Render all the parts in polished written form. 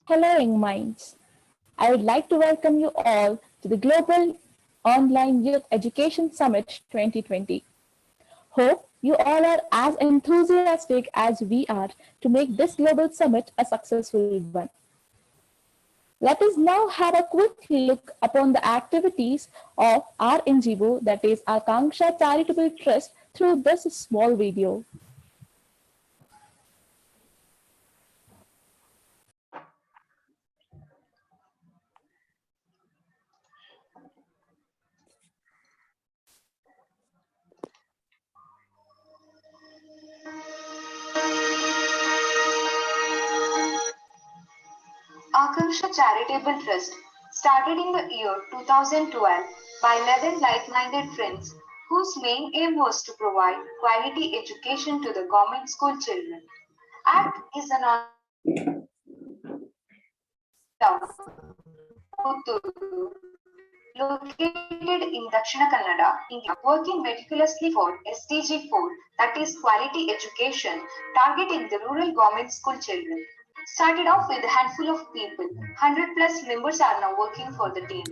Hello, young minds. I would like to welcome you all to the Global Online Youth Education Summit 2020. Hope you all are as enthusiastic as we are to make this global summit a successful one. Let us now have a quick look upon the activities of our NGO, that is Akangsha Charitable Trust, through this small video. Akangsha Charitable Trust started in the year 2012 by 11 like-minded friends whose main aim was to provide quality education to the government school children. ACT is an town, Puttur, located in Dakshina Kannada, India, working meticulously for SDG 4, that is quality education, targeting the rural government school children. Started off with a handful of people, 100 plus members are now working for the team.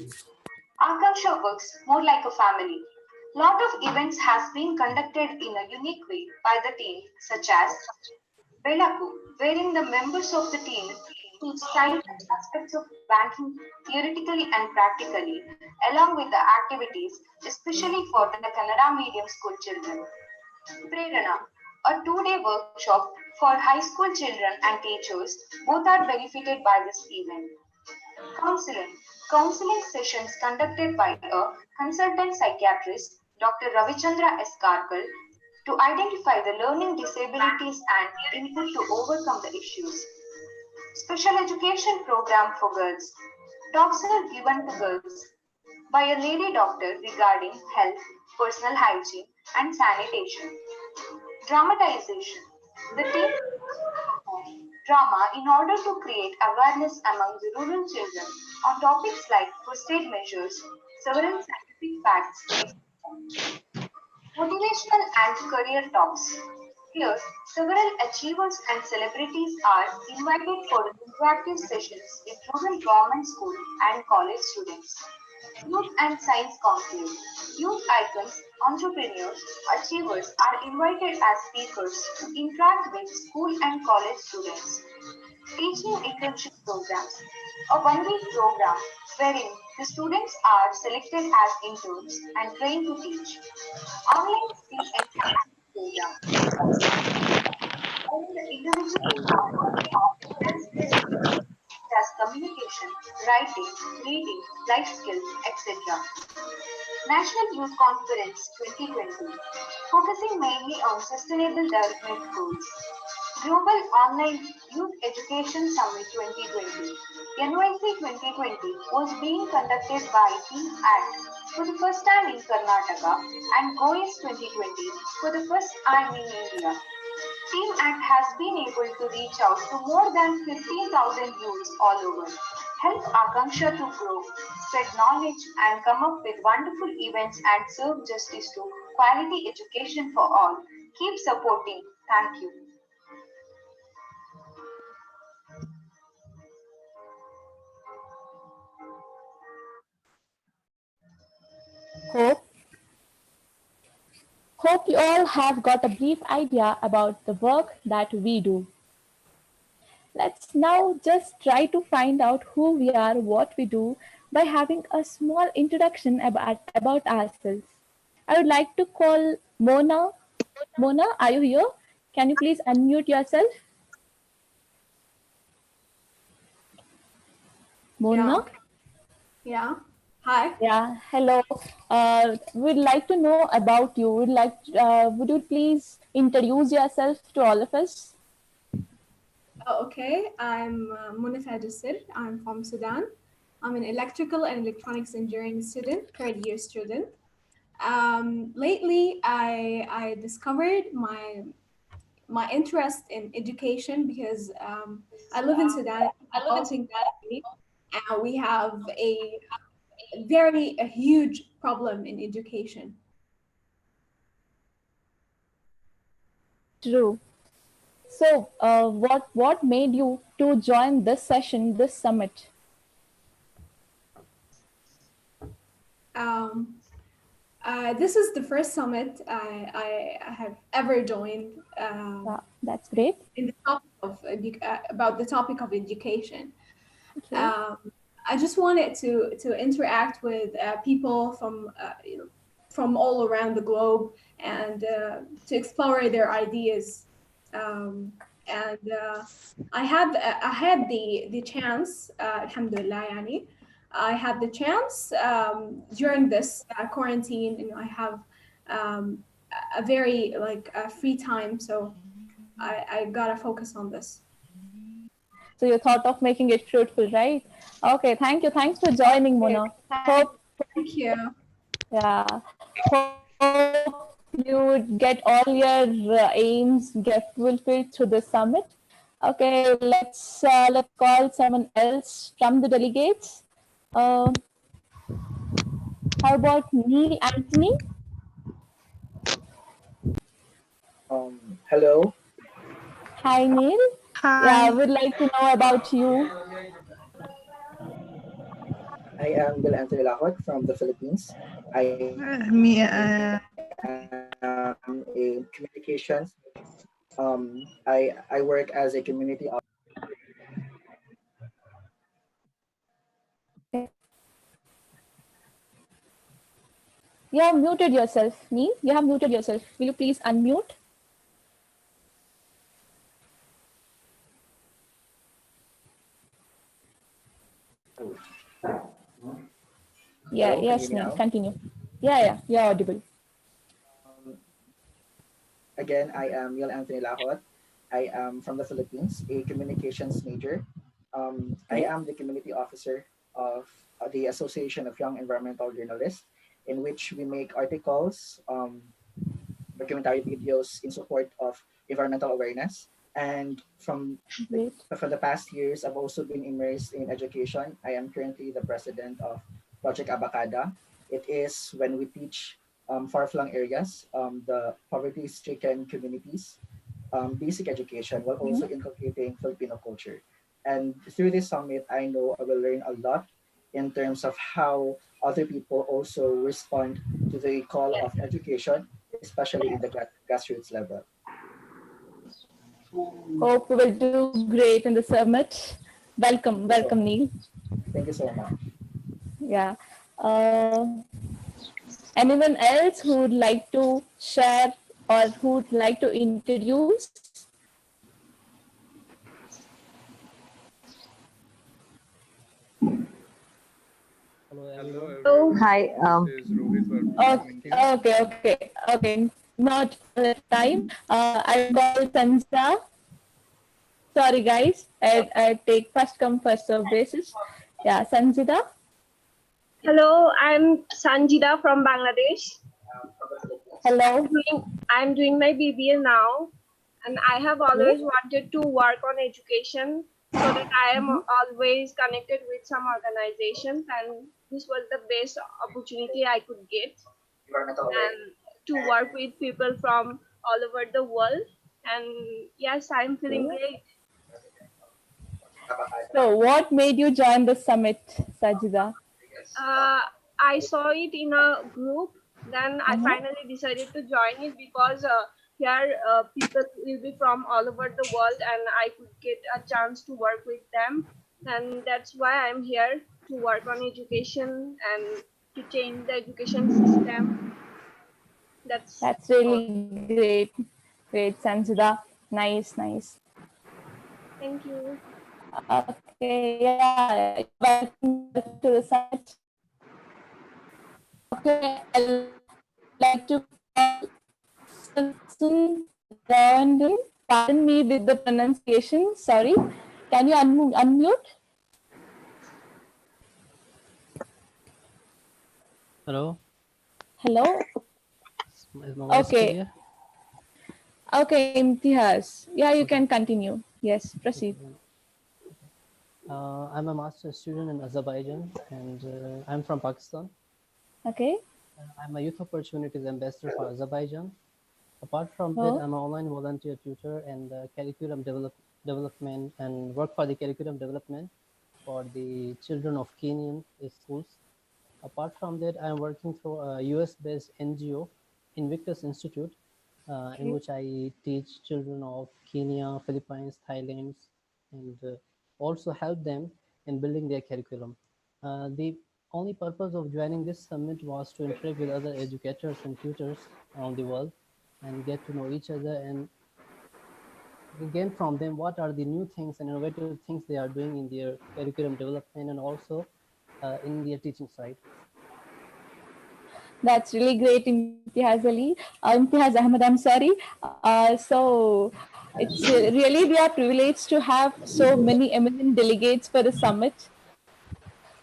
Akangsha works more like a family. Lot of events has been conducted in a unique way by the team, such as Velaku, wherein the members of the team teach science aspects of banking theoretically and practically, along with the activities, especially for the Kannada medium school children. Prerana, a two-day workshop for high school children and teachers, both are benefited by this event. Counseling. Counseling sessions conducted by a consultant psychiatrist, Dr. Ravichandra S. Karkal, to identify the learning disabilities and input to overcome the issues. Special education program for girls. Talks are given to girls by a lady doctor regarding health, personal hygiene, and sanitation. Dramatization. The team drama in order to create awareness among the rural children on topics like first aid measures, several scientific facts, motivational and career talks. Here, several achievers and celebrities are invited for interactive sessions with rural government school and college students. Youth and Science Conclave. Youth icons, entrepreneurs, achievers are invited as speakers to interact with school and college students. Teaching internship programs. A one-week program wherein the students are selected as interns and trained to teach. Online skill enhancement program. Wherein the individual enhance their skills such as communication, writing, reading, life skills, etc. National Youth Conference 2020, focusing mainly on sustainable development goals. Global Online Youth Education Summit 2020, NYC 2020 was being conducted by Team ACT for the first time in Karnataka and Goyes 2020 for the first time in India. Team ACT has been able to reach out to more than 15,000 youths all over, help Akangsha to grow, spread knowledge, and come up with wonderful events and serve justice to quality education for all. Keep supporting. Thank you. Hope you all have got a brief idea about the work that we do. Let's now just try to find out who we are, what we do, by having a small introduction about ourselves. I would like to call Mona. Mona, are you here? Can you please unmute yourself? Yeah, Mona? okay. Yeah. Hi. Yeah, hello. We'd like to know about you. Would you please introduce yourself to all of us? Oh, okay. I'm Munif Adjasir. I'm from Sudan. I'm an electrical and electronics engineering student, third year student. Lately, I discovered my interest in education because I live in Sudan, a developing country, and we have a huge problem in education. True. So, what made you to join this session, this summit? Um, this is the first summit I have ever joined That's great. in the topic of about the topic of education. Okay. Um, I just wanted to interact with people from all around the globe and to explore their ideas. Um, and I had the chance, alhamdulillah, yani, I had the chance during this quarantine. You know, I have um, a very free time, so I gotta focus on this. So you thought of making it fruitful, right? Okay, thank you. Thanks for joining, Mona. Hope, Thank you. yeah, hope you would get all your aims get fulfilled through the summit. Okay, let's call someone else from the delegates. Uh, how about Neil Anthony? Hello, Hi, Neil. Yeah, I Hi, would like to know about you. I am Bill Anthony Lahot from the Philippines. I am me. a communications. I work as a community You have muted yourself, Neil. You have muted yourself. Will you please unmute? Yeah, Hello, can you yes, hear me Neil. now? Continue. Yeah, you're audible. Um, Again, I am Neil Anthony Lahot. I am from the Philippines, a communications major. I Okay. am the community officer of the Association of Young Environmental Journalists, in which we make articles, documentary videos in support of environmental awareness. And Great. from the past years, I've also been immersed in education. I am currently the president of Project Abacada. It is when we teach far-flung areas, the poverty-stricken communities, basic education while also inculcating Filipino culture. And through this summit, I know I will learn a lot in terms of how other people also respond to the call of education, especially in the grassroots level. Hope we will do great in the summit. Welcome, Thank you so welcome, much. Neil. Thank you so much. Yeah. Uh, Anyone else who would like to share or who would like to introduce? Hello, Hi. this is Rohit Verma. Okay, Thank you. okay. Not for the time. I will call Sanjita. Sorry, guys. I take first come first serve basis. Yeah, Sanjita. Hello, I'm Sanjida from Bangladesh. Hello. I'm doing my BBA now, and I have Okay. always wanted to work on education so that I am always connected with some organizations, and this was the best opportunity I could get, Environmental and awareness. to work with people from all over the world. And yes, I'm feeling Okay. great. So, what made you join the summit, Sajida? uh, I saw it in a group. Then I finally decided to join it because here people will be from all over the world, and I could get a chance to work with them. And that's why I'm here to work on education and to change the education system. That's That's all. really great. Great, Sanjida. Nice, nice. Thank you. Okay, yeah, welcome back to the summit. Okay, I'd like to call Sun Ravandran. Pardon me with the pronunciation. Sorry. Can you unmute? Hello, Hello. is my voice Okay. clear? Okay, Imtihaz. Yeah, you Okay. can continue. Yes, proceed. I'm a master's student in Azerbaijan, and I'm from Pakistan. Okay. I'm a Youth Opportunities Ambassador for Azerbaijan. Apart from that, Oh, I'm an online volunteer tutor and curriculum development and work for the curriculum development for the children of Kenyan schools. Apart from that, I'm working through a US-based NGO, Invictus Institute, in okay. which I teach children of Kenya, Philippines, Thailand, and also help them in building their curriculum. The only purpose of joining this summit was to interact with other educators and tutors around the world and get to know each other and gain from them what are the new things and innovative things they are doing in their curriculum development and also in their teaching side. That's really great, Imtihaz Ali. Imtihaz Ahmed, I'm sorry. So it's really we are privileged to have so many eminent delegates for the summit.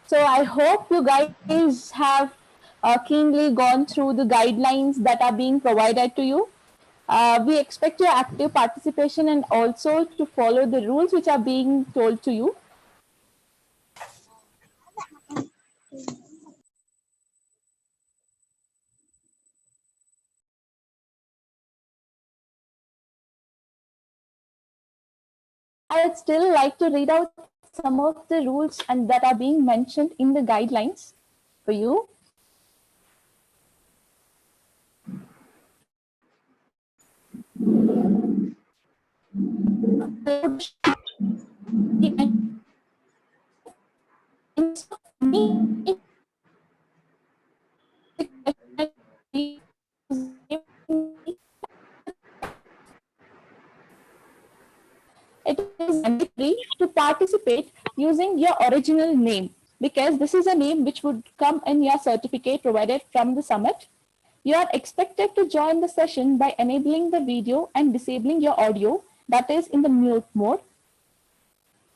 So I hope you guys have keenly gone through the guidelines that are being provided to you. We expect your active participation and also to follow the rules which are being told to you. I'd still like to read out some of the rules and that are being mentioned in the guidelines for you. It is mandatory to participate using your original name because this is a name which would come in your certificate provided from the summit. You are expected to join the session by enabling the video and disabling your audio, that is in the mute mode.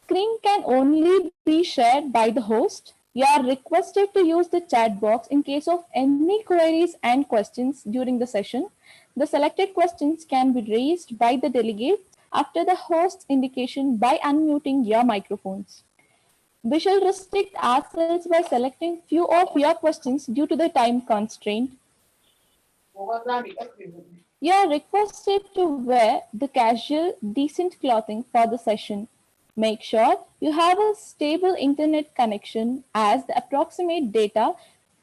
Screen can only be shared by the host. You are requested to use the chat box in case of any queries and questions during the session. The selected questions can be raised by the delegate after the host's indication by unmuting your microphones. We shall restrict ourselves by selecting few of your questions due to the time constraint. You are requested to wear the casual, decent clothing for the session. Make sure you have a stable internet connection as the approximate data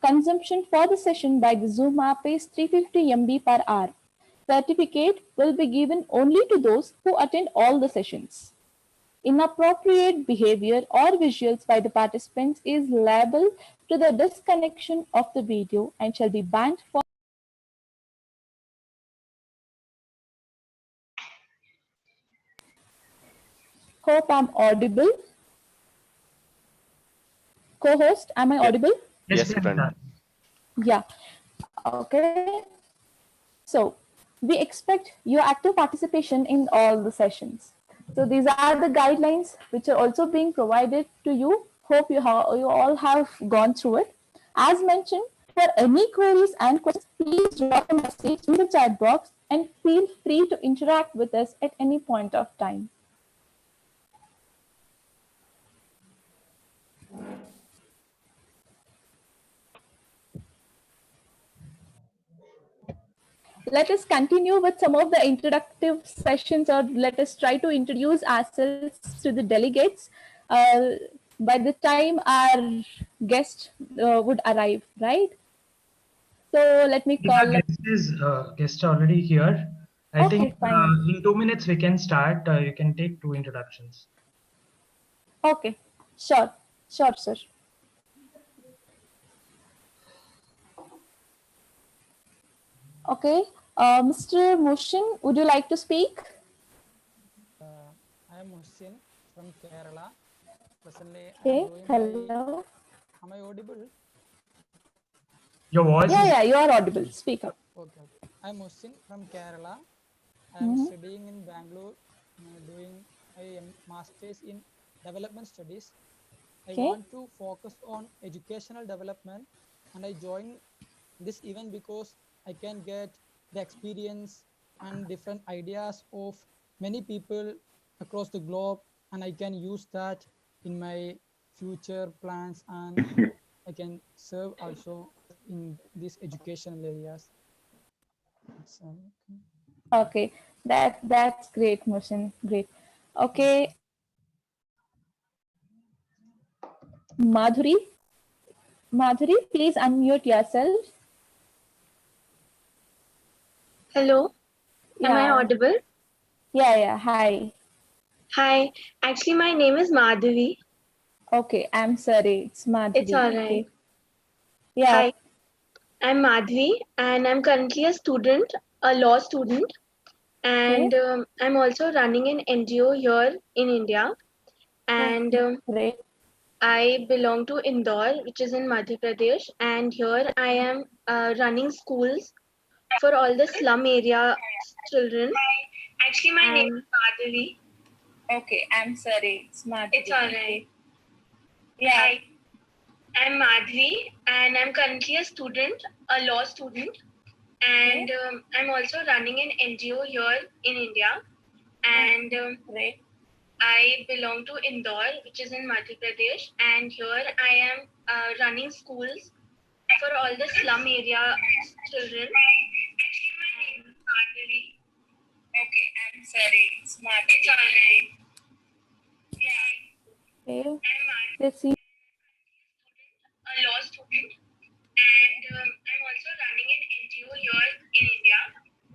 consumption for the session by the Zoom app is 350 MB per hour. Certificate will be given only to those who attend all the sessions. Inappropriate behavior or visuals by the participants is liable to the disconnection of the video and shall be banned for. Hope I'm audible. Co-host, am I Yes, audible? yes, friend. Yeah. Okay. So we expect your active participation in all the sessions. So these are the guidelines which are also being provided to you. Hope you all have gone through it. As mentioned, for any queries and questions, please drop a message in the chat box and feel free to interact with us at any point of time. Let us continue with some of the introductive sessions, or let us try to introduce ourselves to the delegates by the time our guest would arrive, right? So let me Yeah, call. guest already here. I think Okay, fine. in 2 minutes we can start. You can take two introductions. Okay, sure, sure, sir. Okay. Mr. Mushin, would you like to speak? I am Muhsin from Kerala. Presently, I am Okay. doing my. Hello. Am I audible? Your voice Yeah, is yeah, you are audible. Speak up. Okay. I am Muhsin from Kerala. I am Mhm. studying in Bangalore, doing a master's in development studies. I Okay. want to focus on educational development, and I joined this event because I can get the experience and different ideas of many people across the globe, and I can use that in my future plans, and I can serve also in these educational areas. Okay. Okay. That's great, Mushin. Great. Okay. Madhuri. Madhuri, please unmute yourself. Hello, am I Yeah. audible? Yeah, yeah. Hi. Hi, actually, my name is Madhavi. Okay. I'm sorry. It's It's Madhuri. all right. Okay. Yeah. Hi, I'm Madhavi, and I'm currently a student, a law student, Okay. and I'm also running an NGO here in India. And Great. I belong to Indore, which is in Madhya Pradesh, and here I am running schools for all the slum area children. Actually, my name is Madhavi. Okay. I'm sorry. It's Madhuri. It's all right. Yeah. Hi. I'm Madhvi, and I'm currently a student, a law student, and I'm also running an NGO here in India. And Great. I belong to Indore, which is in Madhya Pradesh, and here I am running schools for all the slum area children. Actually, my name is Madhvi. Okay, I'm sorry, it's Madhvi. It's all right. Yeah. Okay. I'm Madhvi, Let's see. a law student, and I'm also running an NGO here in India.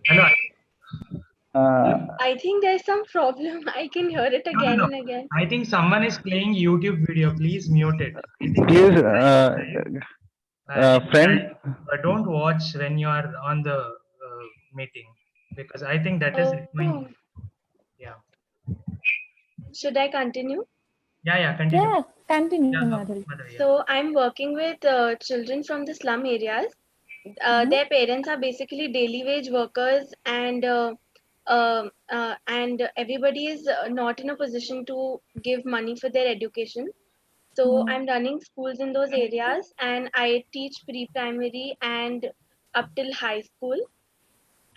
hello. I think there's some problem. I can hear it No, no, again no. and again. I think someone is playing YouTube video. Please mute it. Please, friend, Don't watch when you are on the meeting because I think that is Oh, yeah. should I continue? Yeah, continue. Yeah. Continue, Yeah, Madhuri. Madhavi, yeah. So I'm working with children from the slum areas. Their parents are basically daily wage workers, and everybody is not in a position to give money for their education. So I'm running schools in those areas, and I teach pre-primary and up till high school.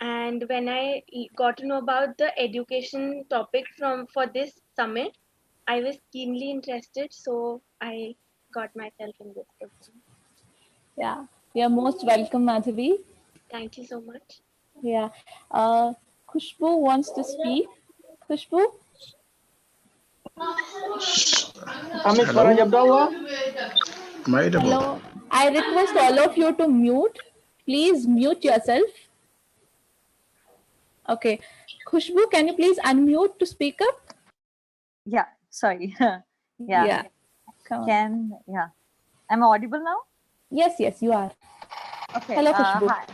And when I got to know about the education topic for this summit, I was keenly interested, so I got myself in this program. Yeah. You're most welcome, Madhuri. Thank you so much. Yeah. Khushbu wants to speak. Khushbu? hello, Hello. I request all of you to mute. Please mute yourself. Okay. Khushbu, can you please unmute to speak up? Yeah, sorry. Yeah. Come on. Yeah. Am I audible now? Yes, yes, you are. Okay. Hello, Khushbu. Hi.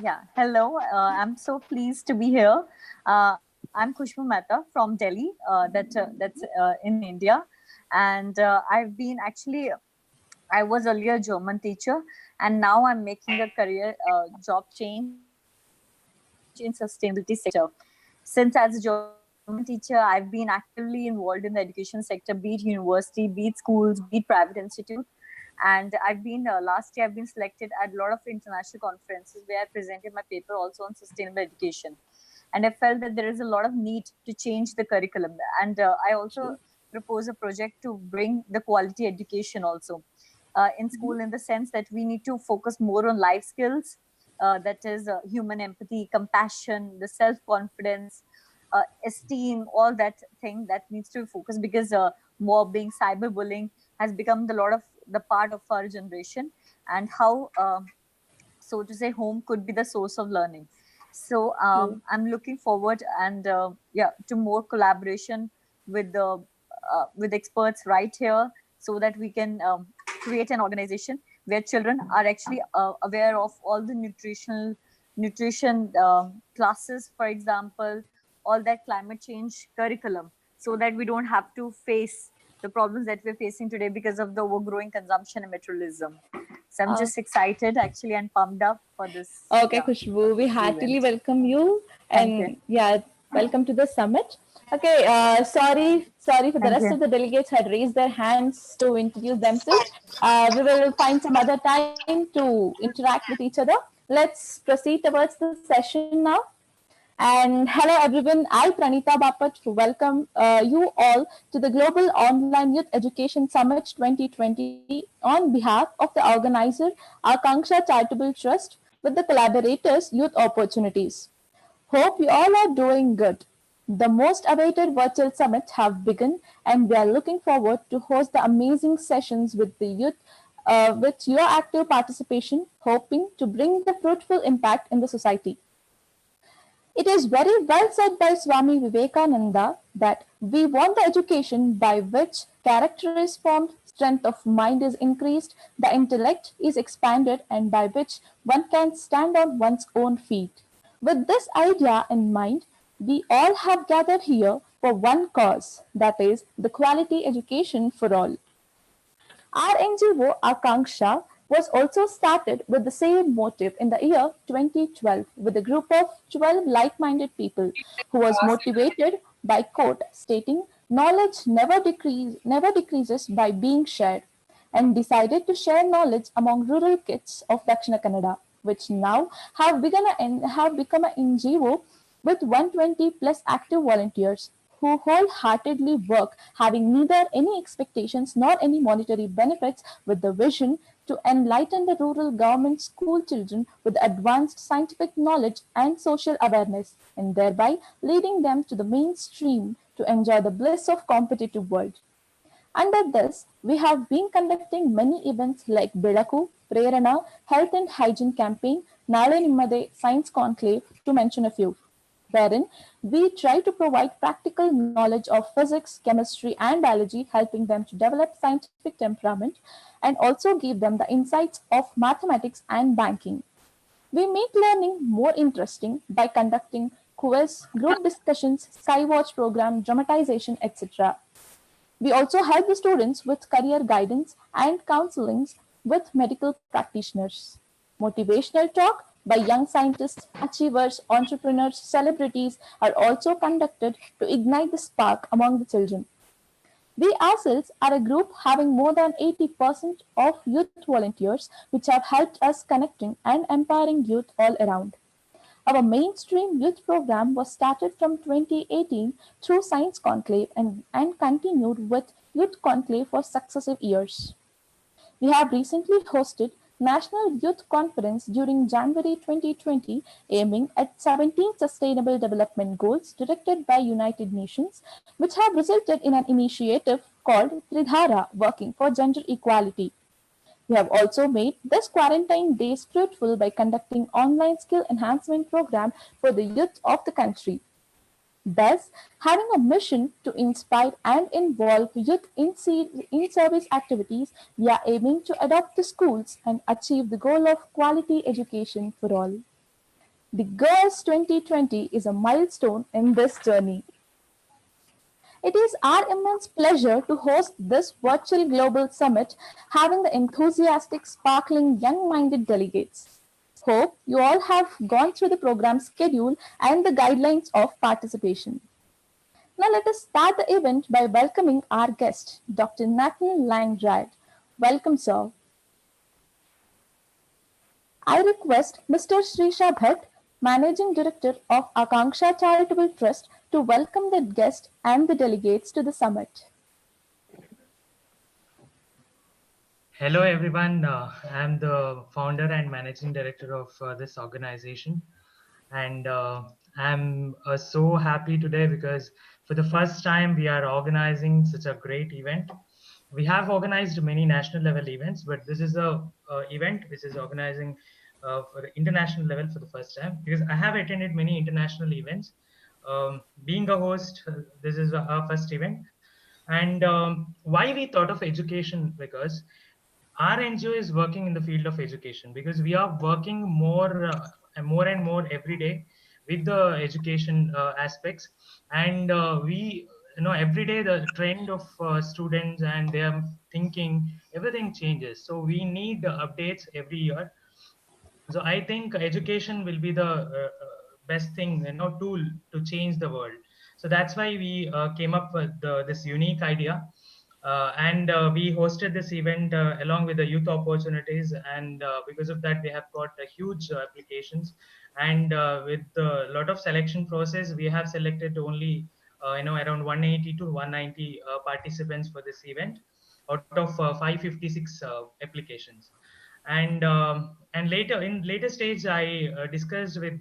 Yeah. Hello. I'm so pleased to be here. I'm Khushbu Mehta from Delhi. That's in India, and I've been actually. I was earlier a German teacher, and now I'm making a career job change in sustainability sector. Since as a German teacher, I've been actively involved in the education sector, be it university, be it schools, be it private institute. And last year I've been selected at a lot of international conferences where I presented my paper also on sustainable education. And I felt that there is a lot of need to change the curriculum. And I also propose a project to bring the quality education also in school, in the sense that we need to focus more on life skills, that is human empathy, compassion, the self-confidence, esteem, all that thing that needs to be focused, because mobbing, cyberbullying has become the lot of the part of our generation, and how so to say home could be the source of learning. So I'm looking forward, and to more collaboration with the with experts right here, so that we can create an organization where children are actually aware of all the nutritional nutrition classes, for example, all that climate change curriculum, so that we don't have to face the problems that we're facing today because of the overgrowing consumption and materialism. So I'm just excited actually and pumped up for this. Okay, Khushbu, we heartily welcome you, and welcome to the summit. Okay, sorry for the rest of the delegates had raised their hands to introduce themselves. We will find some other time to interact with each other. Let's proceed towards the session now. And hello everyone, I Pranita Bapat welcome you all to the Global Online Youth Education Summit 2020 on behalf of the organizer Akangsha Charitable Trust with the collaborators Youth Opportunities. Hope you all are doing good. The most awaited virtual summit have begun and we are looking forward to host the amazing sessions with the youth with your active participation, hoping to bring the fruitful impact in the society. It is very well said by Swami Vivekananda that we want the education by which character is formed, strength of mind is increased, the intellect is expanded, and by which one can stand on one's own feet. With this idea in mind, we all have gathered here for one cause, that is, the quality education for all. Our NGO Akangsha was also started with the same motive in the year 2012 with a group of 12 like-minded people who was motivated by quote stating knowledge never decreases by being shared, and decided to share knowledge among rural kids of Dakshina Kannada, which now have become an NGO with 120 plus active volunteers who wholeheartedly work, having neither any expectations nor any monetary benefits, with the vision to enlighten the rural government school children with advanced scientific knowledge and social awareness, and thereby leading them to the mainstream to enjoy the bliss of competitive world. Under this, we have been conducting many events like Bedaku, Prerana, Health and Hygiene Campaign, Nale Nimmade Science Conclave, to mention a few, wherein we try to provide practical knowledge of physics, chemistry, and biology, helping them to develop scientific temperament and also give them the insights of mathematics and banking. We make learning more interesting by conducting quiz, group discussions, Skywatch program, dramatization, etc. We also help the students with career guidance and counselings with medical practitioners. Motivational talk by young scientists, achievers, entrepreneurs, celebrities are also conducted to ignite the spark among the children. We ourselves are a group having more than 80% of youth volunteers, which have helped us connecting and empowering youth all around. Our mainstream youth program was started from 2018 through Science Conclave and continued with Youth Conclave for successive years. We have recently hosted National Youth Conference during January 2020, aiming at 17 Sustainable Development Goals directed by United Nations, which have resulted in an initiative called Tridhara, working for gender equality. We have also made this quarantine days fruitful by conducting online skill enhancement program for the youth of the country. Thus, having a mission to inspire and involve youth in service activities, we are aiming to adopt the schools and achieve the goal of quality education for all. The Goyes 2020 is a milestone in this journey. It is our immense pleasure to host this virtual global summit, having the enthusiastic, sparkling, young-minded delegates. Hope you all have gone through the program schedule and the guidelines of participation. Now let us start the event by welcoming our guest, Dr. Nathan Langright. Welcome, sir. I request Mr. Srisha Bhatt, Managing Director of Akangsha Charitable Trust, to welcome the guest and the delegates to the summit. Hello, everyone. I'm the founder and managing director of this organization. And I'm so happy today because for the first time, we are organizing such a great event. We have organized many national level events, but this is a event which is organizing for the international level for the first time, because I have attended many international events. Being a host, this is our first event. And why we thought of education, because our NGO is working in the field of education because we are working more and more every day with the education aspects, and we every day the trend of students and their thinking, everything changes, so we need updates every year. So I think education will be the best thing, tool to change the world. So that's why we came up with this unique idea, and we hosted this event along with the youth opportunities, and because of that we have got a huge applications, and with a lot of selection process we have selected only around 180 to 190 participants for this event out of 556 applications. And later in later stage I discussed with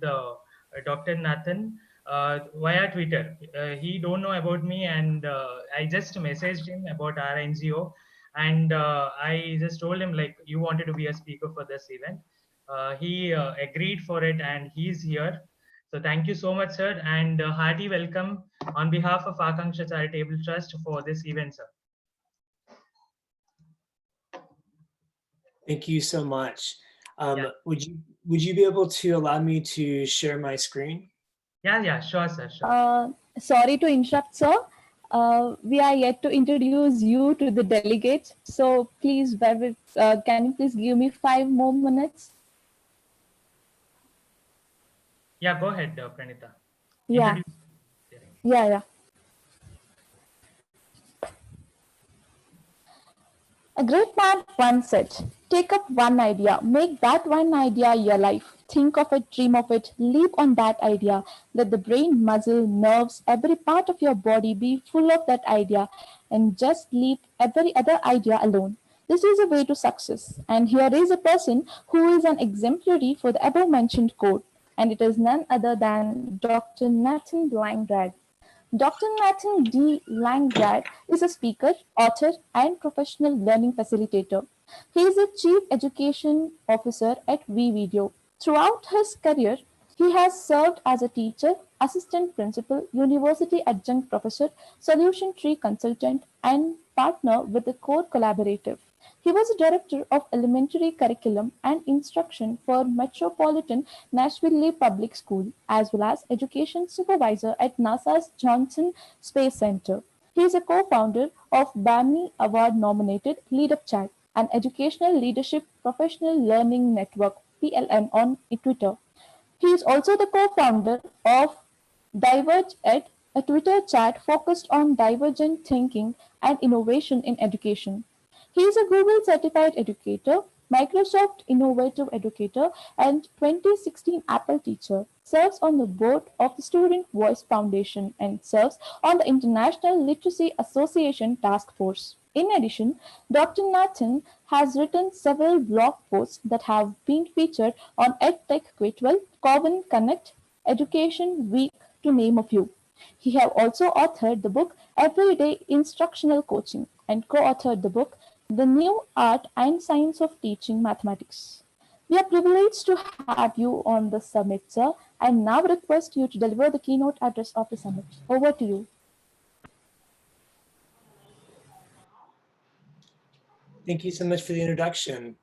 Dr. Nathan via Twitter. He don't know about me, and I just messaged him about our NGO, and I just told him like you wanted to be a speaker for this event. He agreed for it, and he's here. So thank you so much, sir, and hearty welcome on behalf of Akangsha Charitable Trust for this event, sir. Thank you so much. Yeah. Would you be able to allow me to share my screen? Yeah, sure, sir, sure. Sorry to interrupt, sir. We are yet to introduce you to the delegates. So please, can you please give me 5 more minutes? Yeah, go ahead, Pranita. Yeah. Yeah. A great man once said, take up one idea, make that one idea your life. Think of it, dream of it, leap on that idea. Let the brain, muscle, nerves, every part of your body be full of that idea, and just leave every other idea alone. This is a way to success. And here is a person who is an exemplary for the above mentioned code, and it is none other than Dr. Nathan Langrad. Dr. Nathan D. Langrad is a speaker, author, and professional learning facilitator. He is a Chief Education Officer at VVideo. Throughout his career, he has served as a teacher, assistant principal, university adjunct professor, solution tree consultant, and partner with the Core Collaborative. He was a director of elementary curriculum and instruction for Metropolitan Nashville Public School, as well as education supervisor at NASA's Johnson Space Center. He is a co-founder of BAMI Award-nominated LeadUp Chat, an educational leadership professional learning network (PLN) on Twitter. He is also the co-founder of Diverge Ed, a Twitter chat focused on divergent thinking and innovation in education. He is a Google certified educator, Microsoft Innovative Educator, and 2016 Apple Teacher, serves on the board of the Student Voice Foundation, and serves on the International Literacy Association Task Force. In addition, Dr. Nathan has written several blog posts that have been featured on EdTech Quitwell, Coven Connect, Education Week, to name a few. He has also authored the book Everyday Instructional Coaching and co-authored the book The New Art and Science of Teaching Mathematics. We are privileged to have you on the summit, sir, and now request you to deliver the keynote address of the summit. Over to you. Thank you so much for the introduction.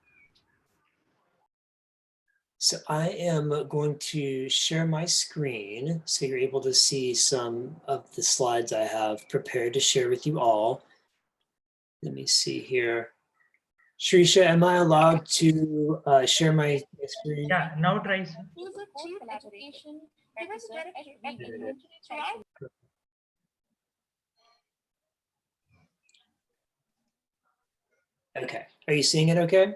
So I am going to share my screen so you're able to see some of the slides I have prepared to share with you all. Let me see here. Shrisha, am I allowed to share my screen? Yeah, now try. Okay, are you seeing it okay?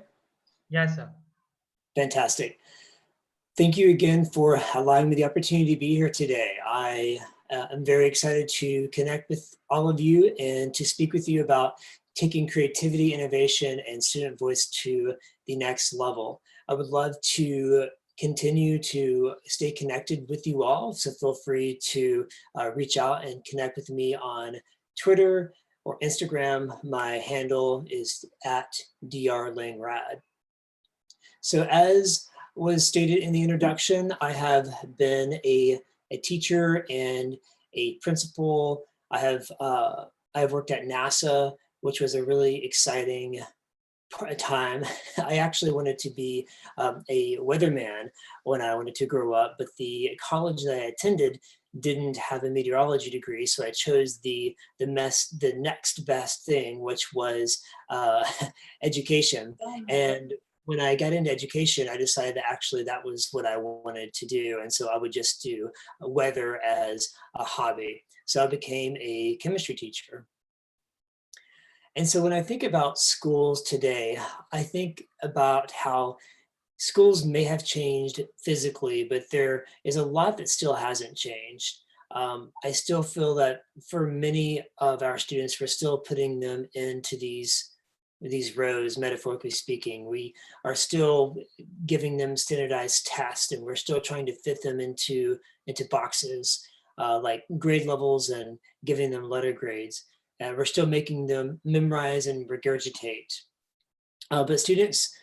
Yes, sir. Fantastic. Thank you again for allowing me the opportunity to be here today. I am very excited to connect with all of you and to speak with you about taking creativity, innovation, and student voice to the next level. I would love to continue to stay connected with you all, so feel free to reach out and connect with me on Twitter or Instagram. My handle is @drlangrad. So as was stated in the introduction, I have been a teacher and a principal. I have worked at NASA, which was a really exciting time, I actually wanted to be a weatherman when I wanted to grow up, but the college that I attended didn't have a meteorology degree, so I chose the next best thing, which was education. And when I got into education, I decided that actually that was what I wanted to do, and so I would just do weather as a hobby. So I became a chemistry teacher. And so when I think about schools today, I think about how schools may have changed physically, but there is a lot that still hasn't changed. I still feel that for many of our students, we're still putting them into these rows, metaphorically speaking. We are still giving them standardized tests, and we're still trying to fit them into boxes like grade levels and giving them letter grades. We're still making them memorize and regurgitate. But students,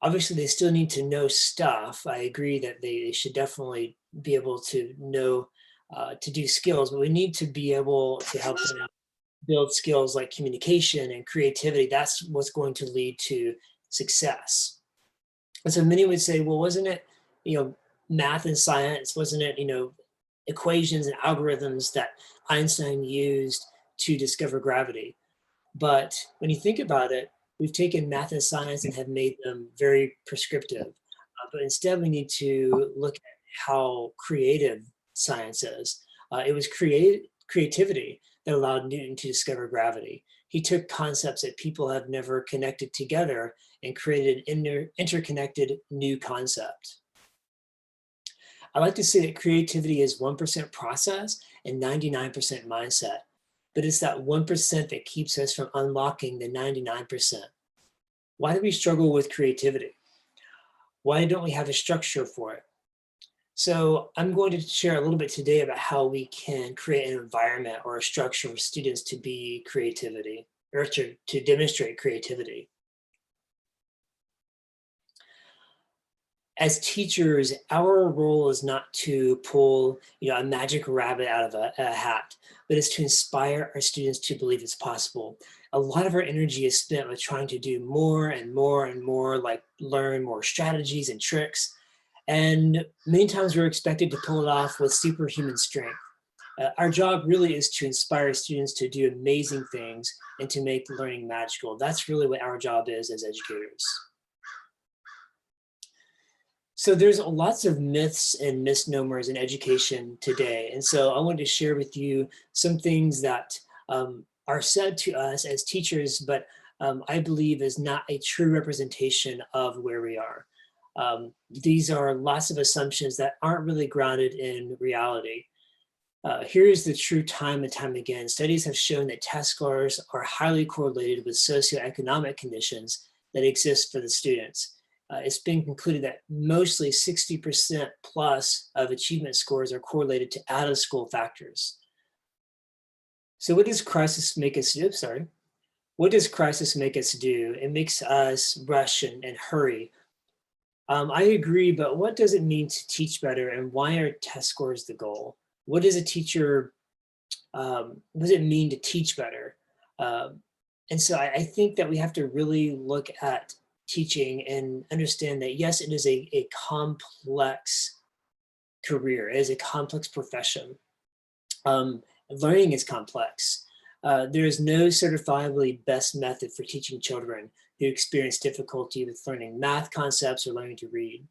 obviously, they still need to know stuff. I agree that they should definitely be able to know, to do skills, but we need to be able to help them build skills like communication and creativity. That's what's going to lead to success. And so many would say, well, wasn't it, math and science, wasn't it, equations and algorithms that Einstein used to discover gravity? But when you think about it, we've taken math and science and have made them very prescriptive. But instead, we need to look at how creative science is. It was creativity that allowed Newton to discover gravity. He took concepts that people have never connected together and created an interconnected new concept. I like to say that creativity is 1% process and 99% mindset. But it's that 1% that keeps us from unlocking the 99%. Why do we struggle with creativity? Why don't we have a structure for it? So I'm going to share a little bit today about how we can create an environment or a structure for students to be creativity, or to demonstrate creativity. As teachers, our role is not to pull a magic rabbit out of a hat, but it's to inspire our students to believe it's possible. A lot of our energy is spent with trying to do more and more and more, like learn more strategies and tricks. And many times we're expected to pull it off with superhuman strength. Our job really is to inspire students to do amazing things and to make learning magical. That's really what our job is as educators. So there's lots of myths and misnomers in education today. And so I wanted to share with you some things that are said to us as teachers, but I believe is not a true representation of where we are. These are lots of assumptions that aren't really grounded in reality. Here's the true time and time again. Studies have shown that test scores are highly correlated with socioeconomic conditions that exist for the students. It's been concluded that mostly 60% plus of achievement scores are correlated to out-of-school factors. So what does crisis make us do? What does crisis make us do? It makes us rush and hurry. I agree, but what does it mean to teach better, and why are test scores the goal? What does a teacher, what does it mean to teach better? And so I think that we have to really look at teaching and understand that, yes, it is a complex career. It is a complex profession. Learning is complex. There is no certifiably best method for teaching children who experience difficulty with learning math concepts or learning to read.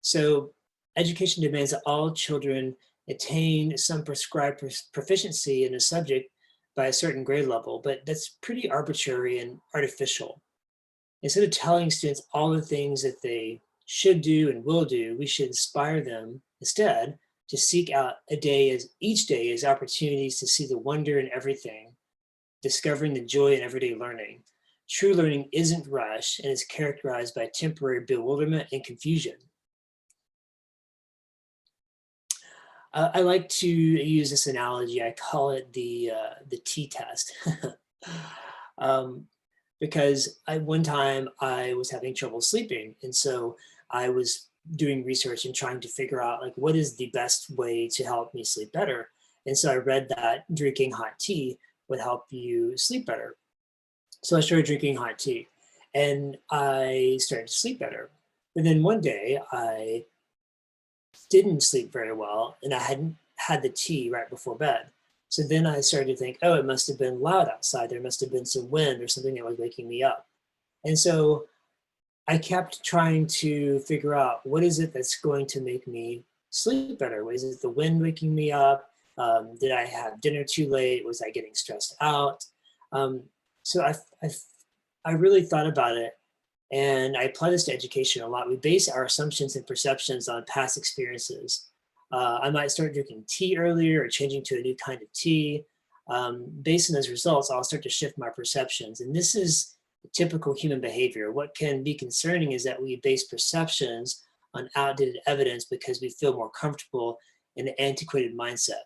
So education demands that all children attain some prescribed proficiency in a subject by a certain grade level, but that's pretty arbitrary and artificial. Instead of telling students all the things that they should do and will do, we should inspire them instead to seek out each day as opportunities to see the wonder in everything, discovering the joy in everyday learning. True learning isn't rushed and is characterized by temporary bewilderment and confusion. I like to use this analogy. I call it the t-test. Because one time I was having trouble sleeping. And so I was doing research and trying to figure out what is the best way to help me sleep better. And so I read that drinking hot tea would help you sleep better. So I started drinking hot tea. and I started to sleep better. But then one day I didn't sleep very well, and I hadn't had the tea right before bed. So then I started to think, oh, it must have been loud outside. There must have been some wind or something that was waking me up. And so I kept trying to figure out, what is it that's going to make me sleep better? Was it the wind waking me up? Did I have dinner too late? Was I getting stressed out? So I really thought about it, and I apply this to education a lot. We base our assumptions and perceptions on past experiences. I might start drinking tea earlier or changing to a new kind of tea. Based on those results, I'll start to shift my perceptions. And this is typical human behavior. What can be concerning is that we base perceptions on outdated evidence because we feel more comfortable in an antiquated mindset.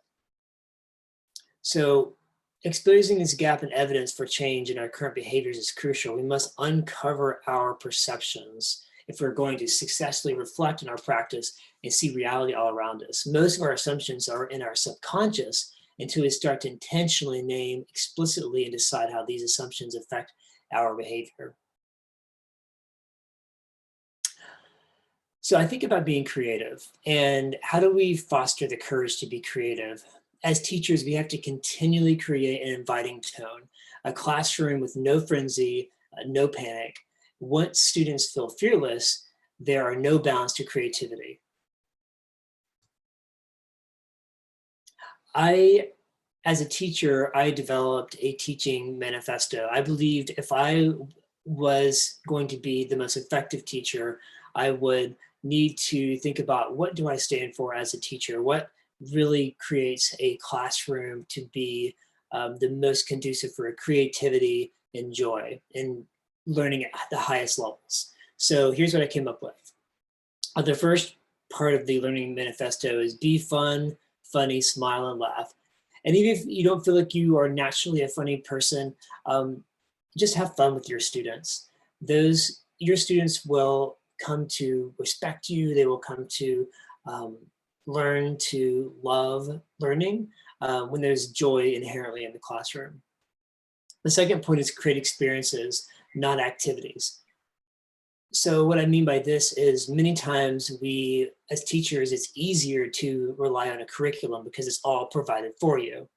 So exposing this gap in evidence for change in our current behaviors is crucial. We must uncover our perceptions if we're going to successfully reflect on our practice and see reality all around us. Most of our assumptions are in our subconscious until we start to intentionally name explicitly and decide how these assumptions affect our behavior. So I think about being creative, and how do we foster the courage to be creative? As teachers, we have to continually create an inviting tone, a classroom with no frenzy, no panic. Once students feel fearless, there are no bounds to creativity. As a teacher, I developed a teaching manifesto. I believed if I was going to be the most effective teacher, I would need to think about, what do I stand for as a teacher? What really creates a classroom to be the most conducive for creativity and joy and learning at the highest levels. So here's what I came up with. The first part of the learning manifesto is be fun, funny, smile, and laugh. And even if you don't feel like you are naturally a funny person, just have fun with your students. Your students will come to respect you. They will come to learn to love learning when there's joy inherently in the classroom. The second point is create experiences, not activities. So what I mean by this is, many times we, as teachers, it's easier to rely on a curriculum because it's all provided for you.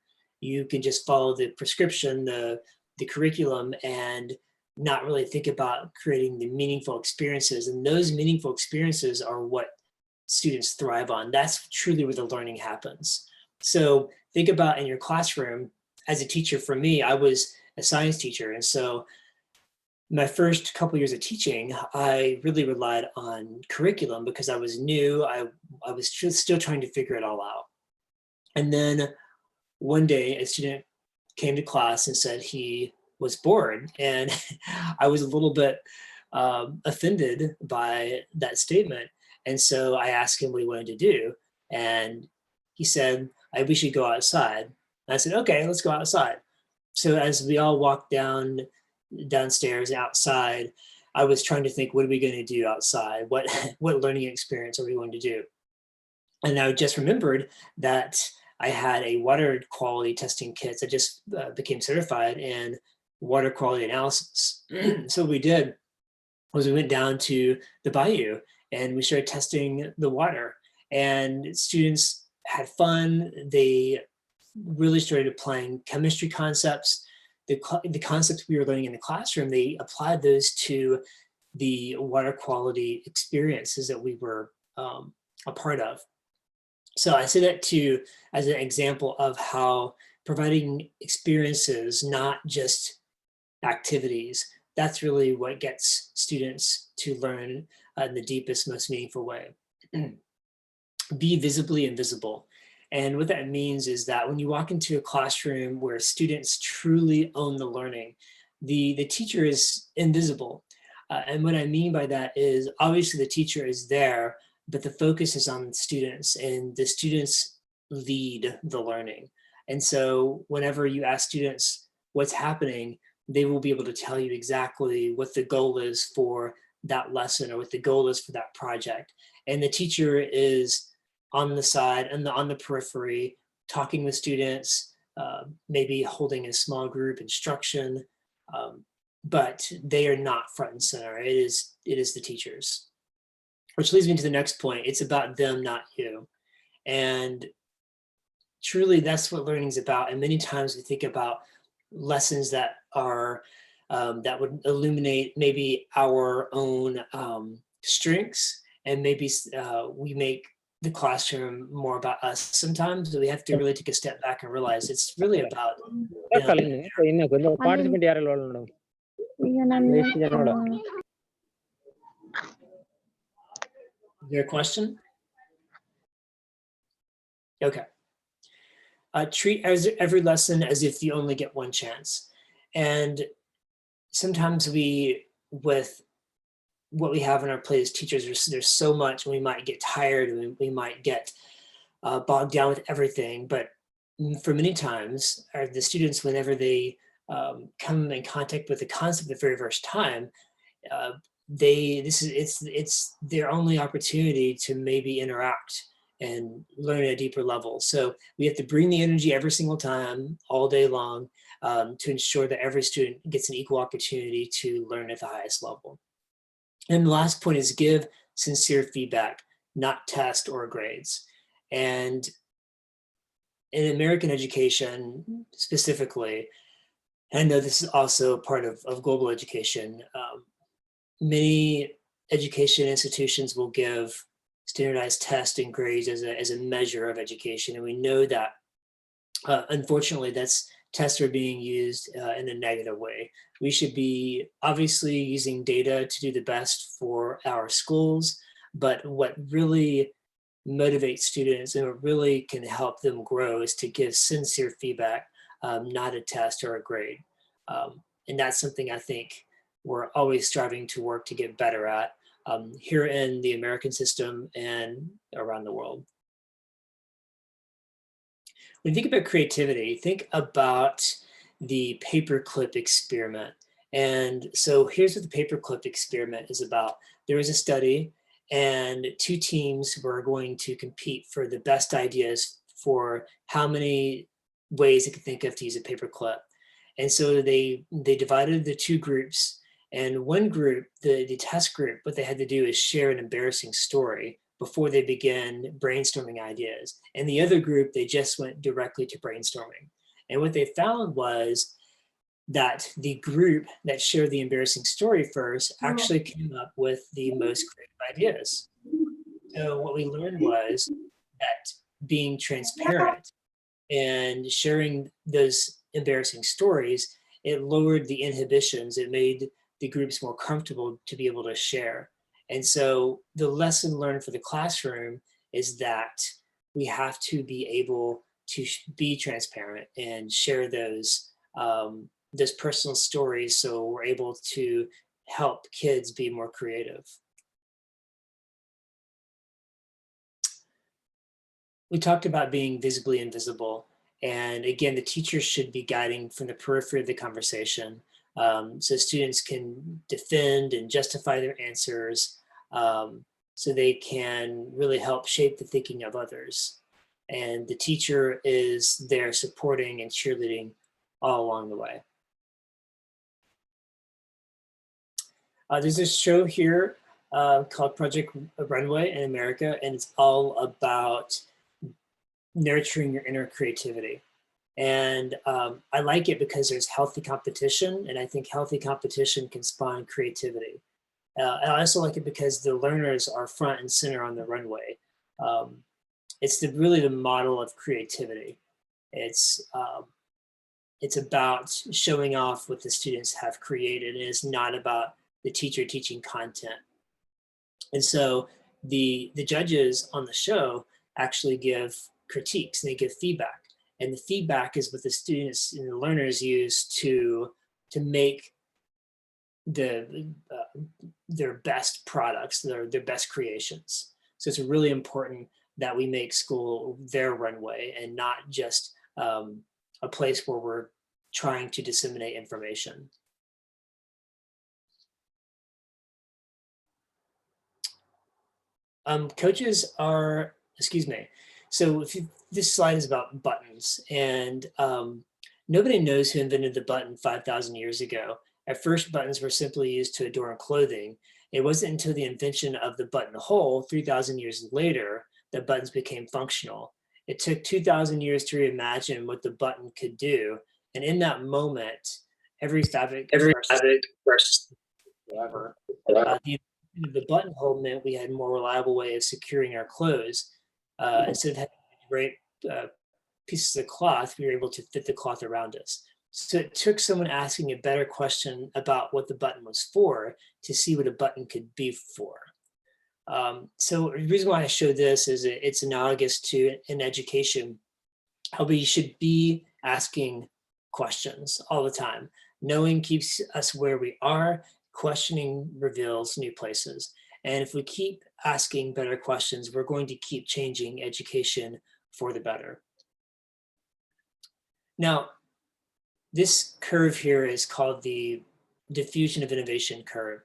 You can just follow the prescription, the curriculum, and not really think about creating the meaningful experiences. And those meaningful experiences are what students thrive on. That's truly where the learning happens. So think about in your classroom, as a teacher, for me, I was a science teacher. And so my first couple years of teaching, I really relied on curriculum because I was new. I was still trying to figure it all out. And then one day a student came to class and said he was bored. And I was a little bit offended by that statement. And so I asked him what he wanted to do. And he said, we should go outside. And I said, okay, let's go outside. So as we all walked downstairs outside, I was trying to think, what are we going to do outside? What learning experience are we going to do? And I just remembered that I had a water quality testing kit. I just became certified in water quality analysis. So what we did was we went down to the bayou and we started testing the water, and students had fun. They really started applying chemistry concepts. The concepts we were learning in the classroom, they applied those to the water quality experiences that we were a part of. So I say that as an example of how providing experiences, not just activities, that's really what gets students to learn in the deepest, most meaningful way. Be visibly invisible. And what that means is that when you walk into a classroom where students truly own the learning, the teacher is invisible. And what I mean by that is, obviously the teacher is there, but the focus is on the students, and the students lead the learning. And so whenever you ask students what's happening, they will be able to tell you exactly what the goal is for that lesson or what the goal is for that project. And the teacher is on the side and on the periphery, talking with students, maybe holding a small group instruction, but they are not front and center. It is the teachers, which leads me to the next point. It's about them, not you. And truly that's what learning is about. And many times we think about lessons that are, that would illuminate maybe our own strengths, and maybe we make the classroom more about us sometimes. We have to really take a step back and realize it's really about Your question? Okay. Treat every lesson as if you only get one chance. And sometimes we, with what we have on our plate as teachers, there's so much, and we might get tired, and we might get bogged down with everything. But for many times, the students, whenever they come in contact with the concept the very first time, it's their only opportunity to maybe interact and learn at a deeper level. So we have to bring the energy every single time, all day long, to ensure that every student gets an equal opportunity to learn at the highest level. And the last point is give sincere feedback, not test or grades. And in American education specifically, and I know this is also part of global education, many education institutions will give standardized tests and grades as a measure of education. And we know that, unfortunately, tests are being used in a negative way. We should be obviously using data to do the best for our schools, but what really motivates students and what really can help them grow is to give sincere feedback, not a test or a grade. And that's something I think we're always striving to work to get better at here in the American system and around the world. When you think about creativity, think about the paperclip experiment. And so here's what the paperclip experiment is about. There was a study, and two teams were going to compete for the best ideas for how many ways they could think of to use a paperclip. And so they divided the two groups. And one group, the test group, what they had to do is share an embarrassing story before they began brainstorming ideas. And the other group, they just went directly to brainstorming. And what they found was that the group that shared the embarrassing story first actually came up with the most creative ideas. So what we learned was that being transparent and sharing those embarrassing stories, it lowered the inhibitions. It made the groups more comfortable to be able to share. And so the lesson learned for the classroom is that we have to be able to be transparent and share those personal stories, so we're able to help kids be more creative. We talked about being visibly invisible. And again, the teachers should be guiding from the periphery of the conversation, so students can defend and justify their answers, so they can really help shape the thinking of others. And the teacher is there supporting and cheerleading all along the way. There's a show here called Project Runway in America, and it's all about nurturing your inner creativity. And I like it because there's healthy competition, and I think healthy competition can spawn creativity. And I also like it because the learners are front and center on the runway. It's really the model of creativity. It's about showing off what the students have created, and it's not about the teacher teaching content. And so the judges on the show actually give critiques, and they give feedback. And the feedback is what the students and the learners use to make their best products, their best creations. So it's really important that we make school their runway and not just a place where we're trying to disseminate information. Coaches are, excuse me. So this slide is about buttons, and nobody knows who invented the button 5,000 years ago. At first, buttons were simply used to adorn clothing. It wasn't until the invention of the buttonhole 3,000 years later that buttons became functional. It took 2,000 years to reimagine what the button could do. And in that moment, every fabric starts forever. The invention of the buttonhole meant we had a more reliable way of securing our clothes. Instead of having great pieces of cloth, we were able to fit the cloth around us. So it took someone asking a better question about what the button was for to see what a button could be for. So the reason why I show this is it's analogous to in education, how we should be asking questions all the time. Knowing keeps us where we are, questioning reveals new places. And if we keep asking better questions, we're going to keep changing education for the better. Now, this curve here is called the diffusion of innovation curve.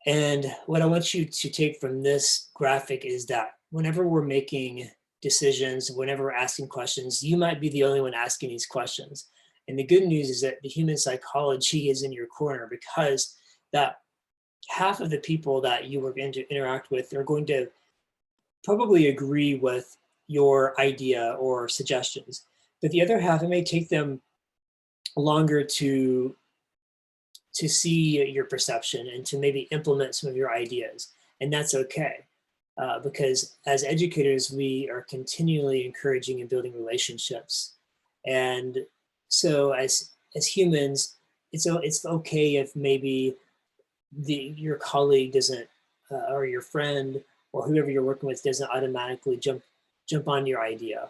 And what I want you to take from this graphic is that whenever we're making decisions, whenever we're asking questions, you might be the only one asking these questions. And the good news is that the human psychology is in your corner, because that half of the people that you are going to interact with are going to probably agree with your idea or suggestions. But the other half, it may take them longer to see your perception and to maybe implement some of your ideas. And that's okay, because as educators, we are continually encouraging and building relationships. And so as humans, it's okay if maybe your colleague doesn't, or your friend, or whoever you're working with doesn't automatically jump on your idea.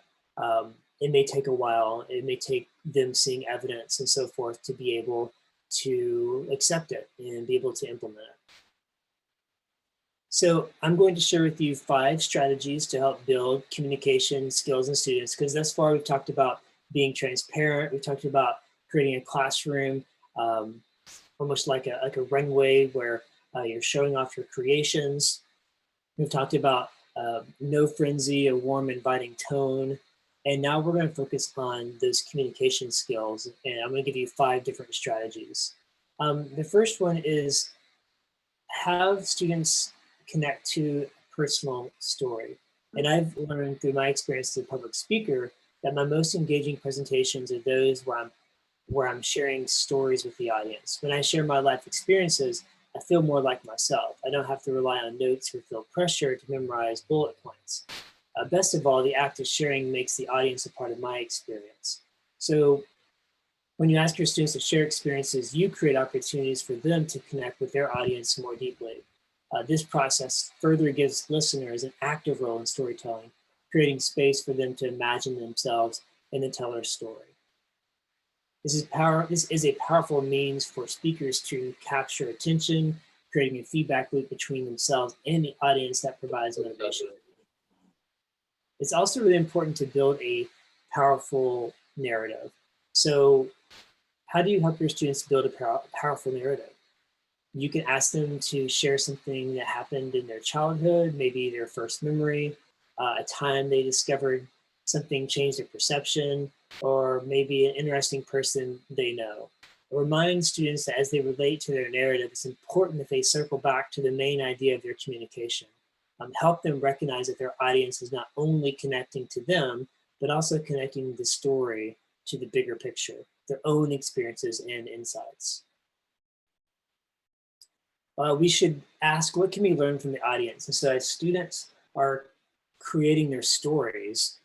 It may take a while. It may take them seeing evidence and so forth to be able to accept it and be able to implement it. So I'm going to share with you 5 strategies to help build communication skills in students, because thus far we've talked about being transparent. We've talked about creating a classroom, almost like a runway where you're showing off your creations. We've talked about no frenzy, a warm, inviting tone. And now we're going to focus on those communication skills. And I'm going to give you 5 different strategies. The first one is have students connect to a personal story. And I've learned through my experience as a public speaker that my most engaging presentations are those where I'm sharing stories with the audience. When I share my life experiences, I feel more like myself. I don't have to rely on notes or feel pressure to memorize bullet points. Best of all, the act of sharing makes the audience a part of my experience. So when you ask your students to share experiences, you create opportunities for them to connect with their audience more deeply. This process further gives listeners an active role in storytelling, creating space for them to imagine themselves in the teller's story. This is a powerful means for speakers to capture attention, creating a feedback loop between themselves and the audience that provides motivation. It's also really important to build a powerful narrative. So how do you help your students build a powerful narrative? You can ask them to share something that happened in their childhood, maybe their first memory, a time they discovered something changed their perception, or maybe an interesting person they know. Remind students that as they relate to their narrative, it's important that they circle back to the main idea of their communication. Help them recognize that their audience is not only connecting to them, but also connecting the story to the bigger picture, their own experiences and insights. We should ask, what can we learn from the audience? And so as students are creating their stories,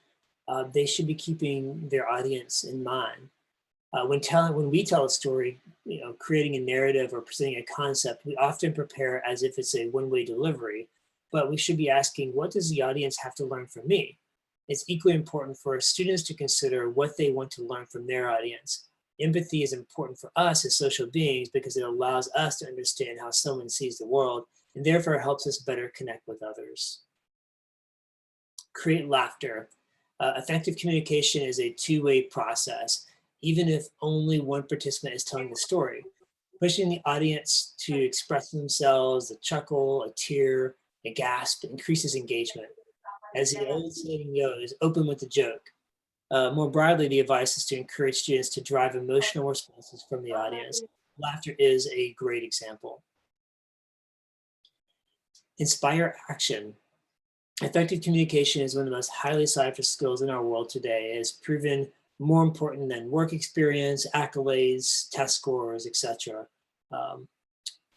they should be keeping their audience in mind. When we tell a story, creating a narrative or presenting a concept, we often prepare as if it's a one-way delivery, but we should be asking, what does the audience have to learn from me? It's equally important for students to consider what they want to learn from their audience. Empathy is important for us as social beings because it allows us to understand how someone sees the world, and therefore helps us better connect with others. Create laughter. Effective communication is a two-way process, even if only one participant is telling the story. Pushing the audience to express themselves, a chuckle, a tear, a gasp increases engagement. As the old saying goes, open with a joke. More broadly, the advice is to encourage students to drive emotional responses from the audience. laughter is a great example. Inspire action. Effective communication is one of the most highly sought after skills in our world today. It is proven more important than work experience, accolades, test scores, etc.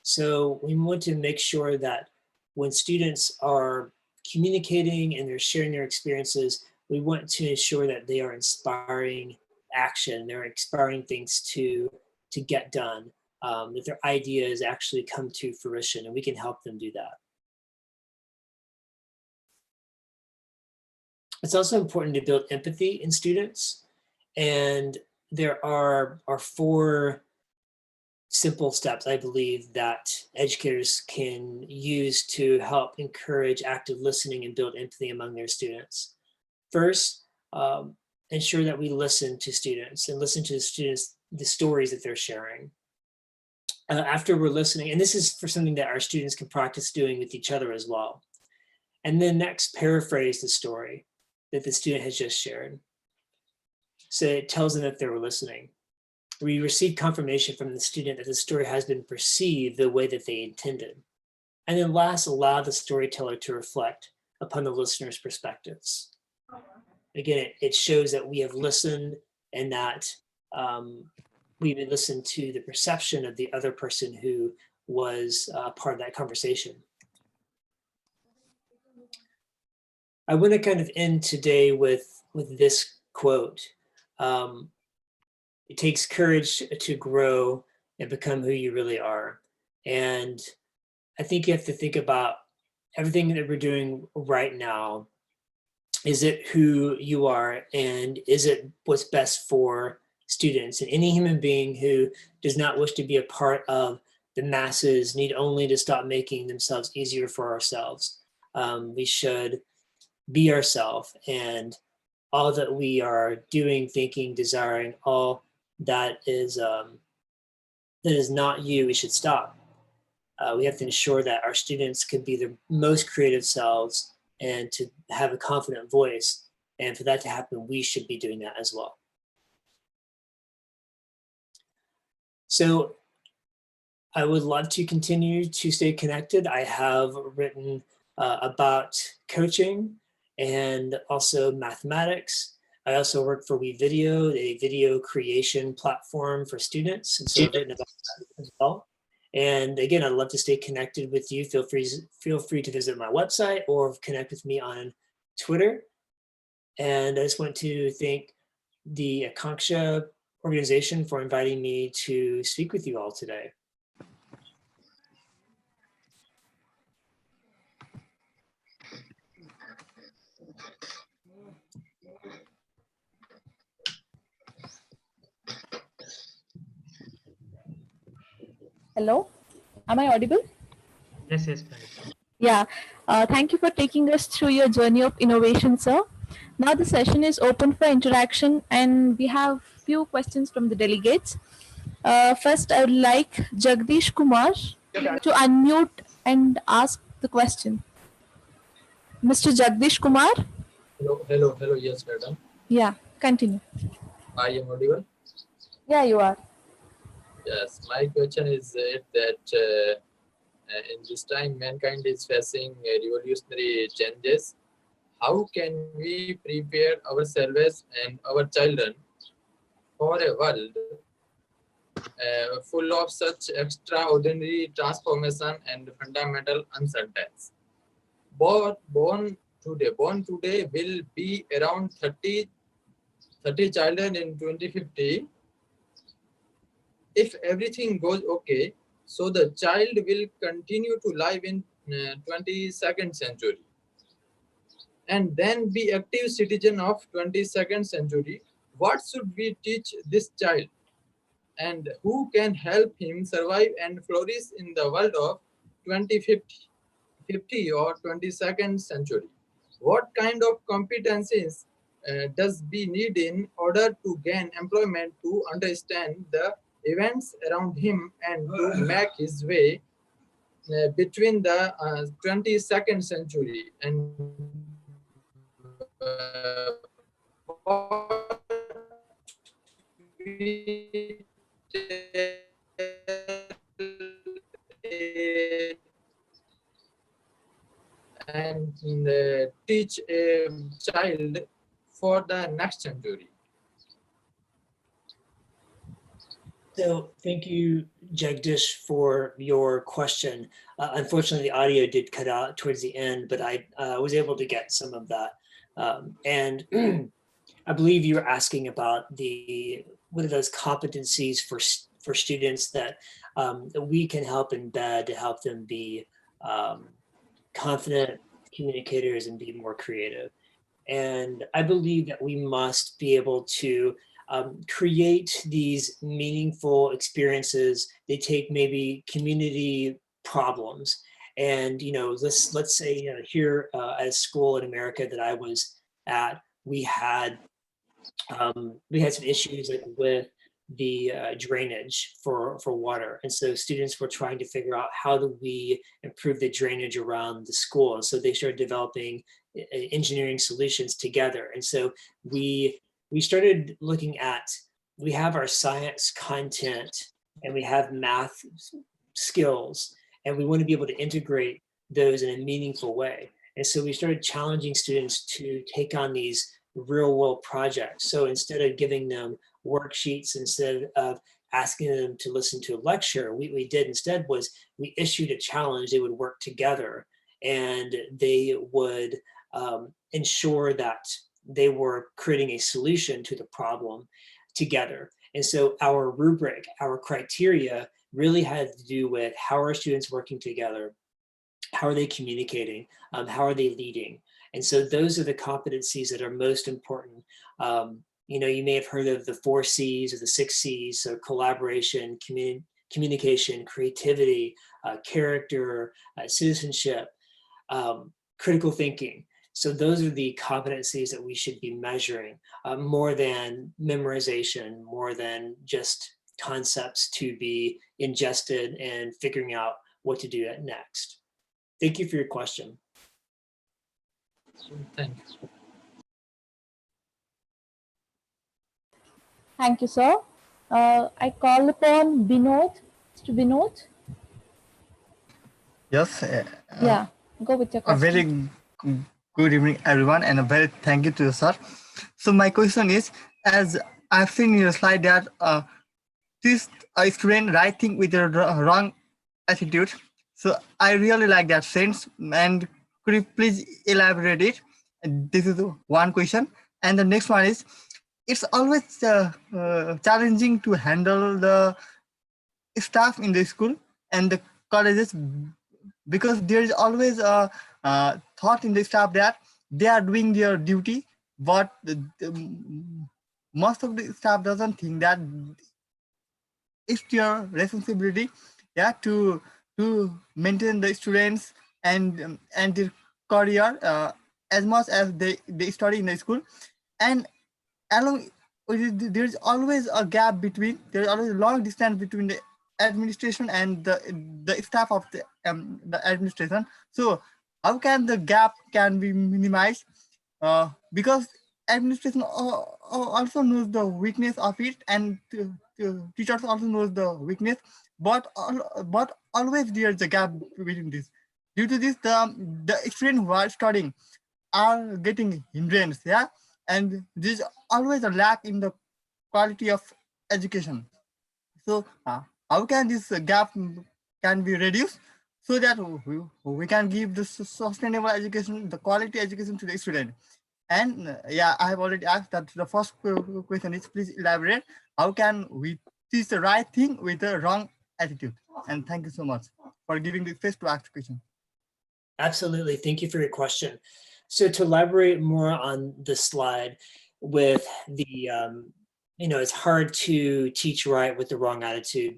So we want to make sure that when students are communicating and they're sharing their experiences, we want to ensure that they are inspiring action, they're inspiring things to get done, that their ideas actually come to fruition, and we can help them do that. It's also important to build empathy in students, and there are 4 simple steps, I believe, that educators can use to help encourage active listening and build empathy among their students. First, ensure that we listen to students and listen to the students, the stories that they're sharing. After we're listening, and this is for something that our students can practice doing with each other as well. And then next, paraphrase the story that the student has just shared. So it tells them that they were listening. We receive confirmation from the student that the story has been perceived the way that they intended. And then last, allow the storyteller to reflect upon the listener's perspectives. Again, it shows that we have listened and that we've listened to the perception of the other person who was part of that conversation. I want to kind of end today with this quote. It takes courage to grow and become who you really are. And I think you have to think about everything that we're doing right now. Is it who you are, and is it what's best for students? And any human being who does not wish to be a part of the masses need only to stop making themselves easier for ourselves. We should be ourselves, and all that we are doing, thinking, desiring, all that is not you, we should stop. We have to ensure that our students can be their most creative selves and to have a confident voice. And for that to happen, we should be doing that as well. So I would love to continue to stay connected. I have written about coaching and also mathematics. I also work for WeVideo, a video creation platform for students. And so I've written about that as well. And again, I'd love to stay connected with you. Feel free to visit my website or connect with me on Twitter. And I just want to thank the Akangsha organization for inviting me to speak with you all today. Hello, am I audible? Yes. Yeah, thank you for taking us through your journey of innovation, sir. Now the session is open for interaction, and we have few questions from the delegates. First, I would like Jagdish Kumar to unmute and ask the question. Mr. Jagdish Kumar? Hello, yes, madam. Yeah, continue. I am audible? Yeah, you are. Yes, my question is that in this time, mankind is facing revolutionary changes. How can we prepare ourselves and our children for a world full of such extraordinary transformation and fundamental uncertainties? Born today will be around 30 children in 2050. If everything goes okay, so the child will continue to live in 22nd century and then be active citizen of 22nd century. What should we teach this child, and who can help him survive and flourish in the world of 2050 or 22nd century? What kind of competencies does we need in order to gain employment, to understand the events around him, and to make his way between the 22nd century and what we tell and teach a child for the next century. So thank you, Jagdish, for your question. Unfortunately, the audio did cut out towards the end, but I was able to get some of that. And I believe you were asking about what are those competencies for students that we can help embed to help them be confident communicators and be more creative. And I believe that we must be able to create these meaningful experiences. They take maybe community problems. And, let's say, here at a school in America that I was at, we had some issues like with the drainage for water. And so students were trying to figure out how do we improve the drainage around the school. And so they started developing engineering solutions together. And so we started looking at, we have our science content and we have math skills, and we want to be able to integrate those in a meaningful way. And so we started challenging students to take on these real world projects. So instead of giving them worksheets, instead of asking them to listen to a lecture, we did instead was we issued a challenge. They would work together and they would ensure that they were creating a solution to the problem together. And so our rubric, our criteria really had to do with how are students working together, how are they communicating, how are they leading. And so those are the competencies that are most important. You may have heard of the 4 C's or the 6 C's, so collaboration, communication, creativity, character, citizenship, critical thinking. So those are the competencies that we should be measuring more than memorization, more than just concepts to be ingested and figuring out what to do next. Thank you for your question. Thanks. Thank you, sir. I call upon Vinod. Mr. Vinod? Yes. Yeah, go with your A question. very good evening, everyone, and a very thank you to you, sir. So my question is, as I've seen in your slide that this student writing with the wrong attitude. So I really like that sense. And could you please elaborate it? This is one question. And the next one is, it's always challenging to handle the staff in the school and the colleges, because there is always a thought in the staff that they are doing their duty, but most of the staff doesn't think that it's your responsibility, yeah, to maintain the students and their career as much as they study in the school. And along there's always a gap between, there's always a long distance between the administration and the staff of the administration. So how can the gap can be minimized? Because administration also knows the weakness of it, and teachers also knows the weakness, but always there's a gap between this. Due to this, the students who are studying are getting hindrance, yeah, and there's always a lack in the quality of education. So how can this gap can be reduced so that we can give the sustainable education, the quality education to the student? And yeah, I have already asked that. The first question is, please elaborate, how can we teach the right thing with the wrong attitude? And thank you so much for giving the space to ask the question. Absolutely, thank you for your question. So to elaborate more on the slide with the, it's hard to teach right with the wrong attitude.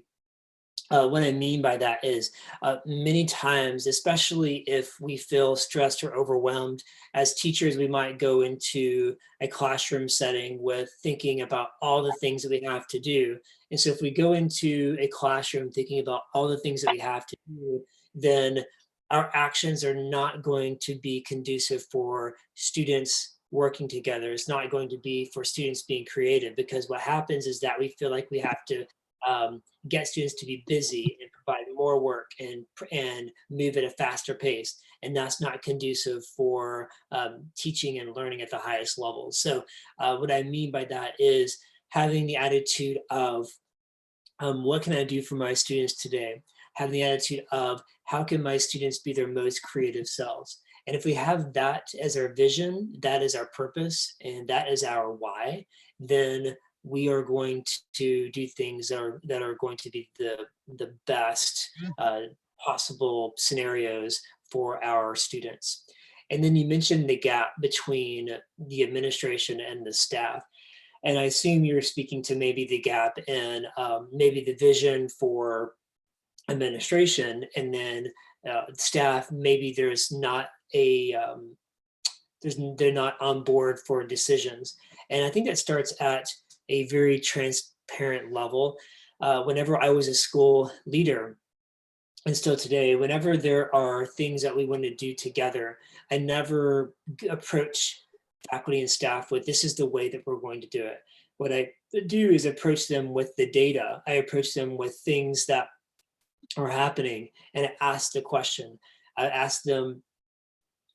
What I mean by that is many times, especially if we feel stressed or overwhelmed, as teachers, we might go into a classroom setting with thinking about all the things that we have to do. And so if we go into a classroom thinking about all the things that we have to do, then our actions are not going to be conducive for students working together. It's not going to be for students being creative, because what happens is that we feel like we have to get students to be busy and provide more work and move at a faster pace. And that's not conducive for teaching and learning at the highest levels. So what I mean by that is having the attitude of what can I do for my students today? Having the attitude of how can my students be their most creative selves? And if we have that as our vision, that is our purpose, and that is our why, then we are going to do things that are going to be the best possible scenarios for our students. And then you mentioned the gap between the administration and the staff. And I assume you're speaking to maybe the gap in maybe the vision for administration, and then staff, maybe there's not a, they're not on board for decisions. And I think that starts at a very transparent level. Whenever I was a school leader, and still today, whenever there are things that we want to do together, I never approach faculty and staff with, this is the way that we're going to do it. What I do is approach them with the data. I approach them with things that are happening, and I ask the question. I ask them,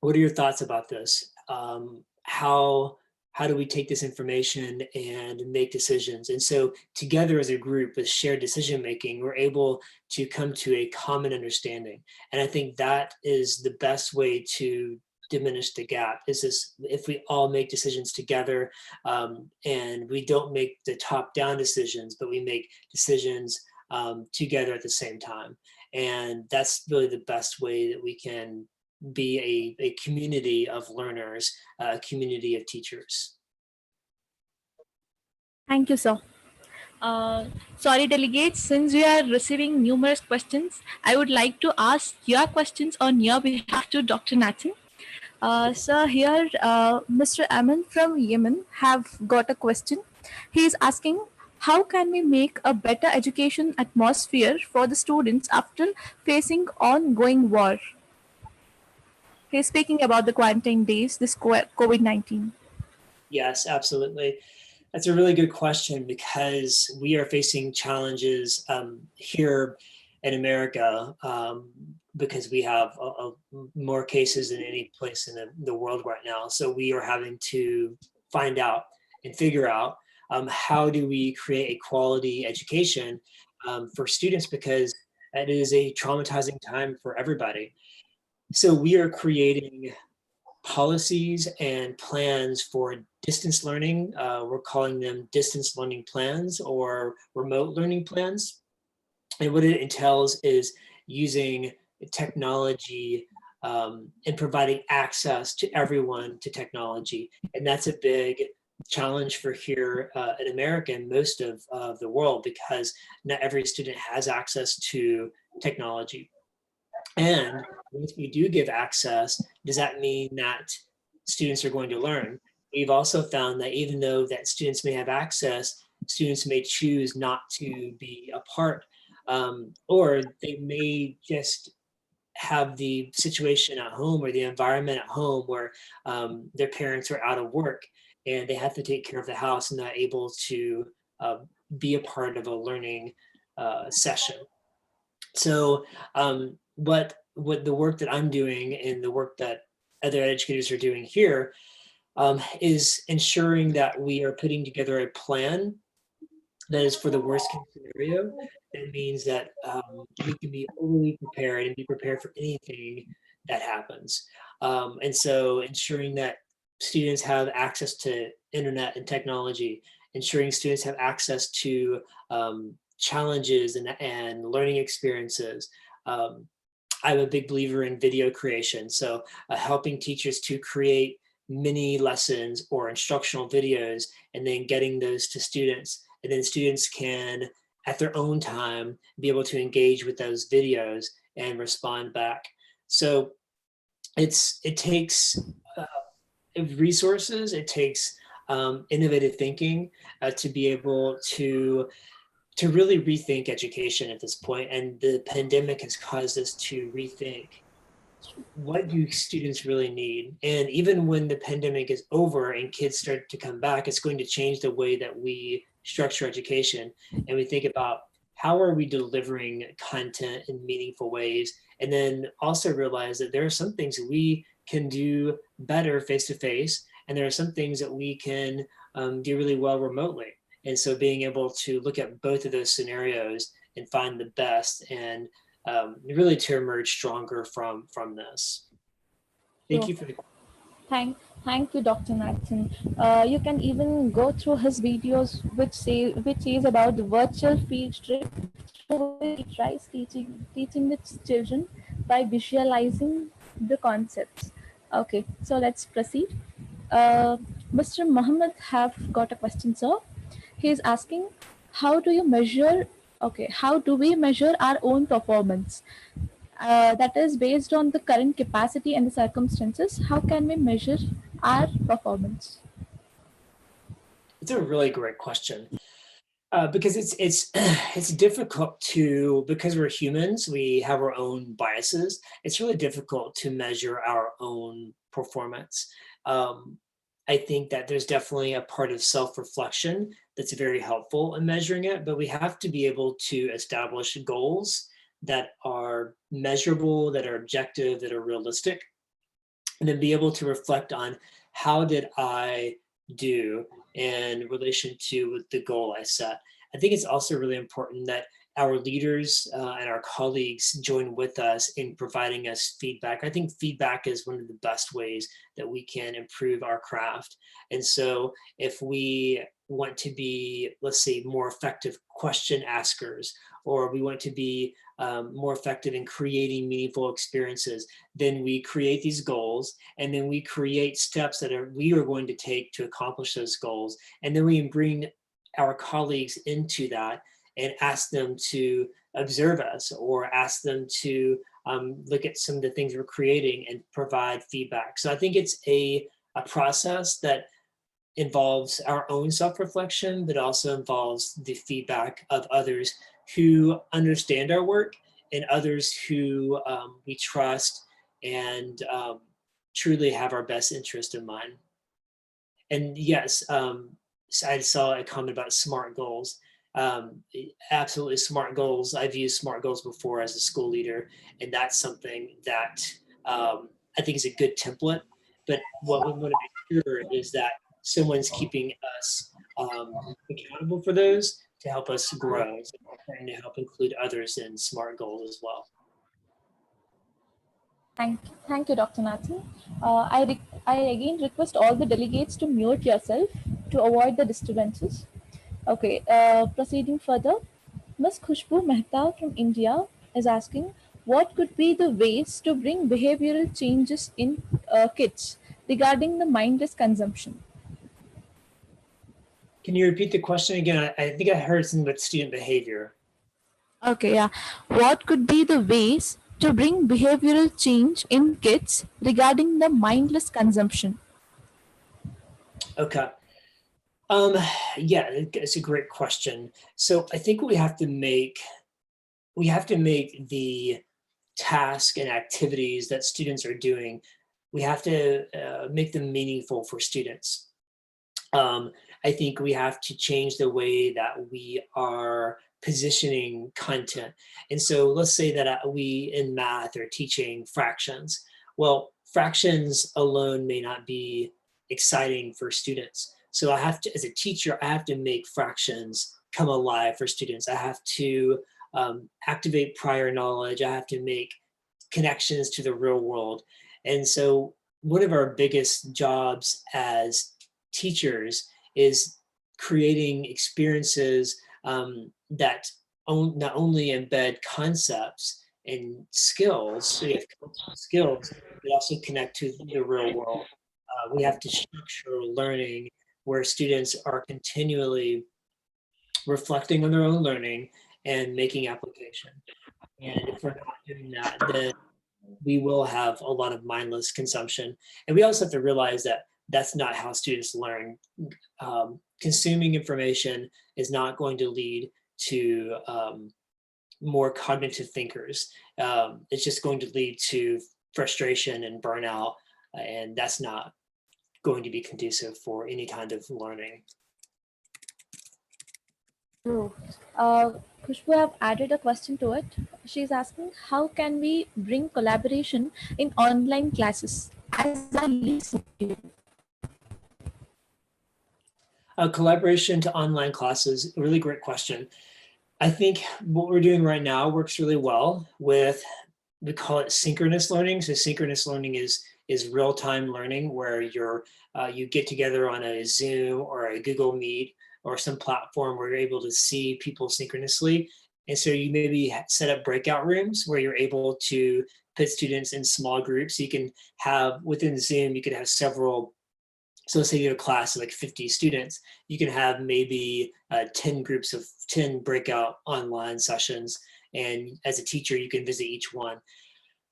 what are your thoughts about this? How do we take this information and make decisions? And so together as a group with shared decision-making, we're able to come to a common understanding. And I think that is the best way to diminish the gap, is this, if we all make decisions together, and we don't make the top-down decisions, but we make decisions together at the same time. And that's really the best way that we can be a community of learners, a community of teachers. Thank you, sir. Sorry, delegates, since we are receiving numerous questions, I would like to ask your questions on your behalf to Dr. Nathan. Sir, here Mr. Aman from Yemen have got a question. He is asking, how can we make a better education atmosphere for the students after facing ongoing war? He's speaking about the quarantine days, this COVID-19. Yes, absolutely. That's a really good question, because we are facing challenges here in America because we have more cases than any place in the world right now. So we are having to find out and figure out how do we create a quality education for students, because it is a traumatizing time for everybody. So we are creating policies and plans for distance learning. We're calling them distance learning plans or remote learning plans. And what it entails is using technology and providing access to everyone to technology. And that's a big challenge for here in America and most of the world, because not every student has access to technology. And if we do give access, does that mean that students are going to learn? We've also found that even though that students may have access, students may choose not to be a part, or they may just have the situation at home or the environment at home where their parents are out of work and they have to take care of the house and not able to be a part of a learning session. So what the work that I'm doing and the work that other educators are doing here is ensuring that we are putting together a plan that is for the worst case scenario. That means that we can be overly prepared and be prepared for anything that happens. And so ensuring that students have access to internet and technology, ensuring students have access to challenges and learning experiences. I'm a big believer in video creation. So helping teachers to create mini lessons or instructional videos and then getting those to students. And then students can, at their own time, be able to engage with those videos and respond back. So it takes resources, it takes innovative thinking to be able to really rethink education at this point. And the pandemic has caused us to rethink, what do students really need? And even when the pandemic is over and kids start to come back, it's going to change the way that we structure education. And we think about how are we delivering content in meaningful ways? And then also realize that there are some things that we can do better face-to-face, and there are some things that we can do really well remotely. And so being able to look at both of those scenarios and find the best, and really to emerge stronger from this. Thank you for the Thank you, Dr. Nathan. You can even go through his videos, which is about the virtual field trip, through which he tries teaching the children by visualizing the concepts. Okay, so let's proceed. Mr. Mohammed have got a question, sir. He is asking, how do you measure? Okay, how do we measure our own performance? That is based on the current capacity and the circumstances. How can we measure our performance? It's a really great question. Because it's difficult to, because we're humans, we have our own biases. It's really difficult to measure our own performance. I think that there's definitely a part of self-reflection that's very helpful in measuring it, but we have to be able to establish goals that are measurable, that are objective, that are realistic, and then be able to reflect on how did I do in relation to the goal I set. I think it's also really important that our leaders and our colleagues join with us in providing us feedback. I think feedback is one of the best ways that we can improve our craft. And so if we want to be, let's say, more effective question askers, or we want to be more effective in creating meaningful experiences, then we create these goals, and then we create steps that we are going to take to accomplish those goals. And then we bring our colleagues into that and ask them to observe us, or ask them to look at some of the things we're creating and provide feedback. So I think it's a process that involves our own self-reflection, but also involves the feedback of others who understand our work, and others who we trust and truly have our best interest in mind. And yes, I saw a comment about SMART goals. Absolutely, SMART goals. I've used SMART goals before as a school leader, and that's something that I think is a good template. But what we want to make sure is that someone's keeping us accountable for those to help us grow, and to help include others in SMART goals as well. Thank you, Dr. Nathan. I again request all the delegates to mute yourself to avoid the disturbances. Okay, proceeding further, Ms. Khushbu Mehta from India is asking, what could be the ways to bring behavioral changes in kids regarding the mindless consumption? Can you repeat the question again? I think I heard something about student behavior. Okay, yeah. What could be the ways to bring behavioral change in kids regarding the mindless consumption? Okay. Yeah, it's a great question. So I think we have to make the task and activities that students are doing, we have to make them meaningful for students. I think we have to change the way that we are positioning content. And so let's say that we in math are teaching fractions. Well, fractions alone may not be exciting for students. So I have to, as a teacher, I have to make fractions come alive for students. I have to activate prior knowledge. I have to make connections to the real world. And so one of our biggest jobs as teachers is creating experiences that not only embed concepts and skills, but also connect to the real world. We have to structure learning where students are continually reflecting on their own learning and making application. And if we're not doing that, then we will have a lot of mindless consumption. And we also have to realize that that's not how students learn. Consuming information is not going to lead to more cognitive thinkers. It's just going to lead to frustration and burnout, and that's not going to be conducive for any kind of learning. True. Khushbu have added a question to it. She's asking, how can we bring collaboration in online classes as a least motivated? Collaboration to online classes, a really great question. I think what we're doing right now works really well with, we call it synchronous learning. So synchronous learning is real-time learning where you get together on a Zoom or a Google Meet or some platform where you're able to see people synchronously. And so you maybe set up breakout rooms where you're able to put students in small groups. You can have, within Zoom, you could have several. So let's say you have a class of like 50 students, you can have maybe 10 groups of 10 breakout online sessions. And as a teacher, you can visit each one.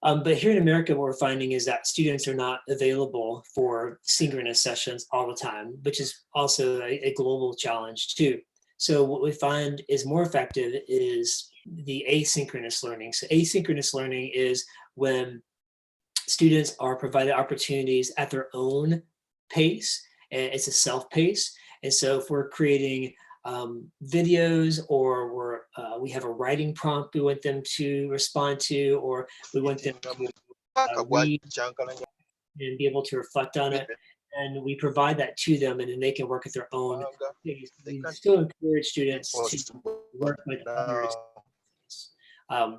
But here in America, what we're finding is that students are not available for synchronous sessions all the time, which is also a global challenge too. So what we find is more effective is the asynchronous learning. So asynchronous learning is when students are provided opportunities at their own pace, and it's a self-pace. And so if we're creating videos, or we have a writing prompt we want them to respond to, or we want them to read and be able to reflect on it, and we provide that to them, and then they can work at their own pace. We still encourage students to work with others.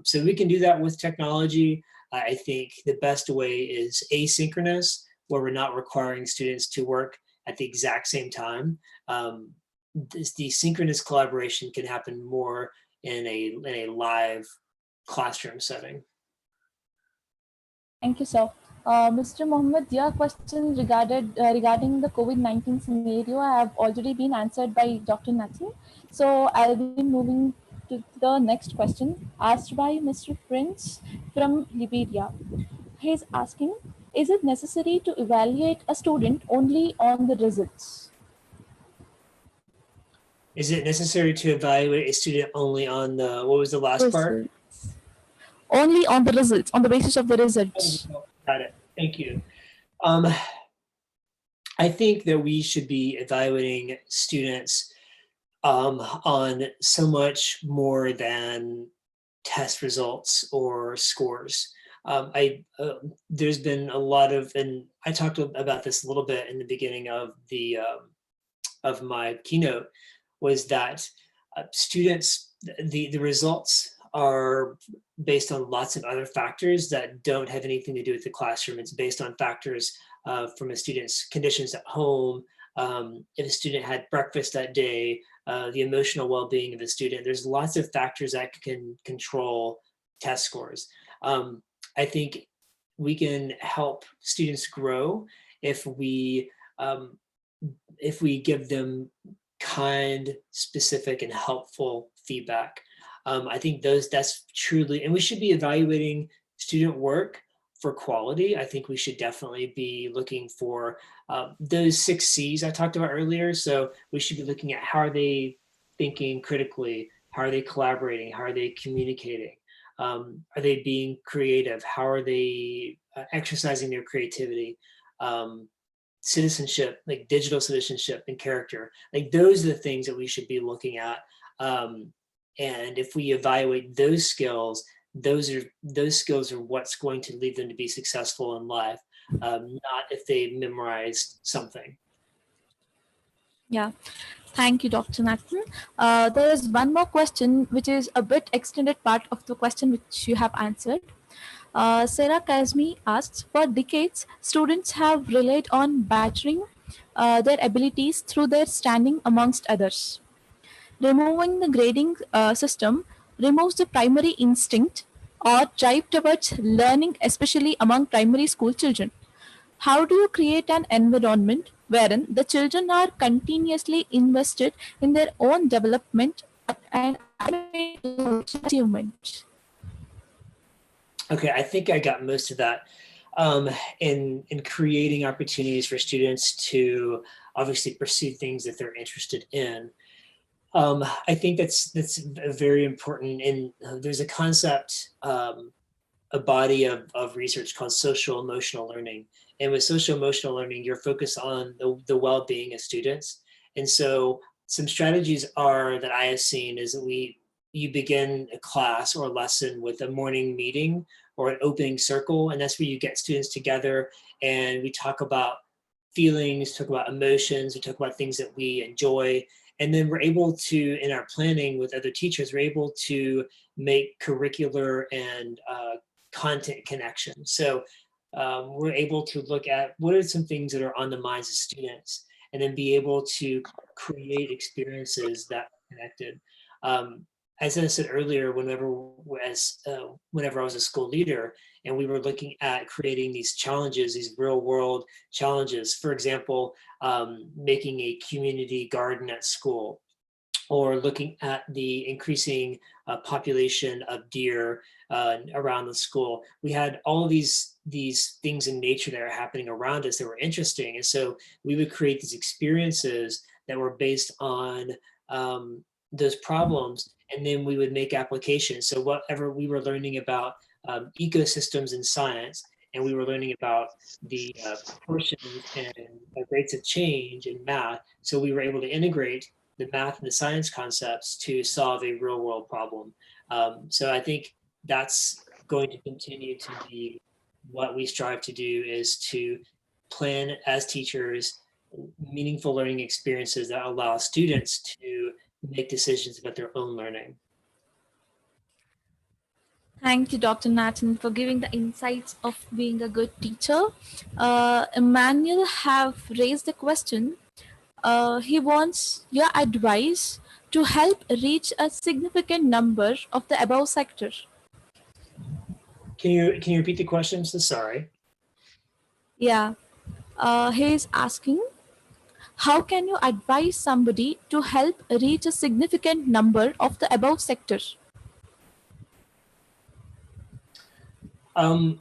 So we can do that with technology. I think the best way is asynchronous, where we're not requiring students to work at the exact same time. The synchronous collaboration can happen more in a live classroom setting. Thank you, sir. Mr. Mohammed, your question regarding the COVID-19 scenario have already been answered by Dr. Nathan. So I'll be moving to the next question asked by Mr. Prince from Liberia. He's asking, is it necessary to evaluate a student only on the results? Is it necessary to evaluate a student only on the, what was the last part? Only on the results, on the basis of the results. Got it. Thank you. I think that we should be evaluating students on so much more than test results or scores. There's been a lot of, and I talked about this a little bit in the beginning of my keynote, was that students, the results are based on lots of other factors that don't have anything to do with the classroom. It's based on factors from a student's conditions at home, if a student had breakfast that day, the emotional well-being of the student. There's lots of factors that can control test scores. I think we can help students grow if we give them kind, specific, and helpful feedback. I think that's truly, and we should be evaluating student work for quality. I think we should definitely be looking for those 6 C's I talked about earlier. So we should be looking at how are they thinking critically, how are they collaborating, how are they communicating, are they being creative, how are they exercising their creativity, citizenship, like digital citizenship and character. Like those are the things that we should be looking at. And if we evaluate those skills, those skills are what's going to lead them to be successful in life, not if they memorized something. Yeah, thank you, Dr. Nathan. There is one more question, which is a bit extended part of the question which you have answered. Sarah Kazmi asks, for decades, students have relied on badgering their abilities through their standing amongst others. Removing the grading system removes the primary instinct or drive towards learning, especially among primary school children. How do you create an environment wherein the children are continuously invested in their own development and achievement? Okay, I think I got most of that. In creating opportunities for students to obviously pursue things that they're interested in. I think that's very important. And there's a concept, a body of research called social emotional learning. And with social emotional learning, you're focused on the well-being of students. And so some strategies that I have seen is that we you begin a class or a lesson with a morning meeting or an opening circle, and that's where you get students together and we talk about feelings, talk about emotions, we talk about things that we enjoy, and then we're able to, in our planning with other teachers, we're able to make curricular and content connections. So we're able to look at what are some things that are on the minds of students, and then be able to create experiences that are connected. As I said earlier, whenever I was a school leader and we were looking at creating these challenges, these real world challenges, for example, making a community garden at school, or looking at the increasing population of deer around the school. We had all of these things in nature that are happening around us that were interesting. And so we would create these experiences that were based on those problems, and then we would make applications. So whatever we were learning about ecosystems in science, and we were learning about the proportions and rates of change in math. So we were able to integrate the math and the science concepts to solve a real world problem. So I think that's going to continue to be what we strive to do, is to plan as teachers meaningful learning experiences that allow students to make decisions about their own learning. Thank you, Dr. Nathan, for giving the insights of being a good teacher. Emmanuel have raised a question. He wants your advice to help reach a significant number of the above sector. Can you repeat the question? I'm so sorry. Yeah, he is asking, how can you advise somebody to help reach a significant number of the above sector? How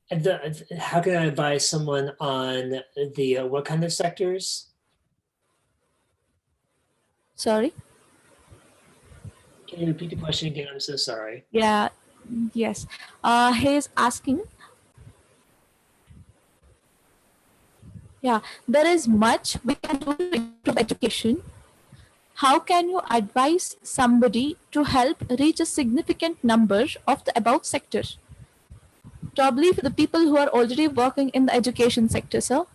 can I advise someone on the what kind of sectors? Sorry? Can you repeat the question again? I'm so sorry. Yeah, yes. He is asking, yeah, there is much we can do to improve education. How can you advise somebody to help reach a significant number of the above sector? Probably for the people who are already working in the education sector, sir.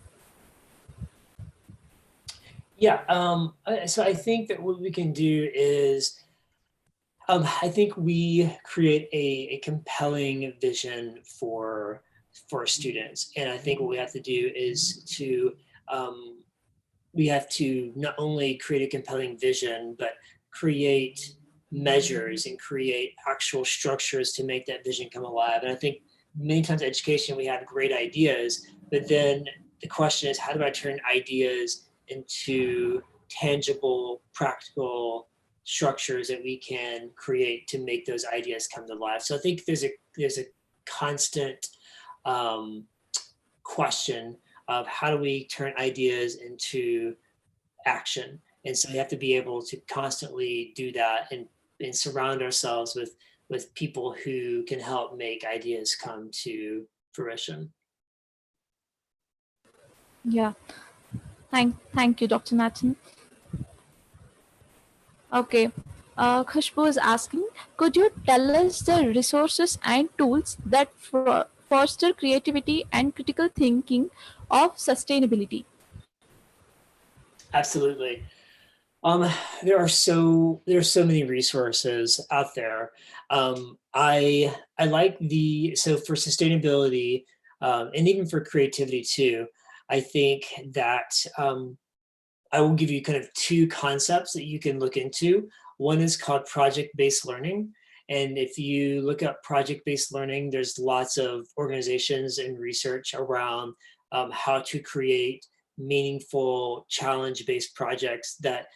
Yeah, so I think that what we can do is, I think we create a compelling vision for students. And I think what we have to do is we have to not only create a compelling vision, but create measures and create actual structures to make that vision come alive. And I think many times in education, we have great ideas, but then the question is, how do I turn ideas into tangible, practical structures that we can create to make those ideas come to life? So I think there's a constant question of how do we turn ideas into action. And so we have to be able to constantly do that and surround ourselves with people who can help make ideas come to fruition. Yeah. Thank you, Dr. Nathan. Okay. Khushbu is asking, could you tell us the resources and tools that foster creativity and critical thinking of sustainability? Absolutely. There are so many resources out there. I like so for sustainability and even for creativity too, I think that I will give you kind of two concepts that you can look into. One is called project-based learning. And if you look up project-based learning, there's lots of organizations and research around how to create meaningful challenge-based projects that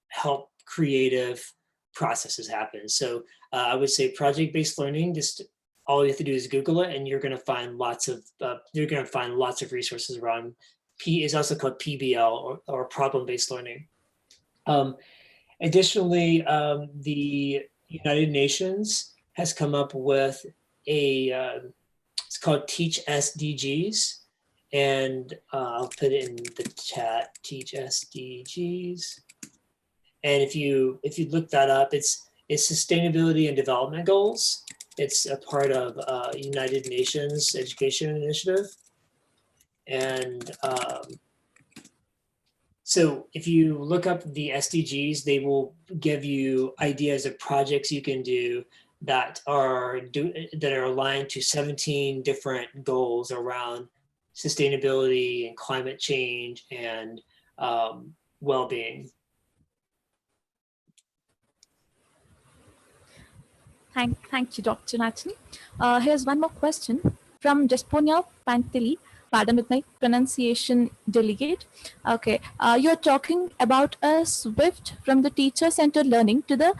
help creative processes happen. So I would say project-based learning, just all you have to do is Google it and you're going to find lots of resources around. Is also called PBL or problem-based learning. Additionally, the United Nations has come up with it's called Teach SDGs, and I'll put it in the chat, Teach SDGs. And if you look that up, it's is sustainability and development goals. It's a part of United Nations Education Initiative. And so if you look up the SDGs, they will give you ideas of projects you can do that are aligned to 17 different goals around sustainability and climate change and well-being. Thank you, Dr. Nathan. Here's one more question from Jesponia Pantili. Pardon with my pronunciation, Delegate. Okay, you're talking about a shift from the teacher-centered learning to the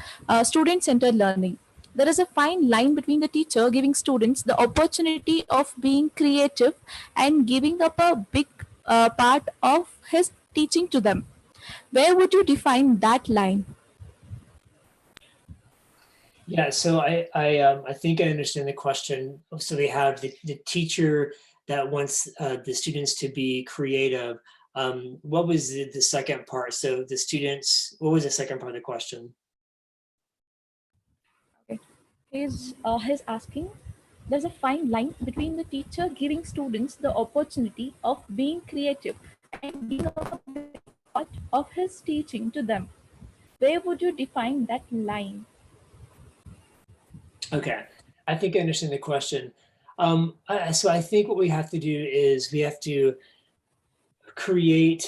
student-centered learning. There is a fine line between the teacher giving students the opportunity of being creative and giving up a big part of his teaching to them. Where would you define that line? Yeah, so I think I understand the question. So they have the teacher that wants the students to be creative. What was the second part? So the students, what was the second part of the question? Okay. He's asking, there's a fine line between the teacher giving students the opportunity of being creative and being a part of his teaching to them. Where would you define that line? Okay, I think I understand the question. So I think what we have to do is we have to create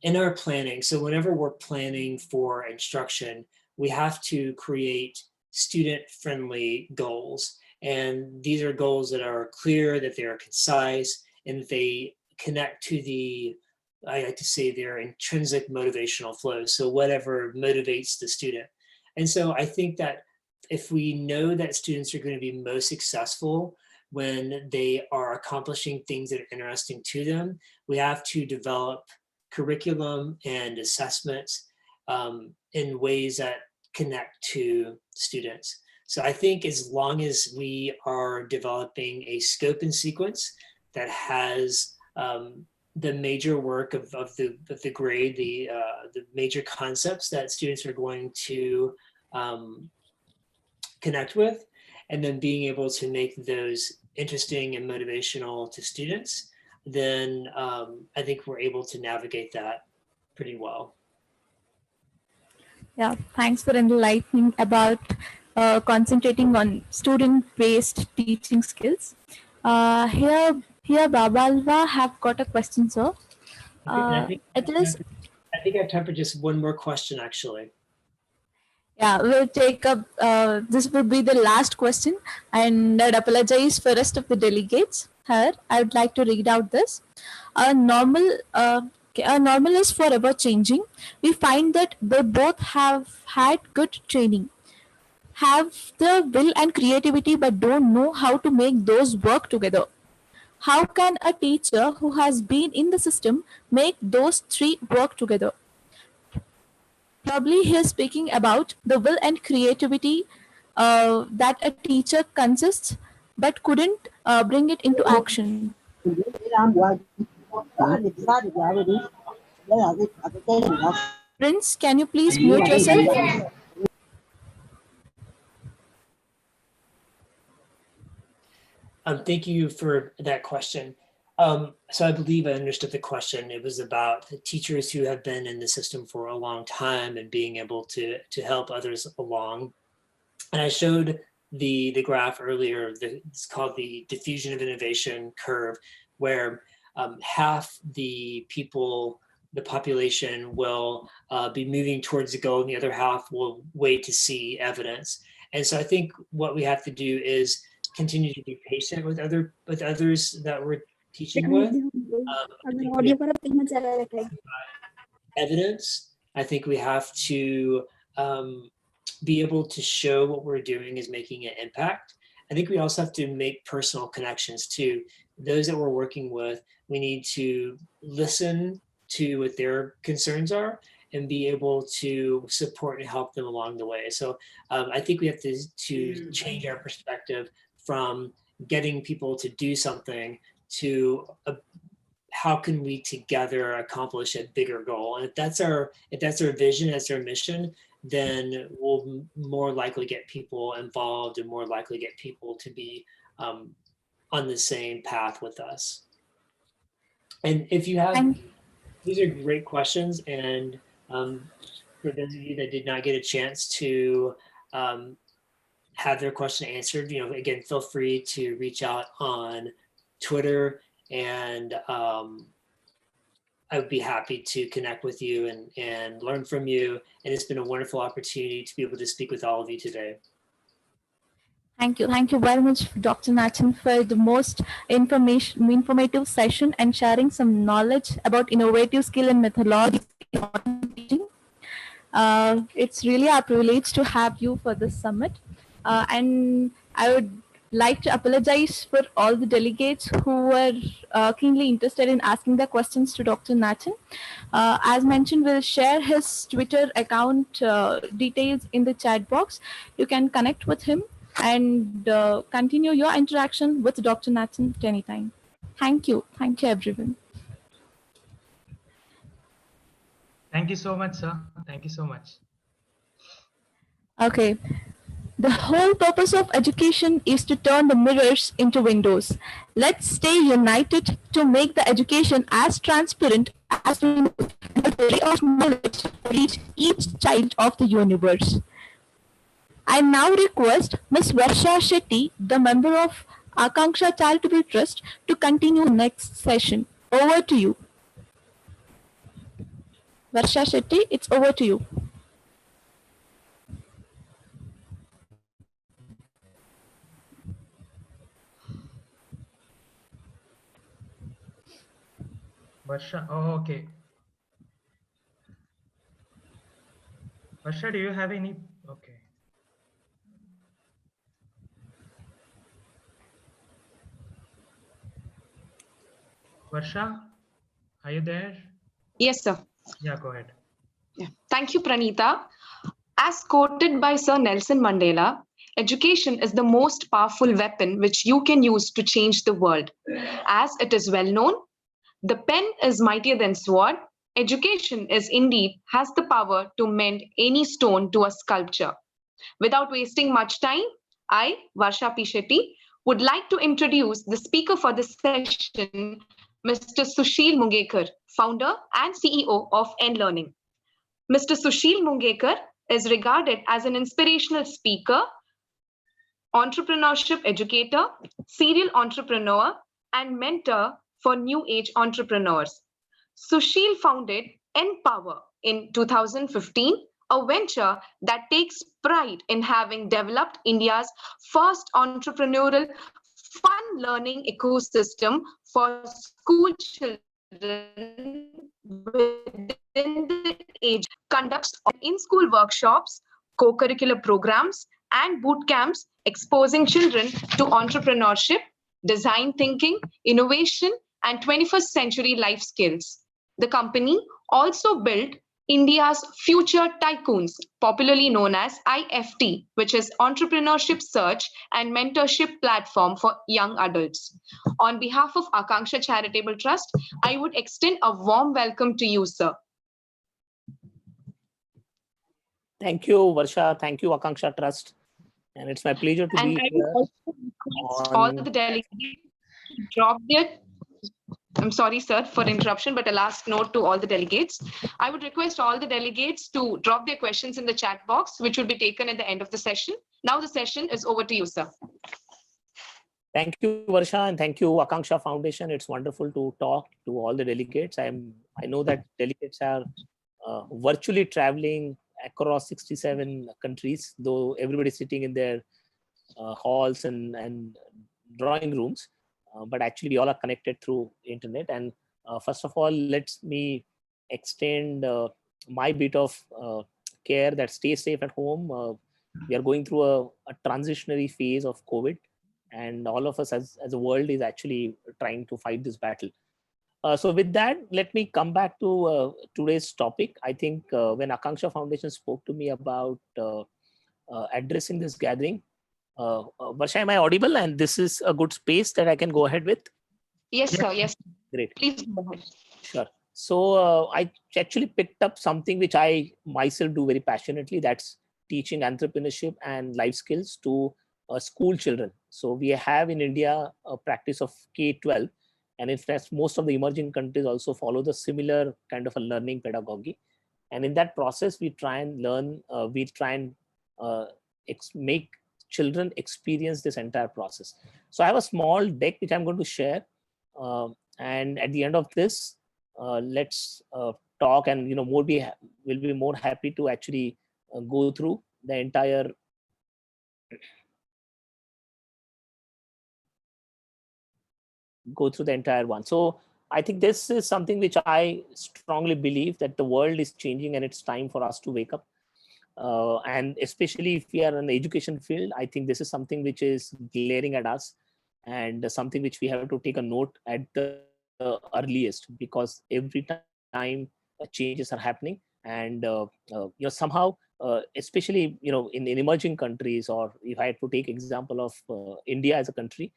in our planning. So whenever we're planning for instruction, we have to create student-friendly goals. And these are goals that are clear, that they are concise, and that they connect to the, I like to say, their intrinsic motivational flow. So whatever motivates the student. And so I think that if we know that students are going to be most successful when they are accomplishing things that are interesting to them, we have to develop curriculum and assessments in ways that connect to students. So I think as long as we are developing a scope and sequence that has the major work of the grade, the major concepts that students are going to connect with, and then being able to make those interesting and motivational to students, then I think we're able to navigate that pretty well. Yeah, thanks for enlightening about concentrating on student-based teaching skills. Here, Babalva have got a question, sir. I think I have time for just one more question, actually. Yeah, we'll take up, this will be the last question, and I'd apologize for rest of the delegates here. I would like to read out this. A normal is forever changing. We find that they both have had good training, have the will and creativity, but don't know how to make those work together. How can a teacher who has been in the system make those three work together? Probably he is speaking about the will and creativity that a teacher consists but couldn't bring it into action. Prince, can you please mute yourself? Thank you for that question. So I believe I understood the question. It was about the teachers who have been in the system for a long time and being able to help others along. And I showed the graph earlier, it's called the diffusion of innovation curve, where half the people, the population will be moving towards the goal and the other half will wait to see evidence. And so I think what we have to do is continue to be patient with others that we're teaching with. Evidence. I think we have to be able to show what we're doing is making an impact. I think we also have to make personal connections too. Those that we're working with, we need to listen to what their concerns are and be able to support and help them along the way. So I think we have to change our perspective from getting people to do something to how can we together accomplish a bigger goal? And if that's our vision, that's our mission, then we'll more likely get people involved and more likely get people to be on the same path with us. And if you have, these are great questions. And for those of you that did not get a chance to have their question answered, again, feel free to reach out on Twitter, and I would be happy to connect with you and learn from you. And it's been a wonderful opportunity to be able to speak with all of you today. Thank you. Thank you very much, Dr. Nathan, for the most informative session and sharing some knowledge about innovative skill and methodologies in teaching. It's really a privilege to have you for this summit. And I would like to apologize for all the delegates who were keenly interested in asking their questions to Dr. Nathan. As mentioned, we'll share his Twitter account details in the chat box. You can connect with him and continue your interaction with Dr. Nathan at any time. Thank you. Thank you, everyone. Thank you so much, sir. Thank you so much. Okay. The whole purpose of education is to turn the mirrors into windows. Let's stay united to make the education as transparent as we know, and the ray of knowledge to reach each child of the universe. I now request Ms. Varsha Shetty, the member of Akangsha Charitable Trust, to continue next session. Over to you. Varsha Shetty, it's over to you. Varsha, oh, okay. Varsha, do you have any? Okay. Varsha, are you there? Yes, sir. Yeah, go ahead. Yeah. Thank you, Pranita. As quoted by Sir Nelson Mandela, education is the most powerful weapon which you can use to change the world. As it is well known, the pen is mightier than sword. Education is indeed has the power to mend any stone to a sculpture. Without wasting much time, I, Varsha P. Shetty, would like to introduce the speaker for this session, Mr. Sushil Mungekar, founder and CEO of N-Learning. Mr. Sushil Mungekar is regarded as an inspirational speaker, entrepreneurship educator, serial entrepreneur, and mentor for new age entrepreneurs. Sushil founded Empower in 2015, a venture that takes pride in having developed India's first entrepreneurial fun learning ecosystem for school children within the age, conducts in-school workshops, co-curricular programs, and boot camps exposing children to entrepreneurship, design thinking, innovation, and 21st century life skills. The company also built India's Future Tycoons, popularly known as IFT, which is Entrepreneurship Search and Mentorship Platform for young adults. On behalf of Akangsha Charitable Trust, I would extend a warm welcome to you, sir. Thank you, Varsha. Thank you, Akangsha Trust. And it's my pleasure to be here. All the delegates drop their I'm sorry, sir, for interruption, but a last note to all the delegates. I would request all the delegates to drop their questions in the chat box, which will be taken at the end of the session. Now the session is over to you, sir. Thank you, Varsha, and thank you, Akangsha Foundation. It's wonderful to talk to all the delegates. I know that delegates are virtually traveling across 67 countries, though everybody's sitting in their halls and drawing rooms. But actually we all are connected through internet. And first of all, let me extend my bit of care that stay safe at home. We are going through a transitionary phase of COVID, and all of us as a world is actually trying to fight this battle. So with that, let me come back to today's topic. I think when Akangsha Foundation spoke to me about addressing this gathering, Varsha, am I audible? And this is a good space that I can go ahead with? Yes, sir. Yes. Great. Please go ahead. Sure. So I actually picked up something which I myself do very passionately. That's teaching entrepreneurship and life skills to school children. So we have in India a practice of K-12, and in fact, most of the emerging countries also follow the similar kind of a learning pedagogy. And in that process, we try and learn. We try and make children experience this entire process. So I have a small deck which I'm going to share, and at the end of this, let's talk, and will be more happy to actually go through the entire one. So I think this is something which I strongly believe, that the world is changing and it's time for us to wake up. And especially if we are in the education field, I think this is something which is glaring at us, and something which we have to take a note at the earliest, because every time changes are happening. And somehow, especially in emerging countries, or if I had to take example of India as a country,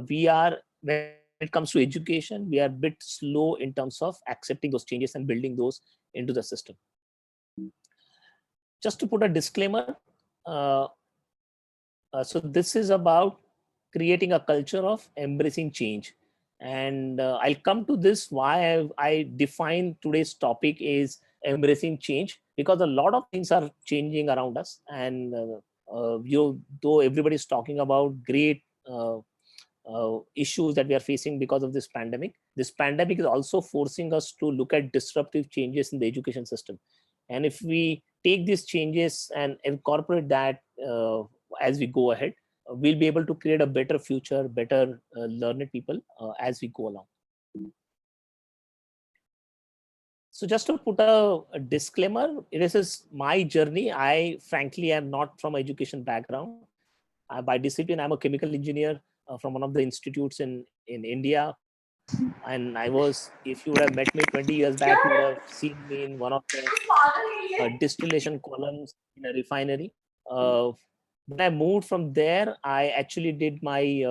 we are, when it comes to education, we are a bit slow in terms of accepting those changes and building those into the system. Just to put a disclaimer, so this is about creating a culture of embracing change. And I'll come to this, why I define today's topic is embracing change, because a lot of things are changing around us. And though everybody's talking about great issues that we are facing because of this pandemic is also forcing us to look at disruptive changes in the education system. And if we take these changes and incorporate that as we go ahead, we'll be able to create a better future, better learned people as we go along. So just to put a disclaimer, this is my journey. I frankly am not from education background. By discipline, I'm a chemical engineer from one of the institutes in India. And I was, if you would have met me 20 years back, you would have seen me in one of the distillation columns in a refinery. When I moved from there, I actually did my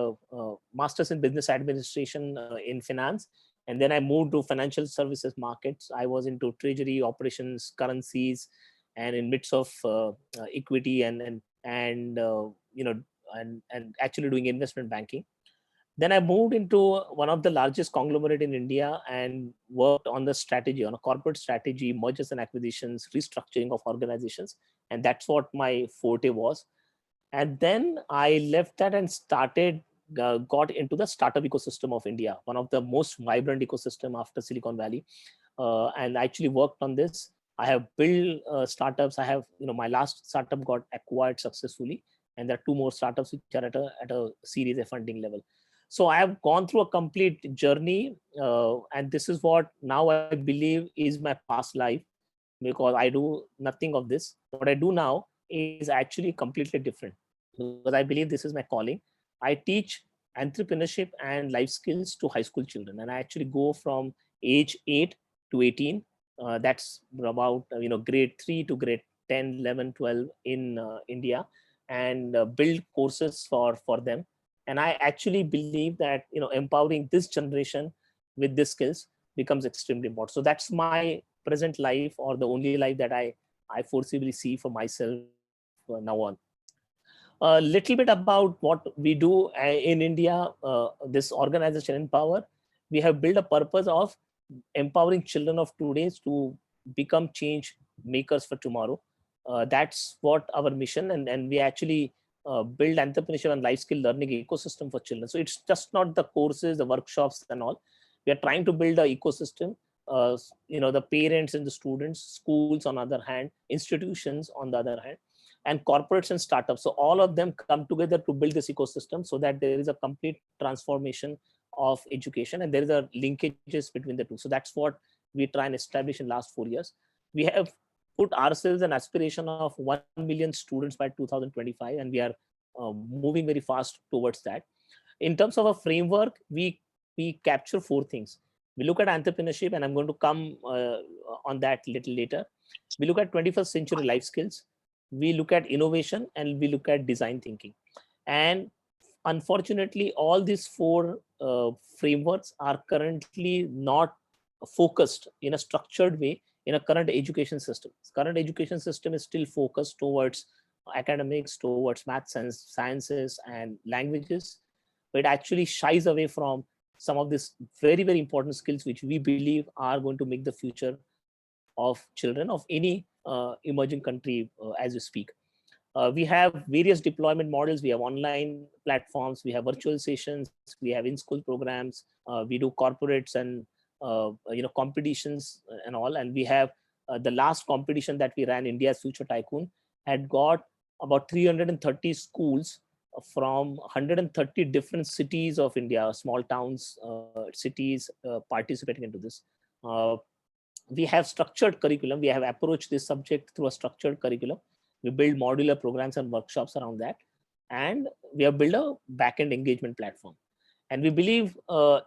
master's in business administration in finance. And then I moved to financial services markets. I was into treasury operations, currencies, and in midst of equity and actually doing investment banking. Then I moved into one of the largest conglomerate in India and worked on the strategy, on a corporate strategy, mergers and acquisitions, restructuring of organizations. And that's what my forte was. And then I left that and got into the startup ecosystem of India, one of the most vibrant ecosystem after Silicon Valley. And I actually worked on this. I have built startups. I have, my last startup got acquired successfully. And there are 2 more startups which are at a Series A funding level. So I have gone through a complete journey. And this is what now I believe is my past life, because I do nothing of this. What I do now is actually completely different, because I believe this is my calling. I teach entrepreneurship and life skills to high school children, and I actually go from age 8 to 18. That's about grade 3 to grade 10, 11, 12 in India, and build courses for them. And I actually believe that empowering this generation with these skills becomes extremely important. So that's my present life, or the only life that I foreseeably see for myself now on. A little bit about what we do in India, this organization Empower. We have built a purpose of empowering children of today to become change makers for tomorrow. That's what our mission, and we actually build entrepreneurship and life skill learning ecosystem for children. So it's just not the courses, the workshops and all. We are trying to build an ecosystem. The parents and the students, schools on the other hand, institutions on the other hand, and corporates and startups. So all of them come together to build this ecosystem, so that there is a complete transformation of education, and there is a linkages between the two. So that's what we try and establish in last 4 years. We have put ourselves an aspiration of 1 million students by 2025, and we are moving very fast towards that. In terms of a framework, we capture 4 things. We look at entrepreneurship, and I'm going to come on that a little later. We look at 21st century life skills. We look at innovation, and we look at design thinking. And unfortunately, all these four frameworks are currently not focused in a structured way in a current education system. Current education system is still focused towards academics, towards maths and sciences and languages, but it actually shies away from some of these very, very important skills which we believe are going to make the future of children of any emerging country as we speak. We have various deployment models. We have online platforms, we have virtual sessions, we have in-school programs, we do corporates and competitions and all. And we have the last competition that we ran, India's Future Tycoon, had got about 330 schools from 130 different cities of India, small towns, cities participating into this. We have structured curriculum. We have approached this subject through a structured curriculum. We build modular programs and workshops around that. And we have built a back-end engagement platform. And we believe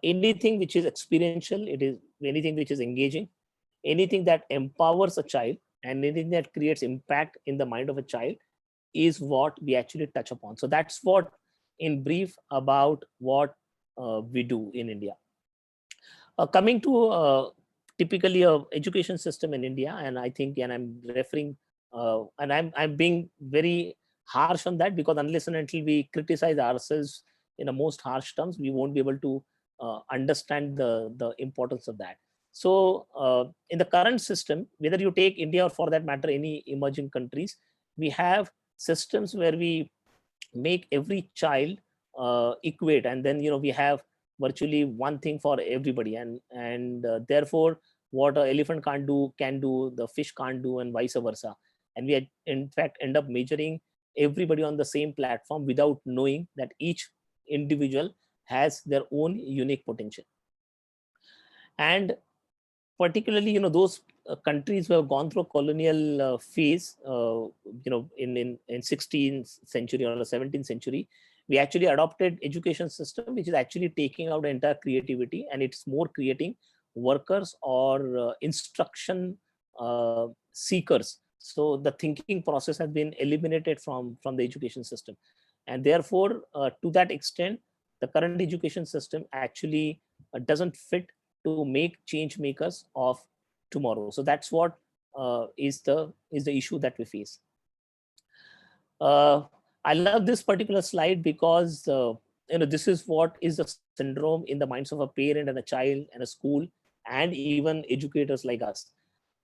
anything which is experiential, it is anything which is engaging, anything that empowers a child, and anything that creates impact in the mind of a child is what we actually touch upon. So that's what, in brief, about what we do in India. Coming to typically a education system in India, and I think, and I'm referring, and I'm being very harsh on that, because unless and until we criticize ourselves in the most harsh terms, we won't be able to understand the importance of that. So in the current system, whether you take India or for that matter any emerging countries, we have systems where we make every child equate, and then we have virtually one thing for everybody, and therefore what an elephant can't do can do, the fish can't do, and vice versa. And we in fact end up measuring everybody on the same platform without knowing that each individual has their own unique potential. And particularly those countries who have gone through a colonial phase in 16th century or the 17th century, we actually adopted education system which is actually taking out entire creativity, and it's more creating workers or instruction seekers. So the thinking process has been eliminated from the education system, and therefore to that extent the current education system actually doesn't fit to make change makers of tomorrow. So that's what is the issue that we face. I love this particular slide because this is what is the syndrome in the minds of a parent and a child and a school and even educators like us,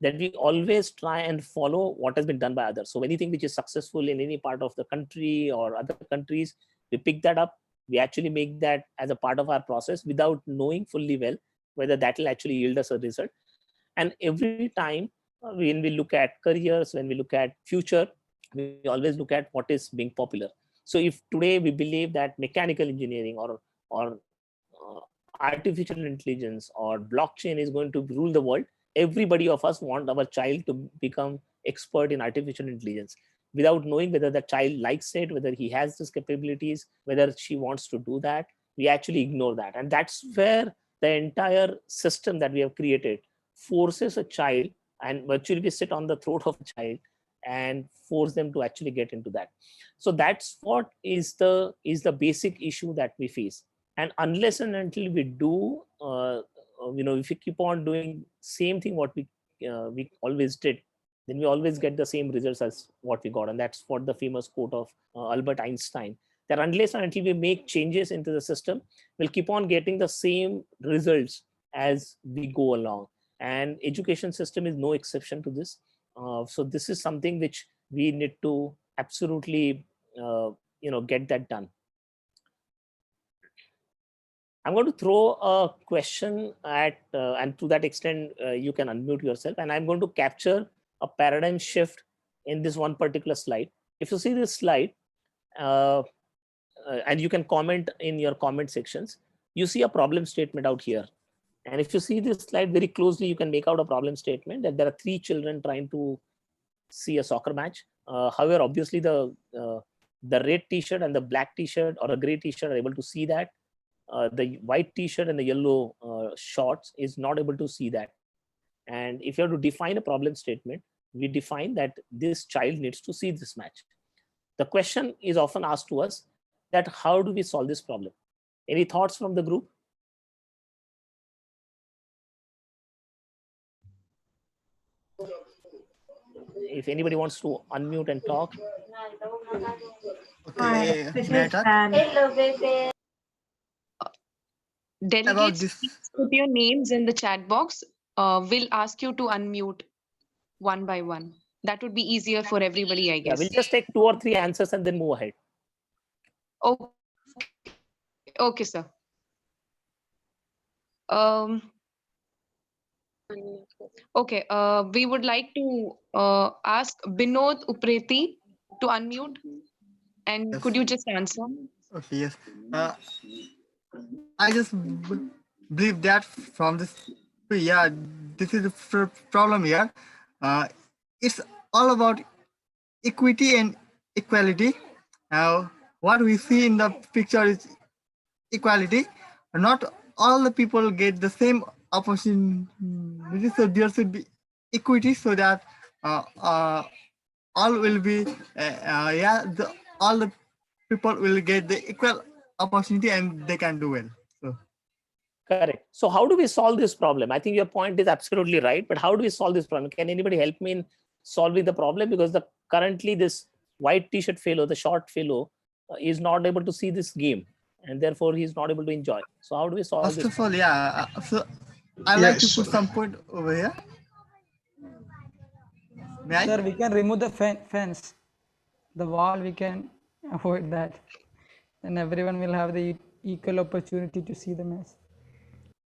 that we always try and follow what has been done by others. So anything which is successful in any part of the country or other countries, we pick that up, we actually make that as a part of our process without knowing fully well whether that will actually yield us a result. And every time when we look at careers, when we look at future, we always look at what is being popular. So if today we believe that mechanical engineering or artificial intelligence or blockchain is going to rule the world, everybody of us want our child to become expert in artificial intelligence without knowing whether the child likes it, whether he has these capabilities, whether she wants to do that. We actually ignore that. And that's where the entire system that we have created forces a child, and virtually we sit on the throat of a child and force them to actually get into that. So that's what is the basic issue that we face. And unless and until we do, if we keep on doing same thing what we always did, then we always get the same results as what we got. And that's what the famous quote of Albert Einstein, that unless and until we make changes into the system, we'll keep on getting the same results as we go along. And education system is no exception to this. So this is something which we need to absolutely, get that done. I'm going to throw a question at, and to that extent, you can unmute yourself. And I'm going to capture a paradigm shift in this one particular slide. If you see this slide, and you can comment in your comment sections, you see a problem statement out here. And if you see this slide very closely, you can make out a problem statement that there are 3 children trying to see a soccer match. However, obviously the red t-shirt and the black t-shirt or a gray t-shirt are able to see that. The white t-shirt and the yellow shorts is not able to see that. And if you have to define a problem statement, we define that this child needs to see this match. The question is often asked to us that how do we solve this problem? Any thoughts from the group? If anybody wants to unmute and talk. Okay, hello, baby. Delegates, please put your names in the chat box. We'll ask you to unmute one by one. That would be easier for everybody, I guess. Yeah, we'll just take 2 or 3 answers and then move ahead. Okay, okay, sir. Okay, we would like to ask Binod Upreti to unmute, and Yes. could you just answer? Okay, yes. I just believe that from this, yeah, this is the problem here. It's all about equity and equality. Now, what we see in the picture is equality. Not all the people get the same opportunity, so there should be equity so that all will be, all the people will get the equal opportunity and they can do well. So. Correct. So how do we solve this problem? I think your point is absolutely right, but how do we solve this problem? Can anybody help me in solving the problem? Because currently this white t-shirt fellow, the short fellow, is not able to see this game, and therefore he's not able to enjoy. So how do we solve this? First of all, yeah. So I like to put some point over here. Sir, we can remove the fence, the wall. We can avoid that, and everyone will have the equal opportunity to see the match.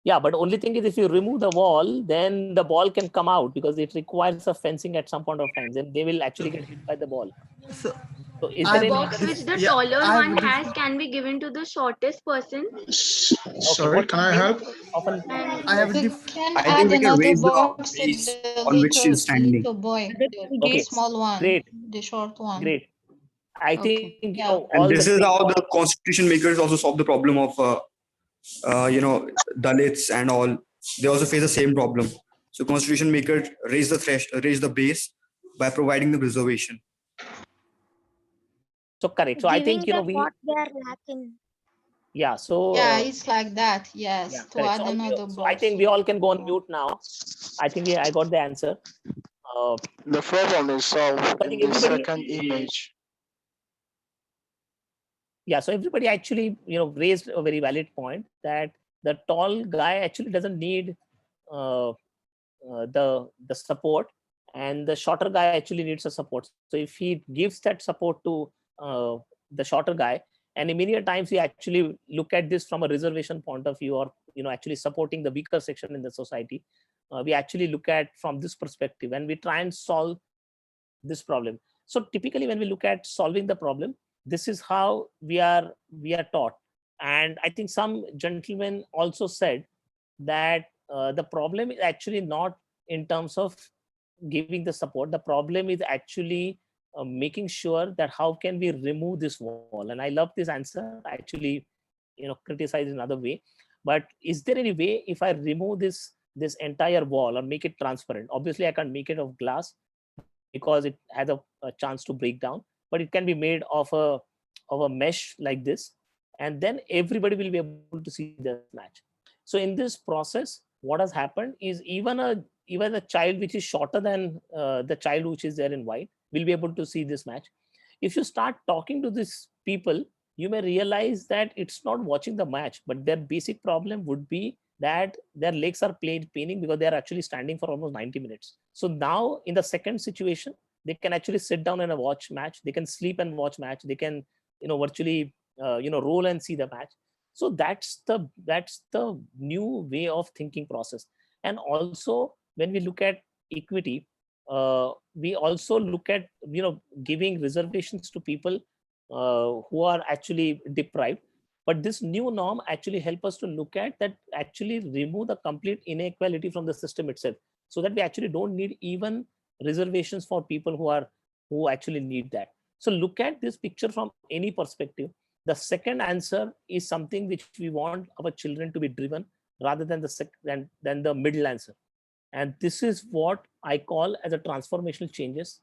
Yeah, but only thing is if you remove the wall, then the ball can come out because it requires a fencing at some point of time. Then they will actually get hit by the ball. So is there The box which the taller one has can be given to the shortest person. Sorry, can I help? Often I have I think we can raise the base on which she's standing. Okay, small one, great, the short one. Great. I think you know, And all this the is big how balls- the constitution makers also solve the problem of Dalits and all. They also face the same problem. So constitution makers raise the base by providing the reservation. So correct. So I think Giving them what they are lacking. Yeah. So Yeah, it's like that. Yes. yeah, To correct. add another So I box. think we all can go on mute now. I think I got the answer. The problem is solved I in think the everybody. second image. Yeah. So everybody actually raised a very valid point that the tall guy actually doesn't need the support, and the shorter guy actually needs a support. So if he gives that support to the shorter guy, and in many times we actually look at this from a reservation point of view, or actually supporting the weaker section in the society, we actually look at from this perspective and we try and solve this problem. So typically when we look at solving the problem, this is how we are taught. And I think some gentlemen also said that the problem is actually not in terms of giving the support. The problem is actually making sure that how can we remove this wall. And I love this answer. I actually criticize in another way, but is there any way if I remove this entire wall or make it transparent? Obviously I can't make it of glass because it has a chance to break down, but it can be made of a mesh like this, and then everybody will be able to see the match. So in this process, what has happened is even a child which is shorter than the child which is there in white will be able to see this match. If you start talking to these people, you may realize that it's not watching the match, but their basic problem would be that their legs are paining because they are actually standing for almost 90 minutes. So now in the second situation, they can actually sit down and watch match. They can sleep and watch match. They can virtually roll and see the match. So that's the new way of thinking process. And also when we look at equity, we also look at giving reservations to people who are actually deprived. But this new norm actually help us to look at that, actually remove the complete inequality from the system itself, so that we actually don't need even reservations for people who actually need that. So look at this picture from any perspective. The second answer is something which we want our children to be driven rather than than the middle answer. And this is what I call as a transformational changes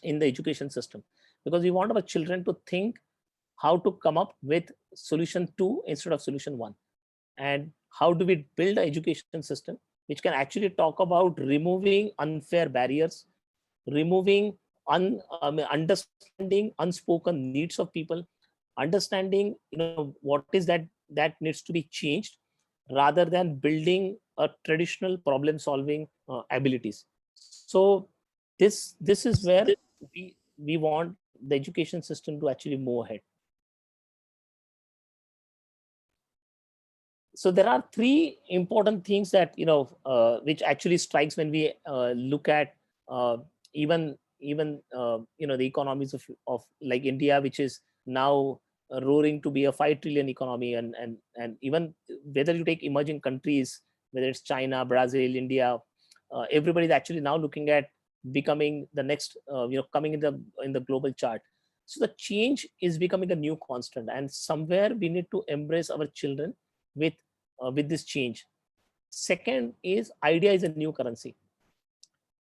in the education system, because we want our children to think how to come up with solution 2 instead of solution 1, and how do we build an education system which can actually talk about removing unfair barriers, removing understanding unspoken needs of people, understanding what is that needs to be changed, rather than building a traditional problem solving abilities. So this is where we want the education system to actually move ahead. So there are three important things that which actually strikes when we look at even the economies of like India, which is now roaring to be a 5 trillion economy, and even whether you take emerging countries, whether it's China, Brazil, India, everybody is actually now looking at becoming the next coming in the global chart. So the change is becoming a new constant, and somewhere we need to embrace our children with this change. Second is idea is a new currency.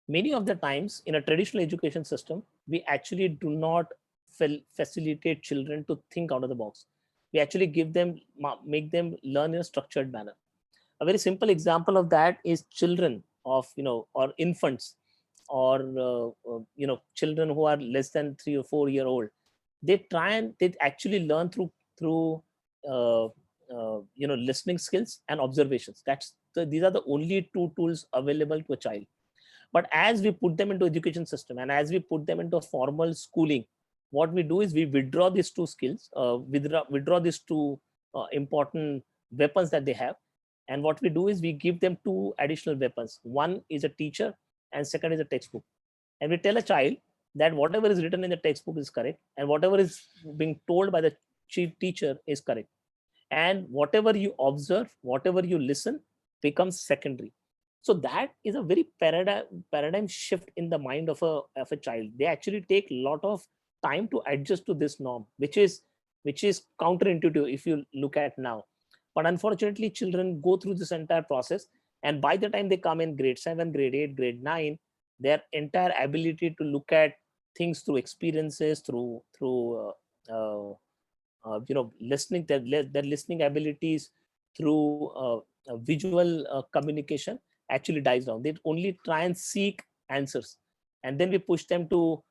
Many of the times in a traditional education system, we actually do not facilitate children to think out of the box. We actually make them learn in a structured manner. A very simple example of that is children of or infants, or children who are less than 3 or 4 year old. They actually learn through listening skills and observations. These are the only two tools available to a child. But as we put them into education system, and as we put them into formal schooling, what we do is we withdraw these two skills, withdraw these two important weapons that they have. And what we do is we give them two additional weapons. One is a teacher, and second is a textbook. And we tell a child that whatever is written in the textbook is correct, and whatever is being told by the teacher is correct. And whatever you observe, whatever you listen, becomes secondary. So that is a very paradigm shift in the mind of a child. They actually take a lot of time to adjust to this norm, which is counterintuitive if you look at now. But unfortunately, children go through this entire process, and by the time they come in grade 7, grade 8, grade 9, their entire ability to look at things through experiences, through listening, their listening abilities, through visual communication actually dies down. They only try and seek answers, and then we push them to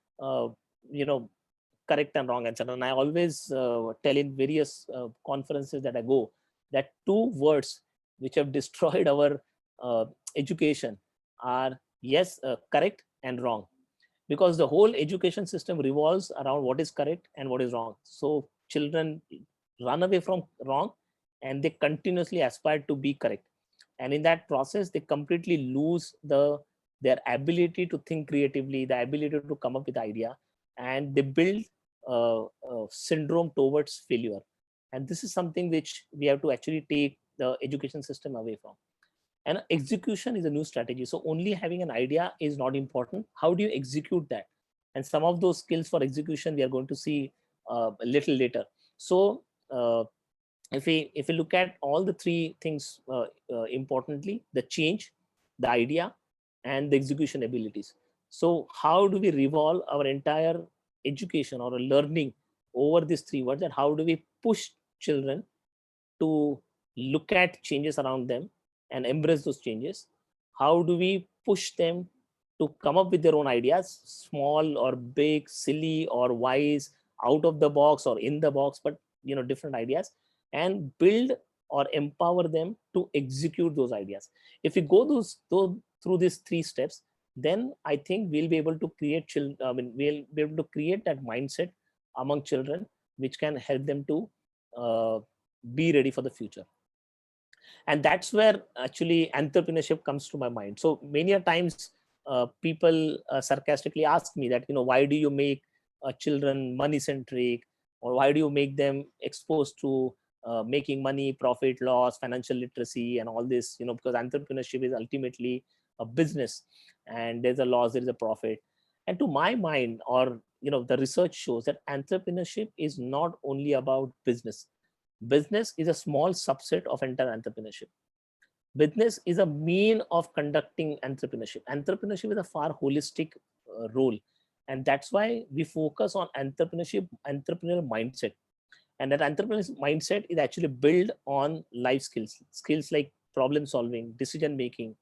correct and wrong answer. And I always tell in various conferences that I go, that two words which have destroyed our education are correct and wrong, because the whole education system revolves around what is correct and what is wrong. So children run away from wrong, and they continuously aspire to be correct. And in that process, they completely lose their ability to think creatively, the ability to come up with idea, and they build syndrome towards failure. And this is something which we have to actually take the education system away from. And execution is a new strategy. So only having an idea is not important. How do you execute that? And some of those skills for execution we are going to see a little later. So if we look at all the three things importantly, the change, the idea, and the execution abilities. So how do we revolve our entire education or learning over these three words, and how do we push children to look at changes around them and embrace those changes? How do we push them to come up with their own ideas, small or big, silly or wise, out of the box or in the box, but different ideas, and build or empower them to execute those ideas? If we go through these three steps, then I think we'll be able to create we'll be able to create that mindset among children, which can help them to be ready for the future. And that's where actually entrepreneurship comes to my mind. So many a times people sarcastically ask me that, why do you make children money centric, or why do you make them exposed to making money, profit, loss, financial literacy, and all this? Because entrepreneurship is ultimately a business, and there's a loss, there is a profit. And to my mind, or the research shows that entrepreneurship is not only about business. Business is a small subset of entire entrepreneurship. Business is a mean of conducting entrepreneurship. Entrepreneurship is a far holistic role, and that's why we focus on entrepreneurship, entrepreneurial mindset. And that entrepreneurial mindset is actually built on life skills, skills like problem solving, decision making,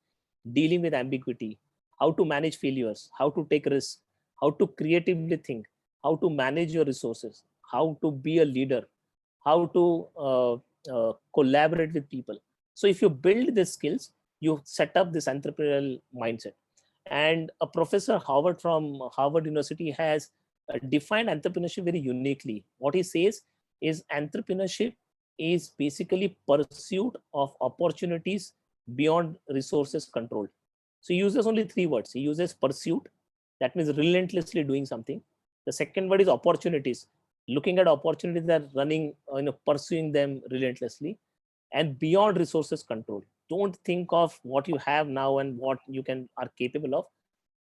dealing with ambiguity, how to manage failures, how to take risks, how to creatively think, how to manage your resources, how to be a leader, how to collaborate with people. So if you build these skills, you set up this entrepreneurial mindset. And a professor Howard from Harvard University has defined entrepreneurship very uniquely. What he says is entrepreneurship is basically pursuit of opportunities beyond resources controlled. So he uses only 3 words. He uses pursuit, that means relentlessly doing something. The second word is opportunities, looking at opportunities that are running, pursuing them relentlessly. And beyond resources control. Don't think of what you have now and what you are capable of.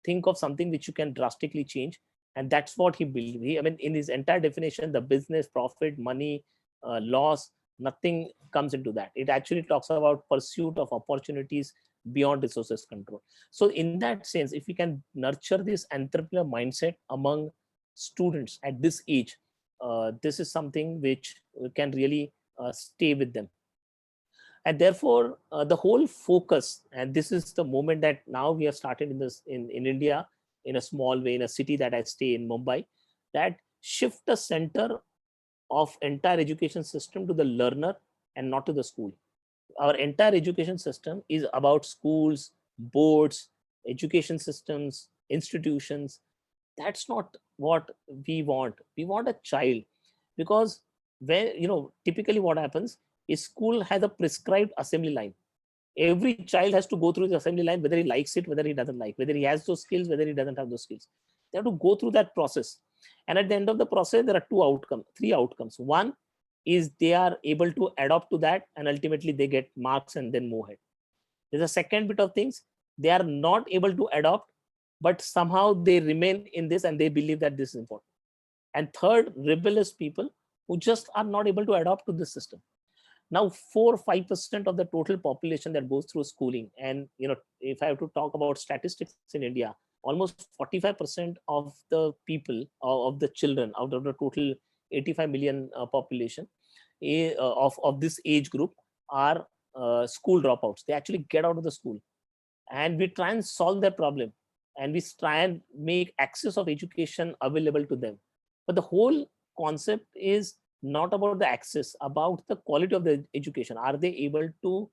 Think of something which you can drastically change. And that's what he built. I mean, in his entire definition, the business, profit, money, loss, nothing comes into that. It actually talks about pursuit of opportunities beyond resources control. So in that sense, if we can nurture this entrepreneur mindset among students at this age, this is something which can really stay with them. And therefore, the whole focus, and this is the moment that now we have started in this in India, in a small way, in a city that I stay in, Mumbai, that shift the center of entire education system to the learner and not to the school. Our entire education system is about schools, boards, education systems, institutions. That's not what we want. We want a child, because when, typically what happens is school has a prescribed assembly line. Every child has to go through the assembly line, whether he likes it, whether he doesn't like, whether he has those skills, whether he doesn't have those skills. They have to go through that process. And at the end of the process, there are 3 outcomes. One is they are able to adopt to that, and ultimately they get marks and then move ahead. There's a second bit of things. They are not able to adopt, but somehow they remain in this and they believe that this is important. And third, rebellious people who just are not able to adapt to this system. Now, 4 or 5% of the total population that goes through schooling, and if I have to talk about statistics in India, almost 45% of the people, of the children out of the total 85 million population of this age group are school dropouts. They actually get out of the school, and we try and solve that problem, and we try and make access of education available to them. But the whole concept is not about the access, about the quality of the education. Are they able to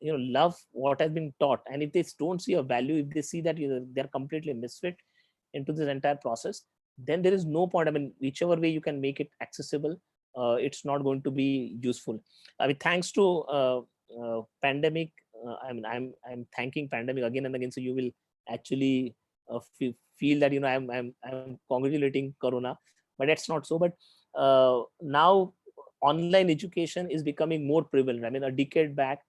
love what has been taught? And if they don't see a value, if they see that they're completely misfit into this entire process, then there is no point. I mean, whichever way you can make it accessible, it's not going to be useful. I mean, thanks to pandemic, I'm thanking pandemic again and again. So you will actually feel that I'm congratulating Corona, but that's not so. But now online education is becoming more prevalent. I mean, a decade back,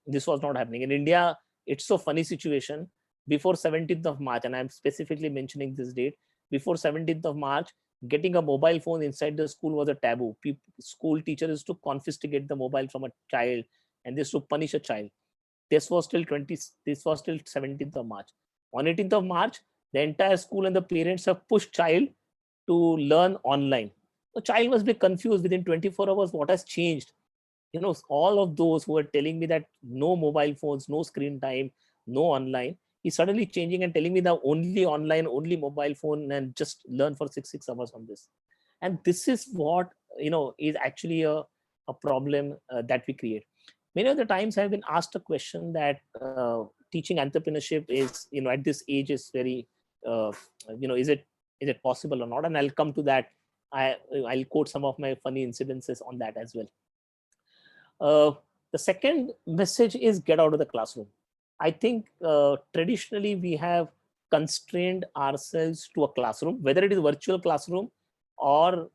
this was not happening in India. It's so funny situation. Before 17th of March, and I'm specifically mentioning this date, before 17th of March, getting a mobile phone inside the school was a taboo. School teachers used to confiscate the mobile from a child, and they used to punish a child. This was till 17th of March. On 18th of March, the entire school and the parents have pushed child to learn online. The child must be confused within 24 hours. What has changed? All of those who are telling me that no mobile phones, no screen time, no online, is suddenly changing and telling me that only online, only mobile phone, and just learn for six hours on this. And this is what is actually a problem that we create. Many of the times I've been asked a question that teaching entrepreneurship is, at this age is very, is it possible or not? And I'll come to that. I'll quote some of my funny incidences on that as well. The second message is get out of the classroom. I think traditionally we have constrained ourselves to a classroom, whether it is virtual classroom or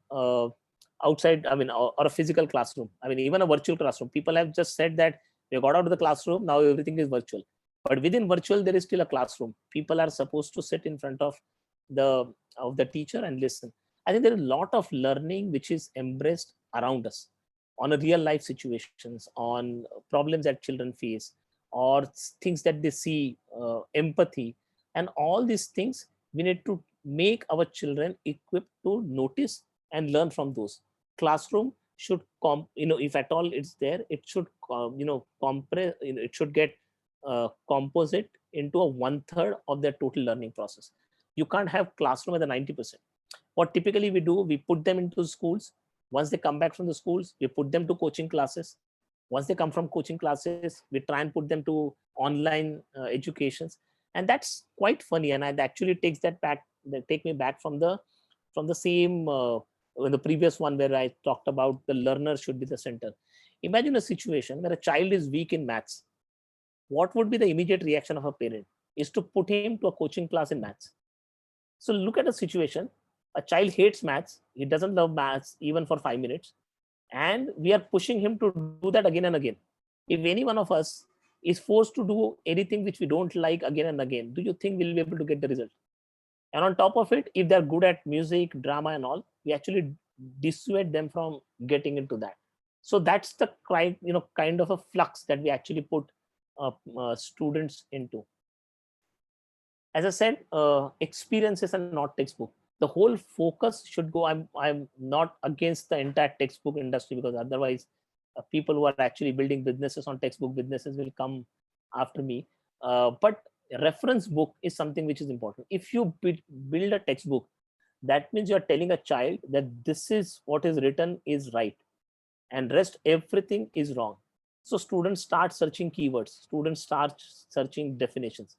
outside, or a physical classroom. Even a virtual classroom. People have just said that we got out of the classroom, now everything is virtual. But within virtual, there is still a classroom. People are supposed to sit in front of the teacher and listen. I think there is a lot of learning which is embraced around us on a real life situations, on problems that children face, or things that they see, empathy, and all these things we need to make our children equipped to notice and learn from those. classroom should if at all it's there, it should compress, it should get composite into a 1/3 of their total learning process. You can't have classroom at the 90%. What typically we do, we put them into schools. Once they come back from the schools, we put them to coaching classes. Once they come from coaching classes, we try and put them to online educations, and that's quite funny. And it actually takes that back, take me back from the same in the previous one where I talked about the learner should be the center. Imagine a situation where a child is weak in maths. What would be the immediate reaction of a parent? Is to put him to a coaching class in maths. So look at a situation, a child hates maths, he doesn't love maths even for 5 minutes, and we are pushing him to do that again and again. If any one of us is forced to do anything which we don't like again and again, do you think we'll be able to get the result? And on top of it, if they're good at music, drama and all, we actually dissuade them from getting into that. So that's the kind of a flux that we actually put students into. As I said, experiences and not textbook. The whole focus should go. I'm not against the entire textbook industry, because otherwise people who are actually building businesses on textbook businesses will come after me. But reference book is something which is important. If you build a textbook, that means you're telling a child that this is what is written is right, and rest everything is wrong. So students start searching keywords, students start searching definitions,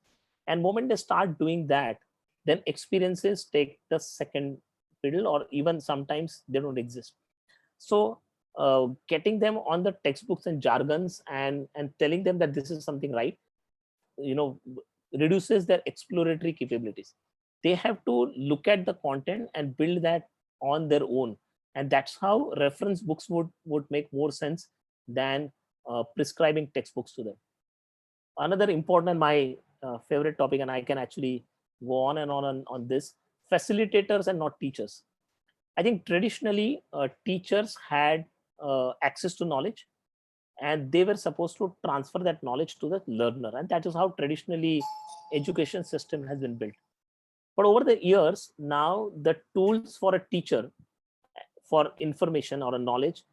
and moment they start doing that, then experiences take the second fiddle, or even sometimes they don't exist. So getting them on the textbooks and jargons and telling them that this is something right, reduces their exploratory capabilities. They have to look at the content and build that on their own, and that's how reference books would make more sense than prescribing textbooks to them. Another important and my favorite topic, and I can actually go on and on this, facilitators and not teachers. I think traditionally teachers had access to knowledge, and they were supposed to transfer that knowledge to the learner, and that is how traditionally education system has been built. But over the years, now the tools for a teacher for information or a knowledge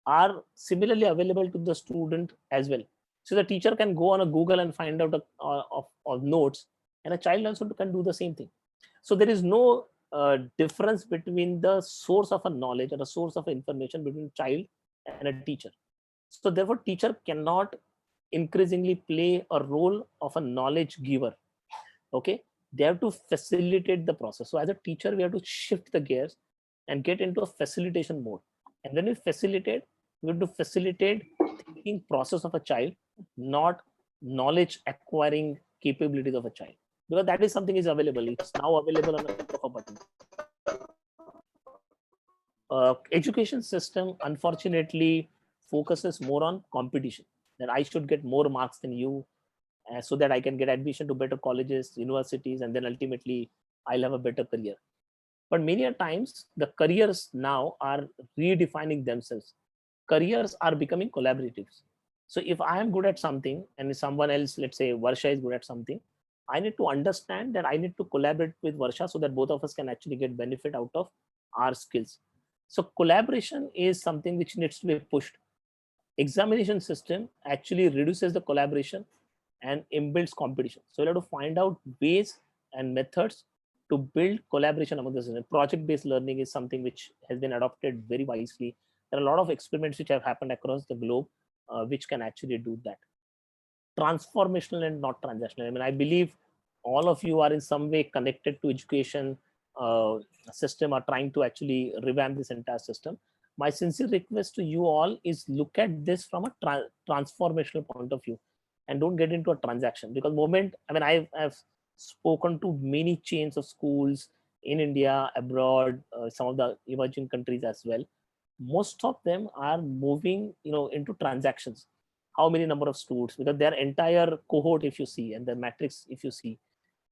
are similarly available to the student as well. So the teacher can go on a Google and find out of notes, and a child also can do the same thing. So there is no difference between the source of a knowledge or a source of information between a child and a teacher. So therefore, teacher cannot increasingly play a role of a knowledge giver. Okay, they have to facilitate the process. So as a teacher, we have to shift the gears and get into a facilitation mode. And when we facilitate, we have to facilitate thinking process of a child, not knowledge acquiring capabilities of a child, because that is something is available. It's now available on a click of a button. Education system unfortunately focuses more on competition, that I should get more marks than you, so that I can get admission to better colleges, universities, and then ultimately I'll have a better career. But many a times the careers now are redefining themselves. Careers are becoming collaboratives. So if I am good at something and someone else, let's say Varsha is good at something, I need to understand that I need to collaborate with Varsha so that both of us can actually get benefit out of our skills. So collaboration is something which needs to be pushed. Examination system actually reduces the collaboration and inbuilds competition. So you have to find out ways and methods to build collaboration among the system. Project-based learning is something which has been adopted very wisely. There are a lot of experiments which have happened across the globe, which can actually do that. Transformational and not transactional. I mean, I believe all of you are in some way connected to education system, or trying to actually revamp this entire system. My sincere request to you all is look at this from a transformational point of view, and don't get into a transaction. Because moment, I mean, I've spoken to many chains of schools in India, abroad, some of the emerging countries as well. Most of them are moving, into transactions. How many number of students? Because their entire cohort, if you see, and the matrix, if you see,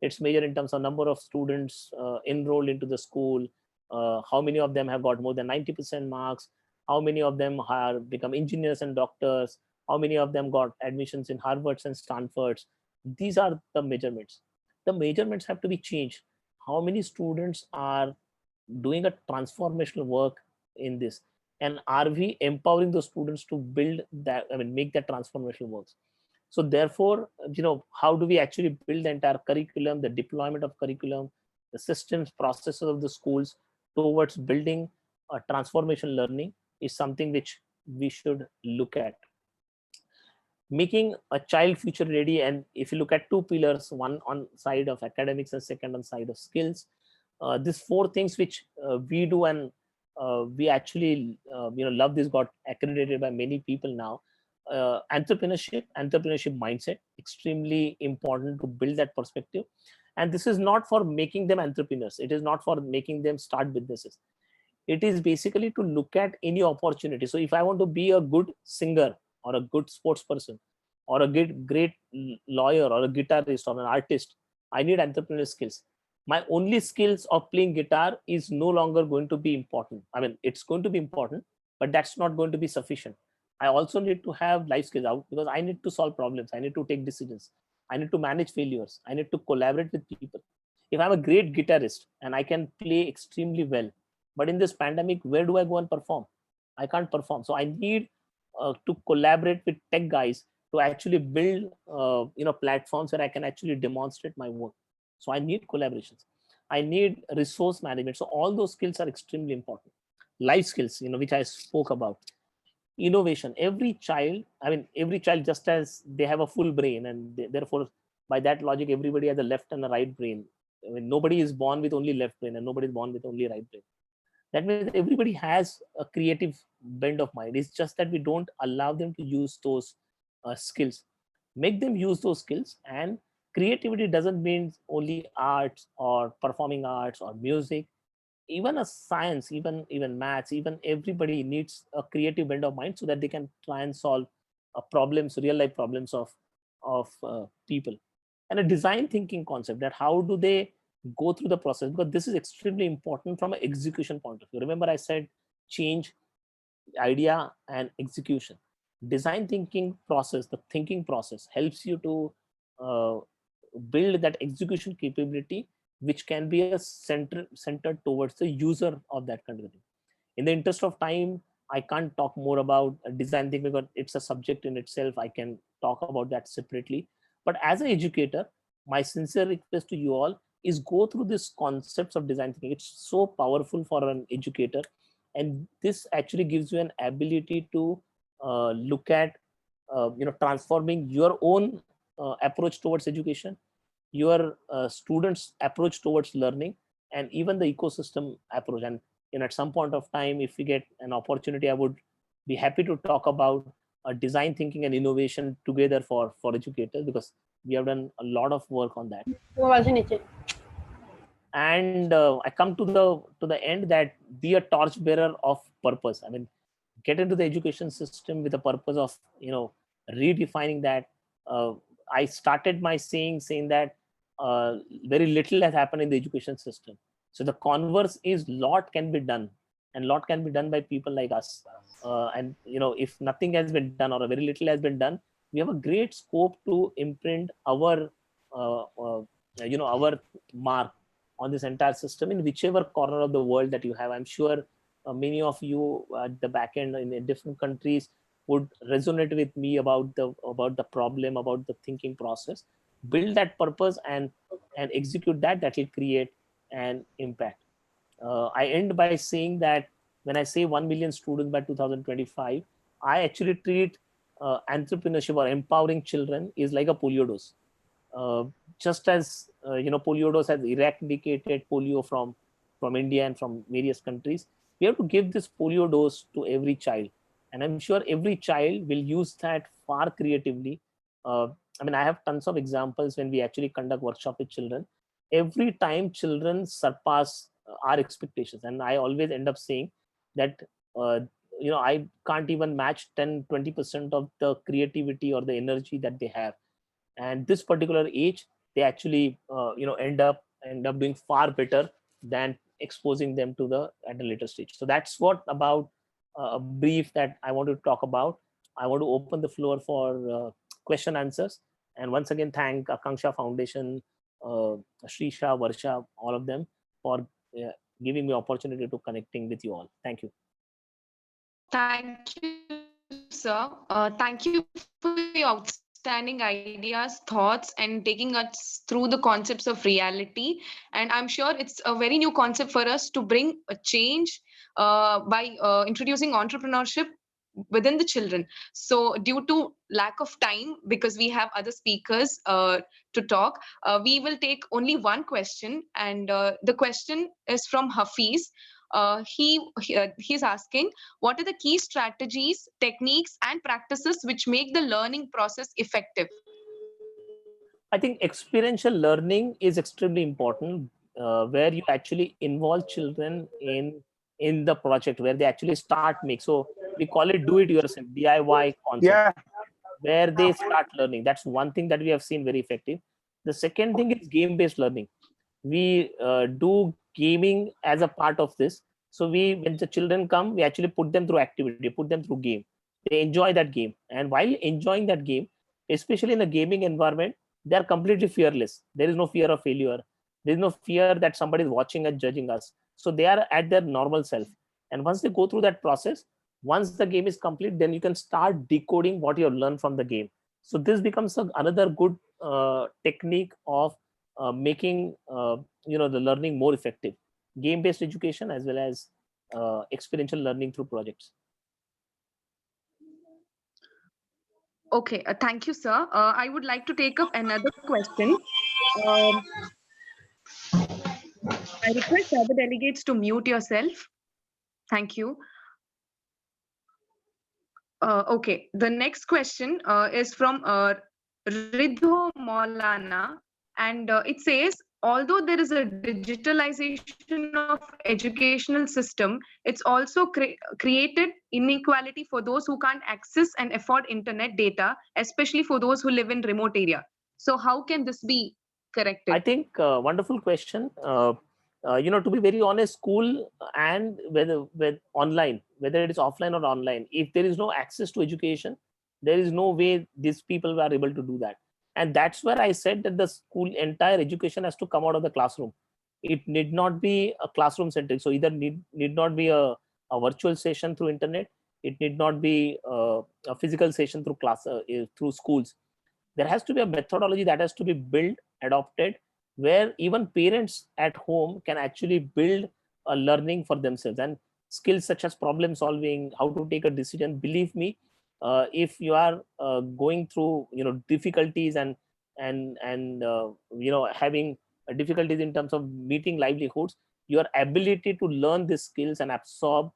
it's measured in terms of number of students enrolled into the school. How many of them have got more than 90% marks? How many of them have become engineers and doctors? How many of them got admissions in Harvards and Stanfords? These are the measurements. The measurements have to be changed. How many students are doing a transformational work in this? and are we empowering those students to build that, I mean, make that transformational works. So therefore, how do we actually build the entire curriculum, the deployment of curriculum, the systems, processes of the schools towards building a transformation learning is something which we should look at. Making a child future ready, and if you look at two pillars, one on side of academics and second on side of skills, these four things which we do, and we actually love this, got accredited by many people now. Entrepreneurship mindset, extremely important to build that perspective. And this is not for making them entrepreneurs, it is not for making them start businesses, it is basically to look at any opportunity. So if I want to be a good singer or a good sports person or a great lawyer or a guitarist or an artist, I need entrepreneurial skills. My only skills of playing guitar is no longer going to be important. I mean, it's going to be important, but that's not going to be sufficient. I also need to have life skills out, because I need to solve problems, I need to take decisions, I need to manage failures, I need to collaborate with people. If I'm a great guitarist and I can play extremely well, but in this pandemic, where do I go and perform? I can't perform. So I need to collaborate with tech guys to actually build platforms where I can actually demonstrate my work. So I need collaborations, I need resource management. So all those skills are extremely important. Life skills, which I spoke about. Innovation, every child, just as they have a full brain, and therefore by that logic everybody has a left and a right brain. I mean, nobody is born with only left brain and nobody is born with only right brain. That means everybody has a creative bend of mind. It's just that we don't allow them to use those skills. Make them use those skills. And creativity doesn't mean only arts or performing arts or music. Even a science, even maths, even everybody needs a creative bend of mind so that they can try and solve problems, real life problems of people. And a design thinking concept, that how do they go through the process, because this is extremely important from an execution point of view. Remember I said change, idea, and execution. Design thinking process, the thinking process, helps you to build that execution capability, which can be a centered towards the user of that kind of thing. In the interest of time, I can't talk more about design thinking because it's a subject in itself. I can talk about that separately. But as an educator, my sincere request to you all is go through these concepts of design thinking. It's so powerful for an educator. And this actually gives you an ability to look at, transforming your own approach towards education, your students' approach towards learning, and even the ecosystem approach. And at some point of time, if we get an opportunity, I would be happy to talk about design thinking and innovation together for educators, because we have done a lot of work on that. And I come to the end, that be a torchbearer of purpose. I mean, get into the education system with the purpose of redefining that. I started my saying that very little has happened in the education system. So the converse is lot can be done, and lot can be done by people like us. And if nothing has been done or a very little has been done, we have a great scope to imprint our our mark on this entire system in whichever corner of the world that you have. I'm sure many of you at the back end in different countries would resonate with me about the problem, about the thinking process. Build that purpose and execute that will create an impact. I end by saying that when I say 1 million students by 2025, I actually treat entrepreneurship or empowering children is like a polio dose. Just as polio dose has eradicated polio from India and from various countries, we have to give this polio dose to every child. And I'm sure every child will use that far creatively. I have tons of examples when we actually conduct workshop with children. Every time children surpass our expectations, and I always end up saying that I can't even match 10-20% of the creativity or the energy that they have. And this particular age, they actually end up doing far better than exposing them to the at a later stage. So that's what about a brief that I want to talk about. I want to open the floor for question answers, and once again thank Akangsha Foundation, Shrisha, Varsha, all of them for giving me opportunity to connecting with you all. Thank you. Thank you, sir. Thank you for your outstanding ideas, thoughts, and taking us through the concepts of reality. And I'm sure it's a very new concept for us to bring a change by introducing entrepreneurship within the children. So due to lack of time, because we have other speakers to talk, we will take only one question, and the question is from Hafiz. He's asking, what are the key strategies, techniques, and practices which make the learning process effective? I think experiential learning is extremely important, where you actually involve children in the project, where they actually start make. So we call it do it yourself, DIY concept, Yeah. where they start learning. That's one thing that we have seen very effective. The second thing is game based learning. We do gaming as a part of this. So when the children come, we actually put them through activity, put them through game. They enjoy that game, and while enjoying that game, especially in a gaming environment, they are completely fearless. There is no fear of failure. There is no fear that somebody is watching and judging us. So they are at their normal self. And once they go through that process, once the game is complete, then you can start decoding what you have learned from the game. So this becomes another good technique of making the learning more effective. Game-based education as well as experiential learning through projects. Okay, thank you, sir. I would like to take up another question. Um, I request other delegates to mute yourself. Thank you. Okay, the next question is from Ridho Maulana, and it says, although there is a digitalization of educational system, it's also created inequality for those who can't access and afford internet data, especially for those who live in remote area. So how can this be corrected? I think wonderful question. To be very honest, school and whether online, whether it is offline or online, if there is no access to education, there is no way these people are able to do that. And that's where I said that the school entire education has to come out of the classroom. It need not be a classroom centric. So either need not be a virtual session through internet. It need not be a physical session through through schools. There has to be a methodology that has to be built, adopted, where even parents at home can actually build a learning for themselves, and skills such as problem solving, how to take a decision. Believe me, if you are going through difficulties and having difficulties in terms of meeting livelihoods, your ability to learn these skills and absorb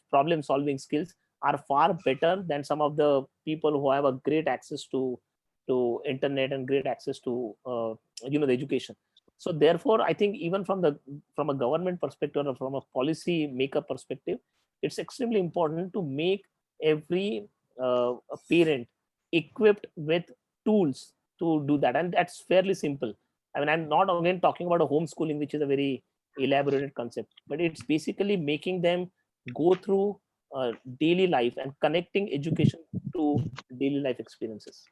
problem solving skills are far better than some of the people who have a great access to internet and great access to the education. So therefore, I think even from a government perspective or from a policy maker perspective, it's extremely important to make every a parent equipped with tools to do that, and that's fairly simple. I mean, I'm not again talking about a homeschooling, which is a very elaborated concept, but it's basically making them go through daily life and connecting education to daily life experiences.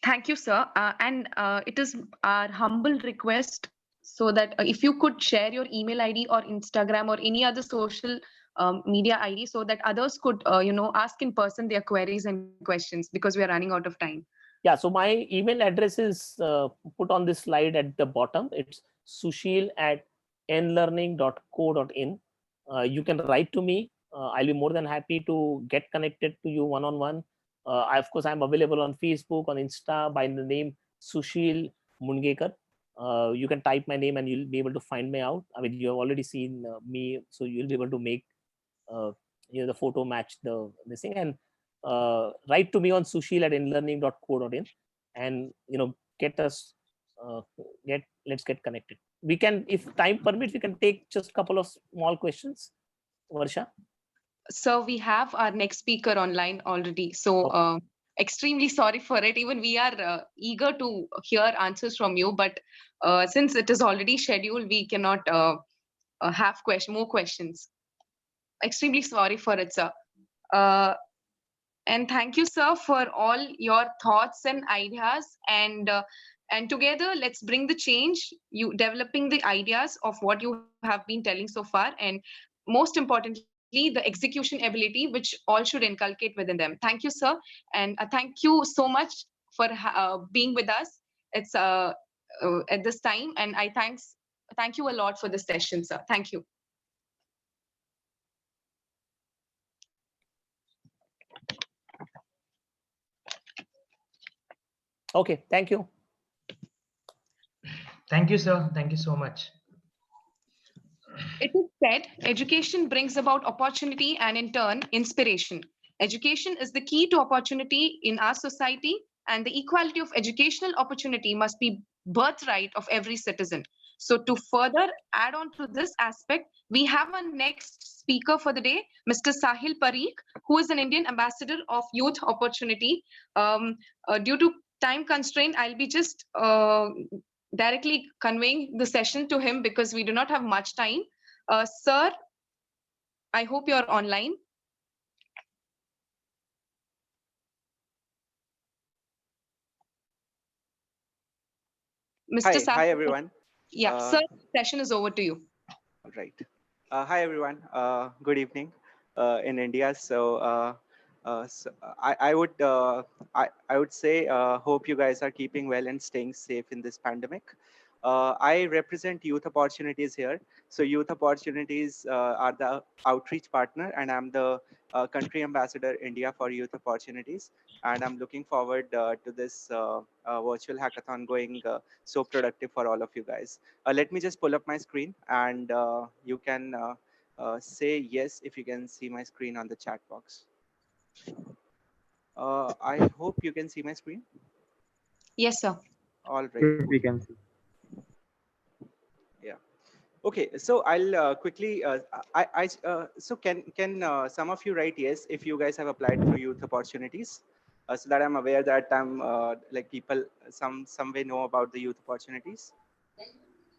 Thank you, sir. And it is our humble request so that if you could share your email ID or Instagram or any other social media ID so that others could, ask in person their queries and questions, because we are running out of time. Yeah, so my email address is put on this slide at the bottom. It's sushil@nlearning.co.in. You can write to me. I'll be more than happy to get connected to you one-on-one. Of course, I'm available on Facebook, on Insta by the name Sushil Mungekar. You can type my name and you'll be able to find me out. I mean, you have already seen me, so you'll be able to make the photo match this thing. And write to me on sushil@nlearning.co.in, and get us let's get connected. We can, if time permits, we can take just a couple of small questions. Varsha? So we have our next speaker online already. So extremely sorry for it. Even we are eager to hear answers from you, but since it is already scheduled, we cannot have more questions. Extremely sorry for it, sir. And thank you, sir, for all your thoughts and ideas. And together, let's bring the change. You developing the ideas of what you have been telling so far, and most importantly, the execution ability, which all should inculcate within them. Thank you, sir. And thank you so much for being with us. It's at this time. And thank you a lot for this session, sir. Thank you. Okay, thank you. Thank you, sir. Thank you so much. It is said, education brings about opportunity and in turn, inspiration. Education is the key to opportunity in our society, and the equality of educational opportunity must be birthright of every citizen. So to further add on to this aspect, we have our next speaker for the day, Mr. Sahil Parikh, who is an Indian ambassador of youth opportunity. Due to time constraint, I'll be just directly conveying the session to him because we do not have much time. Sir, I hope you're online. Mr. Sahil. Hi everyone. Yeah, sir, session is over to you. All right. Hi everyone. Good evening in India. I would say hope you guys are keeping well and staying safe in this pandemic. I represent Youth Opportunities here. So Youth Opportunities are the outreach partner, and I'm the country ambassador India for Youth Opportunities. And I'm looking forward to this virtual hackathon going so productive for all of you guys. Let me just pull up my screen, and you can say yes if you can see my screen on the chat box. I hope you can see my screen. Yes, sir. All right. We can see. Yeah. Okay. So I'll quickly. So can some of you write yes if you guys have applied through Youth Opportunities, so that I'm aware that I'm like people some way know about the Youth Opportunities.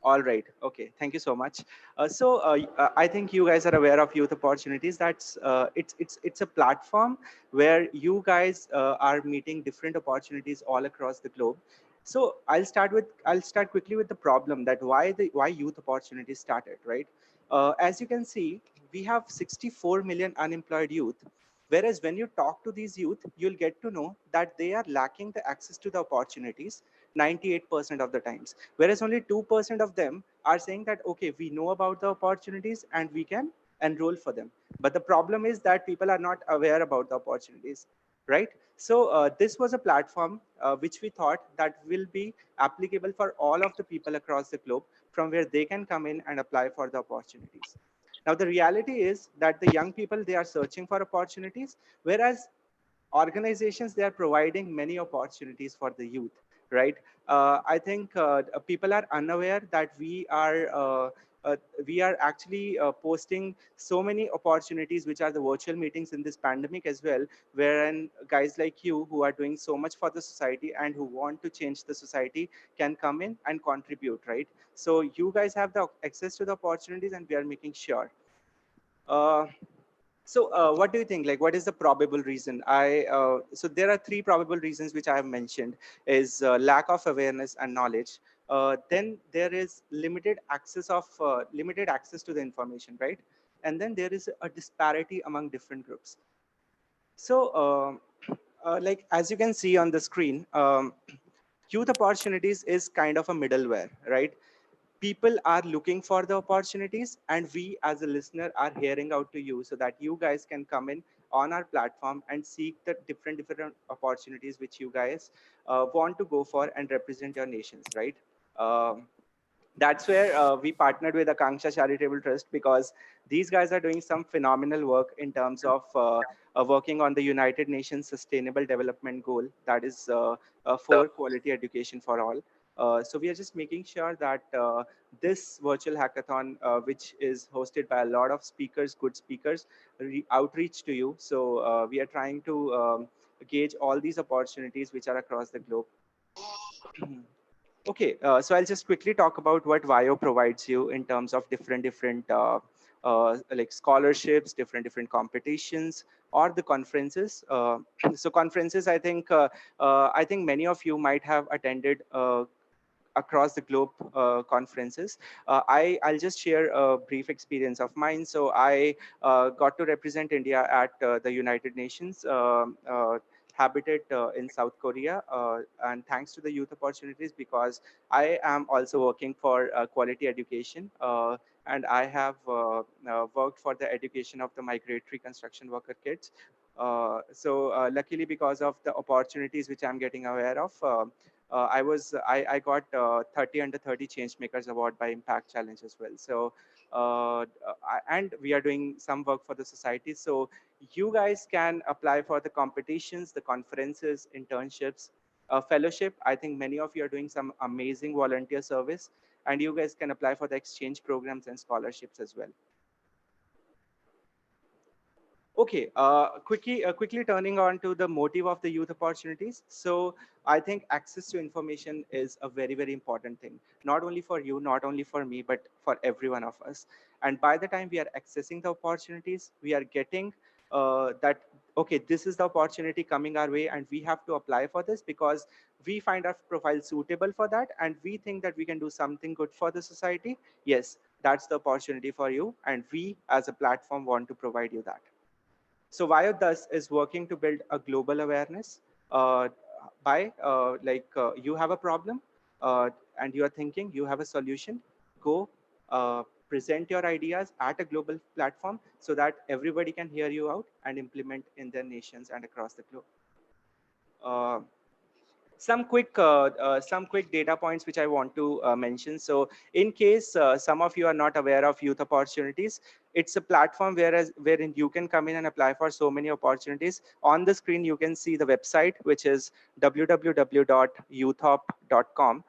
All right. Okay. Thank you so much. I think you guys are aware of Youth Opportunities. That's it's a platform where you guys are meeting different opportunities all across the globe. So I'll start quickly with the problem that why Youth Opportunities started, right? As you can see, we have 64 million unemployed youth. Whereas when you talk to these youth, you'll get to know that they are lacking the access to the opportunities 98% of the times. Whereas only 2% of them are saying that, okay, we know about the opportunities and we can enroll for them. But the problem is that people are not aware about the opportunities, right? So this was a platform which we thought that will be applicable for all of the people across the globe, from where they can come in and apply for the opportunities. Now, the reality is that the young people, they are searching for opportunities, whereas organizations, they are providing many opportunities for the youth, right? I think people are unaware that we are actually posting so many opportunities, which are the virtual meetings in this pandemic as well, wherein guys like you who are doing so much for the society and who want to change the society can come in and contribute, right? So you guys have the access to the opportunities, and we are making sure. What do you think? Like, what is the probable reason? So there are three probable reasons which I have mentioned: is lack of awareness and knowledge. Then there is limited access to the information, right? And then there is a disparity among different groups. So, like as you can see on the screen, Youth Opportunities is kind of a middleware, right? People are looking for the opportunities, and we as a listener are hearing out to you so that you guys can come in on our platform and seek the different opportunities which you guys want to go for and represent your nations, right? That's where we partnered with Akangsha Charitable Trust, because these guys are doing some phenomenal work in terms of working on the United Nations Sustainable Development Goal, that is for quality education for all. So we are just making sure that this virtual hackathon, which is hosted by a lot of speakers, good speakers, outreach to you. So we are trying to gauge all these opportunities which are across the globe. Okay, so I'll just quickly talk about what WIO provides you in terms of different like scholarships, different competitions, or the conferences. So conferences, I think many of you might have attended across the globe conferences. I'll just share a brief experience of mine. So I got to represent India at the United Nations Habitat in South Korea, and thanks to the youth opportunities, because I am also working for quality education, and I have worked for the education of the migratory construction worker kids. So luckily, because of the opportunities which I'm getting aware of, I got 30 under 30 change makers award by Impact Challenge as well. So and we are doing some work for the society. So you guys can apply for the competitions, the conferences, internships, fellowship. I think many of you are doing some amazing volunteer service, and you guys can apply for the exchange programs and scholarships as well. Okay, quickly turning on to the motive of the youth opportunities. So I think access to information is a very, very important thing, not only for you, not only for me, but for every one of us. And by the time we are accessing the opportunities, we are getting that, okay, this is the opportunity coming our way and we have to apply for this because we find our profile suitable for that and we think that we can do something good for the society. Yes, that's the opportunity for you. And we as a platform want to provide you that. So Wire thus is working to build a global awareness by you have a problem and you are thinking you have a solution, go present your ideas at a global platform so that everybody can hear you out and implement in their nations and across the globe. Some quick data points which I want to mention. So in case some of you are not aware of youth opportunities, it's a platform wherein you can come in and apply for so many opportunities. On the screen, you can see the website, which is www.youthop.com.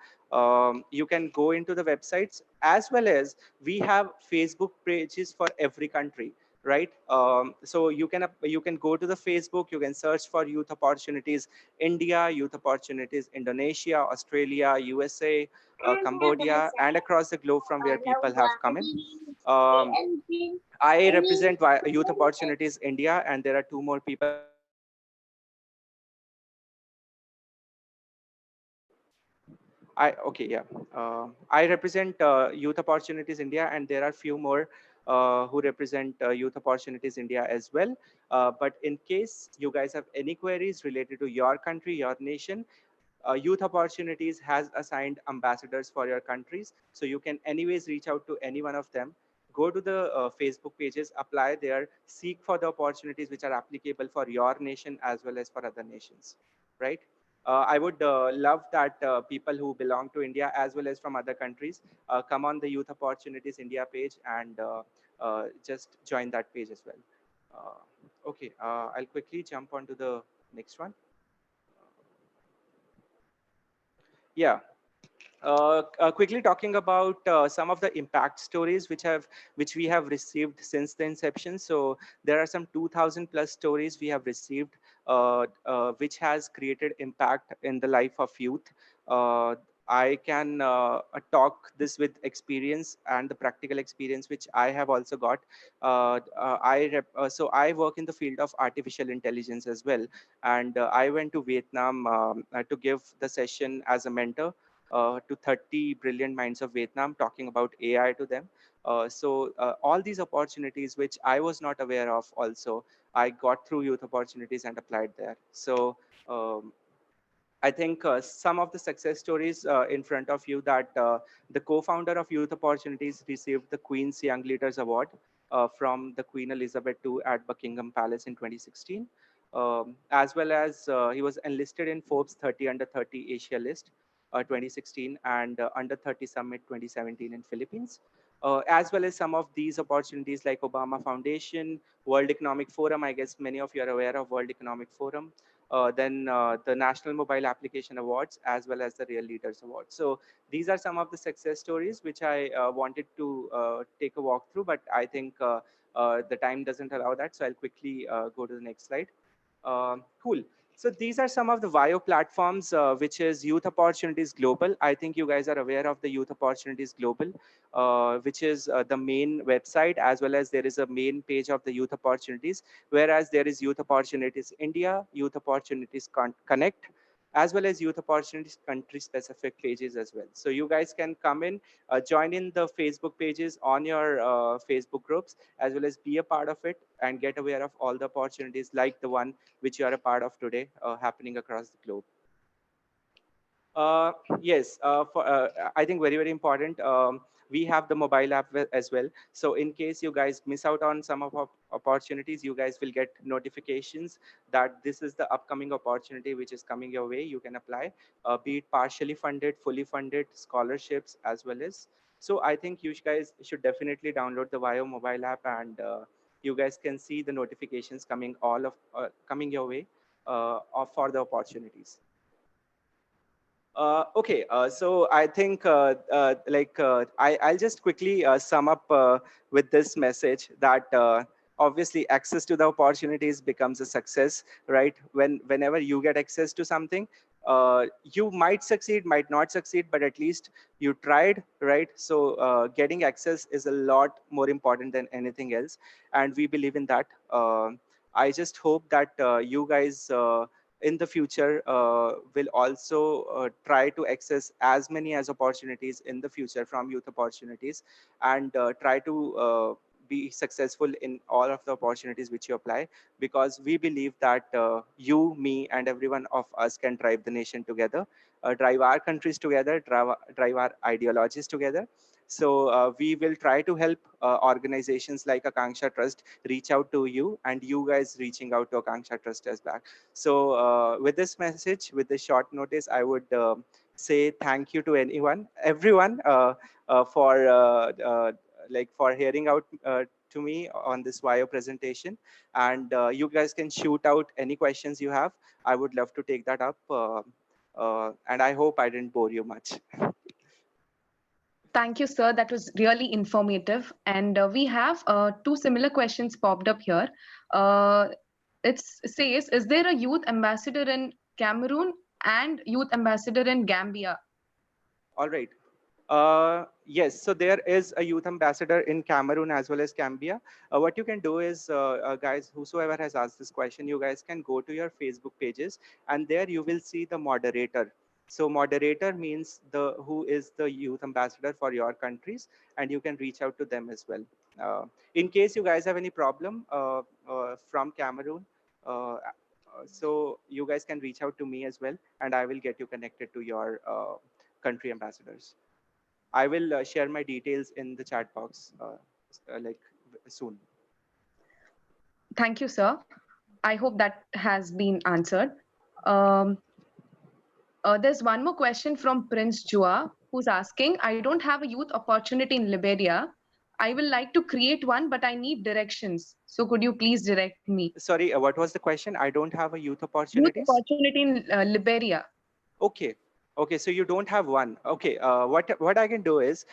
You can go into the websites, as well as we have Facebook pages for every country, right? So you can go to the Facebook, you can search for youth opportunities India, youth opportunities Indonesia, Australia, USA, Cambodia, and across the globe from where people have come in. I represent Youth Opportunities India, and there are two more people. I represent Youth Opportunities India, and there are few more who represent Youth Opportunities India as well. But in case you guys have any queries related to your country, your nation, Youth Opportunities has assigned ambassadors for your countries. So you can anyways reach out to any one of them. Go to the Facebook pages, apply there, seek for the opportunities which are applicable for your nation as well as for other nations, right? I would love that people who belong to India as well as from other countries come on the Youth Opportunities India page and just join that page as well. I'll quickly jump onto the next one. Yeah. Quickly talking about some of the impact stories which we have received since the inception. So there are some 2,000 plus stories we have received which has created impact in the life of youth. I can talk this with experience and the practical experience which I have also got. So I work in the field of artificial intelligence as well, and I went to Vietnam to give the session as a mentor to 30 brilliant minds of Vietnam, talking about AI to them. So all these opportunities which I was not aware of also, I got through youth opportunities and applied there. So I think some of the success stories in front of you, that the co-founder of Youth Opportunities received the Queen's Young Leaders Award from the Queen Elizabeth II at Buckingham Palace in 2016. As well as he was enlisted in Forbes 30 under 30 Asia list 2016 and under 30 Summit 2017 in Philippines. As well as some of these opportunities like Obama Foundation, World Economic Forum. I guess many of you are aware of World Economic Forum. Then the National Mobile Application Awards, as well as the Real Leaders Award. So these are some of the success stories which I wanted to take a walk through, but I think the time doesn't allow that. So I'll quickly go to the next slide. Cool. So these are some of the VIO platforms, which is Youth Opportunities Global. I think you guys are aware of the Youth Opportunities Global, which is the main website, as well as there is a main page of the Youth Opportunities, whereas there is Youth Opportunities India, Youth Opportunities Connect, as well as youth opportunities country specific pages as well. So you guys can come in, join in the Facebook pages on your Facebook groups, as well as be a part of it and get aware of all the opportunities like the one which you are a part of today happening across the globe. Uh, yes, I think very, very important. We have the mobile app as well. So in case you guys miss out on some of our opportunities, you guys will get notifications that this is the upcoming opportunity which is coming your way. You can apply, be it partially funded, fully funded, scholarships as well as. So I think you guys should definitely download the Vio mobile app, and you guys can see the notifications coming coming your way for the opportunities. Okay, so I think I'll just quickly sum up with this message that obviously access to the opportunities becomes a success, right? Whenever you get access to something, you might succeed, might not succeed, but at least you tried, right? So getting access is a lot more important than anything else, and we believe in that. I just hope that you guys in the future will also try to access as many as opportunities in the future from youth opportunities, and try to be successful in all of the opportunities which you apply, because we believe that you, me, and everyone of us can drive the nation together, drive our countries together, drive our ideologies together. So we will try to help organizations like Akangsha Trust reach out to you, and you guys reaching out to Akangsha Trust as back. So with this message, with this short notice, I would say thank you to everyone for for hearing out to me on this Vio presentation. And you guys can shoot out any questions you have. I would love to take that up. And I hope I didn't bore you much. Thank you, sir. That was really informative. And we have two similar questions popped up here. It says, is there a youth ambassador in Cameroon and youth ambassador in Gambia? All right. Yes, so there is a youth ambassador in Cameroon as well as Gambia. What you can do is, guys, whosoever has asked this question, you guys can go to your Facebook pages, and there you will see the moderator. So moderator means who is the youth ambassador for your countries, and you can reach out to them as well. In case you guys have any problem from Cameroon, so you guys can reach out to me as well, and I will get you connected to your country ambassadors. I will share my details in the chat box soon. Thank you, sir. I hope that has been answered. There's one more question from Prince Jua, who's asking, I don't have a youth opportunity in Liberia. I will like to create one, but I need directions. So could you please direct me? Sorry, what was the question? I don't have a youth opportunity. Youth opportunity in Liberia. Okay. Okay, so you don't have one. Okay, what I can do is,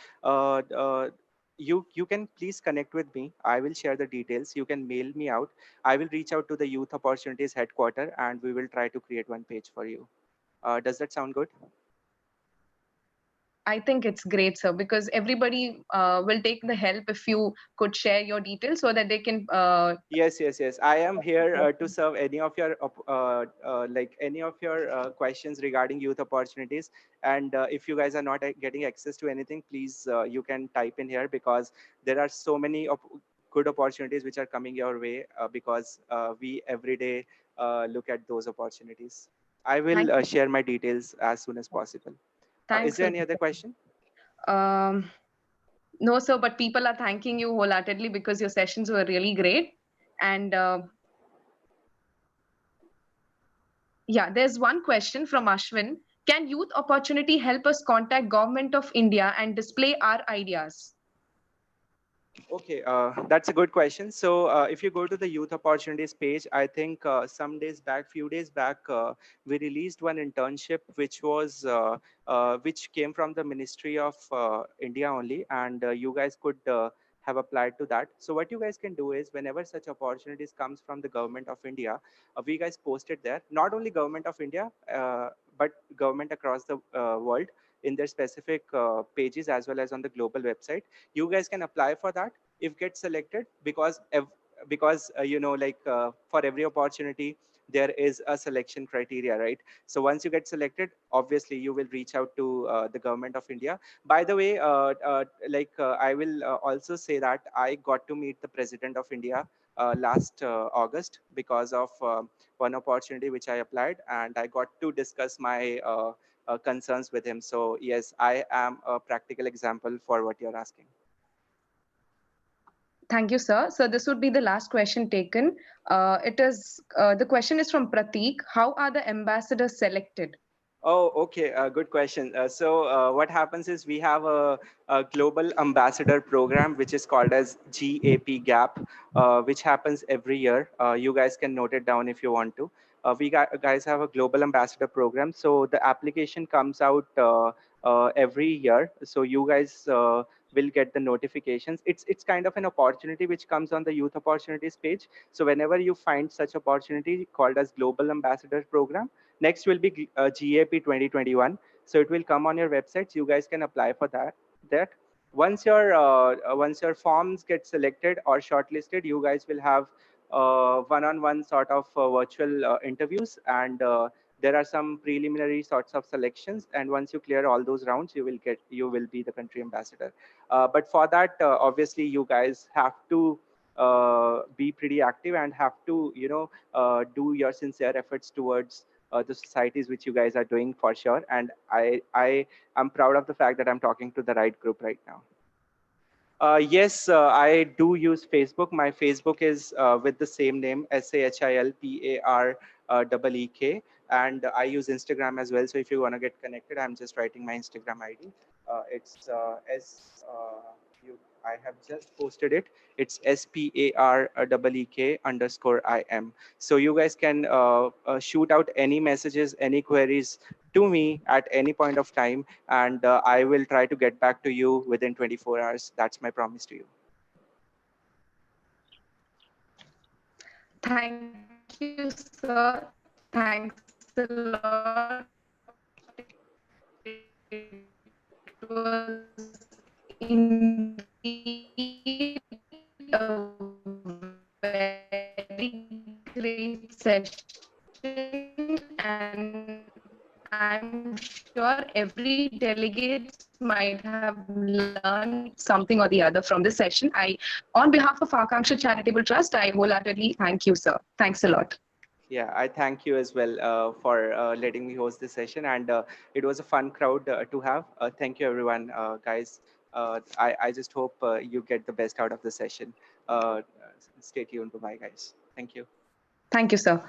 you can please connect with me. I will share the details. You can mail me out. I will reach out to the Youth Opportunities headquarters, and we will try to create one page for you. Does that sound good? I think it's great, sir, because everybody will take the help if you could share your details so that they can. Yes. I am here to serve any of your questions regarding youth opportunities. And if you guys are not getting access to anything, please you can type in here, because there are so many good opportunities which are coming your way, because we every day look at those opportunities. I will share my details as soon as possible. Is there any other question? No, sir, but people are thanking you wholeheartedly because your sessions were really great. And yeah, there's one question from Ashwin. Can youth opportunity help us contact Government of India and display our ideas? Okay, that's a good question. So if you go to the youth opportunities page, I think few days back, we released one internship which came from the Ministry of India only, and you guys could have applied to that. So what you guys can do is, whenever such opportunities comes from the Government of India, we guys post it there. Not only Government of India, but government across the world in their specific pages, as well as on the global website. You guys can apply for that if get selected, because for every opportunity there is a selection criteria, right? So once you get selected, obviously you will reach out to the government of India. By the way, I will also say that I got to meet the President of India last August because of one opportunity which I applied, and I got to discuss my concerns with him. So yes, I am a practical example for what you're asking. Thank you, sir. So this would be the last question taken. The question is from Prateek. How are the ambassadors selected? Oh, okay. Good question. What happens is we have a global ambassador program, which is called as GAP Gap, which happens every year. You guys can note it down if you want to. Guys have a global ambassador program. So the application comes out every year. So you guys will get the notifications. It's kind of an opportunity which comes on the youth opportunities page. So whenever you find such opportunity called as global ambassador program, next will be GAP 2021. So it will come on your websites. You guys can apply for that. Once your forms get selected or shortlisted, you guys will have one-on-one sort of virtual interviews, and there are some preliminary sorts of selections. And once you clear all those rounds, you will be the country ambassador. But for that, obviously, you guys have to be pretty active and have to do your sincere efforts towards the societies which you guys are doing, for sure. And I am proud of the fact that I'm talking to the right group right now. Yes, I do use Facebook. My Facebook is with the same name, SAHILPAREEK. And I use Instagram as well. So if you want to get connected, I'm just writing my Instagram ID. I have just posted it. It's SPAREEK_IM. So you guys can shoot out any messages, any queries to me at any point of time, and I will try to get back to you within 24 hours. That's my promise to you. Thank you, sir. Thanks a lot. It was indeed a very great session, and I'm sure every delegate might have learned something or the other from this session. On behalf of Akangsha Charitable Trust, I wholeheartedly thank you, sir. Thanks a lot. Yeah, I thank you as well for letting me host this session, and it was a fun crowd to have. Thank you, everyone, guys. I just hope you get the best out of the session. Stay tuned. Bye, guys. Thank you. Thank you, sir.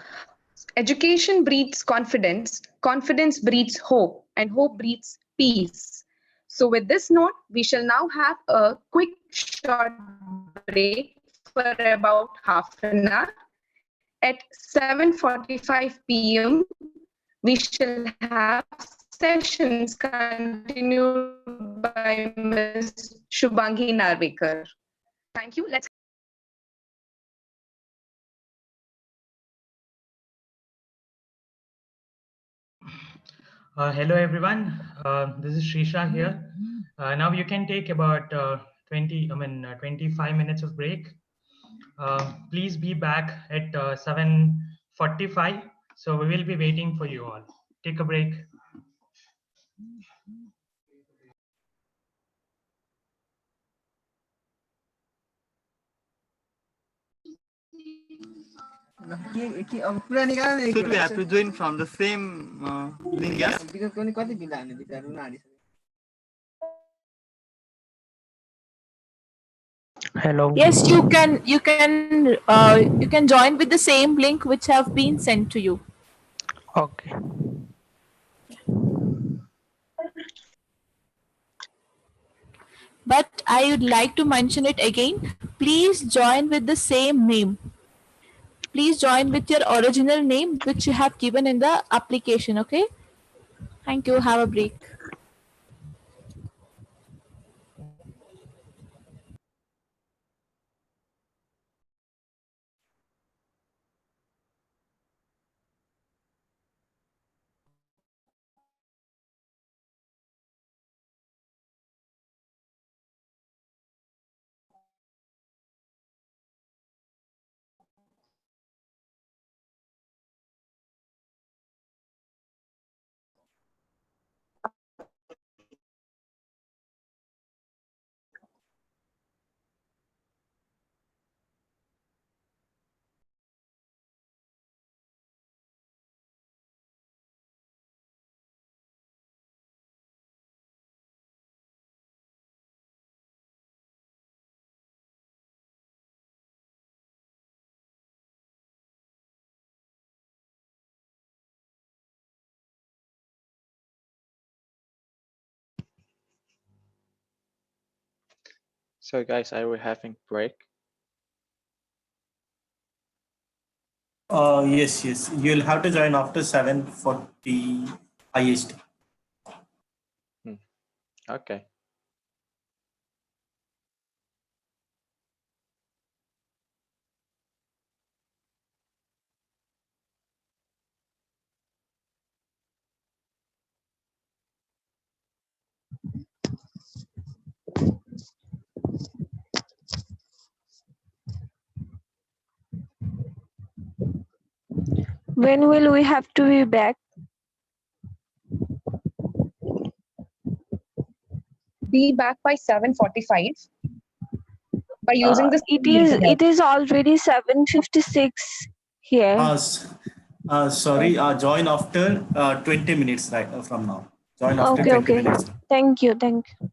Education breeds confidence, confidence breeds hope, and hope breeds peace. So with this note, we shall now have a quick short break for about half an hour. At 7:45 p.m., we shall have sessions continued by Ms. Shubhangi Narvekar. Thank you. Let's Hello everyone, this is Shrisha here. Now you can take about 25 minutes of break. Please be back at 7:45. So we will be waiting for you all. Take a break. So we have to join from the same link, yes? Hello. Yes, you can join with the same link which have been sent to you. Okay. But I would like to mention it again. Please join with the same name. Please join with your original name which you have given in the application. Okay. Thank you. Have a break. So guys, are we having break? Yes, yes. You'll have to join after 7:40 IST. Okay. When will we have to be back? Be back by 7:45 by using the same link above. It is already 7:56 here. Sorry, join after 20 minutes right from now. Join after Okay, 20 okay. minutes. Thank you, thank you.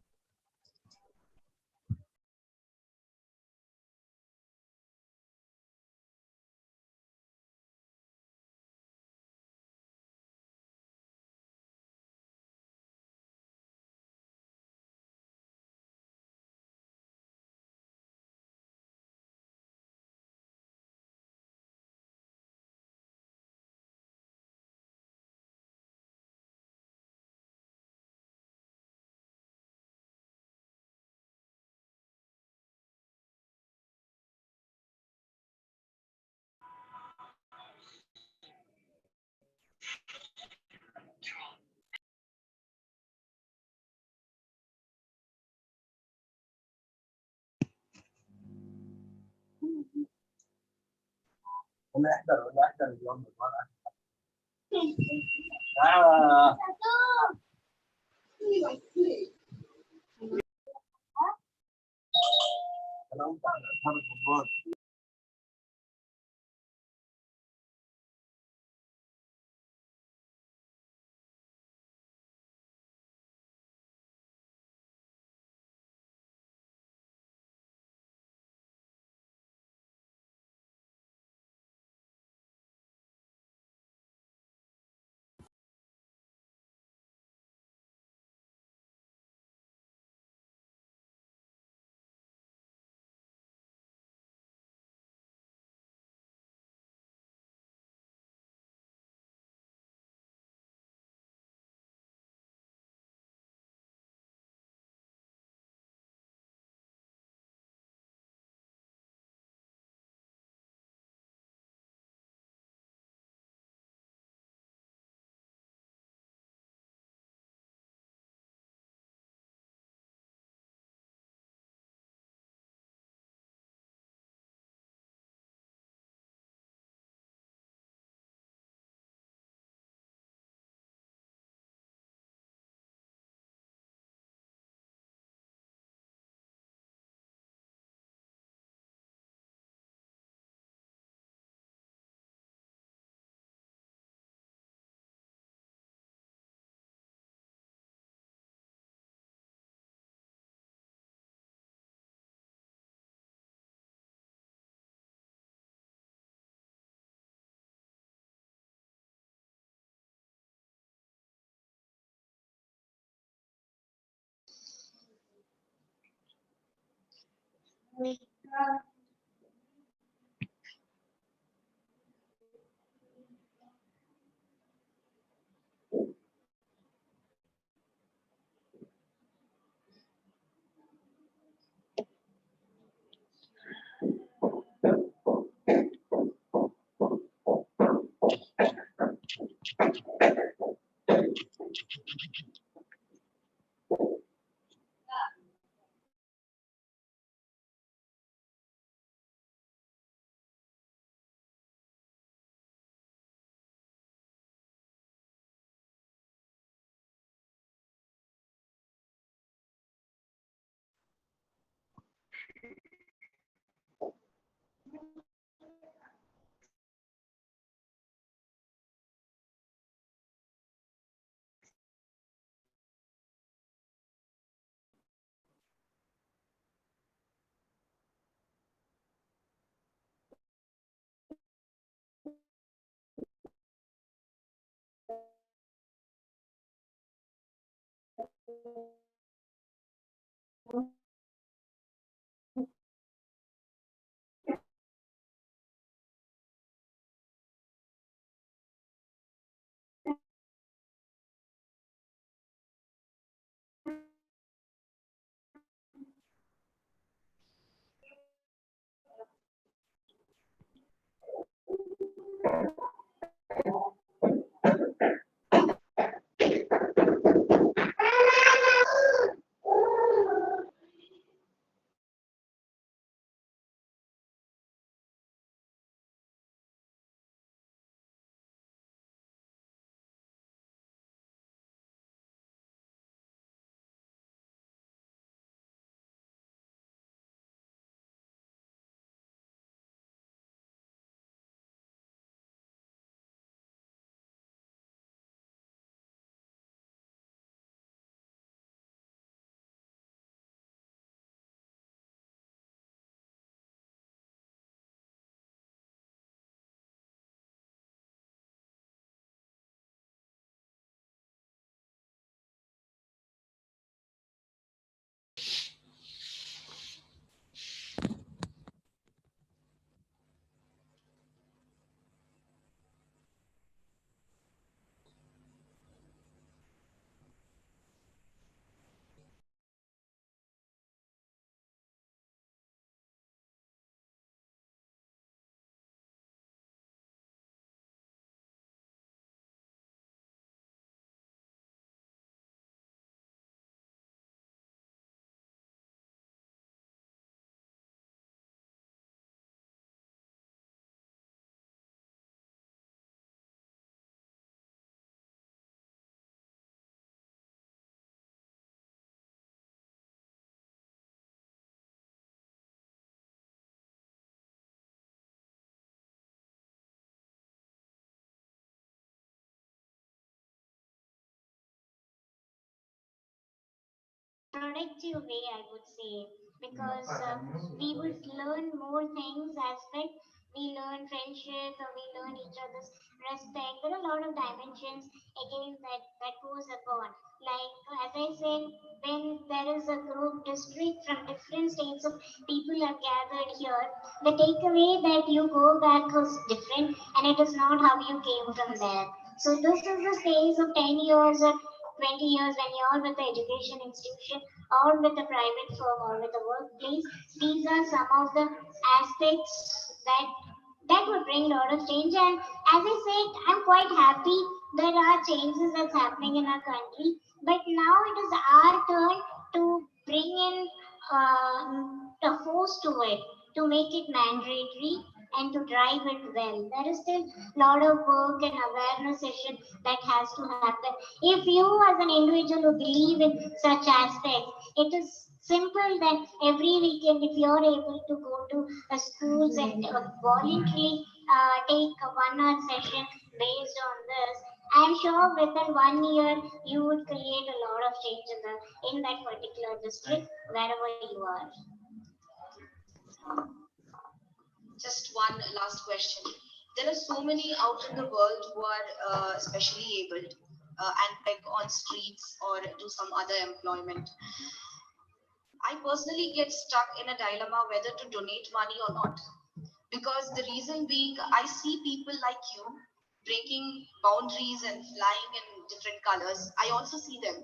productive way, I would say, because we would learn more things, aspect. We learn friendship, or we learn each other's respect. There are a lot of dimensions again that goes upon. Like as I said, when there is a group district from different states of people are gathered here, the takeaway that you go back is different, and it is not how you came from there. So this is the space of 10 years or 20 years when you're with the education institution or with a private firm or with a workplace. These are some of the aspects that would bring a lot of change. And as I said, I'm quite happy there are changes that's happening in our country. But now it is our turn to bring in a force to it, to make it mandatory and to drive it well. There is still a lot of work and awareness session that has to happen. If you as an individual who believe in such aspects, it is simple that every weekend if you're able to go to schools and voluntarily take a 1 hour session based on this, I'm sure within 1 year you would create a lot of change in that particular district wherever you are. Just one last question. There are so many out in the world who are specially abled and beg on streets or do some other employment. I personally get stuck in a dilemma whether to donate money or not. Because the reason being, I see people like you breaking boundaries and flying in different colors. I also see them.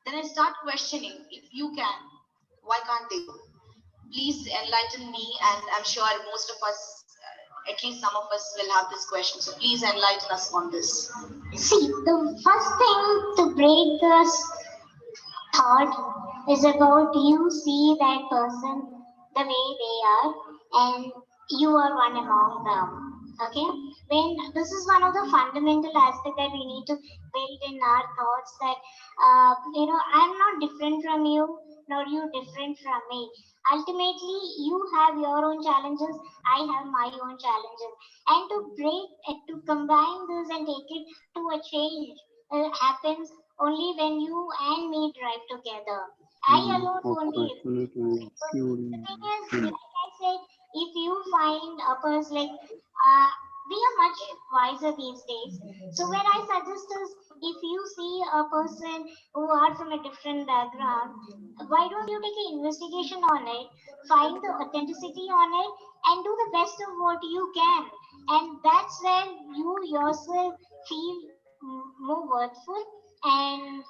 Then I start questioning, if you can, why can't they? Please enlighten me, and I'm sure most of us, at least some of us, will have this question. So please enlighten us on this. See, the first thing to break this thought is about you see that person the way they are, and you are one among them. Okay? When this is one of the fundamental aspects that we need to build in our thoughts, that I'm not different from you, nor you different from me. Ultimately, you have your own challenges, I have my own challenges, and to combine this and take it to a change happens only when you and me drive together. I alone won't be able to do it. So the thing is, like I said, if you find a person like we are much wiser these days. So what I suggest is, if you see a person who are from a different background, why don't you take an investigation on it, find the authenticity on it, and do the best of what you can. And that's where you yourself feel more worthful. And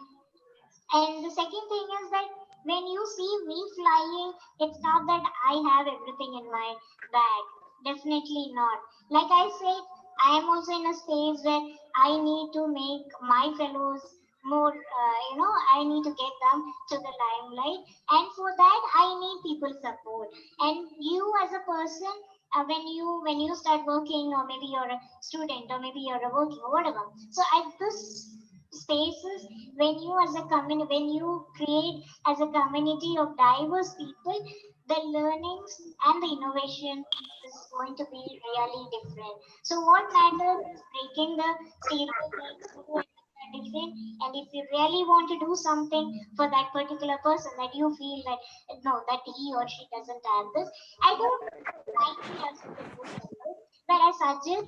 the second thing is that when you see me flying, it's not that I have everything in my bag. Definitely not. Like I said, I am also in a space where I need to make my fellows more, I need to get them to the limelight. And for that, I need people support. And you as a person, when you start working, or maybe you're a student, or maybe you're a working, or whatever. So at this spaces, when you as a community, when you create as a community of diverse people, the learnings and the innovation is going to be really different. So what matters is breaking the stereotypes, different, and if you really want to do something for that particular person that you feel that no, that he or she doesn't have this, I don't mind to do it, but I suggest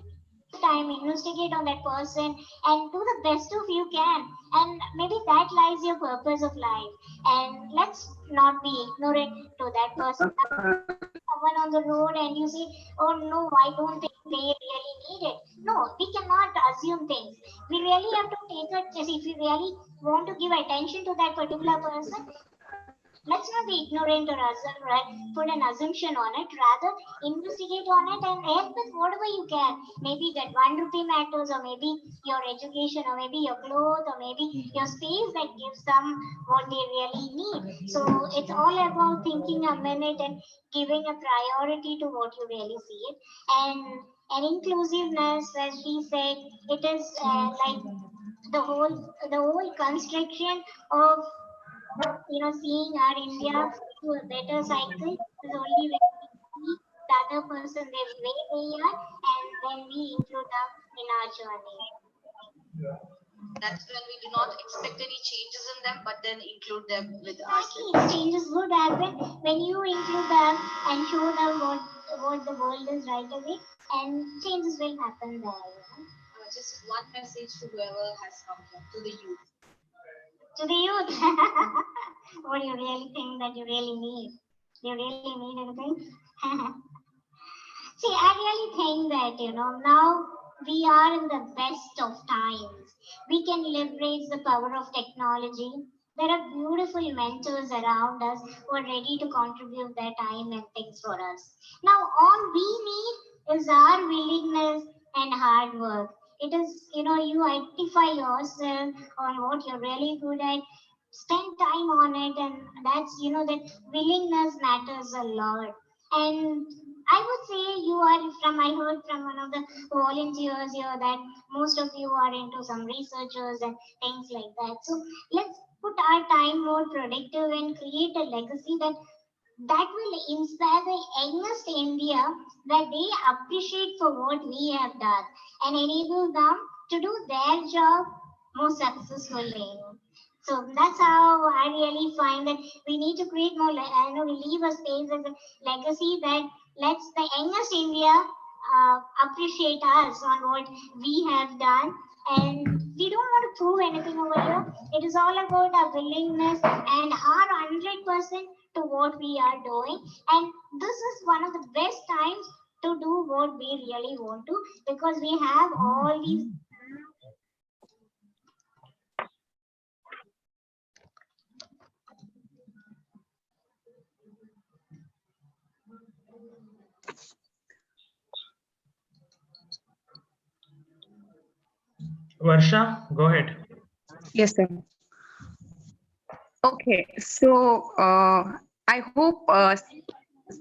time, investigate on that person, and do the best of you can. And maybe that lies your purpose of life. And let's not be ignorant to that person. Someone on the road and you say, oh no, I don't think they really need it. No, we cannot assume things. We really have to take it, if we really want to give attention to that particular person, let's not be ignorant or put an assumption on it. Rather, investigate on it and help with whatever you can. Maybe that 1 rupee matters, or maybe your education, or maybe your clothes, or maybe your space that gives them what they really need. So it's all about thinking a minute and giving a priority to what you really see it. And inclusiveness, as she said, it is like the whole construction of seeing our India to a better cycle is only when we see the other person the way they are, and then we include them in our journey. That's when we do not expect any changes in them, but then include them with us. Exactly, changes would happen when you include them and show them what the world is right away, and changes will happen there. Just one message to whoever has come here, to the youth. To the youth, what do you really think that you really need? Do you really need anything? See, I really think that, now we are in the best of times. We can leverage the power of technology. There are beautiful mentors around us who are ready to contribute their time and things for us. Now, all we need is our willingness and hard work. It is, you identify yourself on what you're really good at, spend time on it, and that's, that willingness matters a lot. And I would say I heard from one of the volunteers here that most of you are into some researchers and things like that. So let's put our time more productive and create a legacy that will inspire the youngest India, that they appreciate for what we have done and enable them to do their job more successfully. So that's how I really find that we need to create more, we leave a space as a legacy that lets the youngest India appreciate us on what we have done. And we don't want to prove anything over here. It is all about our willingness and our 100% to what we are doing. And this is one of the best times to do what we really want to, because we have all these. Varsha, go ahead. Yes, sir. Okay, so I hope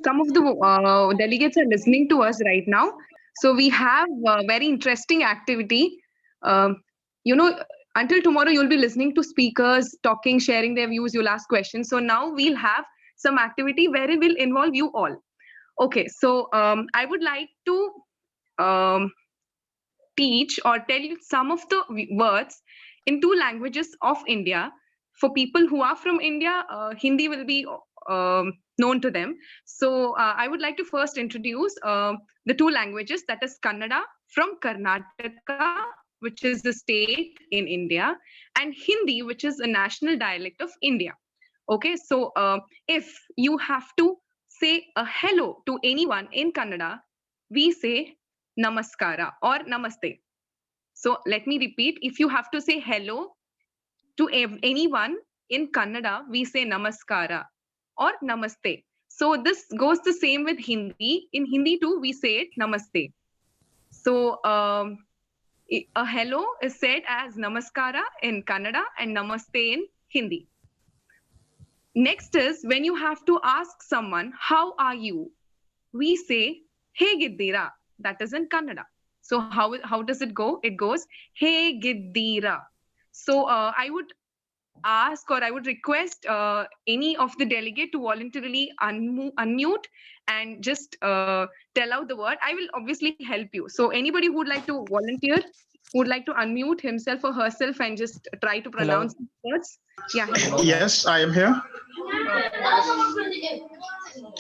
some of the delegates are listening to us right now. So we have a very interesting activity. Until tomorrow, you'll be listening to speakers talking, sharing their views, you'll ask questions. So now we'll have some activity where it will involve you all. Okay, so I would like to teach or tell you some of the words in 2 languages of India. For people who are from India, Hindi will be known to them. So I would like to first introduce the 2 languages, that is Kannada from Karnataka, which is the state in India, and Hindi, which is a national dialect of India. Okay, so if you have to say a hello to anyone in Kannada, we say namaskara or namaste. So let me repeat, if you have to say hello to anyone in Kannada, we say namaskara or namaste. So this goes the same with Hindi. In Hindi too, we say it namaste. So a hello is said as namaskara in Kannada and namaste in Hindi. Next is when you have to ask someone, how are you? We say, hegiddira. That is in Kannada. So how does it go? It goes, hegiddira. So I would ask, or I would request any of the delegate to voluntarily unmute and just tell out the word. I will obviously help you. So anybody who would like to volunteer, who would like to unmute himself or herself and just try to pronounce the words. Yeah. Hello. Yes, I am here.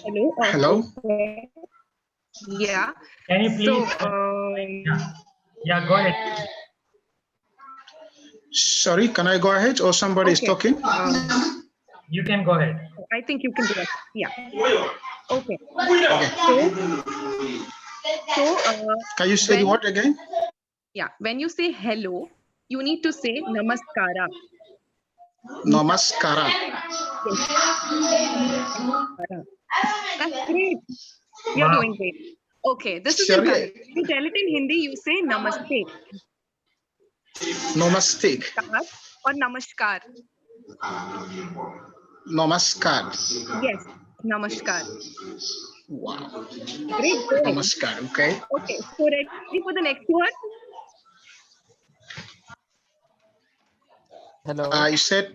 Hello. Hello. Okay. Yeah. Can you please? So, yeah, go ahead. Sorry, can I go ahead or somebody is talking? You can go ahead. I think you can do it. Yeah. Okay. So can you say the word again? Yeah. When you say hello, you need to say namaskara. Namaskara. Yes. That's great. You're doing great. Okay. This is in Kannada. You tell it in Hindi, you say namaste. Namaste. Or namaskar. Namaskar. Yes, namaskar. Wow. Great. Namaskar. Okay. Okay. So ready for the next word? Hello. You said.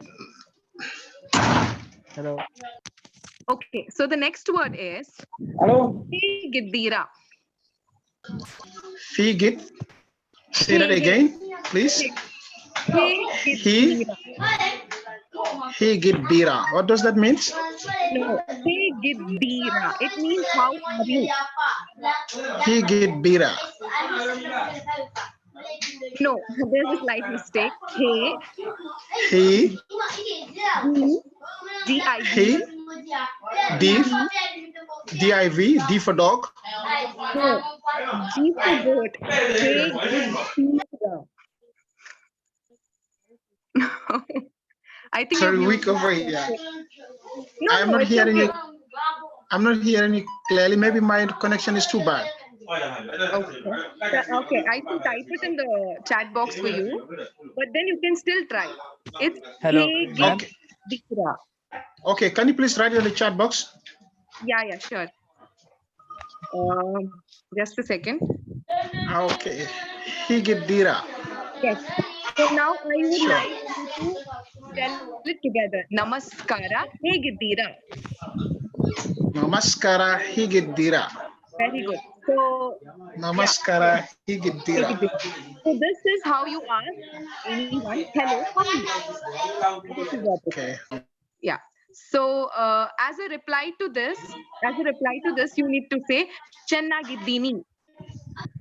Hello. Okay. So the next word is. Hello. Giddira. Figit. Say that again, please. Hey He Gidira. he get bira. What does that mean? No, hey Gidira. It means how are you? He get bira. No, there's a slight mistake. Hey, He D, D-I-V, he div D, div for dog. no, G for goat. Hey Gidira. I think you've Sorry, weak used over it. here. No, I am no, not it's hearing okay. you. I'm not hearing you clearly. Maybe my connection is too bad. Okay. Okay, I can type it in the chat box for you, but then you can still try. It's Hello, Hey ma'am. Gidira. Okay, can you please write it in the chat box? Yeah, sure. Just a second. Okay, he get bira. Yes. So now I would Sure. like you to tell it together. Namaskara. Hey Gidira. Namaskara, he get bira. Very good. So yeah. Namaskara, he get Hey bira. Gidira. So this is how you ask anyone, hello, how are you? This is what it is. Okay. Yeah. So as a reply to this, you need to say Channagiddini.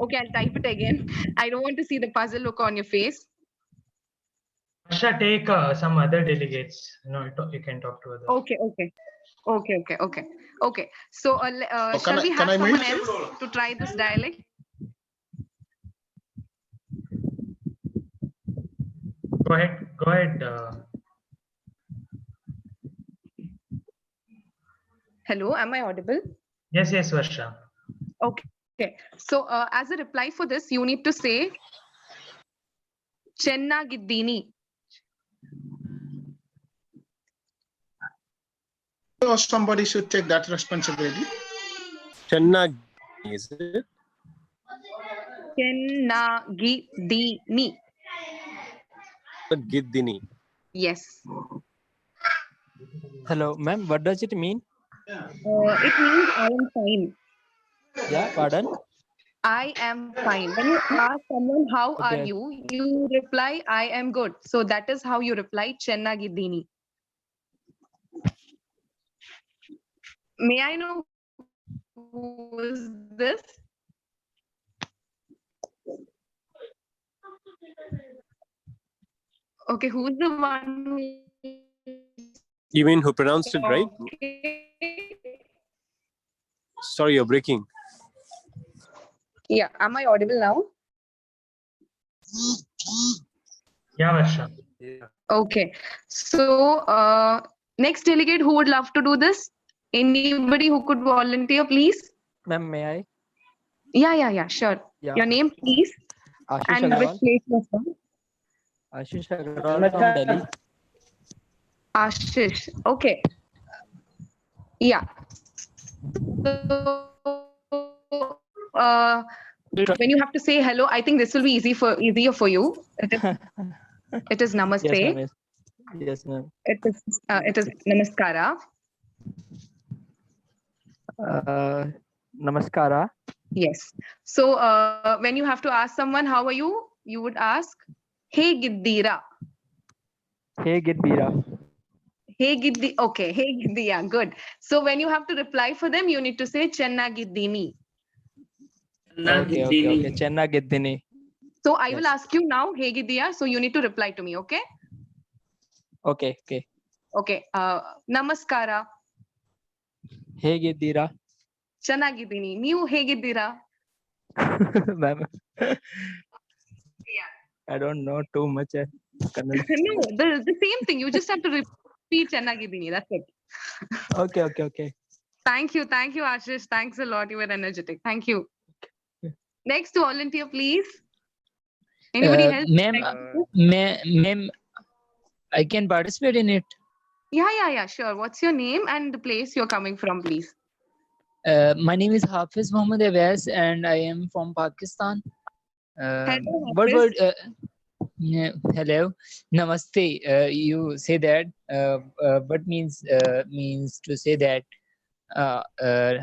Okay, I'll type it again. I don't want to see the puzzle look on your face. Varsha, take some other delegates. You can talk to others. Okay. So shall we have can I someone mute? else to try this dialect? Go ahead. Hello, am I audible? Yes, Varsha. Okay. So as a reply for this, you need to say Channagiddini. So somebody should take that responsibility. Channa, is it? Channagiddini. Giddini. Yes. Hello, ma'am. What does it mean? It means I am fine. Yeah, pardon. I am fine. When you ask someone, how are Okay. you? You reply, I am good. So that is how you reply, Channagiddini. May I know who is this? Okay, who's the one who... You mean who pronounced it right? Sorry, you're breaking. Yeah, am I audible now? Yeah, Varsha. Okay, so next delegate, who would love to do this? Anybody who could volunteer, please? Ma'am, may I? Yeah, sure. Yeah. Your name, please, Ashish and which Agarwal. place you're from? Ashish Agarwal from Delhi. Ashish. Okay. Yeah. So, when you have to say hello, I think this will be easier for you. It is namaste. Yes, ma'am. Yes, ma'am. It is namaskara. Namaskara. Yes. So when you have to ask someone how are you, you would ask, hey Giddira. Hey Giddira. Hey Giddi. Okay. Hey Giddi. Yeah, good. So when you have to reply for them, you need to say Channagiddini. Okay. Channagiddini. So I will ask you now, hey Giddiya. So you need to reply to me, okay? Okay. Okay. Namaskara. Hey Giddira. Channagiddini. New hey Giddira. Ma'am. I don't know too much. No, the same thing. You just have to repeat Channagiddini. That's it. Okay. Thank you, Ashish. Thanks a lot. You were energetic. Thank you. Next volunteer, please. Anybody else? Ma'am, I can participate in it. Yeah, sure. What's your name and the place you're coming from, please? My name is Hafiz Mohammed Awais and I am from Pakistan. Hello, What Hafiz. word? Hello, namaste. You say that. What means to say that?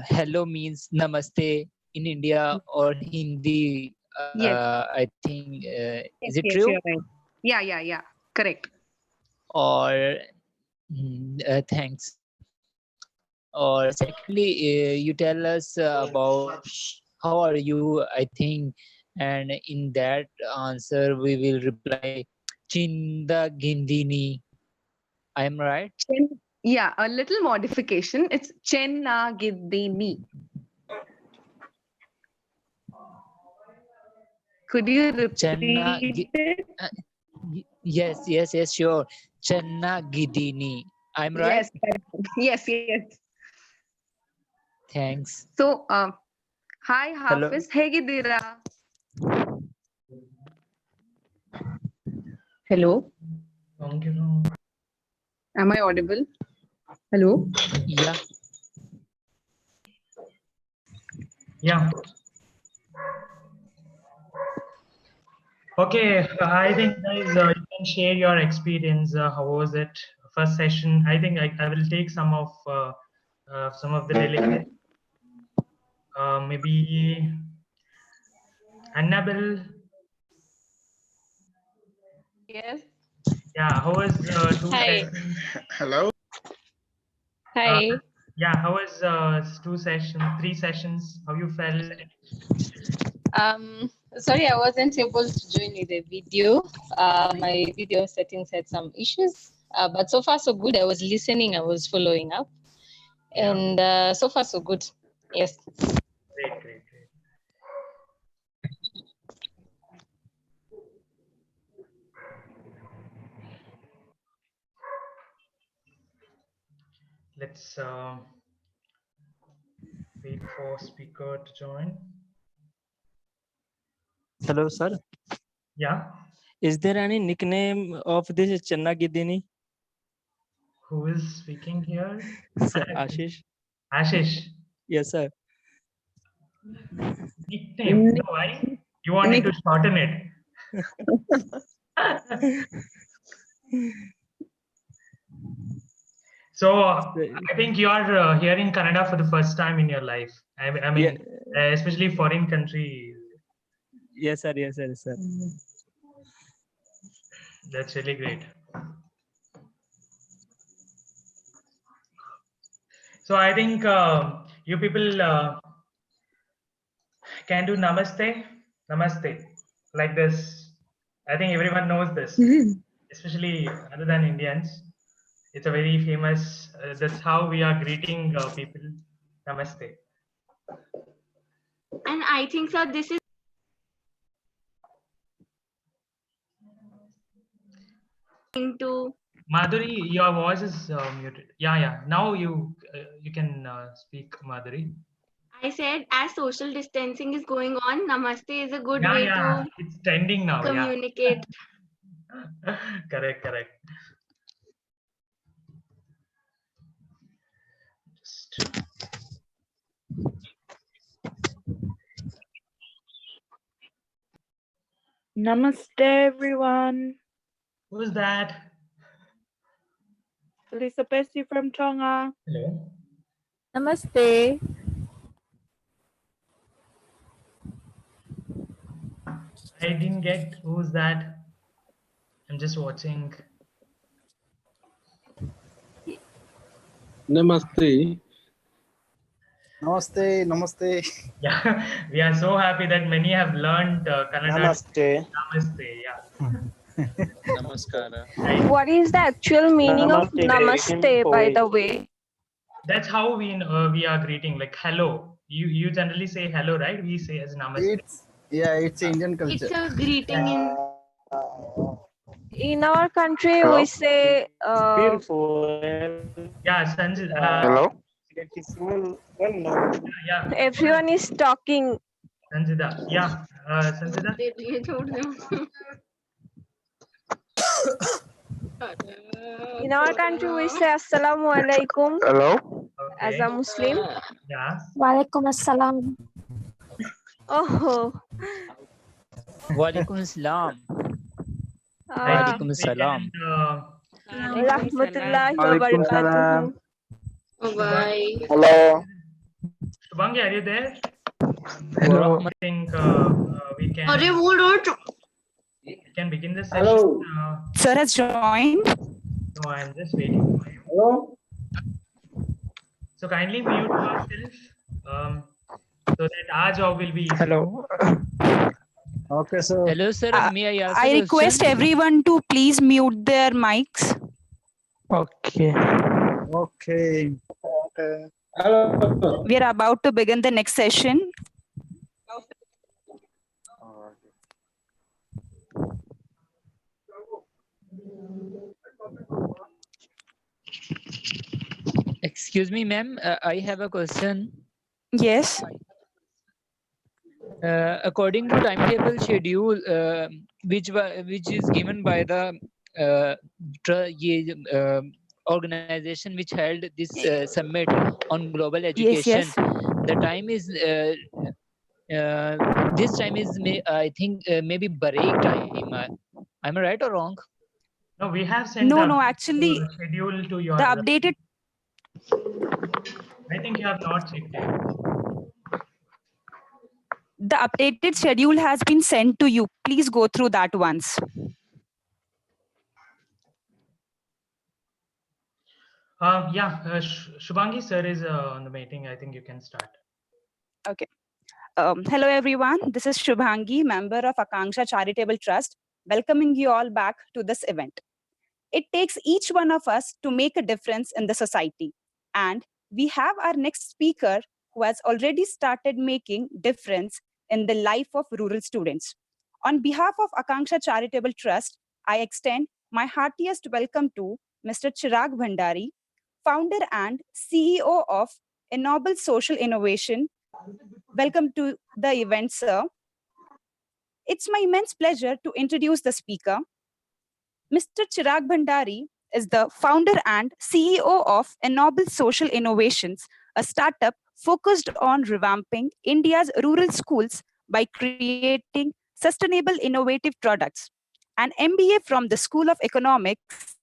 Hello means namaste in India or Hindi. Yes. I think. Is it Yes, true? you're right. Yeah. Correct. Or thanks. Or secondly, you tell us about how are you, I think, and in that answer we will reply Chinda Gindini. I am right? Yeah, a little modification. It's Chenna Giddini. Could you repeat it? Yes, sure. Chenna Gidini. I'm right? Yes. Thanks. So, hi Hello. Hafiz, ಹೇಗಿದ್ದೀರಾ? Hello. Am I audible? Hello. Yeah. Okay, I think guys, you can share your experience. How was it? First session. I think I will take some of the delegates. Maybe Annabelle. Yes. Yeah. How was two Hi. sessions? Hello. Hi. Yeah. How was 3 sessions? How you felt? Sorry, I wasn't able to join with the video. My video settings had some issues, but so far so good. I was listening, I was following up, and so far so good. Yes. Great. Let's wait for speaker to join. Hello, sir. Yeah. Is there any nickname of this Chenna Gidini? Who is speaking here? Sir, Ashish. Ashish. Yes, sir. Nickname? No, why? You wanted to shorten it. So I think you are hearing Kannada for the first time in your life. I mean, especially foreign country. Yes, sir. That's really great. So I think you people can do namaste like this. I think everyone knows this, especially other than Indians. It's a very famous, that's how we are greeting people. Namaste. And I think, sir, this is into Madhuri, your voice is muted. Yeah. Now you can speak, Madhuri. I said, as social distancing is going on, namaste is a good way Yeah. to It's trending now. communicate. Yeah. Correct. Namaste, everyone. Who's that? Lisa Pesci from Tonga. Hello. Namaste. I didn't get who's that. I'm just watching. Namaste. Namaste. Yeah, we are so happy that many have learned Kannada. Namaste. Namaste. Yeah. Namaskara. What is the actual meaning of namaste, by the way? That's how we are greeting, like hello. You generally say hello, right? We say as namaste. It's Indian culture. It's a greeting In our country, we say. Yeah, Sanjit. Hello. Yeah. Everyone is talking. Sanjida. Yeah. Sanjida. In our country, we say Assalamu alaikum. Hello. As a Muslim. Yeah. Walaikum assalam. Oh. Walaikum assalam. Walaikum assalam. Rahmatullahi wa barakatuhu. Bye. Hello. Shubhangi, are you there? Hello. I think we can. can begin the session. Hello. Sir has joined. No, I'm just waiting for you. Hello. So kindly mute yourself so that our job will be easy. Hello. Okay, so Hello, sir. May I ask I a request question? everyone to please mute their mics. okay. Okay. Hello. We are about to begin the next session. Excuse me, ma'am. I have a question. Yes. According to timetable schedule, which is given by the organization which held this summit on global education, yes. the time is this time is I think maybe break time. Am I right or wrong? No, we have sent No, actually, schedule to your. the updated. I think you have not checked it. The updated schedule has been sent to you. Please go through that once. Shubhangi sir is on the meeting. I think you can start. Okay. Hello, everyone. This is Shubhangi, member of Akangsha Charitable Trust, welcoming you all back to this event. It takes each one of us to make a difference in the society. And we have our next speaker who has already started making difference in the life of rural students. On behalf of Akangsha Charitable Trust, I extend my heartiest welcome to Mr. Chirag Bhandari, founder and CEO of Ennoble Social Innovation. Welcome to the event, sir. It's my immense pleasure to introduce the speaker. Mr. Chirag Bhandari is the founder and CEO of Ennoble Social Innovations, a startup focused on revamping India's rural schools by creating sustainable innovative products. An MBA from the School of Economics,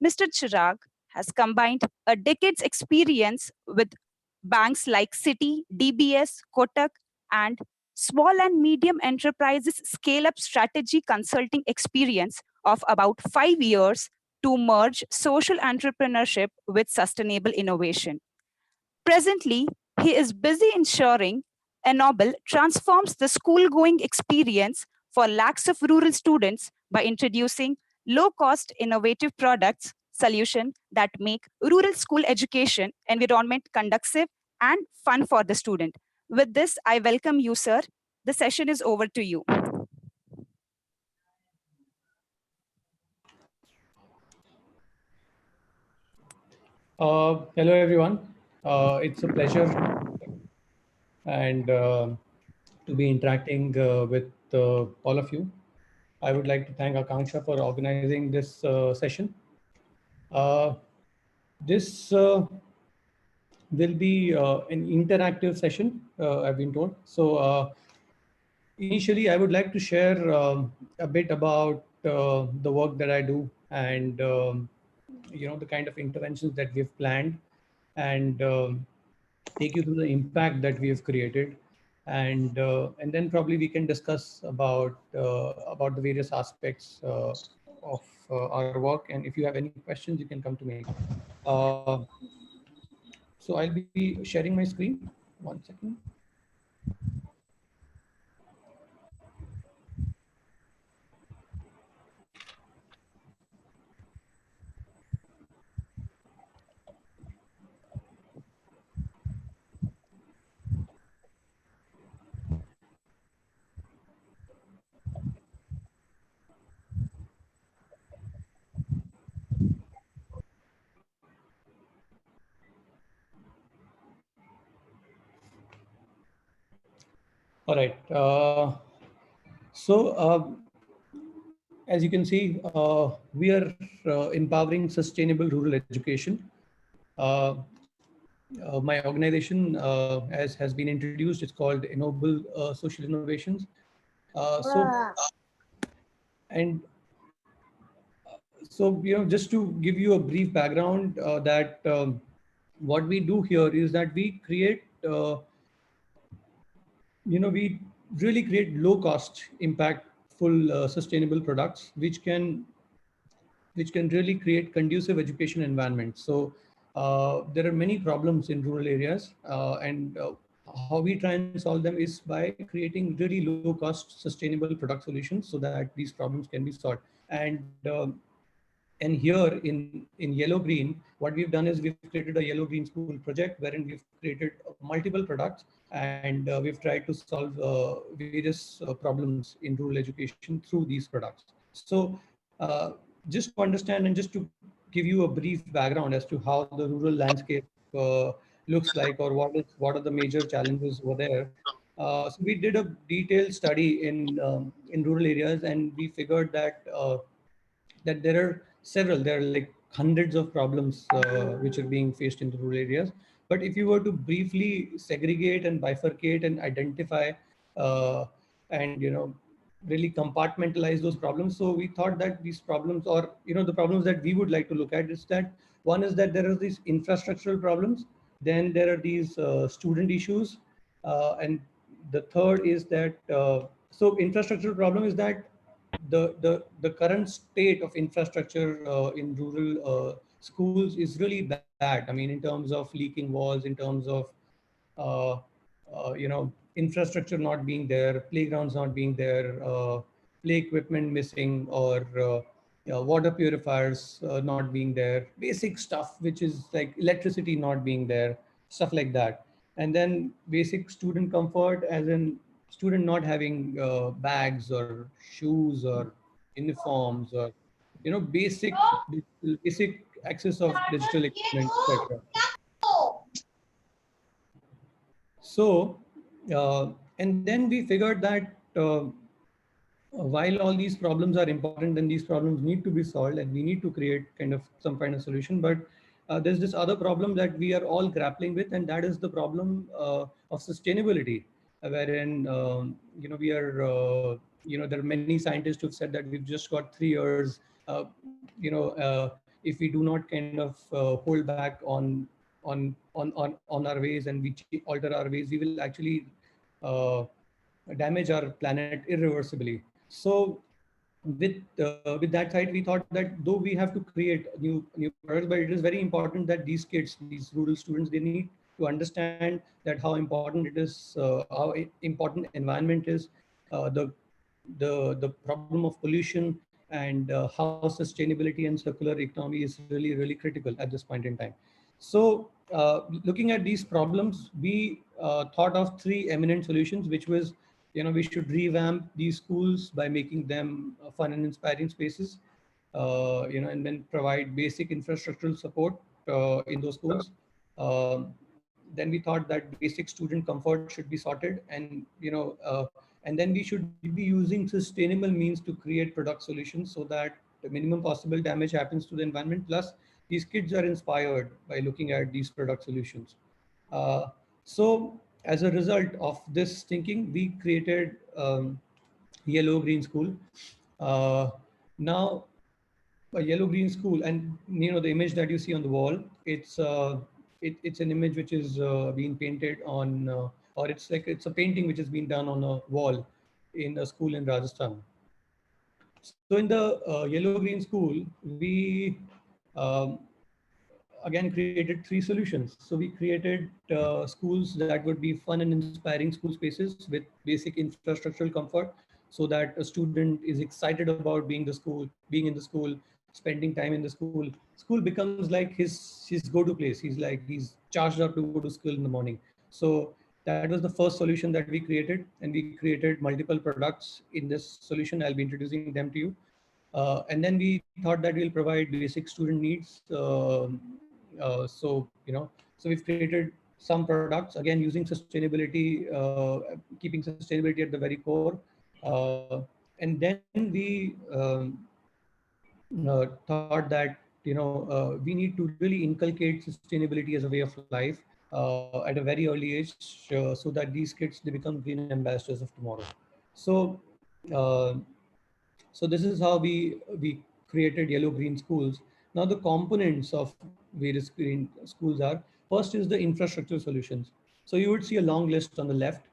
Mr. Chirag has combined a decade's experience with banks like Citi, DBS, Kotak, and small and medium enterprises scale-up strategy consulting experience of about 5 years to merge social entrepreneurship with sustainable innovation. Presently, he is busy ensuring Ennoble transforms the school-going experience for lakhs of rural students by introducing low-cost innovative products solutions that make rural school education environment conducive and fun for the student. With this, I welcome you, sir. The session is over to you. Hello, everyone. It's a pleasure and to be interacting with all of you. I would like to thank Akangsha for organizing this session. This will be an interactive session, I've been told. So initially, I would like to share a bit about the work that I do and the kind of interventions that we've planned, and take you through the impact that we have created, and then probably we can discuss about the various aspects of our work. And if you have any questions, you can come to me. So I'll be sharing my screen. 1 second. All right. As you can see, we are empowering sustainable rural education. My organization, as has been introduced, it's called Ennoble Social Innovations. Just to give you a brief background, that what we do here is that we create, we really create low-cost impact full sustainable products, which can really create conducive education environment. So there are many problems in rural areas, and how we try and solve them is by creating really low cost sustainable product solutions so that these problems can be solved. And here in yellow green, what we've done is we've created a yellow green school project wherein we've created multiple products, and we've tried to solve various problems in rural education through these products. So just to understand and just to give you a brief background as to how the rural landscape looks like, or what are the major challenges over there. So we did a detailed study in rural areas, and we figured that there are several, there are like hundreds of problems which are being faced in the rural areas. But if you were to briefly segregate and bifurcate and identify and really compartmentalize those problems, so we thought that these problems, or the problems that we would like to look at, is that one is that there are these infrastructural problems, then there are these student issues, and the third is that so infrastructural problem is that the current state of infrastructure in rural schools is really bad. I mean, in terms of leaking walls, in terms of uh, infrastructure not being there, playgrounds not being there, play equipment missing, or water purifiers not being there, basic stuff which is like electricity not being there, stuff like that. And then basic student comfort, as in student not having bags or shoes or uniforms, or basic access of digital equipment, etc. So, and then we figured that while all these problems are important and these problems need to be solved and we need to create some kind of solution, but there's this other problem that we are all grappling with, and that is the problem of sustainability, wherein we are there are many scientists who've said that we've just got 3 years. If we do not kind of hold back on our ways, and we alter our ways, we will actually damage our planet irreversibly. So with that side, we thought that though we have to create new products, but it is very important that these kids, these rural students, they need to understand that how important it is, how important environment is, the problem of pollution, and how sustainability and circular economy is really critical at this point in time. So looking at these problems, we thought of 3 eminent solutions, which was, we should revamp these schools by making them fun and inspiring spaces, and then provide basic infrastructural support in those schools. Then we thought that basic student comfort should be sorted, and then we should be using sustainable means to create product solutions so that the minimum possible damage happens to the environment. Plus, these kids are inspired by looking at these product solutions. So as a result of this thinking, we created Yellow Green School. Now, a yellow green school, and the image that you see on the wall, it's an image which is being painted on, or it's a painting which has been done on a wall in a school in Rajasthan. So in the yellow green school, we again created 3 solutions. So we created schools that would be fun and inspiring school spaces with basic infrastructural comfort, so that a student is excited about being in the school, spending time in the school. School becomes like his go-to place. He's charged up to go to school in the morning. So that was the first solution that we created, and we created multiple products in this solution. I'll be introducing them to you. And then we thought that we'll provide basic student needs. So we've created some products, again using sustainability, keeping sustainability at the very core. And then we thought that we need to really inculcate sustainability as a way of life at a very early age, so that these kids, they become green ambassadors of tomorrow. So uh, so this is how we created yellow green schools. Now the components of various green schools are, first is the infrastructure solutions. So you would see a long list on the left,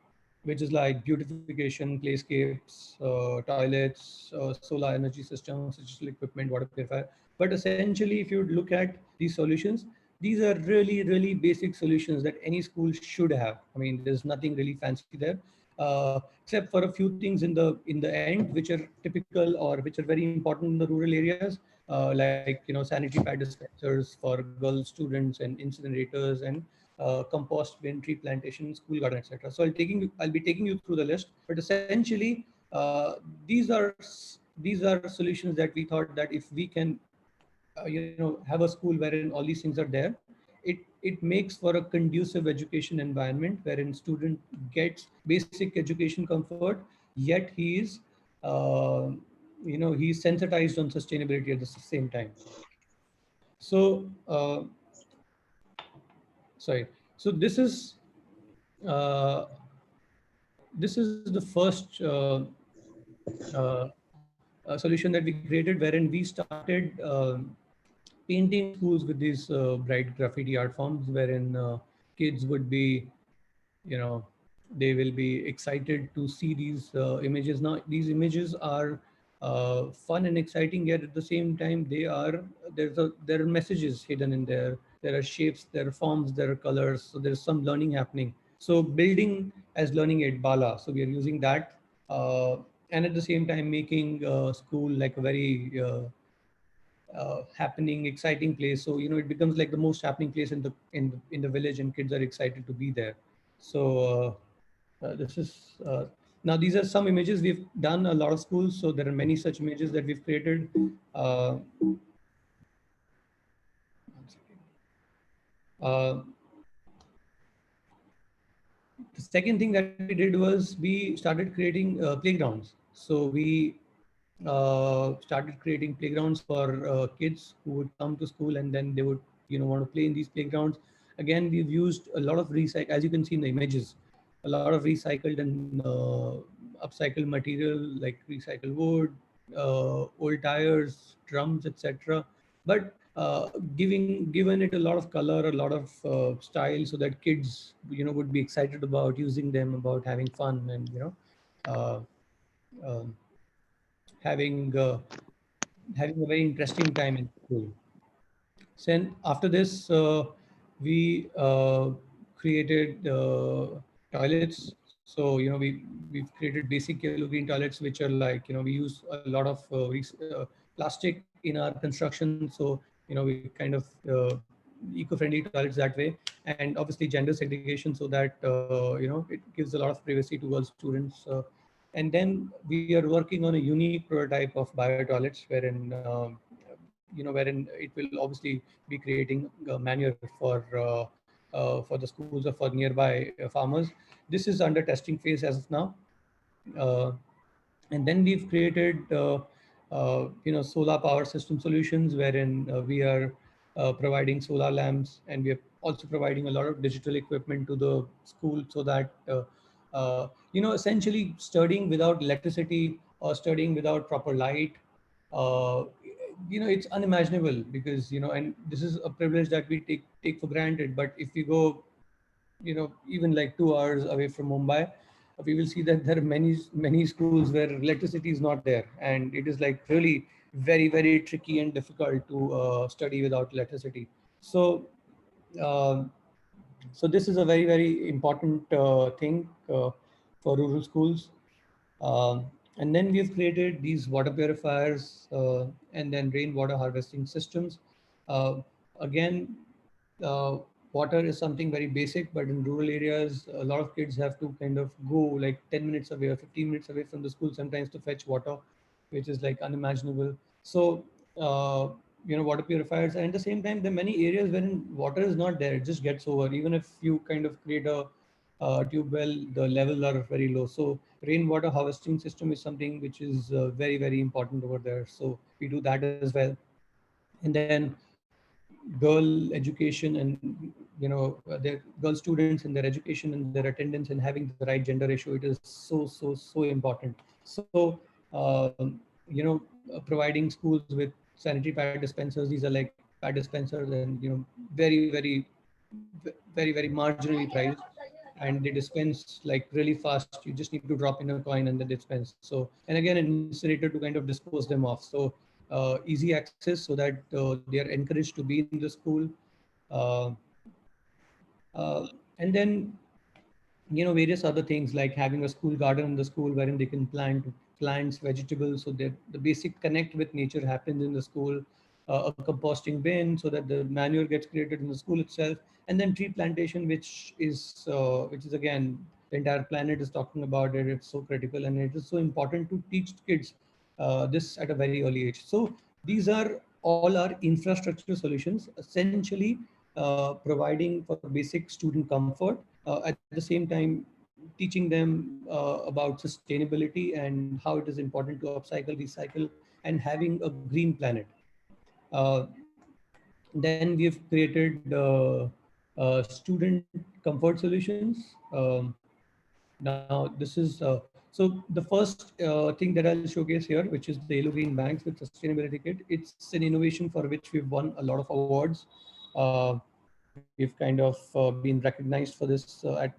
which is like beautification, playscapes, toilets, solar energy systems, digital equipment, water purifier. But essentially, if you look at these solutions, these are really, really basic solutions that any school should have. I mean, there's nothing really fancy there, except for a few things in the end, which are typical or which are very important in the rural areas, like sanitary pad dispensers for girl students and incinerators and compost bin, tree plantation, school garden, etc. So I'll be taking you through the list. But essentially, these are these are solutions that we thought that if we can, have a school wherein all these things are there, it makes for a conducive education environment wherein student gets basic education comfort, yet uh, he's sensitized on sustainability at the same time. So sorry. So uh, this is the first solution that we created, wherein we started painting schools with these bright graffiti art forms, wherein kids would be, you know, they will be excited to see these images. Now, these images are fun and exciting, yet at the same time, there are messages hidden in there. There are shapes, there are forms, there are colors. So there's some learning happening. So building as learning aid Bala. So we are using that. And at the same time, making school like a very happening, exciting place. So it becomes like the most happening place in the village, and kids are excited to be there. So this is now these are some images. We've done a lot of schools, so there are many such images that we've created. Uh, the second thing that we did was we started creating playgrounds. So we started creating playgrounds for kids who would come to school, and then they would want to play in these playgrounds. Again, we've used a lot of recycle, as you can see in the images, a lot of recycled and upcycled material like recycled wood, old tires, drums, etc. But given it a lot of color, a lot of style, so that kids would be excited about using them, about having fun, and uh, um, having having a very interesting time in school. So then after this, we created toilets. So we've created basic yellow green toilets, which are like we use a lot of plastic in our construction. So we kind of eco-friendly toilets that way, and obviously gender segregation, so that it gives a lot of privacy to all students. And then we are working on a unique prototype of bio toilets, wherein wherein it will obviously be creating manure for the schools or for nearby farmers. This is under testing phase as of now. Uh, and then we've created solar power system solutions, wherein we are providing solar lamps, and we are also providing a lot of digital equipment to the school, so that essentially studying without electricity or studying without proper light, uh, it's unimaginable, because and this is a privilege that we take for granted. But if we go even like 2 hours away from Mumbai, we will see that there are many schools where electricity is not there, and it is like really very, very tricky and difficult to study without electricity. So um, so this is a very, very important thing for rural schools. And then we've created these water purifiers, and then rainwater harvesting systems. Uh, Again, uh, water is something very basic, but in rural areas, a lot of kids have to kind of go like 10 minutes away or 15 minutes away from the school sometimes to fetch water, which is like unimaginable. So, water purifiers. And at the same time, there are many areas wherein water is not there. It just gets over. Even if you kind of create a tube well, the level are very low. So rainwater harvesting system is something which is very, very important over there. So we do that as well. And then girl education, and their girl students and their education and their attendance and having the right gender ratio, it is so important. So providing schools with sanitary pad dispensers. These are like pad dispensers, and very, very marginally priced. and they dispense like really fast. You just need to drop in a coin and they dispense. So, and again, an incinerator to kind of dispose them off. So easy access so that they are encouraged to be in the school. Uh, and then, various other things like having a school garden in the school wherein they can plant plants, vegetables, so that the basic connect with nature happens in the school. A composting bin so that the manure gets created in the school itself, and then tree plantation, which is again, the entire planet is talking about it. It's so critical and it is so important to teach kids this at a very early age. So these are all our infrastructure solutions, essentially providing for basic student comfort, at the same time teaching them about sustainability and how it is important to upcycle, recycle, and having a green planet. Uh, then we have created student comfort solutions. Now, this is so the first thing that I'll showcase here, which is the Yellow Green Bags with Sustainability Kit. It's an innovation for which we've won a lot of awards. We've kind of been recognized for this at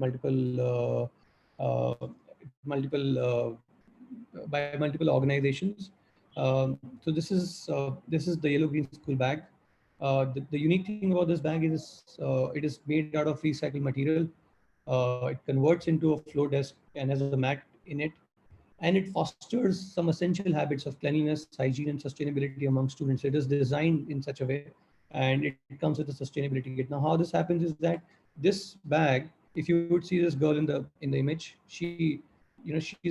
by multiple organizations. So this is the Yellow Green School bag. The unique thing about this bag is it is made out of recycled material. It converts into a floor desk and has a mat in it, and it fosters some essential habits of cleanliness, hygiene, and sustainability among students. It is designed in such a way, and it comes with a sustainability kit. Now, how this happens is that this bag, if you would see this girl in the image, she's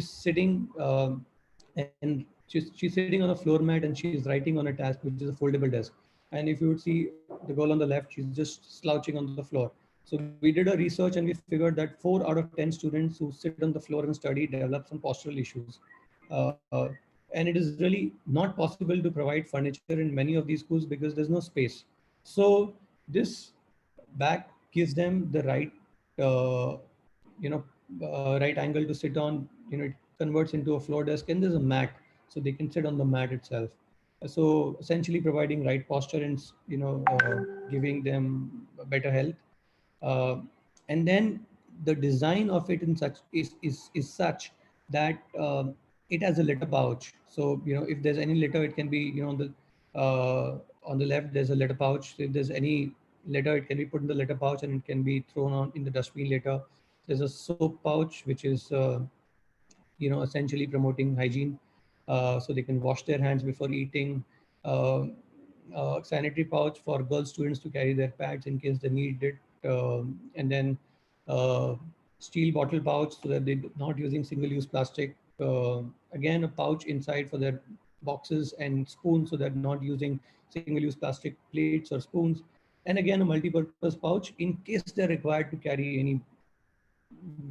sitting and she's sitting on a floor mat and she's writing on a task, which is a foldable desk. And if you would see the girl on the left, she's just slouching on the floor. So we did a research and we figured that 4 out of 10 students who sit on the floor and study develop some postural issues. Uh, and it is really not possible to provide furniture in many of these schools because there's no space. So this bag gives them the right, you know, right angle to sit on. It converts into a floor desk and there's a mat, so they can sit on the mat itself. So essentially providing right posture and, giving them better health. uh, and then the design of it in such is such that it has a litter pouch. So if there's any litter, it can be on the left there's a litter pouch. If there's any litter, it can be put in the litter pouch and it can be thrown on in the dustbin later. There's a soap pouch which is essentially promoting hygiene, so they can wash their hands before eating. uh, Sanitary pouch for girl students to carry their pads in case they need it. And then uh, steel bottle pouch so that they're not using single-use plastic. Again, a pouch inside for their boxes and spoons so they're not using single-use plastic plates or spoons. And again, a multi-purpose pouch in case they're required to carry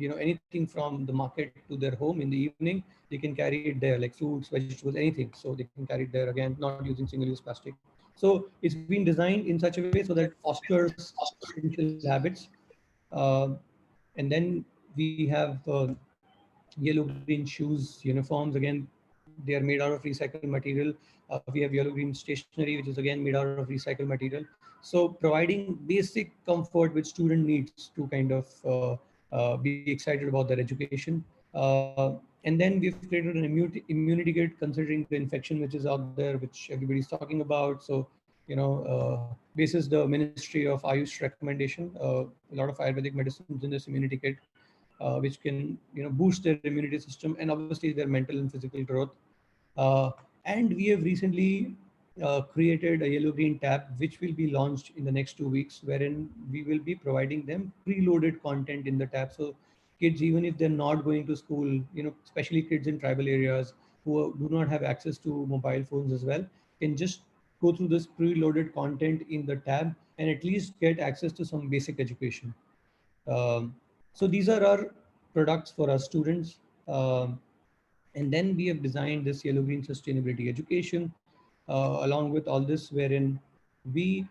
anything from the market to their home in the evening. They can carry it there, like fruits, vegetables, anything. So they can carry it there, again, not using single-use plastic. So it's been designed in such a way so that it fosters essential habits. Uh, and then we have yellow-green shoes, uniforms. Again, they are made out of recycled material. We have yellow-green stationery, which is again made out of recycled material. So providing basic comfort which student needs to kind of be excited about their education. And then we've created an immunity kit considering the infection which is out there, which everybody's talking about. So, basis the Ministry of Ayush recommendation, a lot of Ayurvedic medicines in this immunity kit, which can boost their immunity system and obviously their mental and physical growth. And we have recently created a yellow green tab which will be launched in the next 2 weeks, wherein we will be providing them preloaded content in the tab. So kids, even if they're not going to school, especially kids in tribal areas who do not have access to mobile phones as well, can just go through this preloaded content in the tab and at least get access to some basic education. So these are our products for our students. And then we have designed this yellow green sustainability education along with all this, wherein we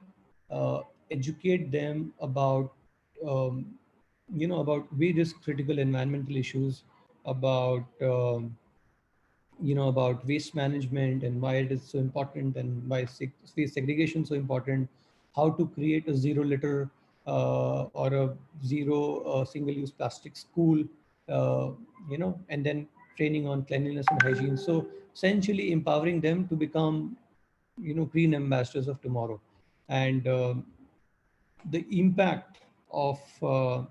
educate them about about various critical environmental issues, about about waste management and why it is so important, and why space segregation so important, how to create a zero litter or a zero single-use plastic school, and then training on cleanliness and hygiene. So essentially empowering them to become, green ambassadors of tomorrow. And the impact of the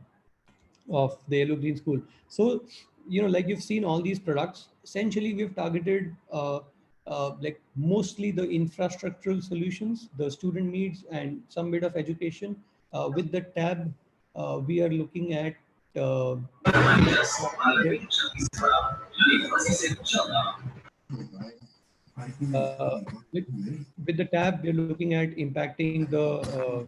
yellow green school. So, like you've seen all these products, essentially we've targeted like mostly the infrastructural solutions, the student needs, and some bit of education. With the tab, we are looking at uh, uh, with, with the tab, we're looking at impacting the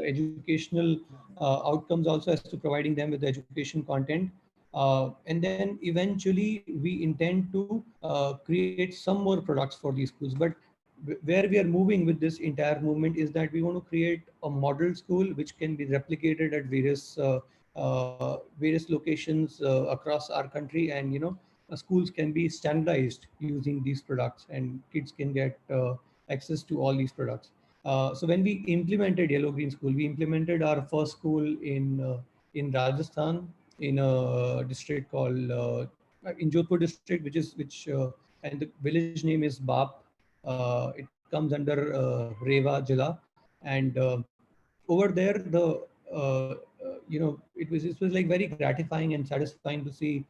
educational outcomes also, as to providing them with the education content. And then eventually we intend to create some more products for these schools. But where we are moving with this entire movement is that we want to create a model school which can be replicated at various locations across our country, and schools can be standardized using these products, and kids can get access to all these products. So when we implemented Yellow Green School, we implemented our first school in Rajasthan, in a district called in Jodhpur district, and the village name is Bap. It comes under Rewa Jilla, and over there it was like very gratifying and satisfying to see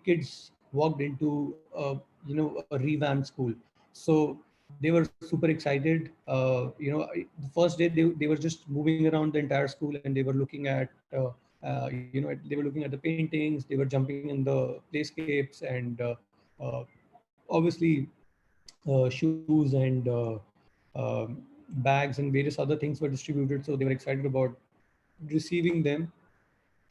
kids walked into a revamped school. So they were super excited. The first day they were just moving around the entire school, and they were looking at they were looking at the paintings, they were jumping in the playscapes, and obviously shoes and bags and various other things were distributed. So they were excited about receiving them.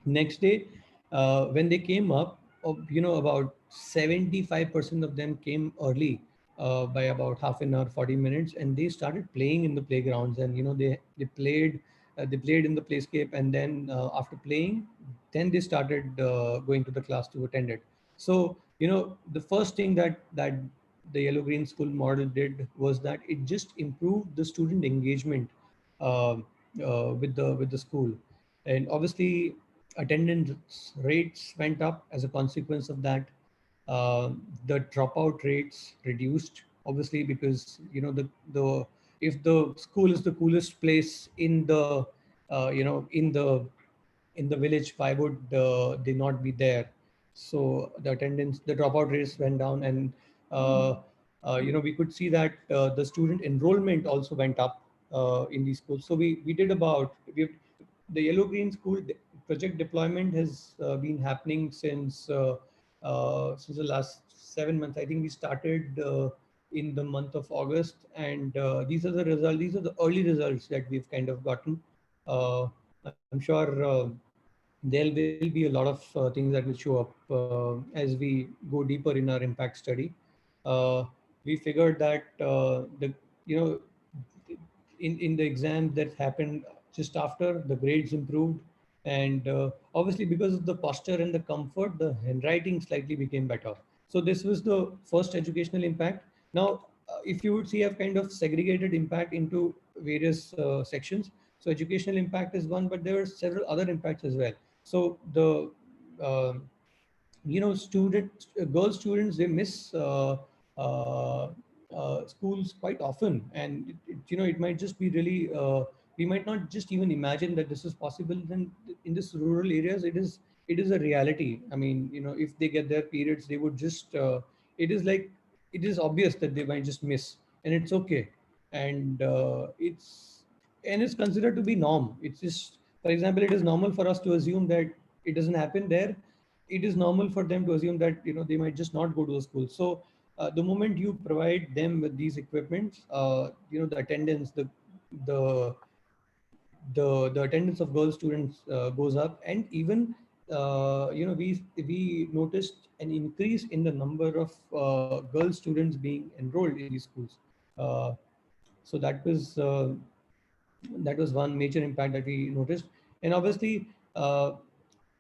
Next day, when they came up, about 75% of them came early by about half an hour, 40 minutes, and they started playing in the playgrounds. And they played in the playscape, and then after playing, then they started going to the class to attend it. So the first thing that the Yellow Green School model did was that it just improved the student engagement with the school. And obviously attendance rates went up as a consequence of that. The dropout rates reduced, obviously, because the if the school is the coolest place in the village, why would they not be there? So the dropout rates went down, and we could see that the student enrollment also went up in these schools. So we did the Yellow Green School project deployment has been happening since the last 7 months. I think we started in the month of August, and these are the results. These are the early results that we've kind of gotten. I'm sure there will be a lot of things that will show up as we go deeper in our impact study. We figured that you know in the exam that happened just after, the grades improved, and obviously because of the posture and the comfort, the handwriting slightly became better. So this was the first educational impact. Now if you would see, I've kind of segregated impact into various sections. So educational impact is one, but there are several other impacts as well. So the uh, girl students, they miss uh, schools quite often, and it might just be really we might not just even imagine that this is possible. Then in this rural areas, it is a reality. I mean, if they get their periods, they would just it is like it is obvious that they might just miss, and it's okay. And it's considered to be norm. It's just, for example, it is normal for us to assume that it doesn't happen there. It is normal for them to assume that they might just not go to a school. So the moment you provide them with these equipments, the attendance, the the attendance of girl students goes up. And even we noticed an increase in the number of girl students being enrolled in these schools. uh, so that was one major impact that we noticed. And obviously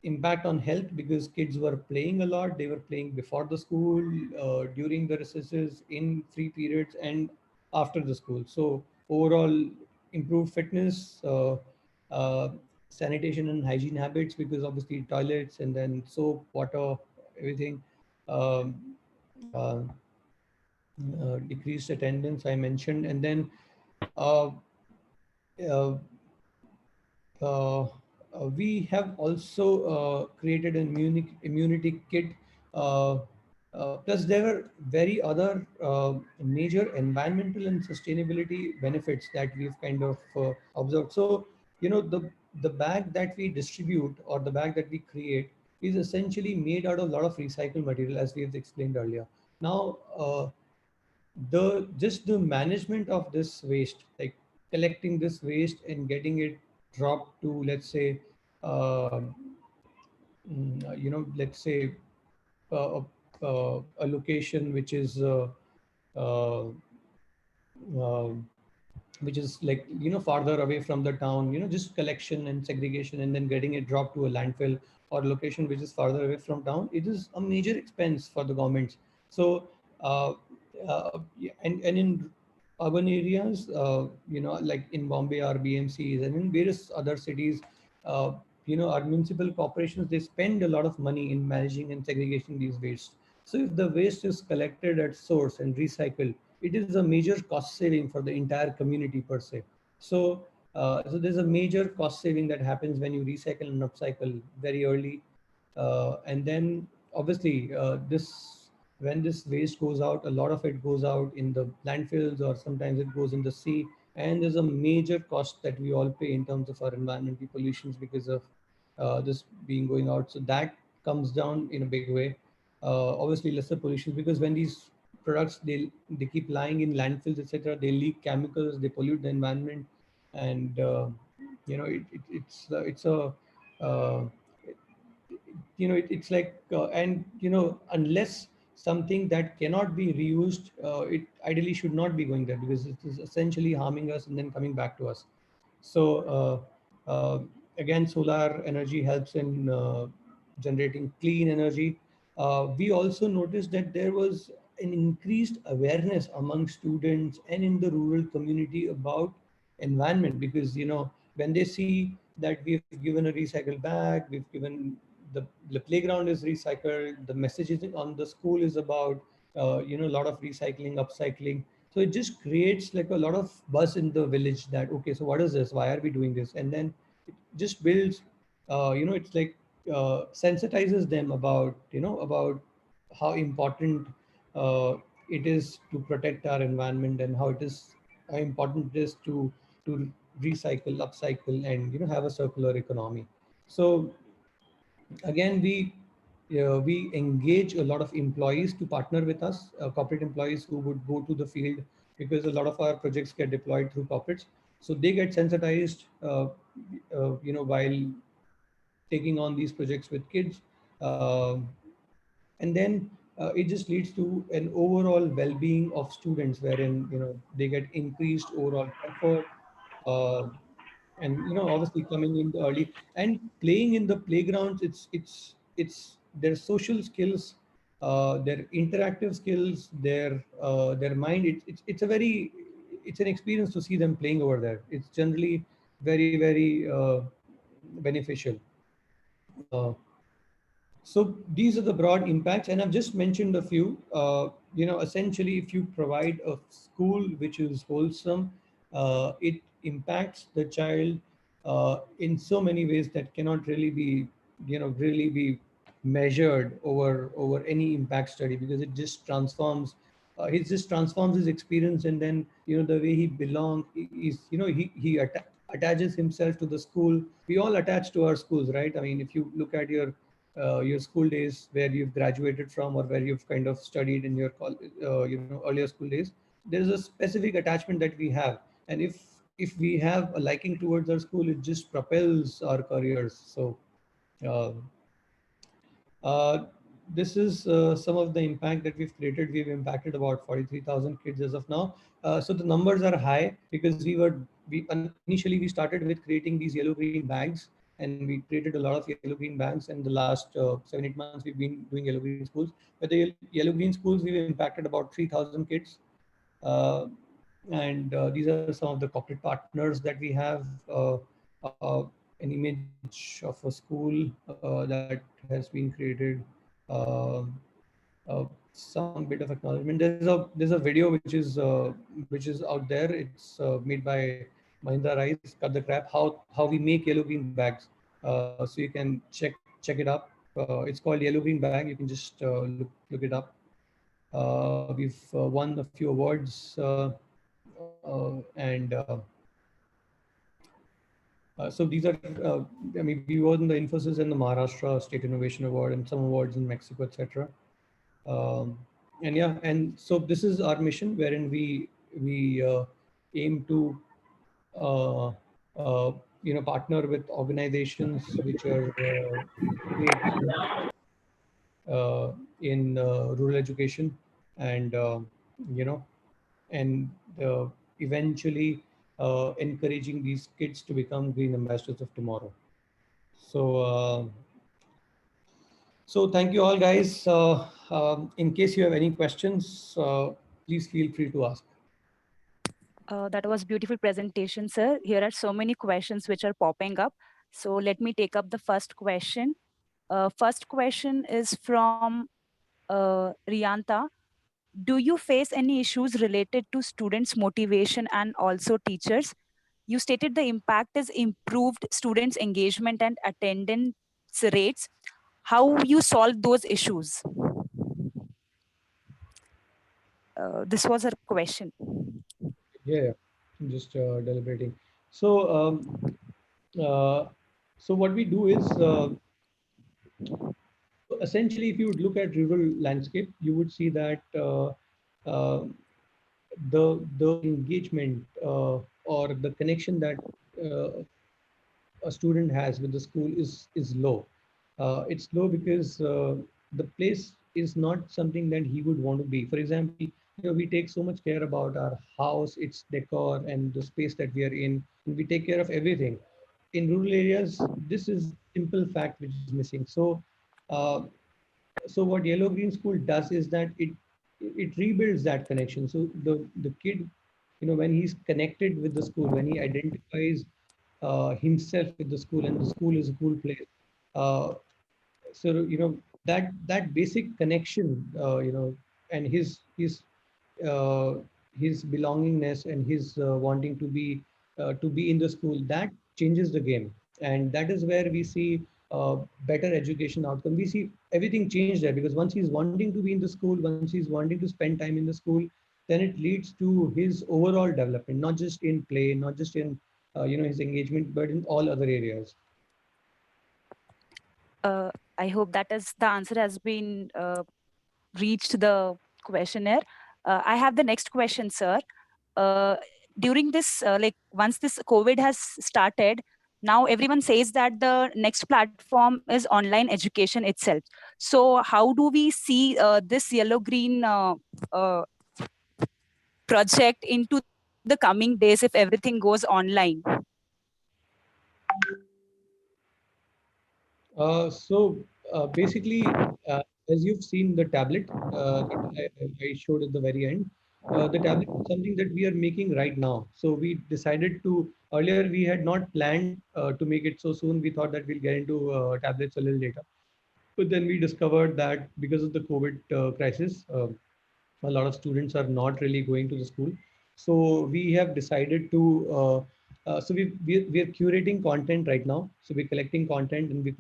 impact on health, because kids were playing a lot. They were playing before the school, during the recesses, in free periods, and after the school. So overall, improve fitness, sanitation and hygiene habits, because obviously toilets and then soap, water, everything. Um, uh, Decreased attendance I mentioned, and then uh, uh, uh, we have also created an immunity kit. Plus, there were very other major environmental and sustainability benefits that we've kind of observed. So, you know, the bag that we distribute or the bag that we create is essentially made out of a lot of recycled material, as we have explained earlier. Now, the management of this waste, like collecting this waste and getting it dropped to, let's say, let's say a location uh, uh, which is like, farther away from the town, just collection and segregation and then getting it dropped to a landfill or location which is farther away from town, it is a major expense for the governments. So yeah, and in urban areas, like in Bombay or BMCs and in various other cities, uh, our municipal corporations, they spend a lot of money in managing and segregating these wastes. So if the waste is collected at source and recycled, it is a major cost saving for the entire community per se. So, so there's a major cost saving that happens when you recycle and upcycle very early. And then obviously this when this waste goes out, a lot of it goes out in the landfills or sometimes it goes in the sea. And there's a major cost that we all pay in terms of our environmental pollutions because of this being going out. So that comes down in a big way. Obviously lesser pollution, because when these products they keep lying in landfills, etc., they leak chemicals, they pollute the environment. And it's a uh, it's like and unless something that cannot be reused, it ideally should not be going there, because it is essentially harming us and then coming back to us. So again, solar energy helps in generating clean energy. We also noticed that there was an increased awareness among students and in the rural community about environment, because when they see that we've given a recycled bag, we've given the playground is recycled, the messaging on the school is about a lot of recycling, upcycling. So it just creates like a lot of buzz in the village that, okay, so what is this, why are we doing this? And then it just builds it's like sensitizes them about about how important it is to protect our environment, and how important it is to recycle, upcycle, and have a circular economy. So again, we engage a lot of employees to partner with us, corporate employees who would go to the field, because a lot of our projects get deployed through corporates. So they get sensitized while taking on these projects with kids. And then it just leads to an overall well-being of students, wherein they get increased overall comfort. And obviously coming in the early and playing in the playgrounds, it's their social skills, their interactive skills, their mind. It's a very, it's an experience to see them playing over there. It's generally very beneficial. uh, so these are the broad impacts, and I've just mentioned a few. Essentially, if you provide a school which is wholesome, it impacts the child in so many ways that cannot really be, really be measured over any impact study, because it just transforms. It just transforms his experience, and then the way he belongs is, attaches himself to the school. We all attach to our schools, right? I mean, if you look at your school days, where you've graduated from or where you've kind of studied in your earlier school days, there is a specific attachment that we have. And if we have a liking towards our school, it just propels our careers. So uh, uh, this is some of the impact that we've created. We've impacted about 43,000 kids as of now. So the numbers are high because initially we started with creating these yellow green bags, and we created a lot of yellow green bags. And the last 7-8 months we've been doing yellow green schools. But the yellow green schools, we've impacted about 3,000 kids. And these are some of the corporate partners that we have. An image of a school that has been created. Uh, some bit of acknowledgement. There's a video which is out there. It's made by Mahindra Rice, Cut the Crap. How we make yellow green bags. So you can check it up. It's called Yellow Green Bag. You can just look it up. We've won a few awards, and so these are, I mean, we won the Infosys and the Maharashtra State Innovation Award and some awards in Mexico, etc. And yeah, and so this is our mission, wherein we aim to uh, partner with organizations which are engaged in rural education, and you know and eventually encouraging these kids to become green ambassadors of tomorrow. So thank you all, guys. In case you have any questions, please feel free to ask. That was beautiful presentation, sir. Here are so many questions which are popping up. So let me take up the first question. First question is from Rianta. Do you face any issues related to students' motivation and also teachers? You stated the impact is improved students' engagement and attendance rates. How you solve those issues? This was a question. Yeah, I'm just deliberating. So, so what we do is, essentially, if you would look at rural landscape, you would see that uh, the engagement or the connection that a student has with the school is low. It's low because the place is not something that he would want to be. For example, we take so much care about our house, its decor, and the space that we are in, and we take care of everything. In rural areas, this is simple fact which is missing. Uh, so what Yellow Green School does is that it rebuilds that connection. So the kid, when he's connected with the school, when he identifies himself with the school, and the school is a cool place. Uh, so that basic connection, and uh, his belongingness and his wanting to be in the school, that changes the game, and that is where we see better education outcome. We see everything change there, because once he's wanting to be in the school, once he's wanting to spend time in the school, then it leads to his overall development, not just in play, not just in his engagement, but in all other areas. I hope that is the answer has been reached the questionnaire. I have the next question, sir. During this, like once this COVID has started, now everyone says that the next platform is online education itself. So how do we see this yellow green project into the coming days if everything goes online? Basically, as you've seen the tablet that I showed at the very end, the tablet is something that we are making right now. So we decided to, earlier we had not planned to make it so soon. We thought that we'll get into tablets a little later. But then we discovered that because of the COVID crisis, a lot of students are not really going to the school. So we have decided to, we are curating content right now. So we're collecting content, and we're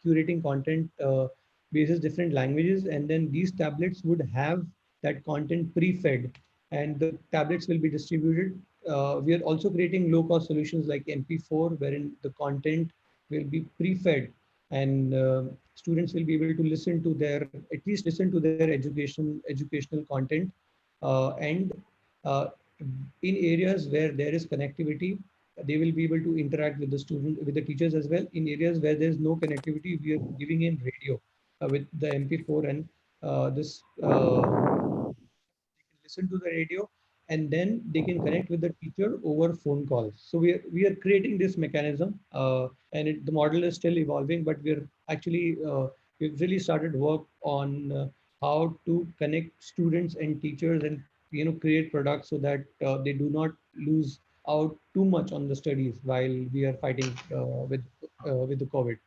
curating content basis different languages. And then these tablets would have that content pre-fed, and the tablets will be distributed. We are also creating low-cost solutions like MP4, wherein the content will be pre-fed, and students will be able to listen to at least listen to their educational content, and uh, in areas where there is connectivity, they will be able to interact with the teachers as well. In areas where there is no connectivity, we are giving in radio with the MP4, and this listen to the radio, and then they can connect with the teacher over phone calls. So we are creating this mechanism, and the model is still evolving, but we've really started work on how to connect students and teachers and create products so that they do not lose out too much on the studies while we are fighting with the COVID.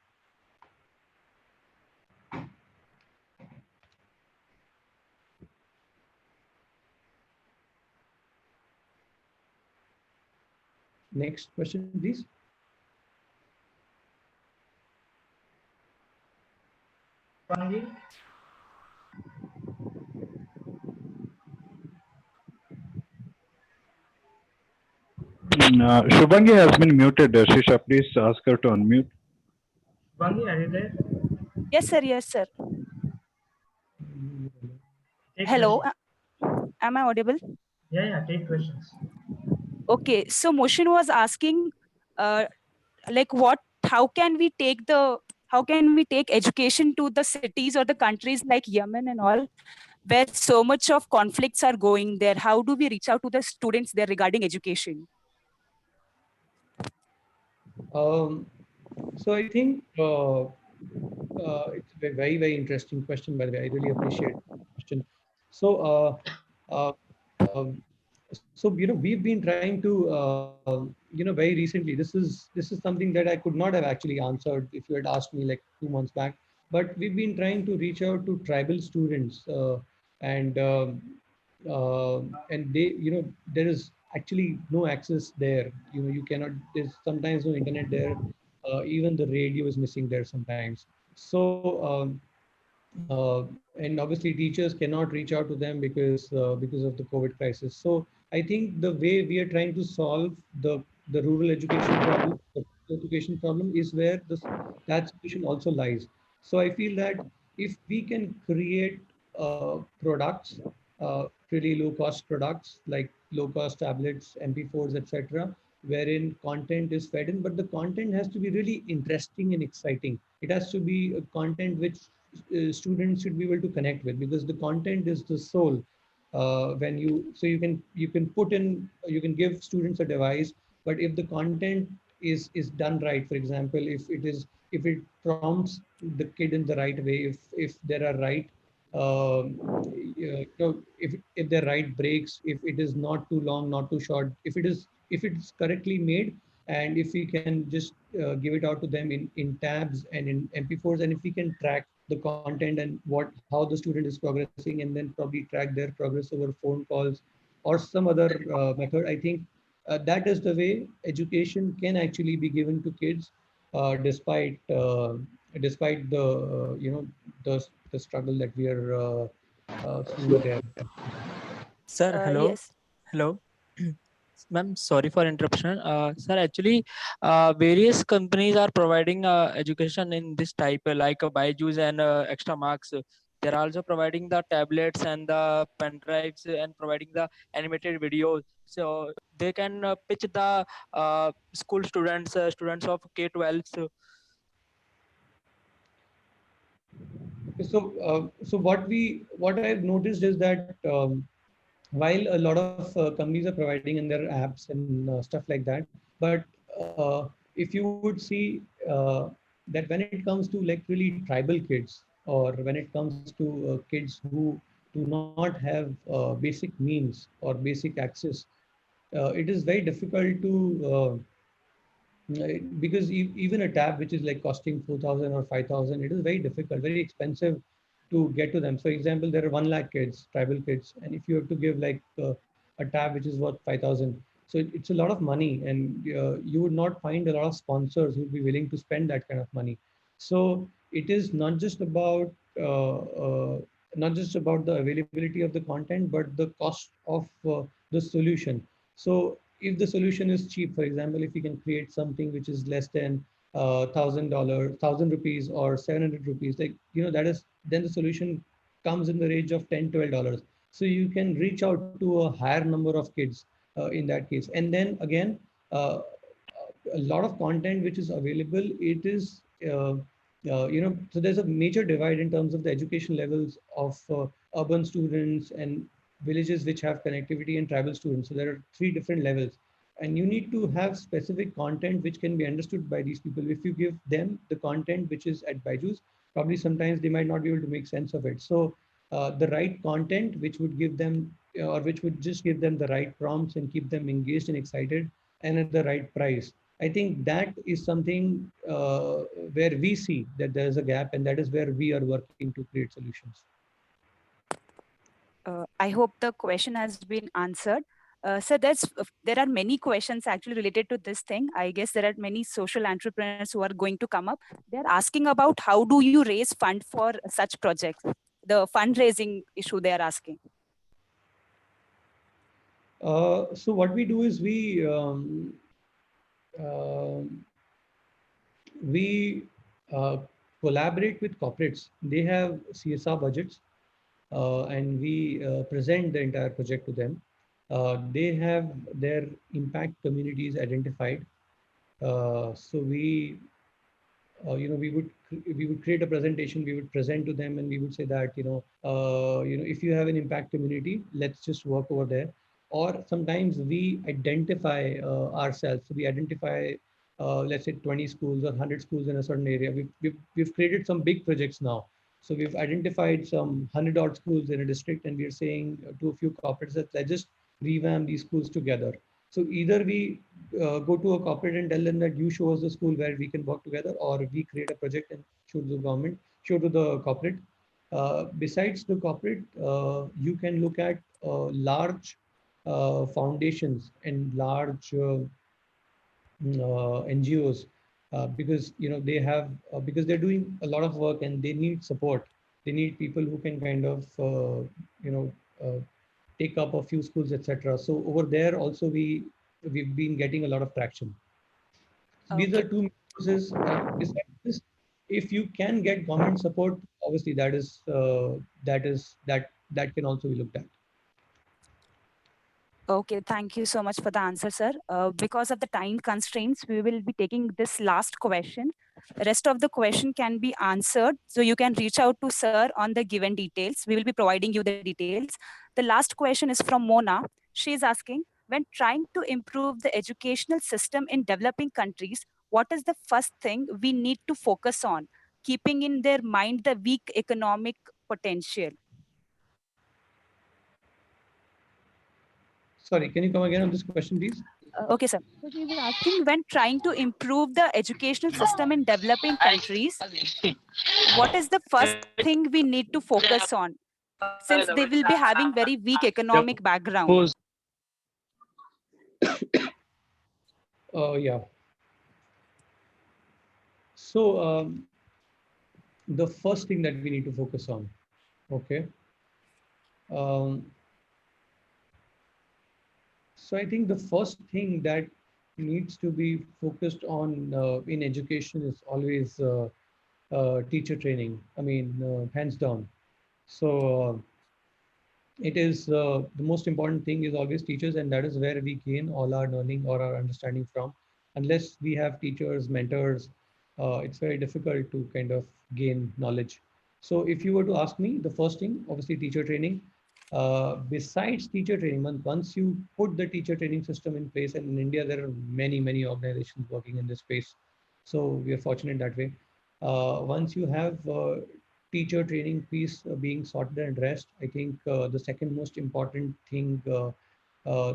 Next question, please. Shubhangi has been muted. Shisha, please ask her to unmute. Shubhangi, are you there? Yes, sir. Yes, sir. Take Hello. questions. Am I audible? Yeah, take questions. Okay. So Moshin was asking, like, how can we take education to the cities or the countries like Yemen and all, where so much of conflicts are going there? How do we reach out to the students there regarding education? So I think it's a very, very interesting question, by the way. I really appreciate the question. So, so we've been trying to, very recently. This is something that I could not have actually answered if you had asked me like 2 months back. But we've been trying to reach out to tribal students, and and they, there is actually no access there. You cannot. There's sometimes no internet there. Even the radio is missing there sometimes. So, and obviously teachers cannot reach out to them because of the COVID crisis. So I think the way we are trying to solve the rural education problem, the education problem, is where that solution also lies. So I feel that if we can create products, really low cost products like low cost tablets, MP4s, etc., wherein content is fed in, but the content has to be really interesting and exciting. It has to be a content which students should be able to connect with, because the content is the soul. When you can put in, you can give students a device, but if the content is done right, for example, if it prompts the kid in the right way, if there are right if there are right breaks, if it is not too long, not too short, if it's correctly made, and if we can just give it out to them in tabs and in MP4s, and if we can track the content and how the student is progressing, and then probably track their progress over phone calls or some other method, I think that is the way education can actually be given to kids, despite the the struggle that we are seeing there. Sir, hello. Yes. Hello. Ma'am, sorry for interruption. Sir, actually, various companies are providing education in this type, like Byju's and Extra Marks. They're also providing the tablets and the pen drives and providing the animated videos. So they can pitch the school students of K-12. So what I've noticed is that while a lot of companies are providing in their apps and stuff like that, but if you would see that when it comes to like really tribal kids, or when it comes to kids who do not have basic means or basic access, it is very difficult to because even a tab which is like costing 4,000 or 5,000, it is very difficult, very expensive to get to them. For example, there are 1 lakh kids, tribal kids, and if you have to give like a tab which is worth 5,000, so it's a lot of money, and you would not find a lot of sponsors who would be willing to spend that kind of money. So it is not just about the availability of the content, but the cost of the solution. So if the solution is cheap, for example, if you can create something which is less than $1,000, 1,000 rupees or 700 rupees, like, that is, then the solution comes in the range of $10, $12. So you can reach out to a higher number of kids in that case. And then again, a lot of content which is available, it is, so there's a major divide in terms of the education levels of urban students and villages which have connectivity, and tribal students. So there are 3 different levels, and you need to have specific content which can be understood by these people. If you give them the content which is at Byju's, probably sometimes they might not be able to make sense of it. So the right content which would give them or which would just give them the right prompts and keep them engaged and excited and at the right price. I think that is something where we see that there's a gap, and that is where we are working to create solutions. I hope the question has been answered. So there are many questions actually related to this thing. I guess there are many social entrepreneurs who are going to come up. They're asking about how do you raise fund for such projects? The fundraising issue they are asking. So what we do is um, we collaborate with corporates. They have CSR budgets, and we present the entire project to them. They have their impact communities identified. So we would create a presentation, we would present to them, and we would say that if you have an impact community, let's just work over there. Or sometimes we identify ourselves. So we identify let's say 20 schools or 100 schools in a certain area. We've created some big projects now. So we've identified some 100 odd schools in a district, and we're saying to a few corporates that let's just revamp these schools together. So either we go to a corporate and tell them that you show us the school where we can work together, or we create a project and show to the government, show to the corporate. Besides the corporate, you can look at large foundations and large NGOs, because they have because they're doing a lot of work and they need support. They need people who can kind of take up a few schools, etc. So over there also we've been getting a lot of traction. These are two uses. Besides this, if you can get government support, obviously that can also be looked at. Okay, thank you so much for the answer, sir. Because of the time constraints, we will be taking this last question. Rest of the question can be answered. So you can reach out to sir on the given details. We will be providing you the details. The last question is from Mona. She is asking, when trying to improve the educational system in developing countries, what is the first thing we need to focus on, keeping in their mind the weak economic potential? Sorry, can you come again on this question, please? Okay, sir. So we were asking, when trying to improve the educational system in developing countries, what is the first thing we need to focus on, since they will be having very weak economic background? Yeah. So the first thing that we need to focus on, okay. So I think the first thing that needs to be focused on in education is always teacher training. I mean, hands down. So it is the most important thing is always teachers, and that is where we gain all our learning or our understanding from. Unless we have teachers, mentors, it's very difficult to kind of gain knowledge. So if you were to ask me, the first thing, obviously teacher training. Besides teacher training, once you put the teacher training system in place, and in India there are many organizations working in this space, so we are fortunate that way. Once you have teacher training piece being sorted and addressed, I think the second most important thing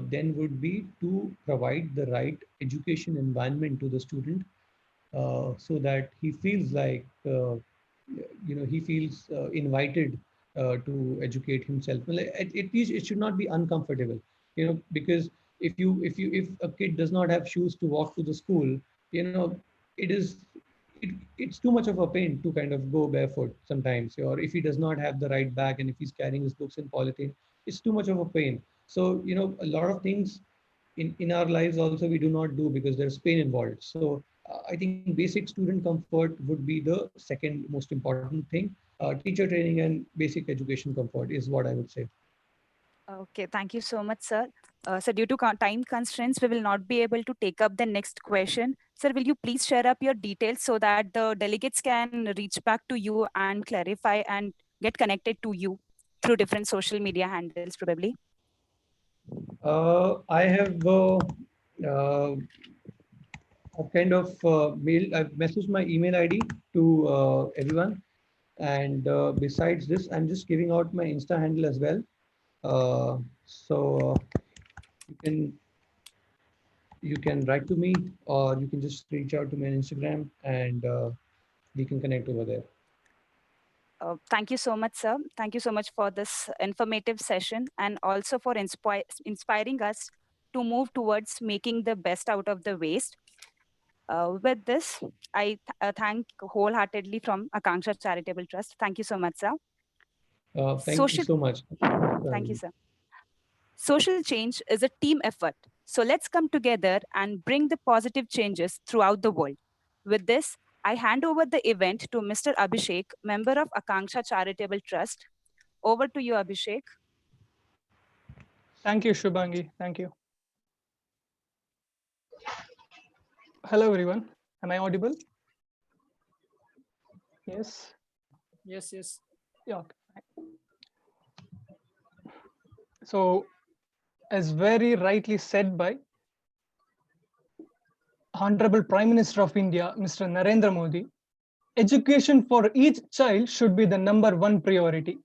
then would be to provide the right education environment to the student, so that he feels like he feels invited to educate himself. Well, at least it should not be uncomfortable, because if a kid does not have shoes to walk to the school, it is it's too much of a pain to kind of go barefoot sometimes. Or if he does not have the right bag, and if he's carrying his books in polythene, it's too much of a pain. So a lot of things in our lives also we do not do because there's pain involved. So I think basic student comfort would be the second most important thing. Teacher training and basic education comfort is what I would say. Okay, thank you so much, sir. So due to time constraints, we will not be able to take up the next question. Sir, will you please share up your details so that the delegates can reach back to you and clarify and get connected to you through different social media handles, probably? I have I've kind of I've messaged my email ID to everyone. And besides this, I'm just giving out my Insta handle as well. So you can write to me, or you can just reach out to me on Instagram, and we can connect over there. Thank you so much, sir. Thank you so much for this informative session, and also for inspiring us to move towards making the best out of the waste. With this, I thank wholeheartedly from Akangsha Charitable Trust. Thank you so much, sir. Thank you so much. Thank you, sir. Social change is a team effort. So let's come together and bring the positive changes throughout the world. With this, I hand over the event to Mr. Abhishek, member of Akangsha Charitable Trust. Over to you, Abhishek. Thank you, Shubhangi. Thank you. Hello, everyone. Am I audible? Yes. Yes, yes. Yeah. Okay. So, as very rightly said by Honorable Prime Minister of India, Mr. Narendra Modi, education for each child should be the #1 priority.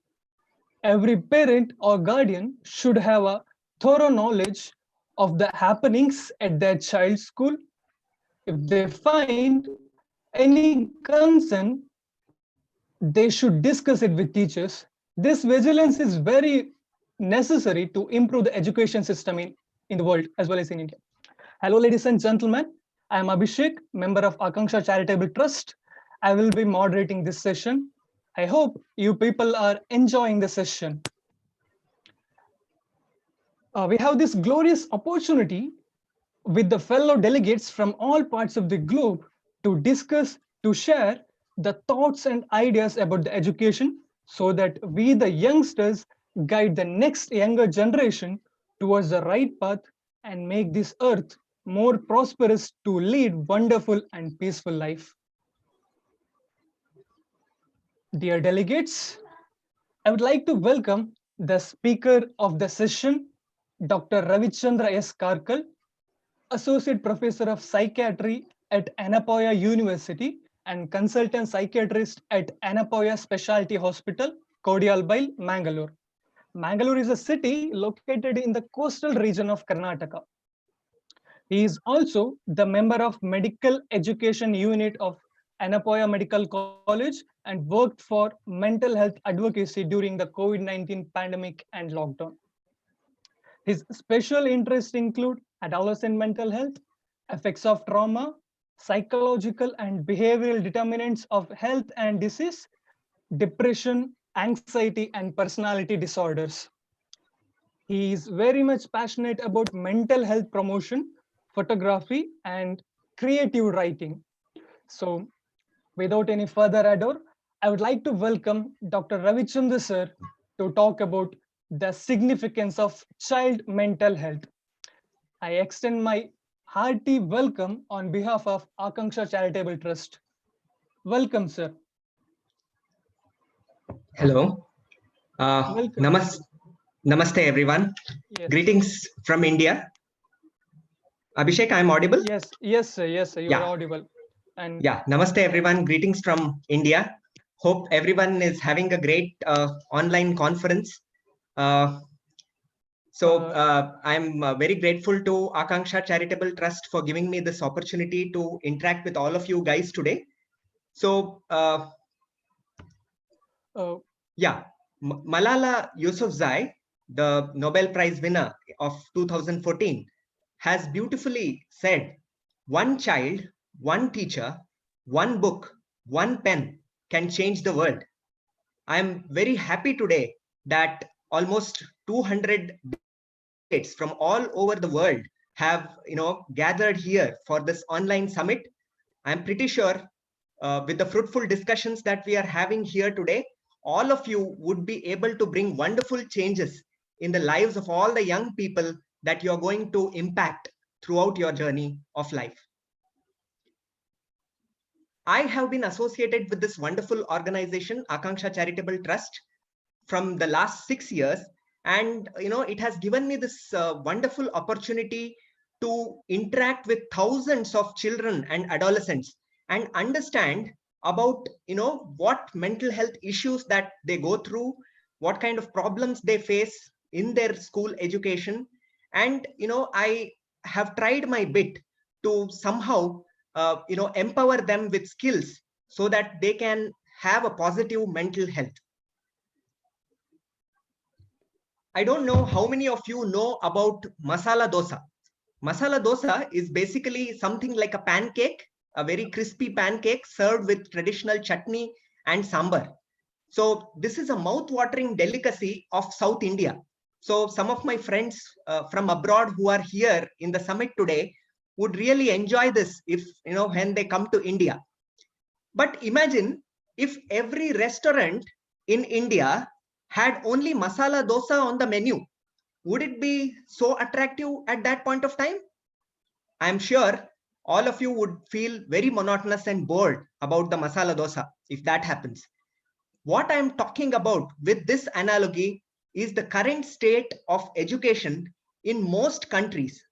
Every parent or guardian should have a thorough knowledge of the happenings at their child's school. If they find any concern, they should discuss it with teachers. This vigilance is very necessary to improve the education system in the world as well as in India. Hello, ladies and gentlemen. I am Abhishek, member of Akangsha Charitable Trust. I will be moderating this session. I hope you people are enjoying the session. We have this glorious opportunity with the fellow delegates from all parts of the globe to discuss, to share the thoughts and ideas about the education, so that we, the youngsters, guide the next younger generation towards the right path and make this earth more prosperous to lead wonderful and peaceful life. Dear delegates, I would like to welcome the speaker of the session, Dr. Ravichandra S. Karkal, Associate Professor of Psychiatry at Anapoya University and Consultant Psychiatrist at Anapoya Specialty Hospital, Kodialbail, Mangalore. Mangalore is a city located in the coastal region of Karnataka. He is also the member of Medical Education Unit of Anapoya Medical College and worked for mental health advocacy during the COVID-19 pandemic and lockdown. His special interests include adolescent mental health, effects of trauma, psychological and behavioral determinants of health and disease, depression, anxiety, and personality disorders. He is very much passionate about mental health promotion, photography, and creative writing. So, without any further ado, I would like to welcome Dr. Ravichandra sir to talk about the significance of child mental health. I extend my hearty welcome on behalf of Akangsha Charitable Trust. Welcome, sir. Hello. Namaste, everyone. Yes. Greetings from India. Abhishek, I'm audible? Yes, sir. Yes, sir. You are audible. And yeah, namaste, everyone. Greetings from India. Hope everyone is having a great online conference. I'm very grateful to Akangsha Charitable Trust for giving me this opportunity to interact with all of you guys today. So, yeah, Malala Yousafzai, the Nobel Prize winner of 2014, has beautifully said, "One child, one teacher, one book, one pen can change the world." I am very happy today that almost 200 delegates from all over the world have gathered here for this online summit. I'm pretty sure with the fruitful discussions that we are having here today, all of you would be able to bring wonderful changes in the lives of all the young people that you're going to impact throughout your journey of life. I have been associated with this wonderful organization, Akangsha Charitable Trust, from the last 6 years. And it has given me this wonderful opportunity to interact with thousands of children and adolescents and understand about what mental health issues that they go through, what kind of problems they face, in their school education. And, I have tried my bit to somehow, empower them with skills so that they can have a positive mental health. I don't know how many of you know about masala dosa. Masala dosa is basically something like a pancake, a very crispy pancake served with traditional chutney and sambar. So this is a mouth-watering delicacy of South India. So some of my friends from abroad who are here in the summit today would really enjoy this if, when they come to India. But imagine if every restaurant in India had only masala dosa on the menu. Would it be so attractive at that point of time? I'm sure all of you would feel very monotonous and bored about the masala dosa if that happens. What I'm talking about with this analogy is the current state of education in most countries.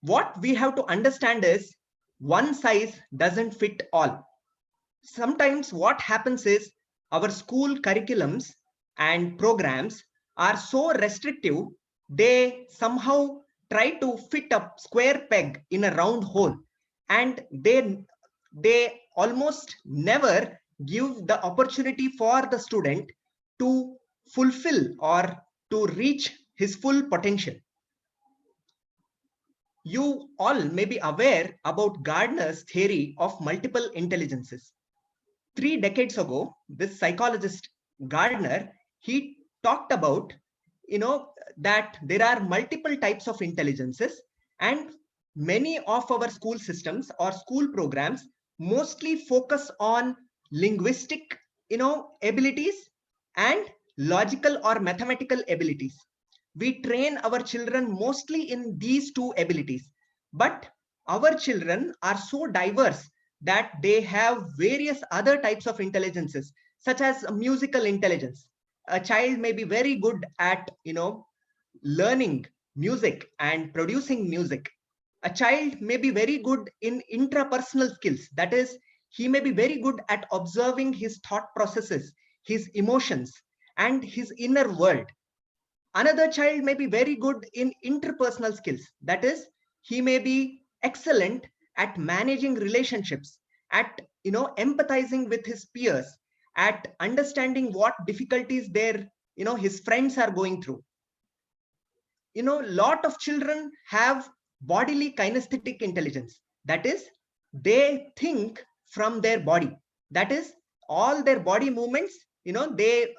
What we have to understand is one size doesn't fit all. Sometimes what happens is our school curriculums and programs are so restrictive, they somehow try to fit a square peg in a round hole, and they almost never give the opportunity for the student to fulfill or to reach his full potential. You all may be aware about Gardner's theory of multiple intelligences. 3 decades ago, this psychologist Gardner, he talked about, that there are multiple types of intelligences, and many of our school systems or school programs mostly focus on linguistic, abilities and logical or mathematical abilities. We train our children mostly in these 2 abilities, but our children are so diverse that they have various other types of intelligences, such as musical intelligence. A child may be very good at, learning music and producing music. A child may be very good in intrapersonal skills. That is, he may be very good at observing his thought processes, his emotions, and his inner world. Another child may be very good in interpersonal skills. That is, he may be excellent at managing relationships, at empathizing with his peers, at understanding what difficulties his friends are going through. Lot of children have bodily kinesthetic intelligence. That is, they think from their body. That is, all their body movements, they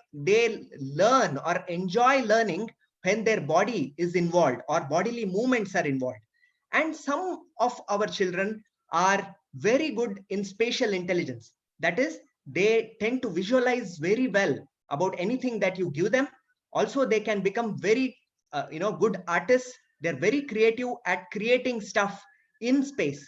learn or enjoy learning when their body is involved or bodily movements are involved. And some of our children are very good in spatial intelligence. That is, they tend to visualize very well about anything that you give them. Also, they can become very good artists. They're very creative at creating stuff in space.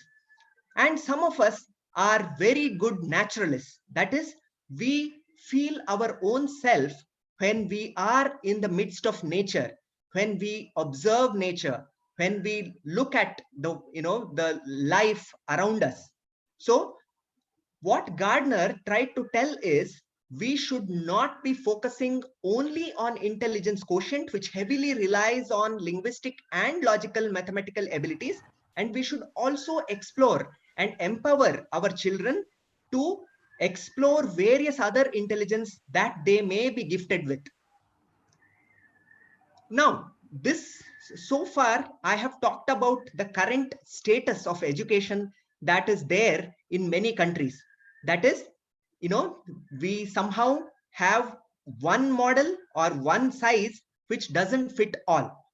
And some of us are very good naturalists. That is, we feel our own self when we are in the midst of nature, when we observe nature, when we look at the life around us. So what Gardner tried to tell is, we should not be focusing only on intelligence quotient, which heavily relies on linguistic and logical mathematical abilities, and we should also explore and empower our children to explore various other intelligence that they may be gifted with. Now, so far I have talked about the current status of education that is there in many countries. That is, we somehow have one model or one size which doesn't fit all.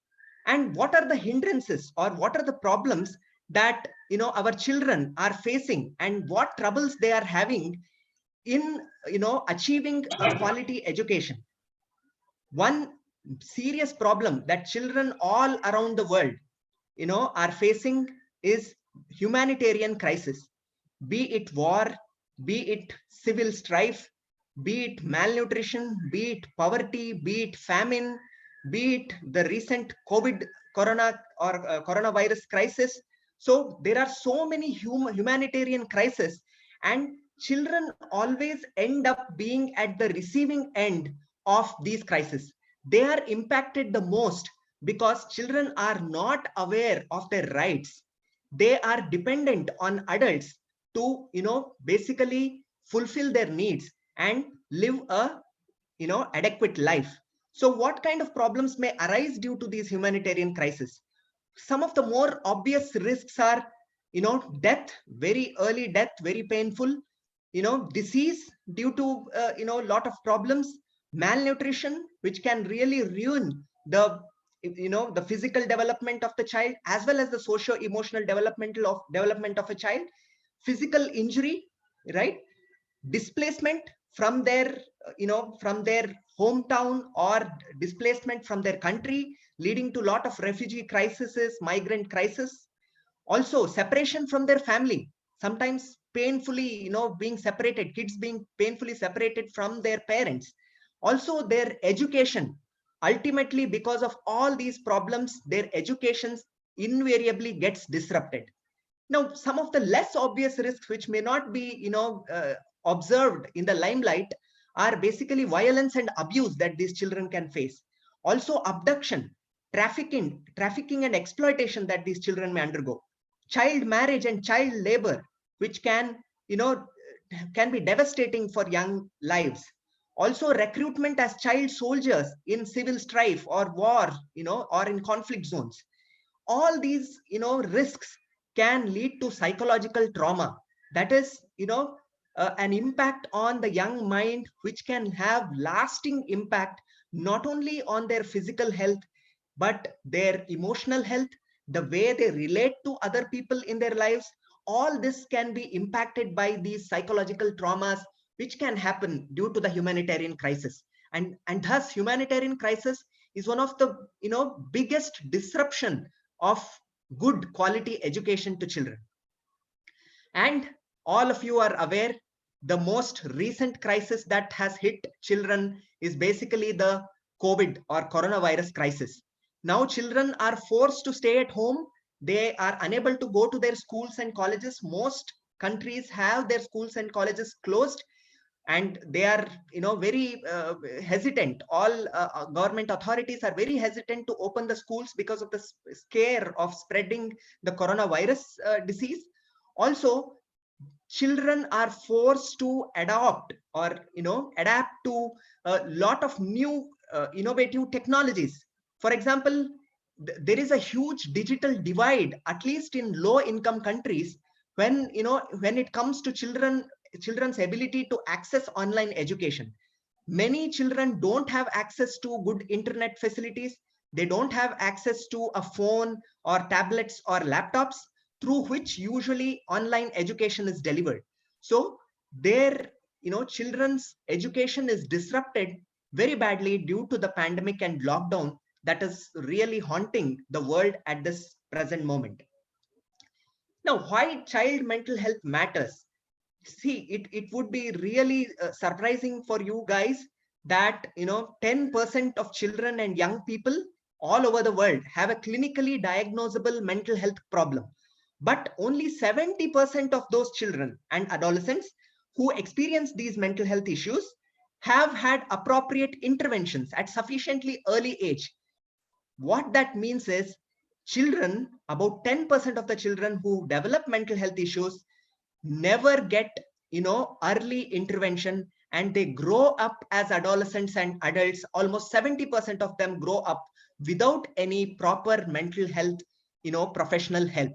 And what are the hindrances or what are the problems that our children are facing, and what troubles they are having in achieving a quality education? One serious problem that children all around the world are facing is humanitarian crisis, be it war, be it civil strife, be it malnutrition, be it poverty, be it famine, be it the recent coronavirus crisis. So there are so many humanitarian crises, and children always end up being at the receiving end of these crises. They are impacted the most because children are not aware of their rights. They are dependent on adults to, basically fulfill their needs and live a, adequate life. So what kind of problems may arise due to these humanitarian crises? Some of the more obvious risks are, death, very early death, very painful, disease due to, lot of problems, malnutrition, which can really ruin the, the physical development of the child, as well as the socio-emotional development of a child, physical injury, right? Displacement from their, from their hometown, or displacement from their country, leading to a lot of refugee crises, migrant crisis. Also separation from their family, sometimes painfully, being separated, kids being painfully separated from their parents. Also their education, ultimately because of all these problems, their education invariably gets disrupted. Now, some of the less obvious risks which may not be, observed in the limelight are basically violence and abuse that these children can face. Also abduction, trafficking and exploitation that these children may undergo. Child marriage and child labor, which can, can be devastating for young lives. Also recruitment as child soldiers in civil strife or war, or in conflict zones. All these, risks can lead to psychological trauma. That is, an impact on the young mind, which can have lasting impact, not only on their physical health, but their emotional health, the way they relate to other people in their lives. All this can be impacted by these psychological traumas, which can happen due to the humanitarian crisis. And thus humanitarian crisis is one of the, biggest disruption of good quality education to children. And all of you are aware, the most recent crisis that has hit children is basically the COVID or coronavirus crisis. Now children are forced to stay at home. They are unable to go to their schools and colleges. Most countries have their schools and colleges closed, and they are, very hesitant. All government authorities are very hesitant to open the schools because of the scare of spreading the coronavirus disease. Also, children are forced to adopt or, adapt to a lot of new innovative technologies. For example, there is a huge digital divide, at least in low income countries, when, when it comes to children's ability to access online education. Many children don't have access to good internet facilities. They don't have access to a phone or tablets or laptops through which usually online education is delivered. So their, children's education is disrupted very badly due to the pandemic and lockdown that is really haunting the world at this present moment. Now, why child mental health matters? See, it would be really surprising for you guys that, 10% of children and young people all over the world have a clinically diagnosable mental health problem. But only 70% of those children and adolescents who experience these mental health issues have had appropriate interventions at sufficiently early age. What that means is children, about 10% of the children who develop mental health issues never get, early intervention, and they grow up as adolescents and adults. Almost 70% of them grow up without any proper mental health, professional help.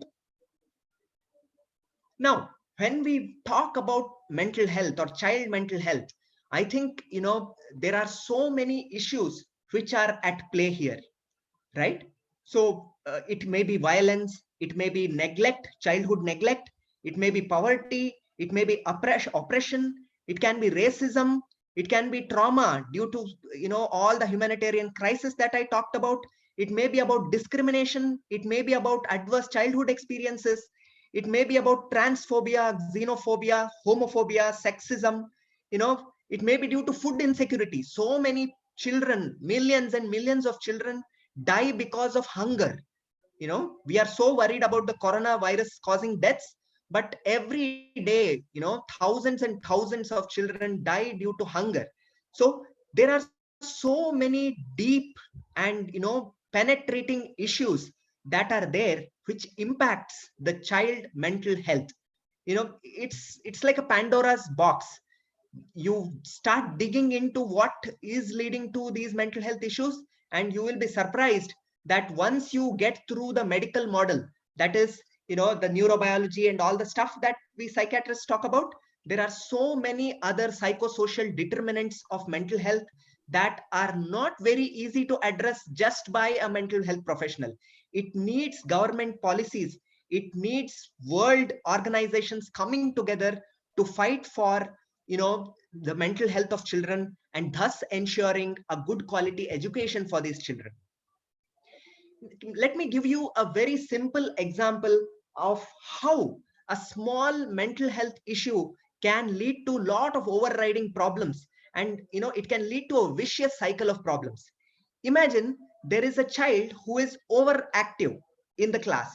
Now, when we talk about mental health or child mental health, I think, there are so many issues which are at play here, right? So it may be violence, it may be neglect, childhood neglect, it may be poverty, it may be oppression, it can be racism, it can be trauma due to, all the humanitarian crisis that I talked about. It may be about discrimination, it may be about adverse childhood experiences, it may be about transphobia, xenophobia, homophobia, sexism, it may be due to food insecurity. So many children, millions and millions of children die because of hunger. We are so worried about the coronavirus causing deaths, but every day, thousands and thousands of children die due to hunger. So there are so many deep and penetrating issues that are there which impacts the child mental health. It's like a Pandora's box. You start digging into what is leading to these mental health issues, and you will be surprised that once you get through the medical model, that is the neurobiology and all the stuff that we psychiatrists talk about, there are so many other psychosocial determinants of mental health that are not very easy to address just by a mental health professional. It needs government policies, it needs world organizations coming together to fight for the mental health of children, and thus ensuring a good quality education for these children. Let me give you a very simple example of how a small mental health issue can lead to a lot of overriding problems, and it can lead to a vicious cycle of problems. Imagine there is a child who is overactive in the class,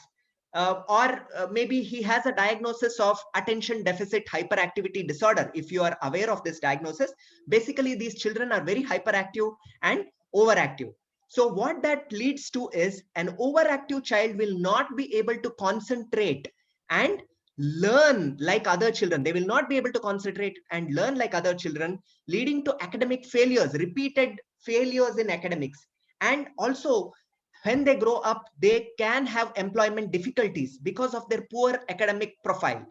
or maybe he has a diagnosis of attention deficit hyperactivity disorder. If you are aware of this diagnosis, basically these children are very hyperactive and overactive. So what that leads to is an overactive child will not be able to concentrate and learn like other children. They will not be able to concentrate and learn like other children, leading to academic failures, repeated failures in academics. And also, when they grow up, they can have employment difficulties because of their poor academic profile.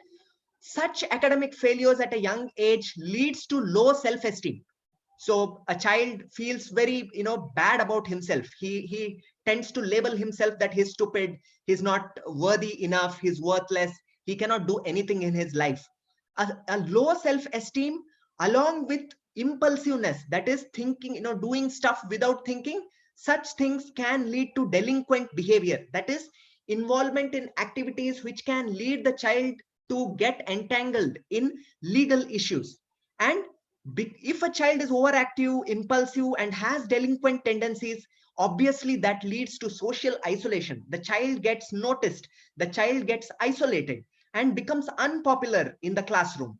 Such academic failures at a young age leads to low self-esteem. So a child feels very bad about himself. He tends to label himself that he's stupid, he's not worthy enough, he's worthless, he cannot do anything in his life. A low self-esteem along with impulsiveness, that is thinking, doing stuff without thinking, such things can lead to delinquent behavior, that is involvement in activities which can lead the child to get entangled in legal issues. And if a child is overactive, impulsive, and has delinquent tendencies, obviously that leads to social isolation. The child gets noticed, the child gets isolated and becomes unpopular in the classroom.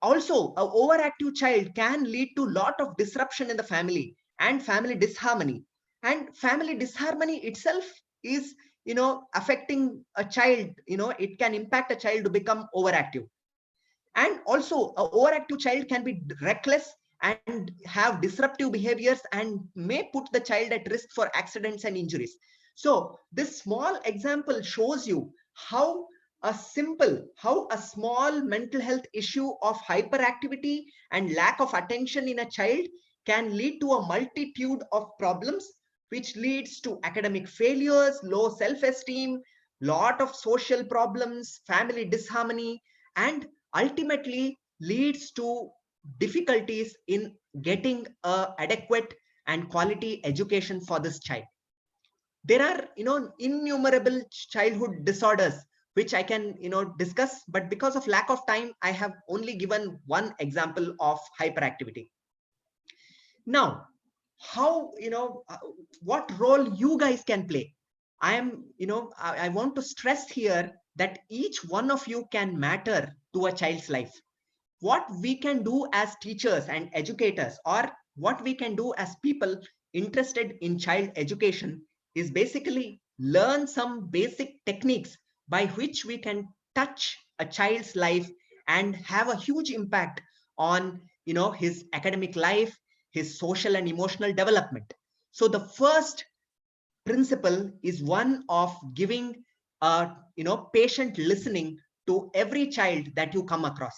Also, an overactive child can lead to a lot of disruption in the family and family disharmony. And family disharmony itself is affecting a child. It can impact a child to become overactive. And also, an overactive child can be reckless and have disruptive behaviors and may put the child at risk for accidents and injuries. So this small example shows you how a small mental health issue of hyperactivity and lack of attention in a child can lead to a multitude of problems, which leads to academic failures, low self-esteem, lot of social problems, family disharmony, and ultimately leads to difficulties in getting a adequate and quality education for this child. There are innumerable childhood disorders which I can discuss, but because of lack of time, I have only given one example of hyperactivity. Now, how what role you guys can play? I want to stress here that each one of you can matter to a child's life. What we can do as teachers and educators, or what we can do as people interested in child education, is basically learn some basic techniques by which we can touch a child's life and have a huge impact on his academic life, his social and emotional development. So the first principle is one of giving patient listening to every child that you come across.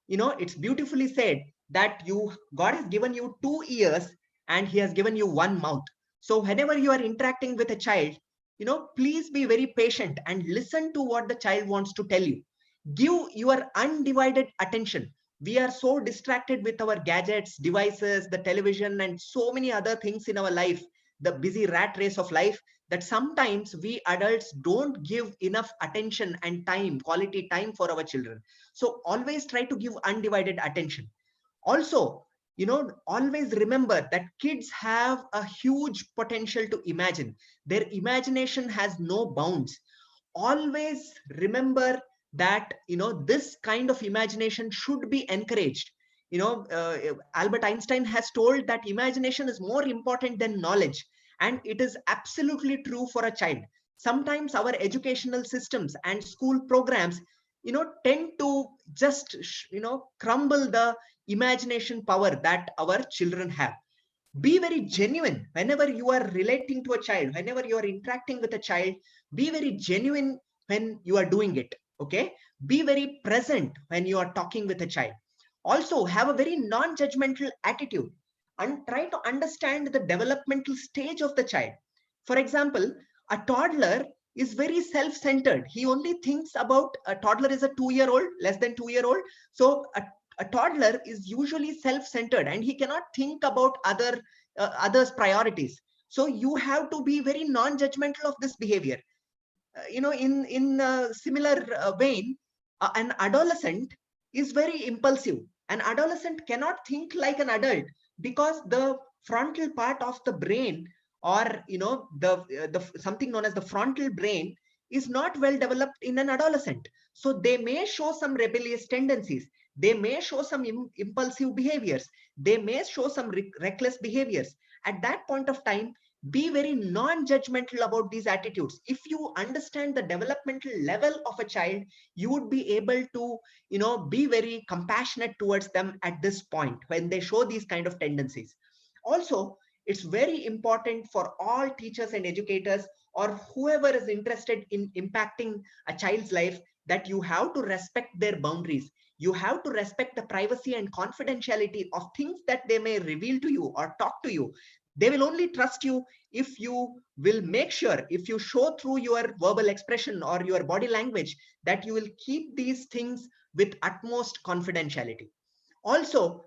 It's beautifully said that God has given you 2 ears and he has given you 1 mouth. So whenever you are interacting with a child, please be very patient and listen to what the child wants to tell you. Give your undivided attention. We are so distracted with our gadgets, devices, the television, and so many other things in our life, the busy rat race of life, that sometimes we adults don't give enough attention and time, quality time for our children. So always try to give undivided attention. Also, always remember that kids have a huge potential to imagine. Their imagination has no bounds. Always remember that this kind of imagination should be encouraged. Albert Einstein has told that imagination is more important than knowledge, and it is absolutely true for a child. Sometimes our educational systems and school programs tend to just crumble the imagination power that our children have. Be very genuine whenever you are relating to a child, whenever you are interacting with a child. Be very genuine when you are doing it. Okay, be very present when you are talking with a child. Also have a very non-judgmental attitude and try to understand the developmental stage of the child. For example, a toddler is very self-centered. He only thinks about, a toddler is a 2-year-old, less than 2-year-old. So a toddler is usually self-centered and he cannot think about others' priorities. So you have to be very non-judgmental of this behavior. In a similar vein, an adolescent is very impulsive. An adolescent cannot think like an adult because the frontal part of the brain, or the something known as the frontal brain, is not well developed in an adolescent. So they may show some rebellious tendencies. They may show some impulsive behaviors. They may show some reckless behaviors. At that point of time, be very non-judgmental about these attitudes. If you understand the developmental level of a child, you would be able to be very compassionate towards them at this point when they show these kind of tendencies. Also, it's very important for all teachers and educators, or whoever is interested in impacting a child's life, that you have to respect their boundaries. You have to respect the privacy and confidentiality of things that they may reveal to you or talk to you. They will only trust you if you will make sure, if you show through your verbal expression or your body language, that you will keep these things with utmost confidentiality. Also,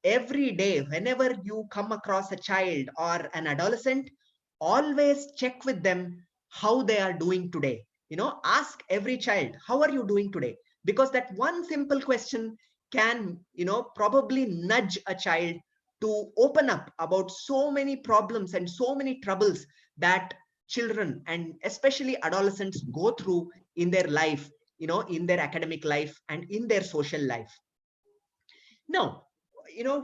every day, whenever you come across a child or an adolescent, always check with them how they are doing today. Ask every child, how are you doing today? Because that one simple question can, probably nudge a child to open up about so many problems and so many troubles that children and especially adolescents go through in their life, in their academic life and in their social life. Now,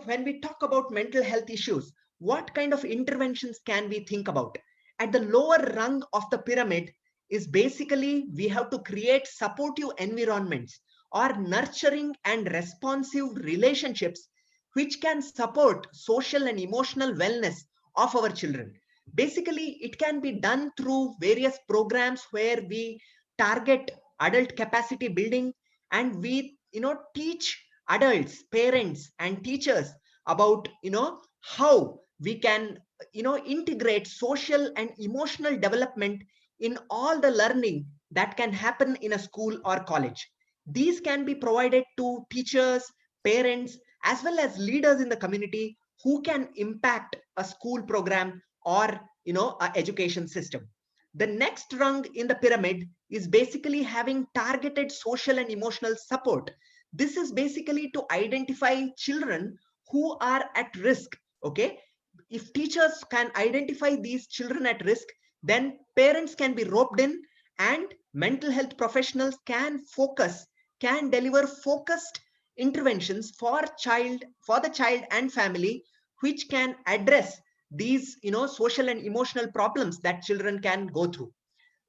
when we talk about mental health issues, what kind of interventions can we think about? At the lower rung of the pyramid is basically we have to create supportive environments or nurturing and responsive relationships which can support social and emotional wellness of our children. Basically, it can be done through various programs where we target adult capacity building, and we teach adults, parents and teachers about how we can integrate social and emotional development in all the learning that can happen in a school or college. These can be provided to teachers, parents, as well as leaders in the community who can impact a school program or a education system. The next rung in the pyramid is basically having targeted social and emotional support. This is basically to identify children who are at risk. Okay, if teachers can identify these children at risk, then parents can be roped in and mental health professionals can deliver focused interventions for the child and family, which can address these social and emotional problems that children can go through.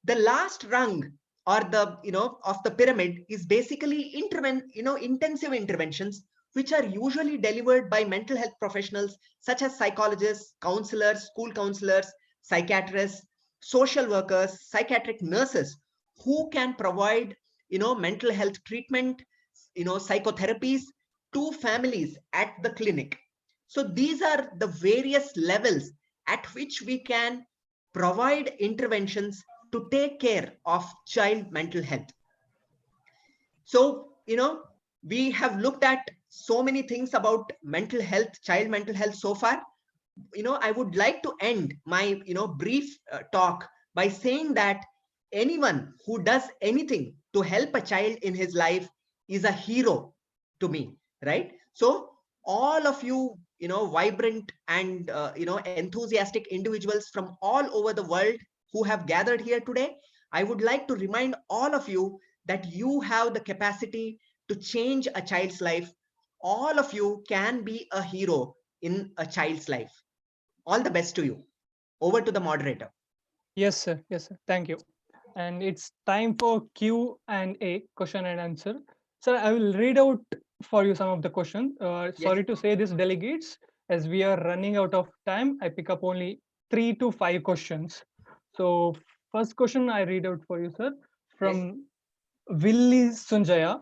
The last rung or the of the pyramid is basically intensive interventions, which are usually delivered by mental health professionals such as psychologists, counselors, school counselors, psychiatrists, social workers, psychiatric nurses, who can provide mental health treatment, psychotherapies to families at the clinic. So these are the various levels at which we can provide interventions to take care of child mental health. So we have looked at so many things about mental health, child mental health so far. I would like to end my brief talk by saying that anyone who does anything to help a child in his life is a hero to me, right? So all of you vibrant and enthusiastic individuals from all over the world who have gathered here today, I would like to remind all of you that you have the capacity to change a child's life. all of you can be a hero in a child's life. All the best to you. Over to the moderator. Yes, sir. Yes, sir. Thank you. And it's time for Q&A, question and answer. Sir, I will read out for you some of the questions. Sorry to say this, delegates, as we are running out of time, I pick up only 3 to 5 questions. So first question I read out for you, sir, from Willie Sunjaya.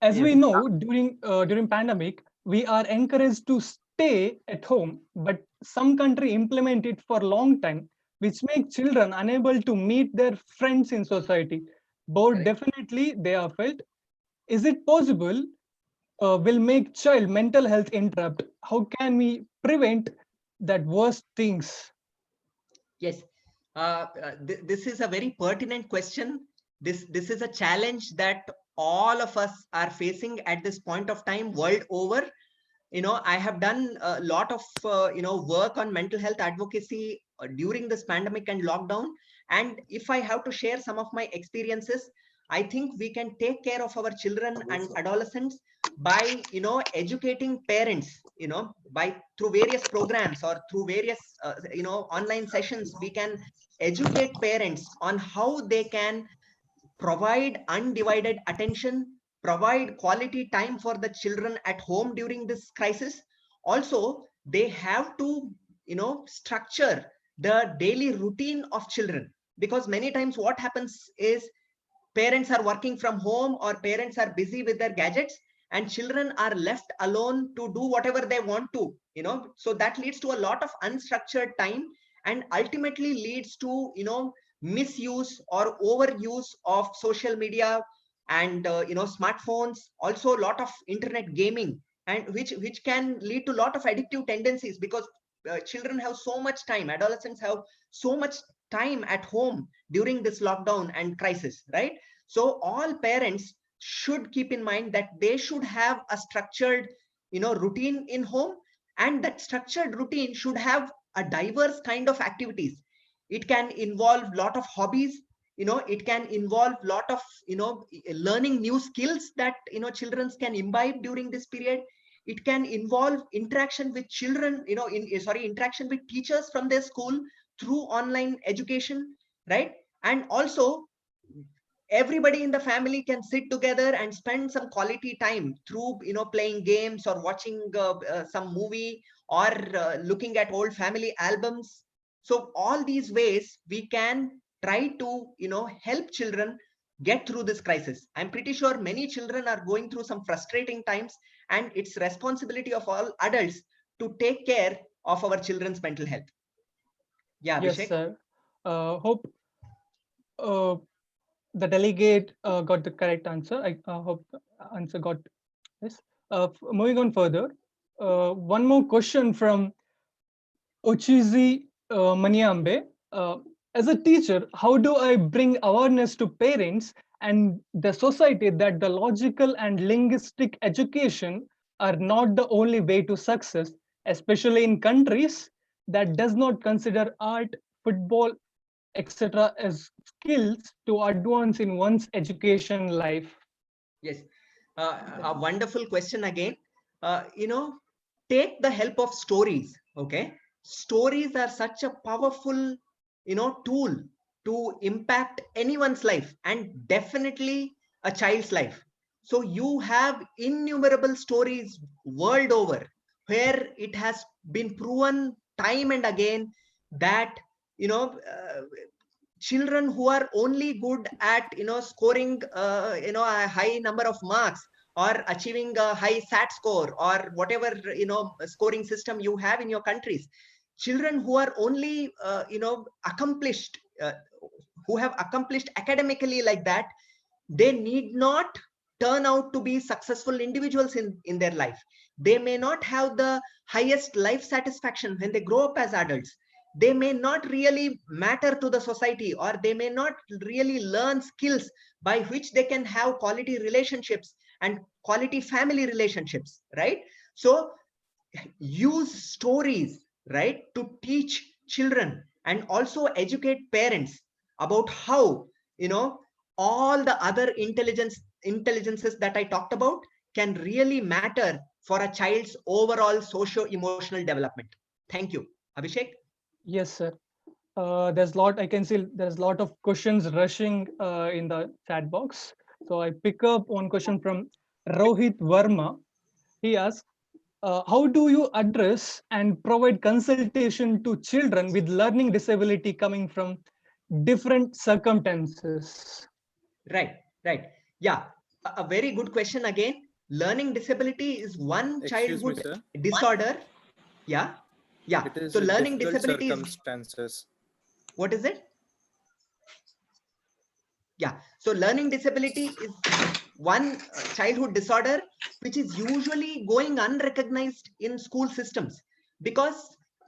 As we know, during pandemic, we are encouraged to stay at home, but some country implement it for long time, which make children unable to meet their friends in society. Both definitely they are felt. Is it possible? Will make child mental health interrupt. How can we prevent that worst things? Yes, this is a very pertinent question. This is a challenge that all of us are facing at this point of time world over. I have done a lot of work on mental health advocacy during this pandemic and lockdown. And if I have to share some of my experiences, I think we can take care of our children and adolescents by educating parents, by through various programs or through various online sessions. We can educate parents on how they can provide undivided attention, provide quality time for the children at home during this crisis. Also, they have to structure the daily routine of children, because many times what happens is parents are working from home or parents are busy with their gadgets, and children are left alone to do whatever they want to, so that leads to a lot of unstructured time, and ultimately leads to misuse or overuse of social media and smartphones, also a lot of internet gaming, and which can lead to a lot of addictive tendencies, because children have so much time, adolescents have so much time at home during this lockdown and crisis, right? So all parents should keep in mind that they should have a structured routine in home, and that structured routine should have a diverse kind of activities. It can involve lot of hobbies, it can involve lot of learning new skills that children can imbibe during this period. It can involve interaction with children, interaction with teachers from their school through online education, right? And also everybody in the family can sit together and spend some quality time through playing games or watching some movie, or looking at old family albums. So all these ways we can try to help children get through this crisis. I'm pretty sure many children are going through some frustrating times, and it's responsibility of all adults to take care of our children's mental health. Yeah, Yes, Abhishek. sir. Hope the delegate got the correct answer. I hope the answer got this. Moving on further, one more question from Ochizi Maniambe. As a teacher, how do I bring awareness to parents and the society that the logical and linguistic education are not the only way to success, especially in countries that does not consider art, football, etc. as skills to advance in one's education life? Yes, a wonderful question again. Take the help of stories. Okay, stories are such a powerful tool to impact anyone's life, and definitely a child's life. So you have innumerable stories world over where it has been proven time and again that children who are only good at scoring a high number of marks, or achieving a high sat score, or whatever scoring system you have in your countries, children who are only accomplished, who have accomplished academically like that, they need not turn out to be successful individuals in their life. They may not have the highest life satisfaction when they grow up as adults. They may not really matter to the society, or they may not really learn skills by which they can have quality relationships and quality family relationships, right? So use stories, right, to teach children and also educate parents about how all the other intelligences that I talked about can really matter for a child's overall socio-emotional development. Thank you. Abhishek? Yes, sir. There's lot I can see. There's a lot of questions rushing in the chat box. So I pick up one question from Rohit Verma. He asks, how do you address and provide consultation to children with learning disability coming from different circumstances? Right, right. Yeah, a very good question again. Learning disability is one Excuse me, childhood sir. disorder. Yeah, yeah. It is So learning difficult disability is, circumstances. what is it? Yeah, so learning disability is one childhood disorder which is usually going unrecognized in school systems, because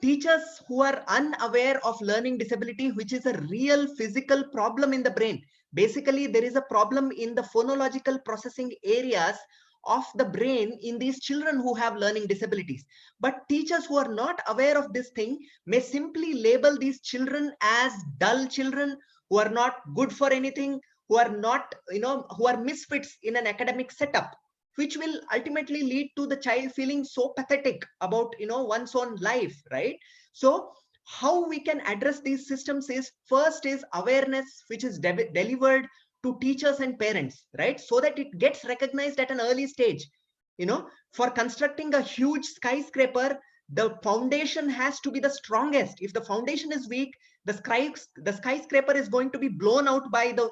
teachers who are unaware of learning disability, which is a real physical problem in the brain. Basically, there is a problem in the phonological processing areas of the brain in these children who have learning disabilities. But teachers who are not aware of this thing may simply label these children as dull children who are not good for anything, who are not, who are misfits in an academic setup, which will ultimately lead to the child feeling so pathetic about, one's own life, right? So how we can address these systems is, first is awareness, which is delivered to teachers and parents, right? So that it gets recognized at an early stage. For constructing a huge skyscraper, the foundation has to be the strongest. If the foundation is weak, the skyscraper is going to be blown out by the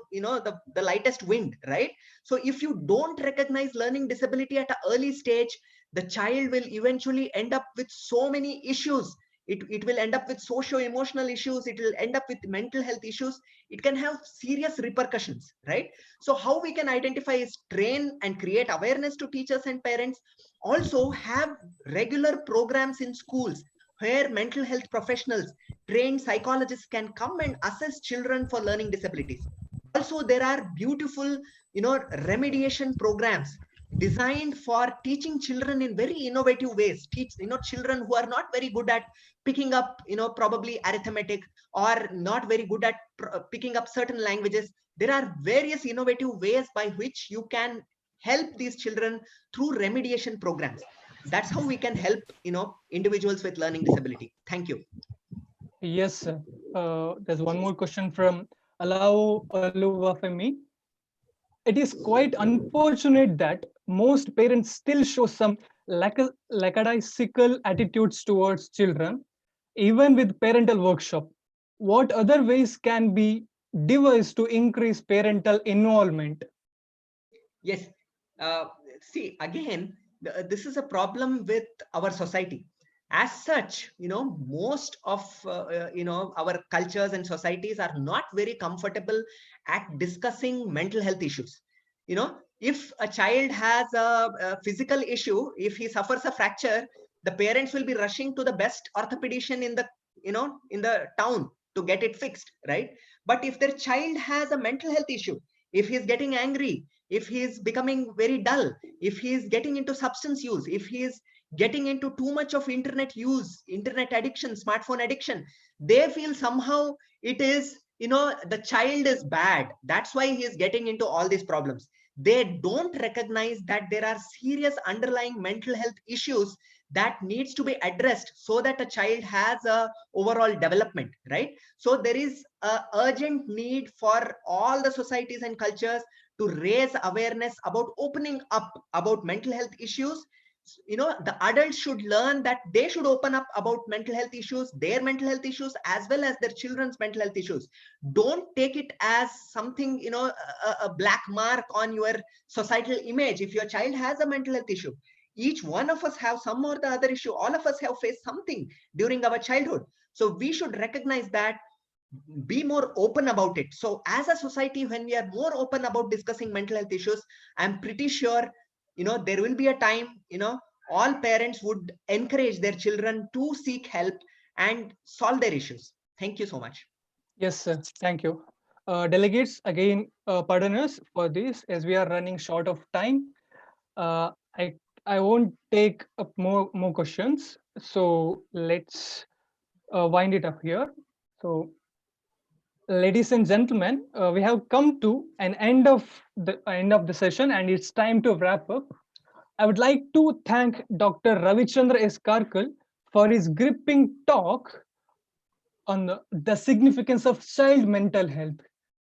lightest wind, right? So if you don't recognize learning disability at an early stage, the child will eventually end up with so many issues. It will end up with socio-emotional issues. It will end up with mental health issues. It can have serious repercussions, right? So how we can identify is train and create awareness to teachers and parents. Also have regular programs in schools where mental health professionals, trained psychologists can come and assess children for learning disabilities. Also, there are beautiful, remediation programs designed for teaching children in very innovative ways. Teach, children who are not very good at picking up, probably arithmetic, or not very good at picking up certain languages. There are various innovative ways by which you can help these children through remediation programs. That's how we can help, individuals with learning disability. Thank you. Yes, sir. There's one more question from Alao Aluvafemi. It is quite unfortunate that most parents still show some lackadaisical attitudes towards children, even with parental workshop. What other ways can be devised to increase parental involvement? Yes. See, again, this is a problem with our society. As such, most of our cultures and societies are not very comfortable at discussing mental health issues. If a child has a physical issue, if he suffers a fracture, the parents will be rushing to the best orthopedician in the town to get it fixed, right? But if their child has a mental health issue, if he's getting angry, if he's becoming very dull, if he's getting into substance use, if he's getting into too much of internet use, internet addiction, smartphone addiction, they feel somehow it is, the child is bad. That's why he is getting into all these problems. They don't recognize that there are serious underlying mental health issues that needs to be addressed so that a child has a overall development, right? So there is a urgent need for all the societies and cultures to raise awareness about opening up about mental health issues. The adults should learn that they should open up about mental health issues, their mental health issues, as well as their children's mental health issues. Don't take it as something, a black mark on your societal image. If your child has a mental health issue, each one of us have some or the other issue. All of us have faced something during our childhood. So we should recognize that, be more open about it. So as a society, when we are more open about discussing mental health issues, I'm pretty sure, there will be a time, all parents would encourage their children to seek help and solve their issues. Thank you so much. Yes, sir. Thank you. Delegates, again, pardon us for this as we are running short of time. Uh, I I won't take up more questions. So let's wind it up here. So, ladies and gentlemen, we have come to an end of the session, and it's time to wrap up. I would like to thank Dr. Ravichandra S. Karkal for his gripping talk on the significance of child mental health.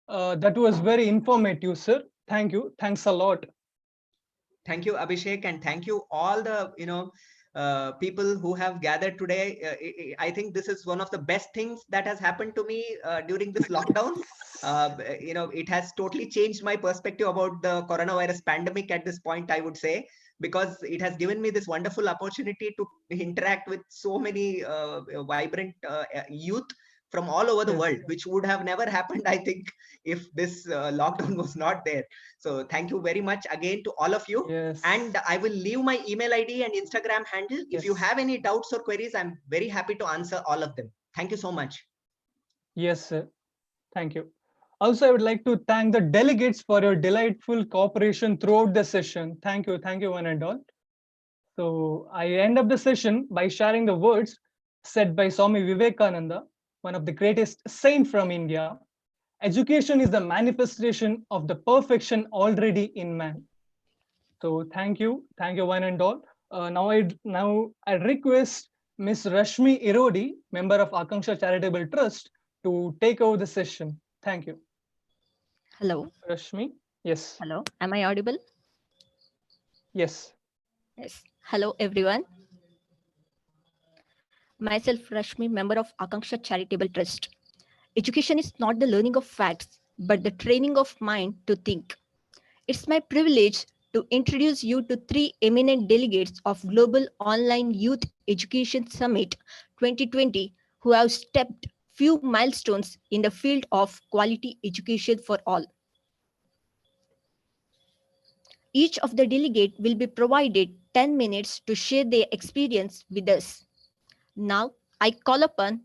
That was very informative, sir. Thank you. Thanks a lot. Thank you, Abhishek, and thank you all the people who have gathered today. I think this is one of the best things that has happened to me during this lockdown. It has totally changed my perspective about the coronavirus pandemic at this point, I would say, because it has given me this wonderful opportunity to interact with so many vibrant youth from all over the world, which would have never happened, I think, if this lockdown was not there. So thank you very much again to all of you. Yes. And I will leave my email ID and Instagram handle. If you have any doubts or queries, I'm very happy to answer all of them. Thank you so much. Yes, sir. Thank you. Also, I would like to thank the delegates for your delightful cooperation throughout the session. Thank you. Thank you, one and all. So I end up the session by sharing the words said by Swami Vivekananda, one of the greatest saint from India. Education is the manifestation of the perfection already in man. So thank you one and all. Now I request Ms. Rashmi Irodi, member of Akangsha Charitable Trust, to take over the session. Thank you. Hello. Rashmi, yes. Hello. Am I audible? Yes. Yes. Hello, everyone. Myself, Rashmi, member of Akangsha Charitable Trust. Education is not the learning of facts, but the training of mind to think. It's my privilege to introduce you to three eminent delegates of Global Online Youth Education Summit 2020 who have stepped few milestones in the field of quality education for all. Each of the delegates will be provided 10 minutes to share their experience with us. Now, I call upon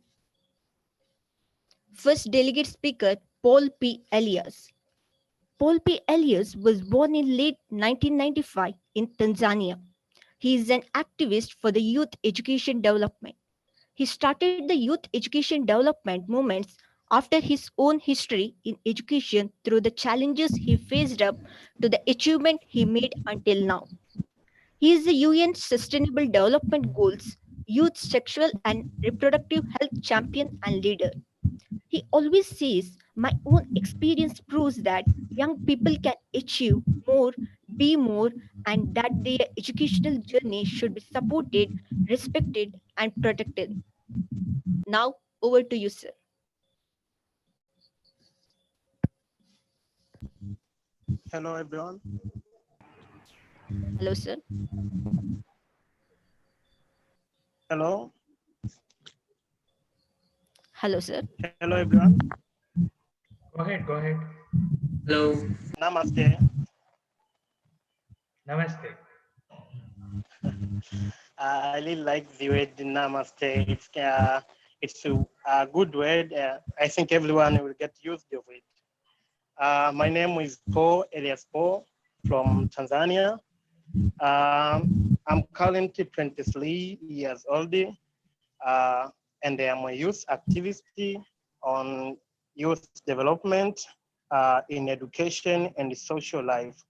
first delegate speaker, Paul P. Elias. Paul P. Elias was born in late 1995 in Tanzania. He is an activist for the youth education development. He started the youth education development movements after his own history in education through the challenges he faced up to the achievement he made until now. He is the UN Sustainable Development Goals Youth Sexual and Reproductive Health Champion and Leader. He always says, my own experience proves that young people can achieve more, be more, and that their educational journey should be supported, respected, and protected. Now, over to you, sir. Hello, everyone. Hello, sir. Hello. Hello, sir. Hello, everyone. Go ahead. Go ahead. Hello. Namaste. Namaste. I really like the word namaste. It's a good word. I think everyone will get used to it. My name is Paul Elias Paul from Tanzania. I'm currently 23 years old, and I'm a youth activist on youth development in education and social life.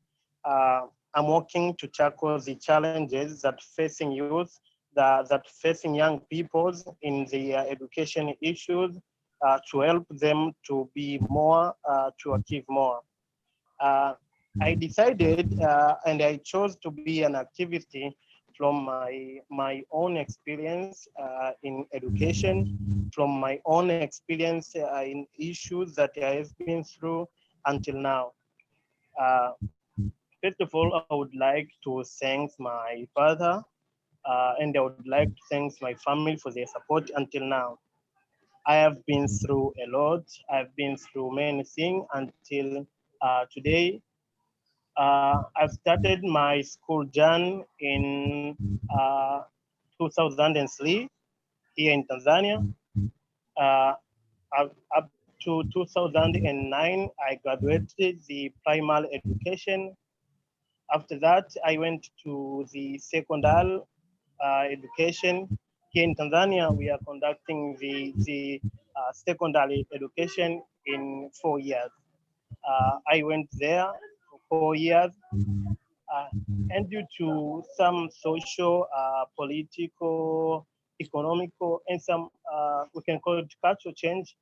I'm working to tackle the challenges that facing youth, that facing young people in their education issues, to help them to be more, to achieve more. I decided and I chose to be an activist from my own experience in education, from my own experience in issues that I have been through until now. First of all, I would like to thank my father and I would like to thank my family for their support until now. I have been through a lot. I've been through many things until today. I've started my school journey in 2003 here in Tanzania. Up to 2009, I graduated the primary education. After that, I went to the secondary education. Here in Tanzania, we are conducting the secondary education in 4 years. I went there for 4 years. uh, and due to some social, political, economical, and some we can call it cultural change,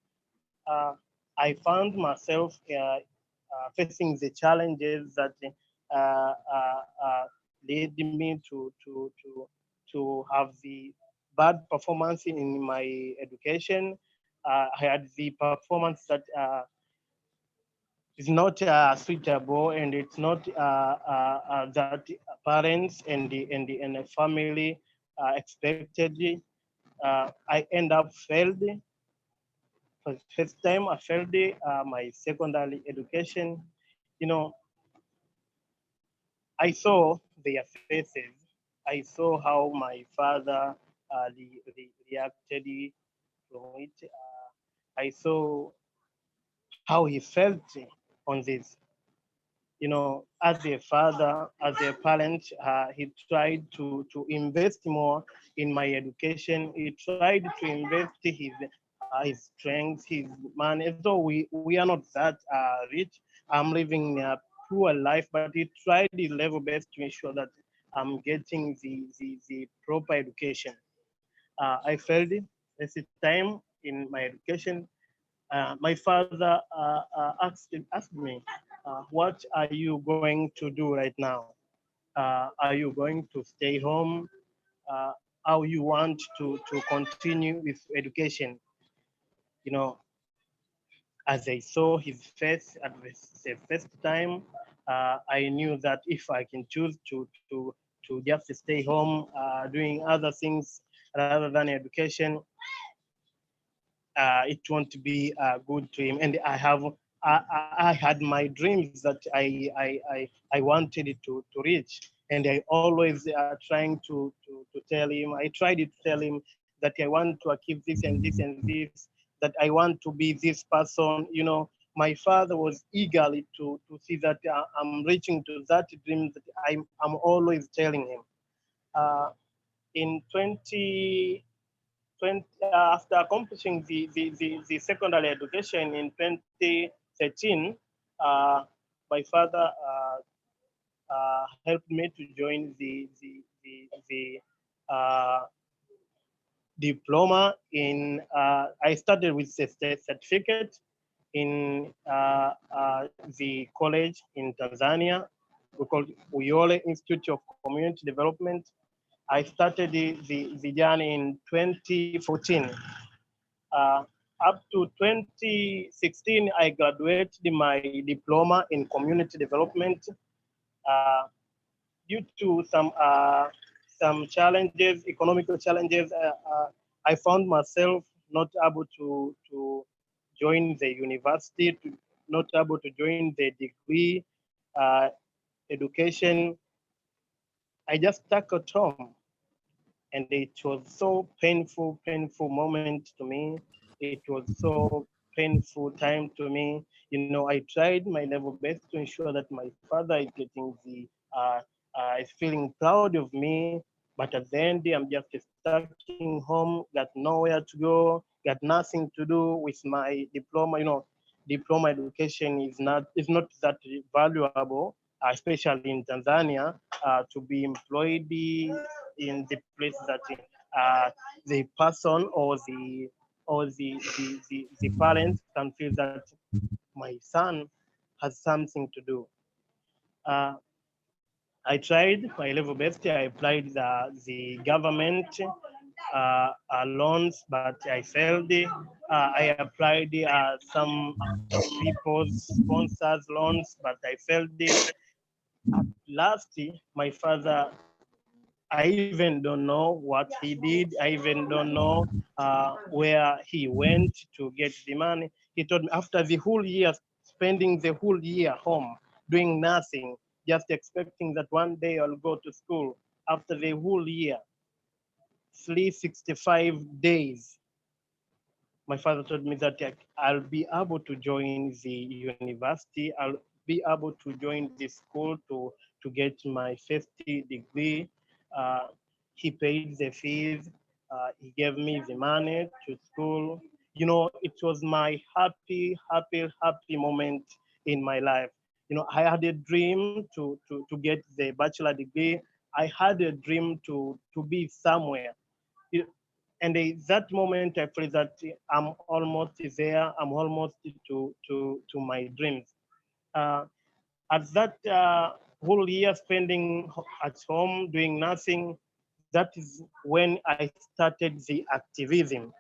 I found myself facing the challenges that led me to have the bad performance in my education. I had the performance that is not suitable, and it's not that parents and the family expected. I end up failed. For the first time, I failed my secondary education. You know, I saw their faces. I saw how my father reacted from it. I saw how he felt on this. You know, as a father, as a parent, he tried to invest more in my education. He tried to invest his strength, his money. So we are not that rich. I'm living a poor life, but he tried his level best to ensure that I'm getting the proper education. I failed this time in my education. My father asked me, what are you going to do right now? Are you going to stay home? Uh, how you want to continue with education? You know, as I saw his face at the first time, I knew that if I can choose to just stay home doing other things rather than education, it won't be good to him. And I had my dreams that I wanted to reach, and I always trying to tell him. I tried to tell him that I want to achieve this and this and this. That I want to be this person. You know, my father was eagerly to see that I'm reaching to that dream that I'm always telling him. In 20, after accomplishing the secondary education in 2013, uh, my father helped me to join the diploma in, I started with the state certificate in the college in Tanzania. We call it Uyole Institute of Community Development. I started the journey in 2014. Uh, Up to 2016, I graduated my diploma in community development. Uh, Due to some challenges, economical challenges, I found myself not able to join the university, not able to join the degree uh, education. I just stuck at home, and it was so painful moment to me. It was so painful time to me. You know, I tried my level best to ensure that my father is getting is feeling proud of me. But at the end, I'm just stuck in home, got nowhere to go, got nothing to do with my diploma. You know, diploma education is not that valuable, especially in Tanzania, to be employed in the place that the person or the parents can feel that my son has something to do. Uh, I tried my level best. I applied the government loans, but I failed. I applied some people's sponsors loans, but I failed. At last, my father, I even don't know what he did. I even don't know where he went to get the money. He told me after the whole year, spending the whole year home, doing nothing, just expecting that one day I'll go to school. After the whole year, 365 days, my father told me that I'll be able to join the university. I'll be able to join the school to get my first degree. Uh, he paid the fees. He gave me the money to school. You know, it was my happy moment in my life. I had a dream to get the bachelor degree. I had a dream to be somewhere. And at that moment, I feel that I'm almost there. I'm almost to my dreams. Uh, at that whole year spending at home doing nothing, that is when I started the activism.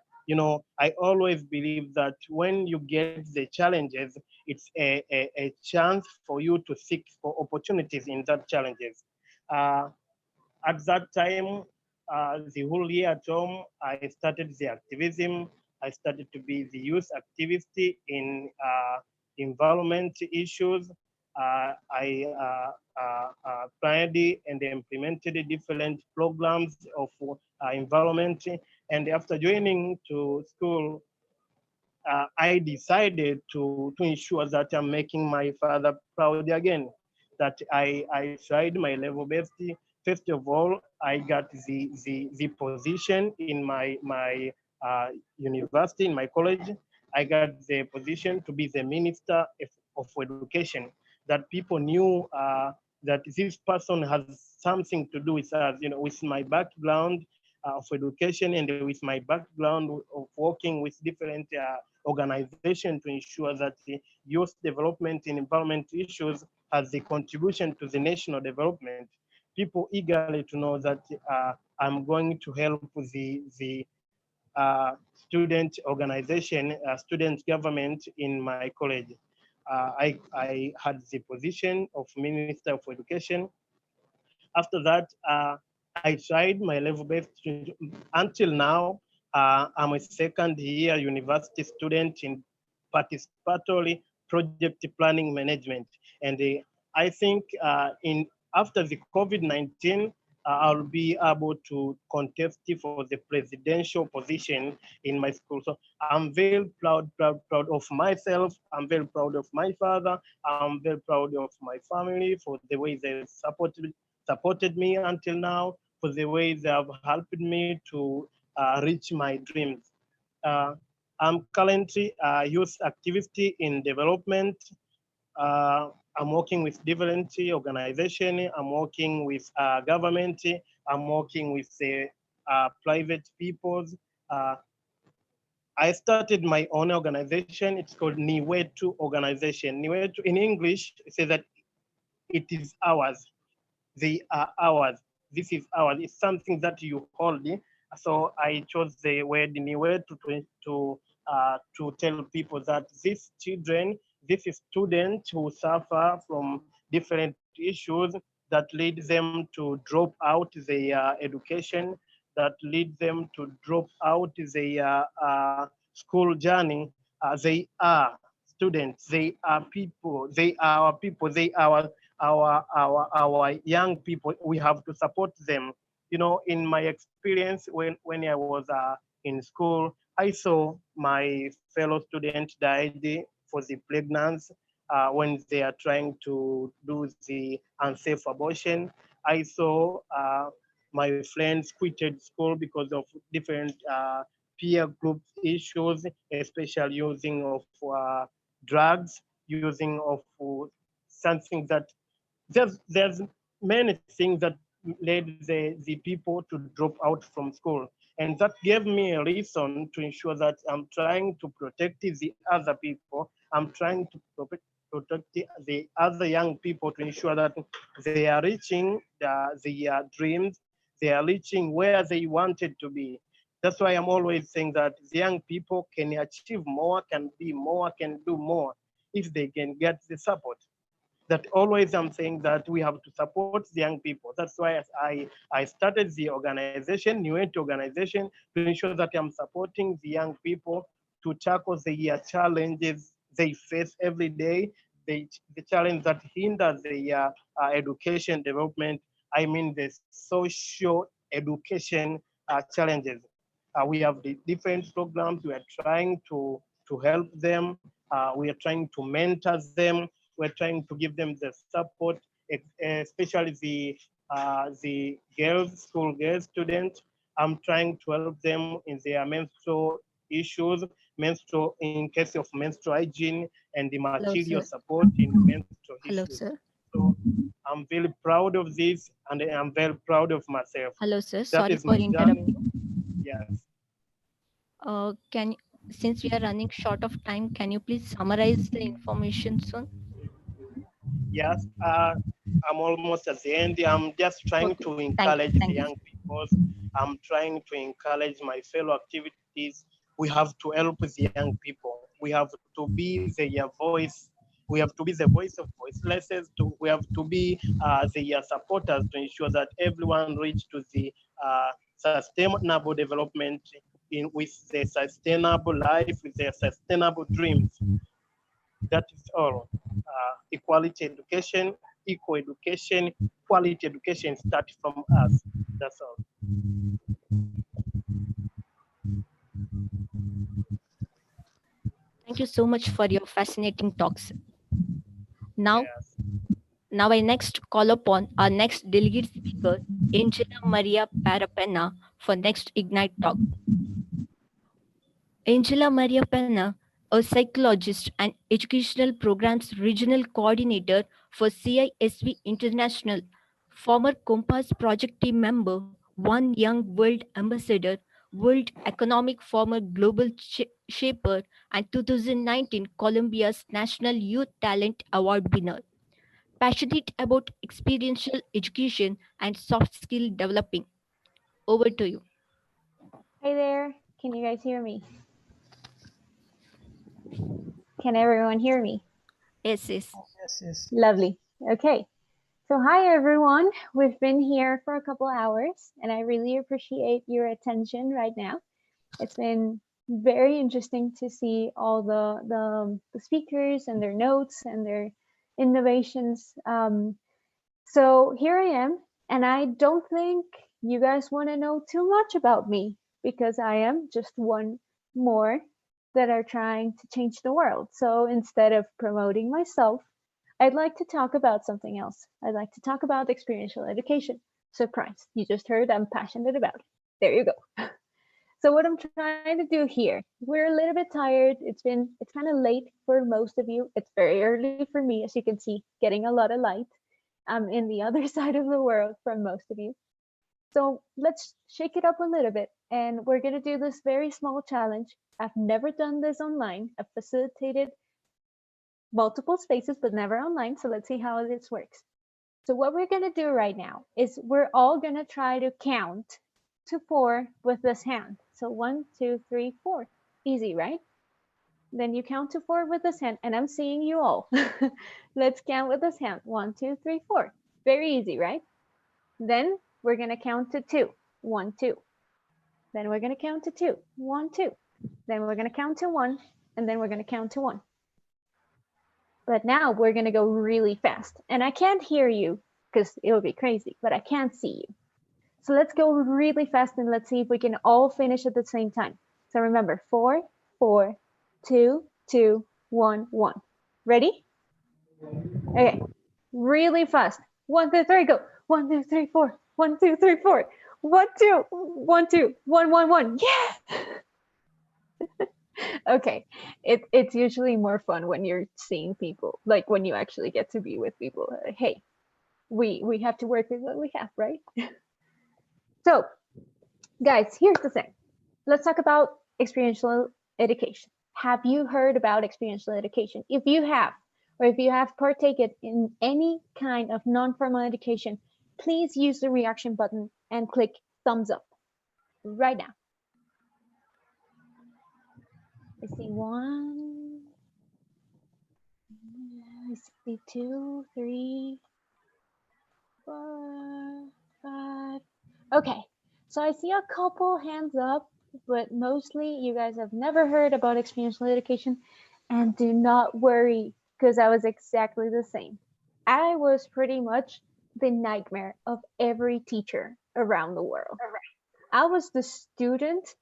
I always believe that when you get the challenges, it's a chance for you to seek for opportunities in that challenges. Uh, at that time, the whole year at home, I started the activism. I started to be the youth activist in environment issues. I planned and implemented different programs of environment. And after joining to school, I decided to ensure that I'm making my father proud again. That I tried my level best. First of all, I got the position in my university, in my college. I got the position to be the minister of education. That people knew that this person has something to do with us, with my background of education and with my background of working with different organizations to ensure that the youth development and environment issues has a contribution to the national development. People eagerly to know that I'm going to help the student organization, student government in my college. I had the position of Minister of Education. After that, I tried my level best until now. I'm a second year university student in participatory project planning management. And I think in after the COVID-19, I'll be able to contest for the presidential position in my school. So I'm very proud of myself. I'm very proud of my father. I'm very proud of my family for the way they supported me until now, for the way they have helped me to reach my dreams. Uh, I'm currently a youth activist in development. Uh, I'm working with different organizations. I'm working with government. I'm working with private peoples. Uh, I started my own organization. It's called Niwetu Organization. Niwetu in English says that it is ours. They are ours. This is ours. It's something that you hold. So I chose the word Niwetu to tell people that these children, these students who suffer from different issues that lead them to drop out their education, that lead them to drop out their school journey, they are students, they are people, they are our people, they are our young people. We have to support them. In my experience, when I was in school, I saw my fellow students died for the pregnancy when they are trying to do the unsafe abortion. I saw my friends quitted school because of different peer group issues, especially using of drugs, using of something that there's many things that led the people to drop out from school. And that gave me a reason to ensure that I'm trying to protect the other people. I'm trying to protect the other young people to ensure that they are reaching their dreams, they are reaching where they wanted to be. That's why I'm always saying that the young people can achieve more, can be more, can do more if they can get the support. That always I'm saying that we have to support the young people. That's why I started the organization, New Age organization, to ensure that I'm supporting the young people to tackle the challenges they face every day, the challenge that hinders the education development. I mean the social education challenges. We have the different programs. We are trying to help them. We are trying to mentor them. We're trying to give them the support, especially the girls, school girls students. I'm trying to help them in their menstrual issues in case of menstrual hygiene and the Hello, material sir. support in menstrual Hello, issues. sir. So I'm very proud of this, and I'm very proud of myself. Hello, sir. That Sorry is for my journey. interrupting. Yes. Since we are running short of time, can you please summarize the information soon? Yes, I'm almost at the end. I'm just trying Okay. to Thank encourage you. the Thank you. young people. I'm trying to encourage my fellow activities. We have to help the young people. We have to be their voice. We have to be the voice of voicelesses. We have to be their supporters to ensure that everyone reach to the sustainable development with their sustainable life, with their sustainable dreams. That is all. Equality education, equal education, quality education start from us. That's all. Thank you so much for your fascinating talks. Now, Yes. now I next call upon our next delegate speaker, Angela Maria Parapena, for next Ignite talk. Angela Maria Pena, a psychologist and educational programs regional coordinator for CISV International, former Compass project team member, One Young World Ambassador, World Economic Forum Global Shaper, and 2019 Columbia's National Youth Talent Award winner. Passionate about experiential education and soft skill developing. Over to you. Hi there. Can you guys hear me? Can everyone hear me? Yes, yes. Yes. Lovely. Okay. So hi everyone. We've been here for a couple hours and I really appreciate your attention right now. It's been very interesting to see all the speakers and their notes and their innovations. So here I am, and I don't think you guys want to know too much about me because I am just one more that are trying to change the world. So instead of promoting myself, I'd like to talk about something else. I'd like to talk about experiential education. Surprise, you just heard I'm passionate about it. There you go. So what I'm trying to do here, we're a little bit tired. It's kind of late for most of you. It's very early for me, as you can see, getting a lot of light. I'm in the other side of the world from most of you. So let's shake it up a little bit. And we're going to do this very small challenge. I've never done this online. I've facilitated multiple spaces, but never online. So let's see how this works. So what we're going to do right now is we're all going to try to count to 4 with this hand. So 1, 2, 3, 4. Easy, right? Then you count to 4 with this hand, and I'm seeing you all. Let's count with this hand. 1, 2, 3, 4. Very easy, right? Then we're going to count to 2. 1, 2. Then we're going to count to 2. 1, 2. Then we're going to count to 1, and then we're going to count to 1. But now we're going to go really fast. And I can't hear you because it would be crazy, but I can't see you. So let's go really fast and let's see if we can all finish at the same time. So remember, 4, 4, 2, 2, 1, 1. Ready? Okay, really fast. 1, 2, 3, go. 1, 2, 3, 4. 1, 2, 3, 4. 1, 2, 1, 2, 1, 1, 1. Yeah. Okay, it's usually more fun when you're seeing people, like when you actually get to be with people. Hey, we have to work with what we have, right? So, guys, here's the thing. Let's talk about experiential education. Have you heard about experiential education? If you have, or if you have partaken in any kind of non-formal education, please use the reaction button and click thumbs up right now. I see 1. I see 2, 3, 4, 5. Okay, so I see a couple hands up, but mostly you guys have never heard about experiential education. And do not worry, because I was exactly the same. I was pretty much the nightmare of every teacher around the world. I was the student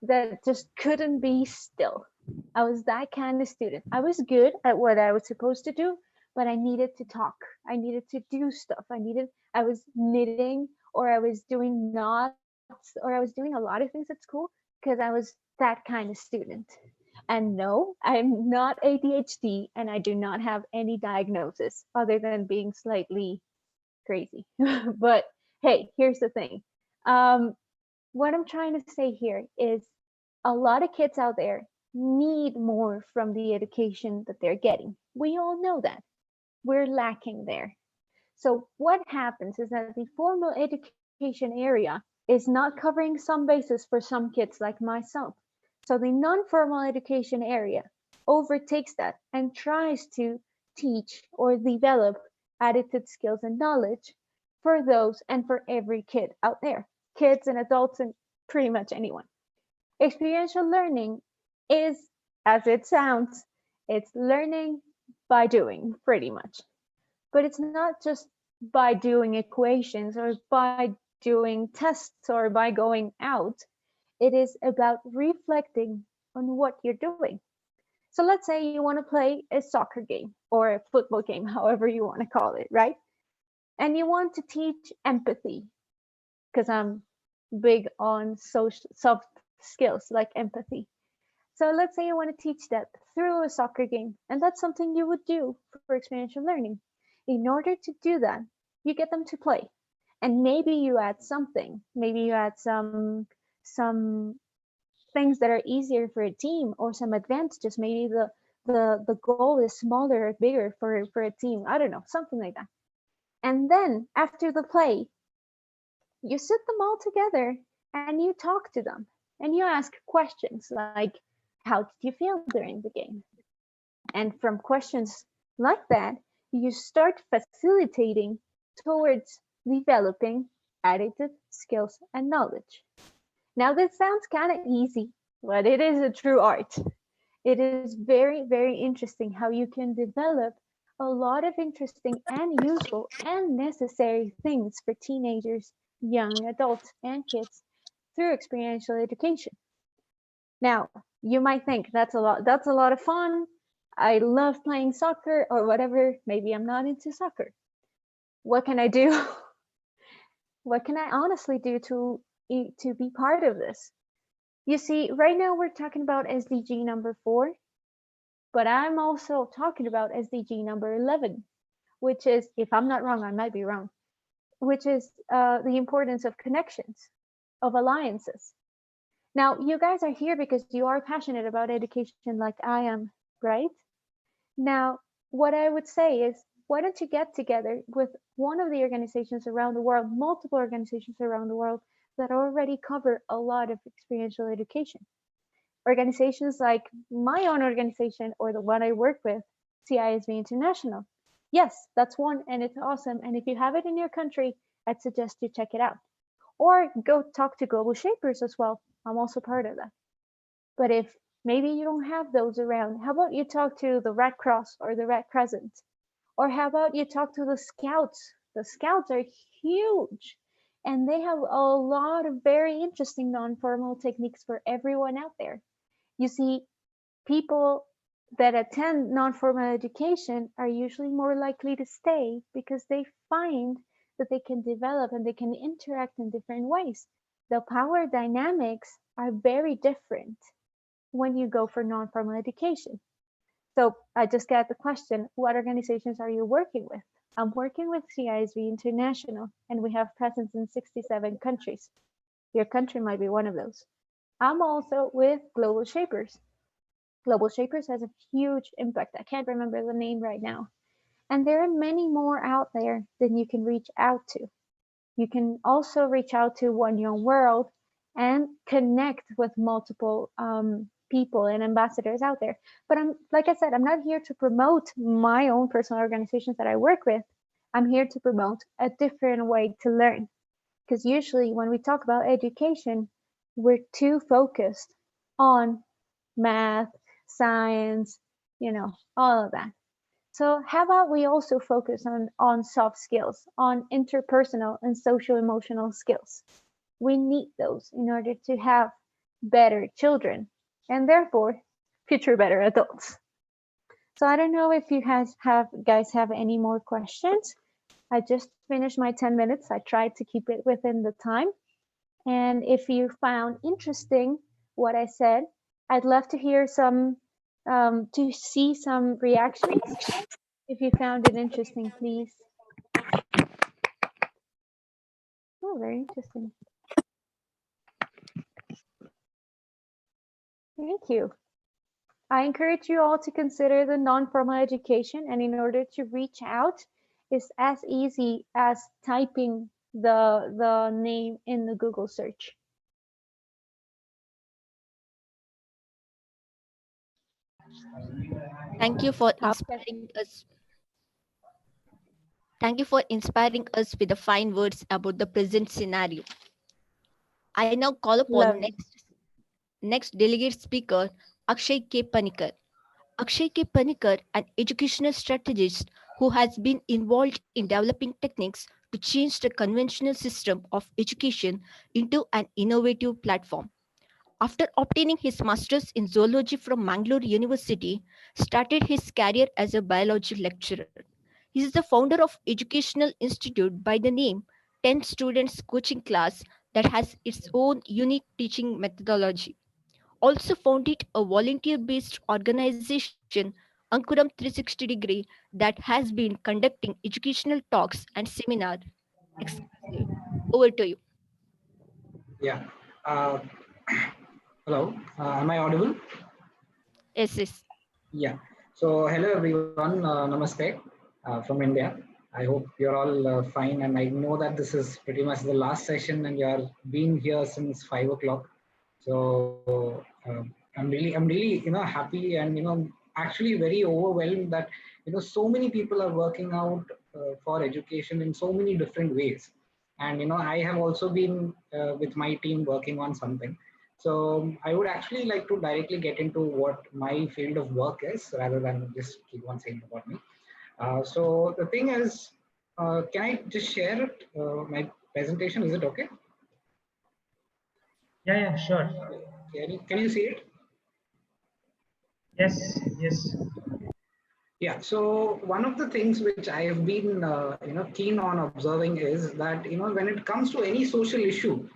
that just couldn't be still. I was that kind of student. I was good at what I was supposed to do, but I needed to talk. I needed to do stuff. I was knitting, or I was doing knots, or I was doing a lot of things at school because I was that kind of student. And no, I'm not ADHD and I do not have any diagnosis other than being slightly crazy. But hey, here's the thing. What I'm trying to say here is a lot of kids out there need more from the education that they're getting. We all know that. We're lacking there. So what happens is that the formal education area is not covering some bases for some kids like myself. So the non-formal education area overtakes that and tries to teach or develop attitude, skills, and knowledge for those and for every kid out there, kids and adults and pretty much anyone. Experiential learning is, as it sounds, it's learning by doing pretty much. But it's not just by doing equations or by doing tests or by going out. It is about reflecting on what you're doing. So let's say you want to play a soccer game or a football game, however you want to call it, right? And you want to teach empathy because I'm big on soft skills like empathy. So let's say you want to teach that through a soccer game, and that's something you would do for experiential learning. In order to do that, you get them to play, and maybe you add something. Maybe you add some things that are easier for a team or some advantages. Maybe the goal is smaller or bigger for a team. I don't know, something like that. And then after the play, you sit them all together and you talk to them and you ask questions like, how did you feel during the game? And from questions like that, you start facilitating towards developing attitude, skills, and knowledge. Now, this sounds kind of easy, but it is a true art. It is very, very interesting how you can develop a lot of interesting and useful and necessary things for teenagers, young adults, and kids through experiential education. Now, you might think that's a lot of fun. I love playing soccer or whatever. Maybe I'm not into soccer. What can I do? What can I honestly do to be part of this? You see, right now we're talking about SDG number 4, but I'm also talking about SDG number 11, which is, if I'm not wrong, I might be wrong, which is the importance of connections, of alliances. Now, you guys are here because you are passionate about education like I am, right? Now, what I would say is, why don't you get together with one of the organizations around the world, multiple organizations around the world that already cover a lot of experiential education. Organizations like my own organization or the one I work with, CISV International. Yes, that's one and it's awesome. And if you have it in your country, I'd suggest you check it out. Or go talk to Global Shapers as well. I'm also part of that. But if maybe you don't have those around, how about you talk to the Red Cross or the Red Crescent? Or how about you talk to the Scouts? The Scouts are huge and they have a lot of very interesting non-formal techniques for everyone out there. You see, people that attend non-formal education are usually more likely to stay because they find that they can develop and they can interact in different ways. The power dynamics are very different when you go for non-formal education. So I just got the question, what organizations are you working with? I'm working with CISV International, and we have presence in 67 countries. Your country might be one of those. I'm also with Global Shapers. Global Shapers has a huge impact. I can't remember the name right now. And there are many more out there than you can reach out to. You can also reach out to One Young World and connect with multiple people and ambassadors out there. But like I said, I'm not here to promote my own personal organizations that I work with. I'm here to promote a different way to learn. Because usually when we talk about education, we're too focused on math, science, all of that. So how about we also focus on soft skills, on interpersonal and social emotional skills. We need those in order to have better children and therefore future better adults. So I don't know if you guys have any more questions. I just finished my 10 minutes. I tried to keep it within the time. And if you found interesting what I said, I'd love to hear to see some reactions. If you found it interesting, please. Oh, very interesting. Thank you. I encourage you all to consider the non-formal education, and in order to reach out, is as easy as typing the name in the Google search. Thank you for inspiring us. Thank you for inspiring us with the fine words about the present scenario. I now call upon next delegate speaker, Akshay K. Panikar. Akshay K. Panikar, an educational strategist who has been involved in developing techniques to change the conventional system of education into an innovative platform. After obtaining his master's in zoology from Mangalore University, started his career as a biology lecturer. He is the founder of educational institute by the name 10 Students Coaching Class that has its own unique teaching methodology. Also founded a volunteer-based organization, Ankuram 360 Degree, that has been conducting educational talks and seminars exclusively. Over to you. Yeah. Uh, Hello. Am I audible? Yes. Yeah. So hello everyone. Namaste from India. I hope you're all fine, and I know that this is pretty much the last session, and you're been here since 5 o'clock. So I'm really, happy and actually very overwhelmed that so many people are working out for education in so many different ways, and I have also been with my team working on something. So I would actually like to directly get into what my field of work is rather than just keep on saying about me. So the thing is, can I just share it, my presentation? Is it okay? Yeah, sure. Can you see it? Yes. Yeah. So one of the things which I have been, keen on observing is that, when it comes to any social issue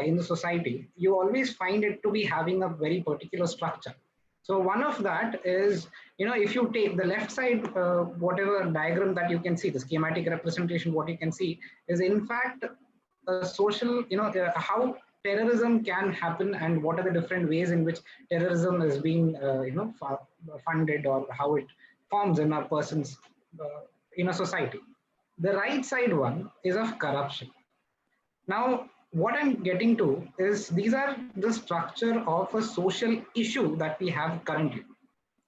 in the society, you always find it to be having a very particular structure. So one of that is, if you take the left side, whatever diagram that you can see, the schematic representation, what you can see is in fact a social, how terrorism can happen and what are the different ways in which terrorism is being, funded, or how it forms in a person's, in a society. The right side one is of corruption. Now, what I'm getting to is these are the structure of a social issue that we have currently.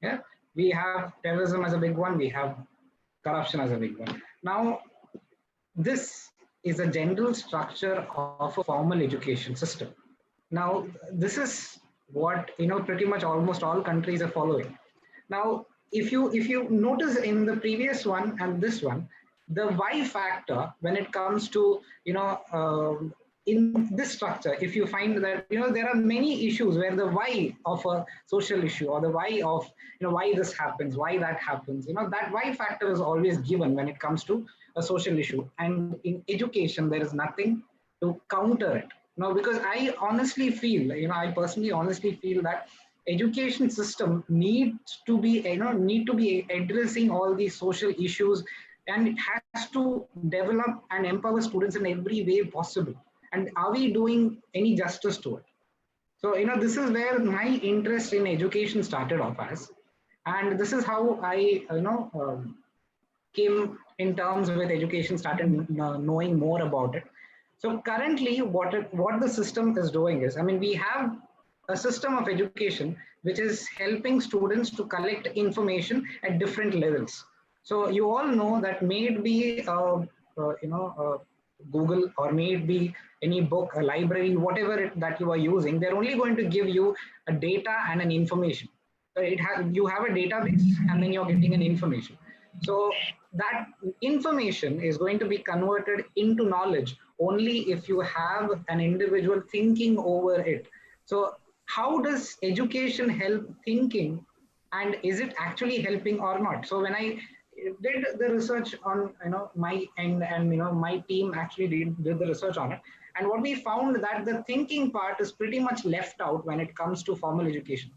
Yeah, we have terrorism as a big one. We have corruption as a big one. Now, this is a general structure of a formal education system. Now, this is what pretty much almost all countries are following. Now, if you notice in the previous one and this one, the why factor when it comes to in this structure, if you find that there are many issues where the why of a social issue or the why of why this happens, why that happens, that why factor is always given when it comes to a social issue. And in education, there is nothing to counter it. Now, because I honestly feel, I personally honestly feel that education system needs to be addressing all these social issues, and it has to develop and empower students in every way possible. And are we doing any justice to it? So this is where my interest in education started off as, and this is how I came in terms with education, started knowing more about it. So currently, what the system is doing is, we have a system of education which is helping students to collect information at different levels. So you all know that may it be Google, or may it be any book, a library, whatever that you are using, they're only going to give you a data and an information. So you have a database and then you're getting an information. So that information is going to be converted into knowledge only if you have an individual thinking over it. So how does education help thinking, and is it actually helping or not? So when I did the research on my end, and my team actually did the research on it, And what we found that the thinking part is pretty much left out when it comes to formal education.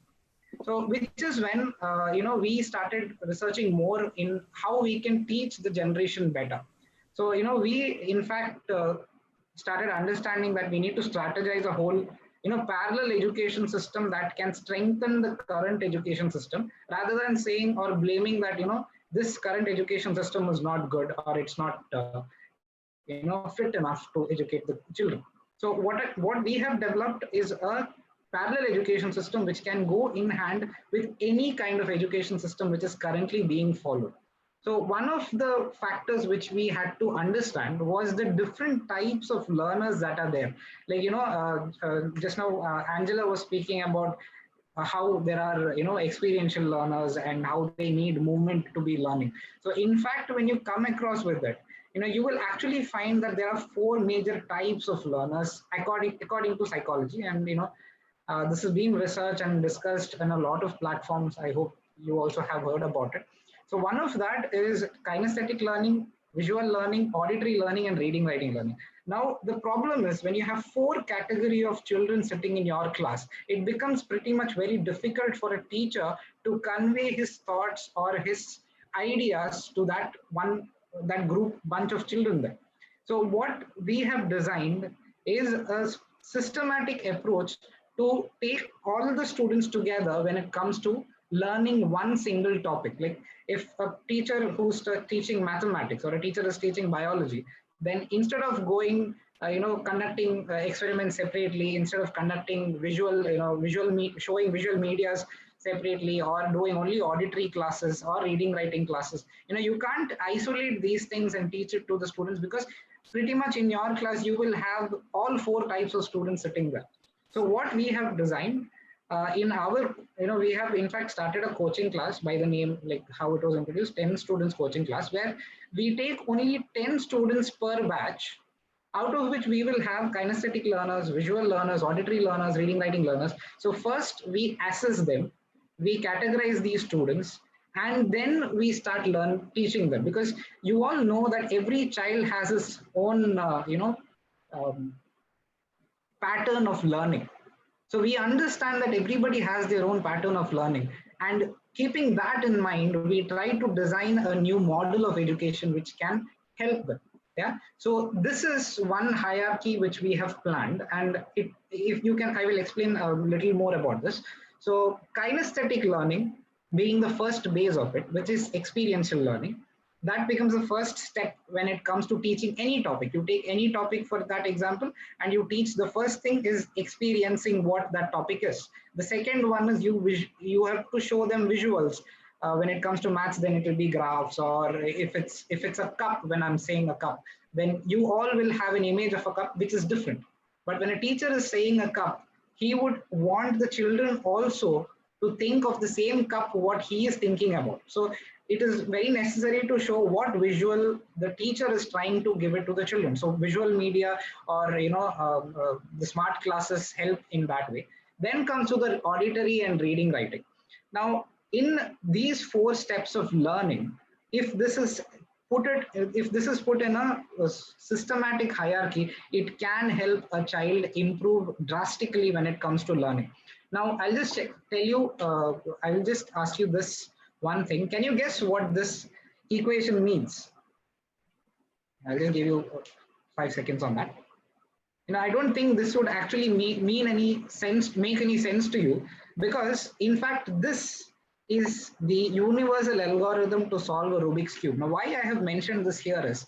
So, which is when we started researching more in how we can teach the generation better. So, we in fact started understanding that we need to strategize a whole parallel education system that can strengthen the current education system, rather than saying or blaming that this current education system is not good or it's not fit enough to educate the children. So what we have developed is a parallel education system which can go in hand with any kind of education system which is currently being followed. So one of the factors which we had to understand was the different types of learners that are there. Like, just now Angela was speaking about how there are, experiential learners and how they need movement to be learning. So in fact, when you come across with it, you will actually find that there are four major types of learners according to psychology. And, this is being researched and discussed in a lot of platforms. I hope you also have heard about it. So one of that is kinesthetic learning, visual learning, auditory learning, and reading, writing learning. Now, the problem is when you have four category of children sitting in your class, it becomes pretty much very difficult for a teacher to convey his thoughts or his ideas to that group bunch of children there. So what we have designed is a systematic approach to take all the students together when it comes to learning one single topic. Like if a teacher who's teaching mathematics or a teacher is teaching biology, then instead of going, conducting experiments separately, instead of conducting showing visual medias separately, or doing only auditory classes or reading, writing classes, you can't isolate these things and teach it to the students, because pretty much in your class, you will have all four types of students sitting there. So what we have designed in our, we have in fact started a coaching class by the name, like how it was introduced, 10 students coaching class, where we take only 10 students per batch, out of which we will have kinesthetic learners, visual learners, auditory learners, reading, writing learners. So first we assess them, we categorize these students, and then we start teaching them, because you all know that every child has his own, pattern of learning. So we understand that everybody has their own pattern of learning, and keeping that in mind, we try to design a new model of education which can help them. Yeah. So this is one hierarchy which we have planned, and if you can, I will explain a little more about this. So kinesthetic learning being the first base of it, which is experiential learning. That becomes the first step when it comes to teaching any topic. You take any topic for that example, and you teach. The first thing is experiencing what that topic is. The second one is you have to show them visuals. When it comes to maths, then it will be graphs, or if it's a cup, when I'm saying a cup, then you all will have an image of a cup which is different. But when a teacher is saying a cup, he would want the children also to think of the same cup what he is thinking about. So it is very necessary to show what visual the teacher is trying to give it to the children. So visual media or the smart classes help in that way. Then comes to the auditory and reading, writing. Now in these four steps of learning, if this is put in a systematic hierarchy, it can help a child improve drastically when it comes to learning. Now I'll just tell you, I will just ask you this one thing. Can you guess what this equation means? I'll just give you 5 seconds on that. I don't think this would actually make any sense to you, because in fact this is the universal algorithm to solve a Rubik's Cube. Now why I have mentioned this here is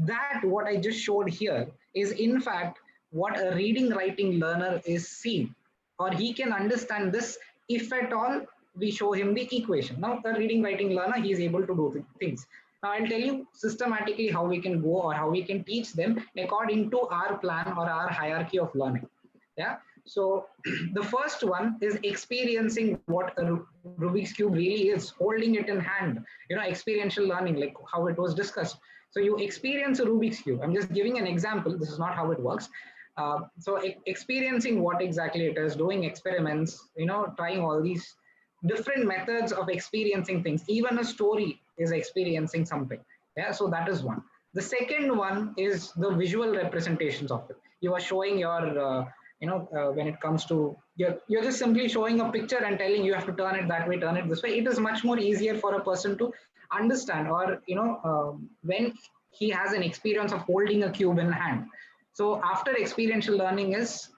that what I just showed here is in fact what a reading, writing learner is seeing, or he can understand this if at all we show him the equation. Now the reading, writing learner, he is able to do things. Now I'll tell you systematically how we can go, or how we can teach them according to our plan or our hierarchy of learning. Yeah. So the first one is experiencing what a Rubik's Cube really is, holding it in hand, experiential learning, like how it was discussed. So you experience a Rubik's Cube. I'm just giving an example. This is not how it works. So experiencing what exactly it is, doing experiments, trying all these different methods of experiencing things. Even a story is experiencing something. Yeah, so that is one. The second one is the visual representations of it. You are showing your, when it comes to, you're just simply showing a picture and telling you have to turn it that way, turn it this way. It is much more easier for a person to understand, or, when he has an experience of holding a cube in hand. So after experiential learning is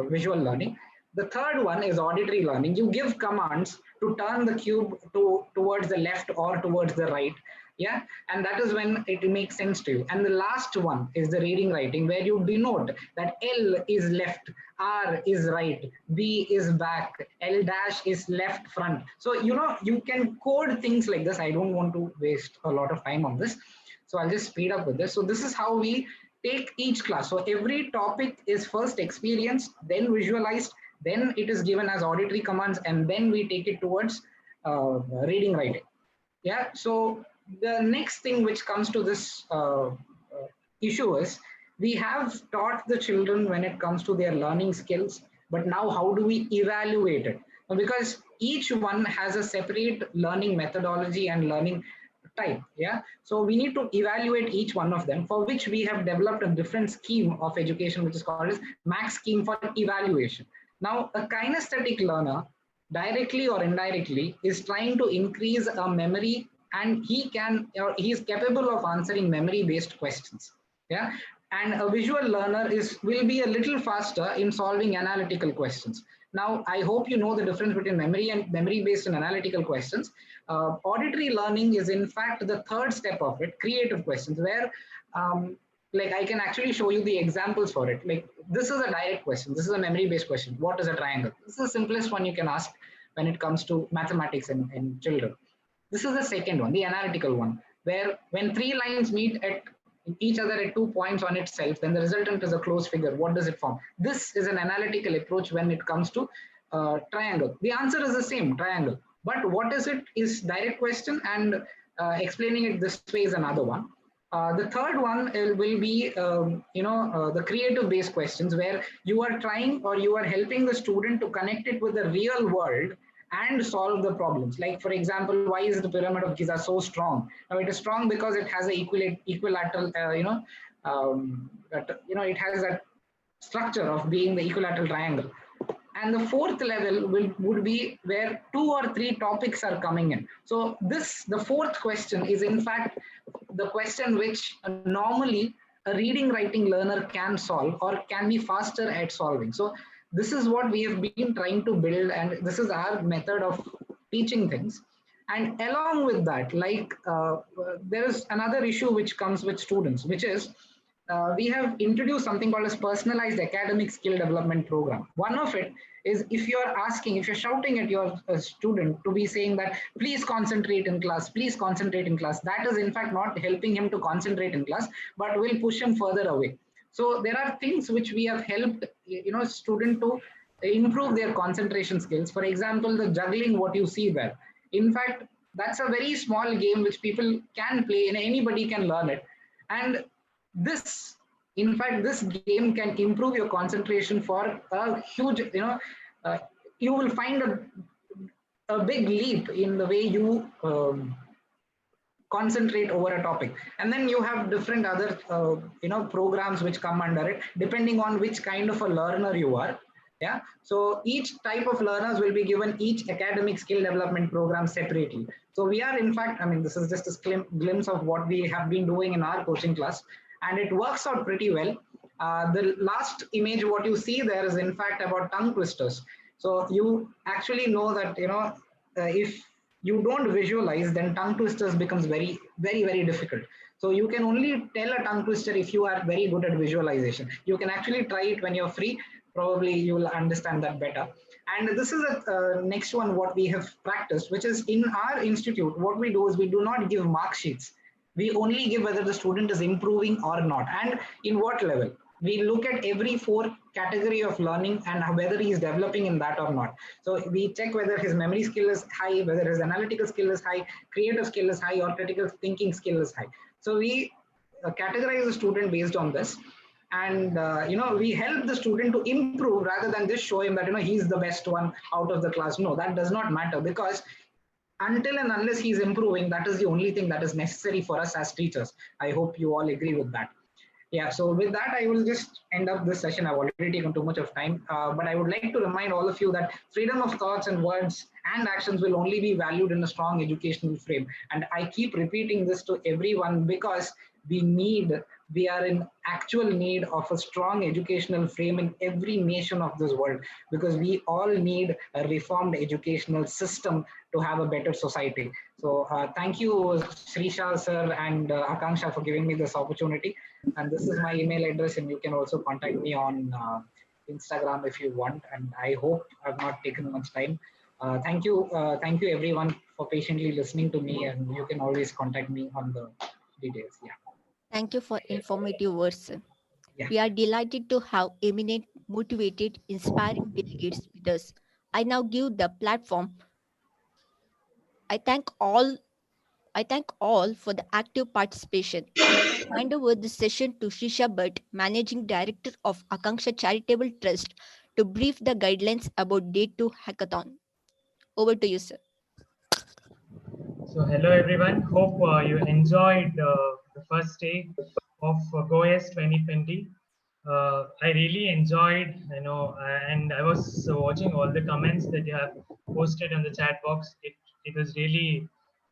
visual learning. The third one is auditory learning. You give commands to turn the cube towards the left or towards the right. Yeah, and that is when it makes sense to you. And the last one is the reading writing, where you denote that L is left, R is right, B is back, L dash is left front. So, you can code things like this. I don't want to waste a lot of time on this, so I'll just speed up with this. So this is how we take each class. So every topic is first experienced, then visualized, then it is given as auditory commands, and then we take it towards reading writing. Yeah, so the next thing which comes to this issue is, we have taught the children when it comes to their learning skills, but now how do we evaluate it? Because each one has a separate learning methodology and learning type. Yeah, so we need to evaluate each one of them, for which we have developed a different scheme of education, which is called as Max scheme for evaluation. Now, a kinesthetic learner, directly or indirectly, is trying to increase a memory, and he is capable of answering memory based questions. Yeah, and a visual learner will be a little faster in solving analytical questions. Now, I hope you know the difference between memory and memory based and analytical questions. Auditory learning is in fact the third step of it, creative questions, where like I can actually show you the examples for it. Like, this is a direct question. This is a memory based question. What is a triangle? This is the simplest one you can ask when it comes to mathematics in children. This is the second one, the analytical one, where when three lines meet at each other at 2 points on itself, then the resultant is a closed figure. What does it form? This is an analytical approach when it comes to triangle. The answer is the same, triangle. But what is it is direct question, and explaining it this way is another one. The third one will be, the creative based questions, where you are trying, or you are helping the student to connect it with the real world and solve the problems. Like, for example, why is the pyramid of Giza so strong? Now, it is strong because it has a equilateral, it has that structure of being the equilateral triangle. And the fourth level would be where 2 or 3 topics are coming in. So the fourth question is in fact the question which normally a reading writing learner can solve, or can be faster at solving. So this is what we have been trying to build, and this is our method of teaching things. And along with that, like there is another issue which comes with students, which is we have introduced something called as personalized academic skill development program. One of it is, if you're shouting at your student to be saying that, please concentrate in class, please concentrate in class, that is in fact not helping him to concentrate in class, but will push him further away. So there are things which we have helped, student to improve their concentration skills. For example, the juggling, what you see there. In fact, that's a very small game which people can play, and anybody can learn it. And this game can improve your concentration for a huge, you will find a big leap in the way you concentrate over a topic. And then you have different other programs which come under it, depending on which kind of a learner you are. Yeah, so each type of learners will be given each academic skill development program separately. So we are in fact, this is just a glimpse of what we have been doing in our coaching class, and it works out pretty well. The last image what you see there is in fact about tongue twisters. So you actually know that if you don't visualize, then tongue twisters becomes very, very, very difficult. So you can only tell a tongue twister if you are very good at visualization. You can actually try it when you're free. Probably you will understand that better. And this is a next one what we have practiced, which is in our institute, what we do is we do not give mark sheets. We only give whether the student is improving or not, and in what level. We look at every 4 category of learning and whether he is developing in that or not. So we check whether his memory skill is high, whether his analytical skill is high, creative skill is high, or critical thinking skill is high. So we categorize the student based on this. And we help the student to improve rather than just show him that he's the best one out of the class. No, that does not matter, because until and unless he's improving, that is the only thing that is necessary for us as teachers. I hope you all agree with that. Yeah, so with that, I will just end up this session. I've already taken too much of time, but I would like to remind all of you that freedom of thoughts and words and actions will only be valued in a strong educational frame. And I keep repeating this to everyone because we need, we are in actual need of a strong educational frame in every nation of this world, because we all need a reformed educational system to have a better society. So thank you, Srisha sir and Akangsha, for giving me this opportunity. And this is my email address, and you can also contact me on Instagram if you want. And I hope I've not taken much time. Thank you everyone for patiently listening to me, and you can always contact me on the details. Yeah. Thank you for informative words, sir. Yeah. We are delighted to have eminent, motivated, inspiring delegates with us. I now give the platform. I thank all for the active participation. I now hand over the session to Shisha Bhatt, Managing Director of Akangsha Charitable Trust, to brief the guidelines about Day 2 Hackathon. Over to you, sir. So hello everyone. Hope you enjoyed the first day of Goyes 2020. I really enjoyed, and I was watching all the comments that you have posted on the chat box. It was really,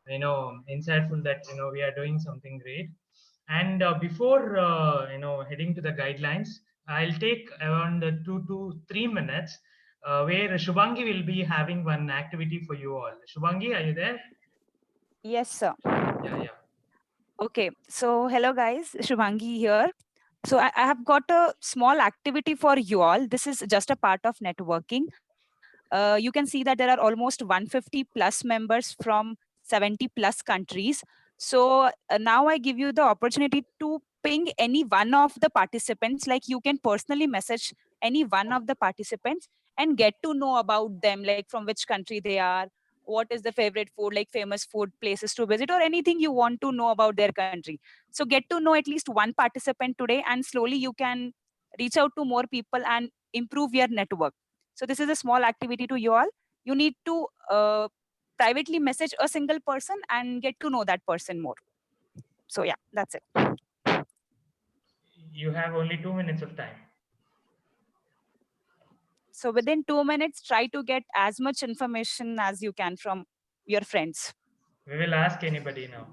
insightful that we are doing something great. And before heading to the guidelines, I'll take around 2 to 3 minutes where Shubhangi will be having one activity for you all. Shubhangi, are you there? Yes, sir. Yeah. Okay, so hello guys, Shubhangi here. So I have got a small activity for you all. This is just a part of networking. You can see that there are almost 150 plus members from 70 plus countries. So now I give you the opportunity to ping any one of the participants. Like you can personally message any one of the participants and get to know about them, like from which country they are, what is the favorite food, like famous food places to visit, or anything you want to know about their country. So get to know at least one participant today, and slowly you can reach out to more people and improve your network. So this is a small activity to you all. You need to privately message a single person and get to know that person more. So yeah, that's it. You have only 2 minutes of time. So within 2 minutes, try to get as much information as you can from your friends. We will ask anybody now.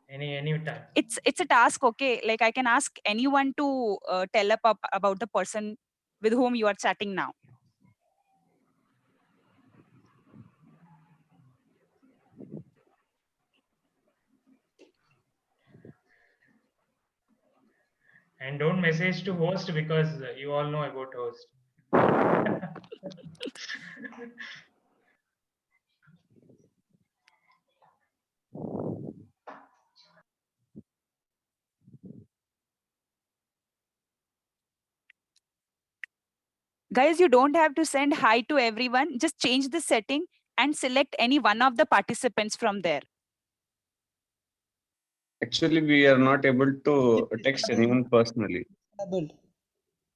Any time. It's a task, okay? Like I can ask anyone to tell up about the person with whom you are chatting now. And don't message to host, because you all know about host. Guys, you don't have to send hi to everyone. Just change the setting and select any one of the participants from there. Actually, we are not able to text anyone personally.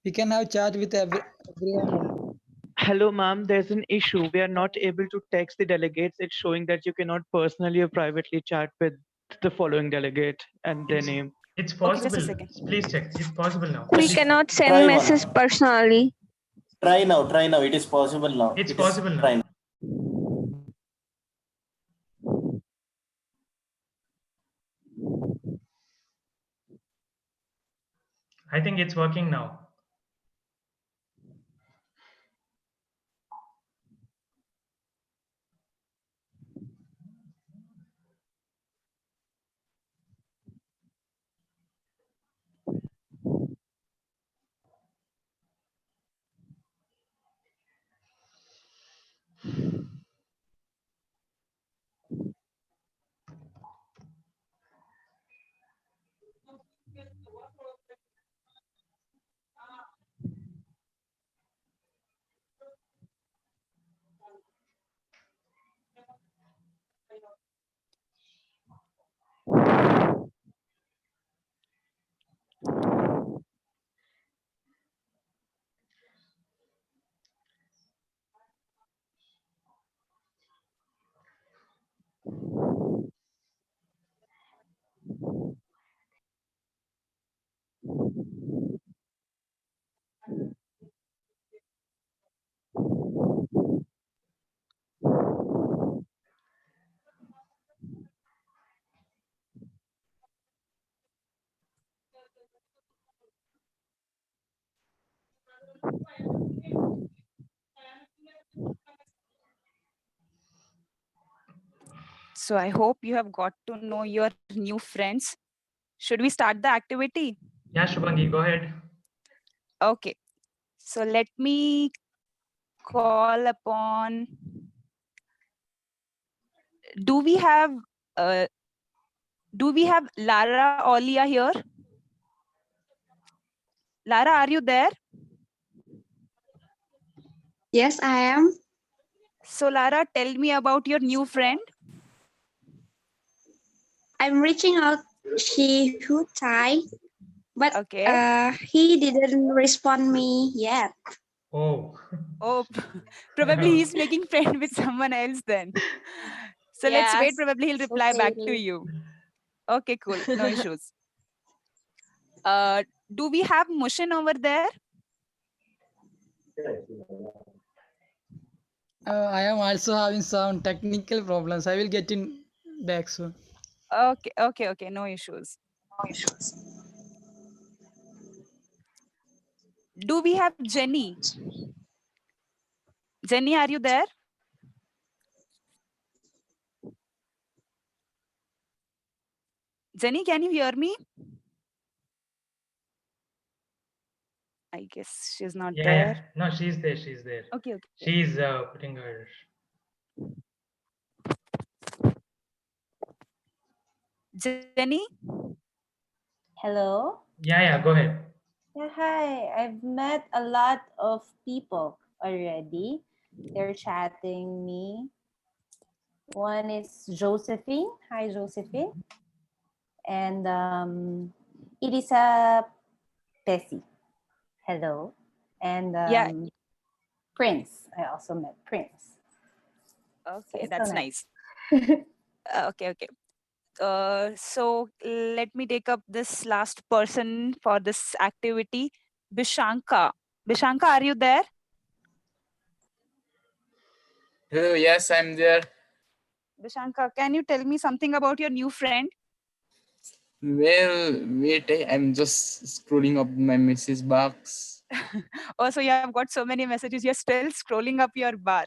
We can have chat with everyone. Hello, ma'am. There's an issue. We are not able to text the delegates. It's showing that you cannot personally or privately chat with the following delegate and their name. It's possible. Okay, please check. It's possible now. We cannot send message personally. Try now. It is possible now. It's possible now. Try now. I think it's working now. So I hope you have got to know your new friends. Should we start the activity? Yeah, Shubhangi, go ahead. Okay. So let me call upon. Do we have uh, Lara Olia here? Lara, are you there? Yes, I am. So Lara, tell me about your new friend. I'm reaching out Shihu Tai, but Okay. he didn't respond me yet. Oh. Oh, probably he's making friend with someone else then. So let's wait. Yes, Probably he'll reply back to totally. you. Okay, cool. No issues. Do we have Mushin over there? I am also having some technical problems. I will get in back soon. Okay. No issues. Do we have Jenny? Jenny, are you there? Jenny, can you hear me? I guess she's not there. No, she's there. She's there. Okay. She's putting her. Jenny? Hello? Yeah, go ahead. Yeah, hi. I've met a lot of people already. They're chatting me. One is Josephine. Hi, Josephine. And it is a Tessie. Hello. And Yeah. Prince. I also met Prince. Okay, So that's nice. Okay. So let me take up this last person for this activity. Bishanka. Bishanka, are you there? Hello, yes, I'm there. Bishanka, can you tell me something about your new friend? Well, wait, I'm just scrolling up my message box. Oh, so you have got so many messages. You're still scrolling up your bar.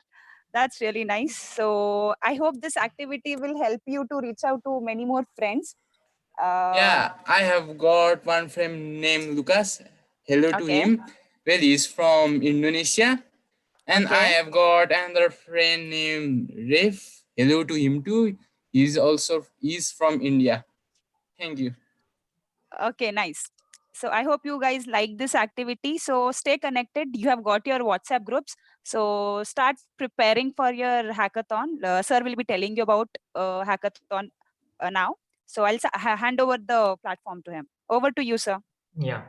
That's really nice. So I hope this activity will help you to reach out to many more friends. Yeah, I have got one friend named Lucas. Hello to him. Well, he's from Indonesia. And I have got another friend named Rif. Hello to him too. He's from India. Thank you. Okay, nice. So I hope you guys like this activity. So stay connected. You have got your WhatsApp groups. So start preparing for your hackathon. Sir will be telling you about hackathon now. So I'll hand over the platform to him. Over to you, sir. Yeah.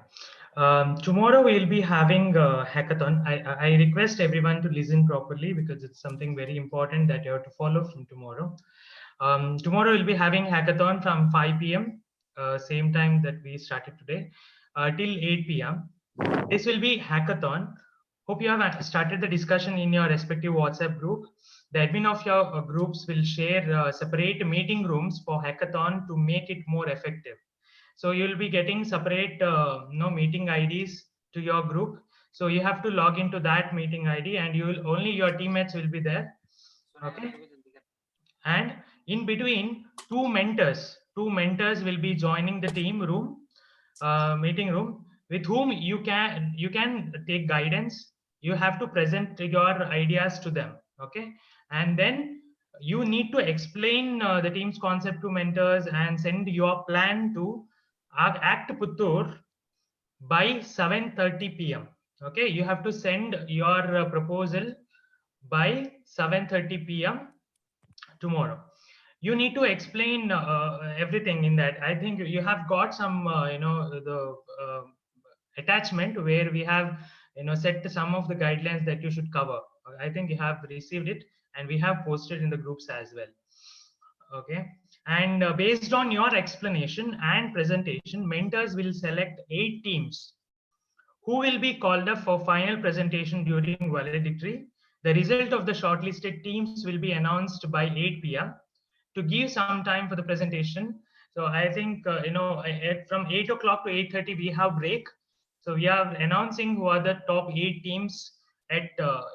Tomorrow we'll be having a hackathon. I request everyone to listen properly because it's something very important that you have to follow from tomorrow. Tomorrow we'll be having hackathon from 5 p.m. Same time that we started today till 8 p.m. This will be hackathon. Hope you have started the discussion in your respective WhatsApp group. The admin of your groups will share separate meeting rooms for hackathon to make it more effective. So you'll be getting separate meeting IDs to your group. So you have to log into that meeting ID and only your teammates will be there. Okay. And in between, two mentors will be joining the meeting room, with whom you can take guidance. You have to present your ideas to them. Okay. And then you need to explain the team's concept to mentors and send your plan to Act Puttur by 7:30 p.m. Okay, you have to send your proposal by 7:30 p.m. tomorrow. You need to explain everything in that. I think you have got some the attachment where we have set some of the guidelines that you should cover. I think you have received it and we have posted in the groups as well. Okay. And based on your explanation and presentation, mentors will select 8 teams who will be called up for final presentation during valedictory. The result of the shortlisted teams will be announced by 8 p.m. to give some time for the presentation. So I think from 8 o'clock to 8:30 we have break. So we are announcing who are the top 8 teams at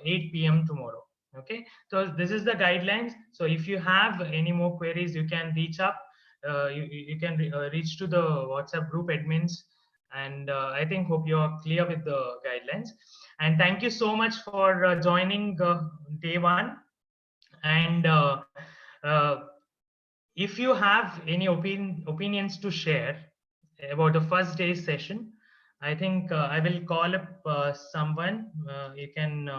8 p.m. tomorrow. Okay, so this is the guidelines. So if you have any more queries, you can reach up. You can reach to the WhatsApp group admins, and I think hope you are clear with the guidelines. And thank you so much for joining day one. And if you have any opinions to share about the first day's session, I think I will call up someone. You can,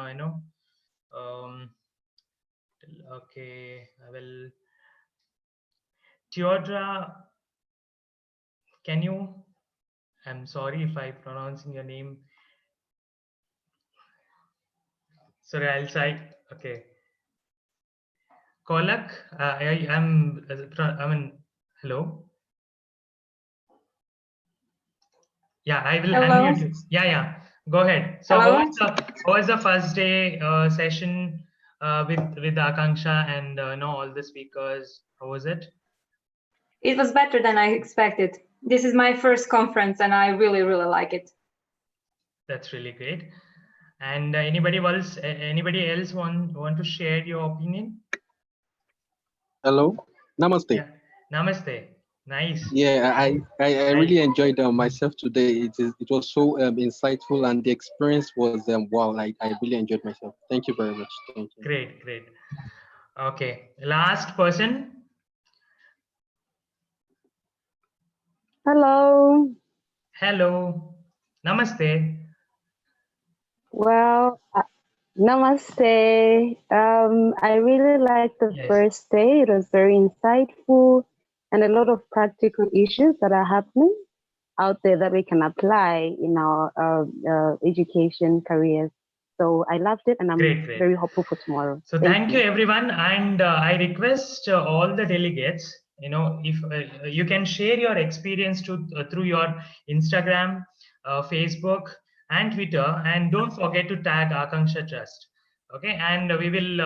okay, I will. Theodora, can you? I'm sorry if I'm pronouncing your name. Sorry, I'll try. Okay. Kolak, I mean, hello. Yeah, I will Hello. unmute you. Yeah. Go ahead. So Hello. how was the first day session with Akangsha and all the speakers? How was it? It was better than I expected. This is my first conference and I really, really like it. That's really great. And anybody else want to share your opinion? Hello, namaste. Yeah. Namaste. Nice. Yeah, I really enjoyed myself today. It was so insightful, and the experience was wow. I really enjoyed myself. Thank you very much. Thank you. Great. Okay, last person. Hello. Hello. Namaste. Well, namaste. I really liked the first day. It was very insightful and a lot of practical issues that are happening out there that we can apply in our education careers. So I loved it, and I'm Great. very hopeful for tomorrow. So thank you everyone, and I request all the delegates, if you can share your experience through your Instagram, Facebook, and Twitter, and don't forget to tag Akangsha Trust. Okay, and we will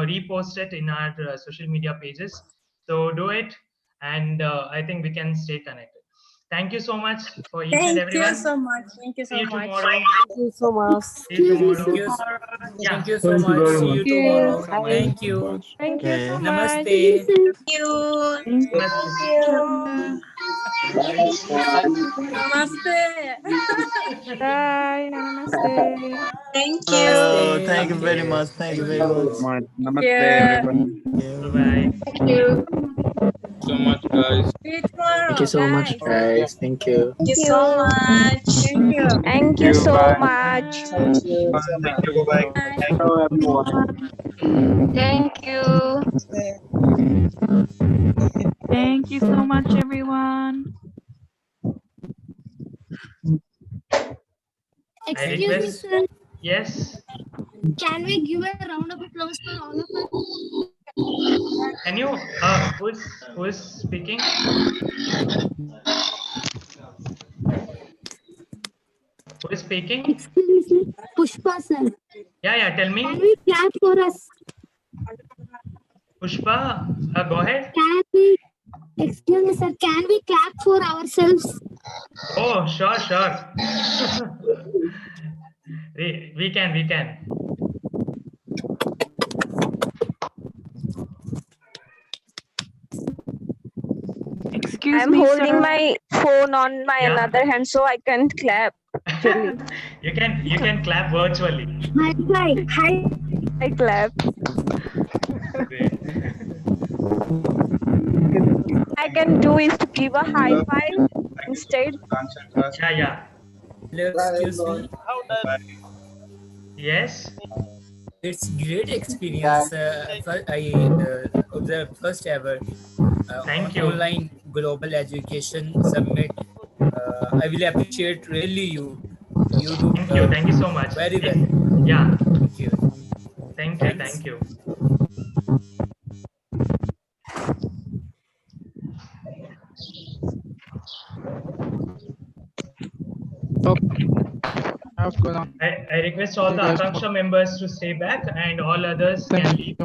repost it in our social media pages. So do it, and I think we can stay connected. Thank you so much for each and everyone. Thank you so much. Thank you so See you much. tomorrow. Thank you so much. See you tomorrow. Yeah. Thank you so much. See you tomorrow. Thank you. Thank you so much. Namaste. Thank you. Namaste. Namaste. Bye. Namaste. Thank Hello, thank you very much. Thank you very much. Namaste, Yeah. everyone. Bye. Thank you. So much, guys. See you tomorrow. Thank you so much, guys. Thank you. Thank you so much. Thank you. Thank you so Bye. much. Thank you. Thank you. Bye. Hello, everyone. Thank you. Thank you so much, everyone. Excuse me, sir. Yes. Can we give a round of applause for all of us? Can you? Who is speaking? Who is speaking? Excuse me, sir. Pushpa, sir. Yeah. Tell me. Can we clap for us? Pushpa, go ahead. Can we? Excuse me, sir. Can we clap for ourselves? Oh, sure. we can. Excuse I'm me, holding sir. my phone on my Yeah. another hand, so I can't clap. Actually, You can clap virtually. I clap. Great. I can do is to give a high five instead. Yeah. Hello, excuse me. Yes. It's great experience. I observed first ever Thank you. online global education summit. I will appreciate really you. You do Thank you so much. very well. Yeah. Thank you. Thank you. I request all the Akangsha members to stay back, and all others can leave.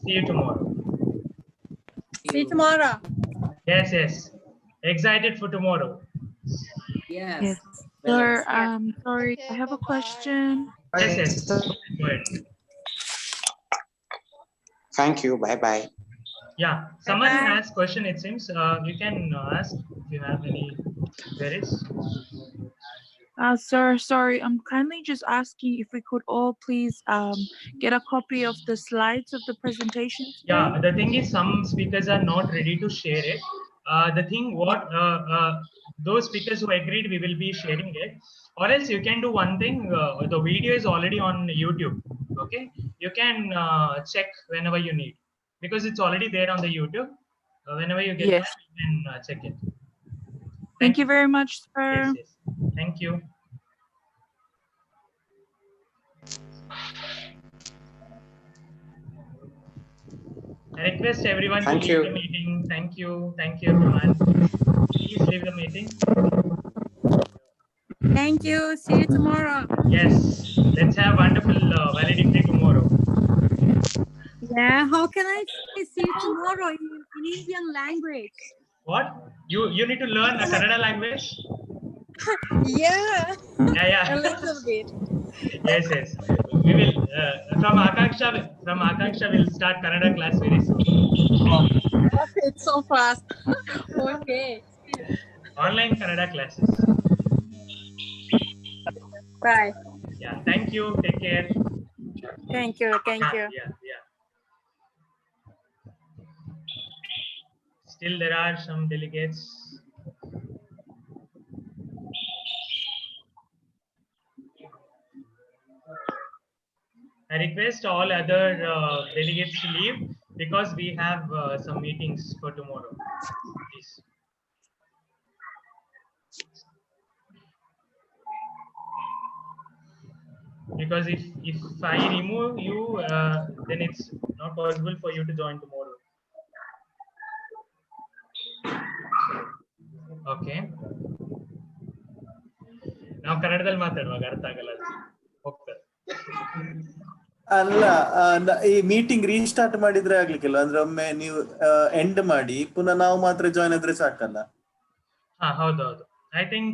See you tomorrow. See you tomorrow. Yes. Excited for tomorrow. Yes. Sir, sorry, I have a question. Yes. Go ahead. Thank you. Bye bye. Yeah, someone has question. It seems you can ask if you have any queries. Sir, sorry, I'm kindly just asking if we could all please get a copy of the slides of the presentation today. Yeah, the thing is, some speakers are not ready to share it. The thing, those speakers who agreed, we will be sharing it. Or else you can do one thing. The video is already on YouTube. Okay, you can check whenever you need, because it's already there on the YouTube. Whenever you get time, you can check it. Thank you very much, sir. Yes, yes. Thank you. I request everyone to leave the meeting. Thank you. Thank you, everyone. Please leave the meeting. Thank you. See you tomorrow. Yes. Let's have wonderful valedictory tomorrow. Yeah. How can I say see you tomorrow in Indian language? What? You need to learn a Kannada language? Yeah. Yeah. A little bit. Yes, yes. We will from Akangsha we'll start Kannada class very soon. It's so fast. Okay. Online Kannada classes. Bye. Yeah. Thank you. Take care. Thank you. Thank you. Yeah. Still there are some delegates. I request all other delegates to leave because we have some meetings for tomorrow. Please. Because if I remove you, then it's not possible for you to join tomorrow. Okay. Now Kannadadalli ಮಾತಾಡುವಾಗ ಅರ್ಥ ಆಗಲ್ಲ ಹೋಗ್ತಾರೆ. ಅಲ್ಲ ಈ meeting restart ಮಾಡಿದ್ರೆ ಆಗ್ಲಿಕ್ಕಿಲ್ಲ ಅಂದ್ರೆ ಒಮ್ಮೆ ನೀವು ಎಂಡ್ ಮಾಡಿ ಪುನಃ ನಾವು ಮಾತ್ರ ಜಾಯ್ನ್ ಆದ್ರೆ ಸಾಕಲ್ಲ. ಹೌದೌದು. I think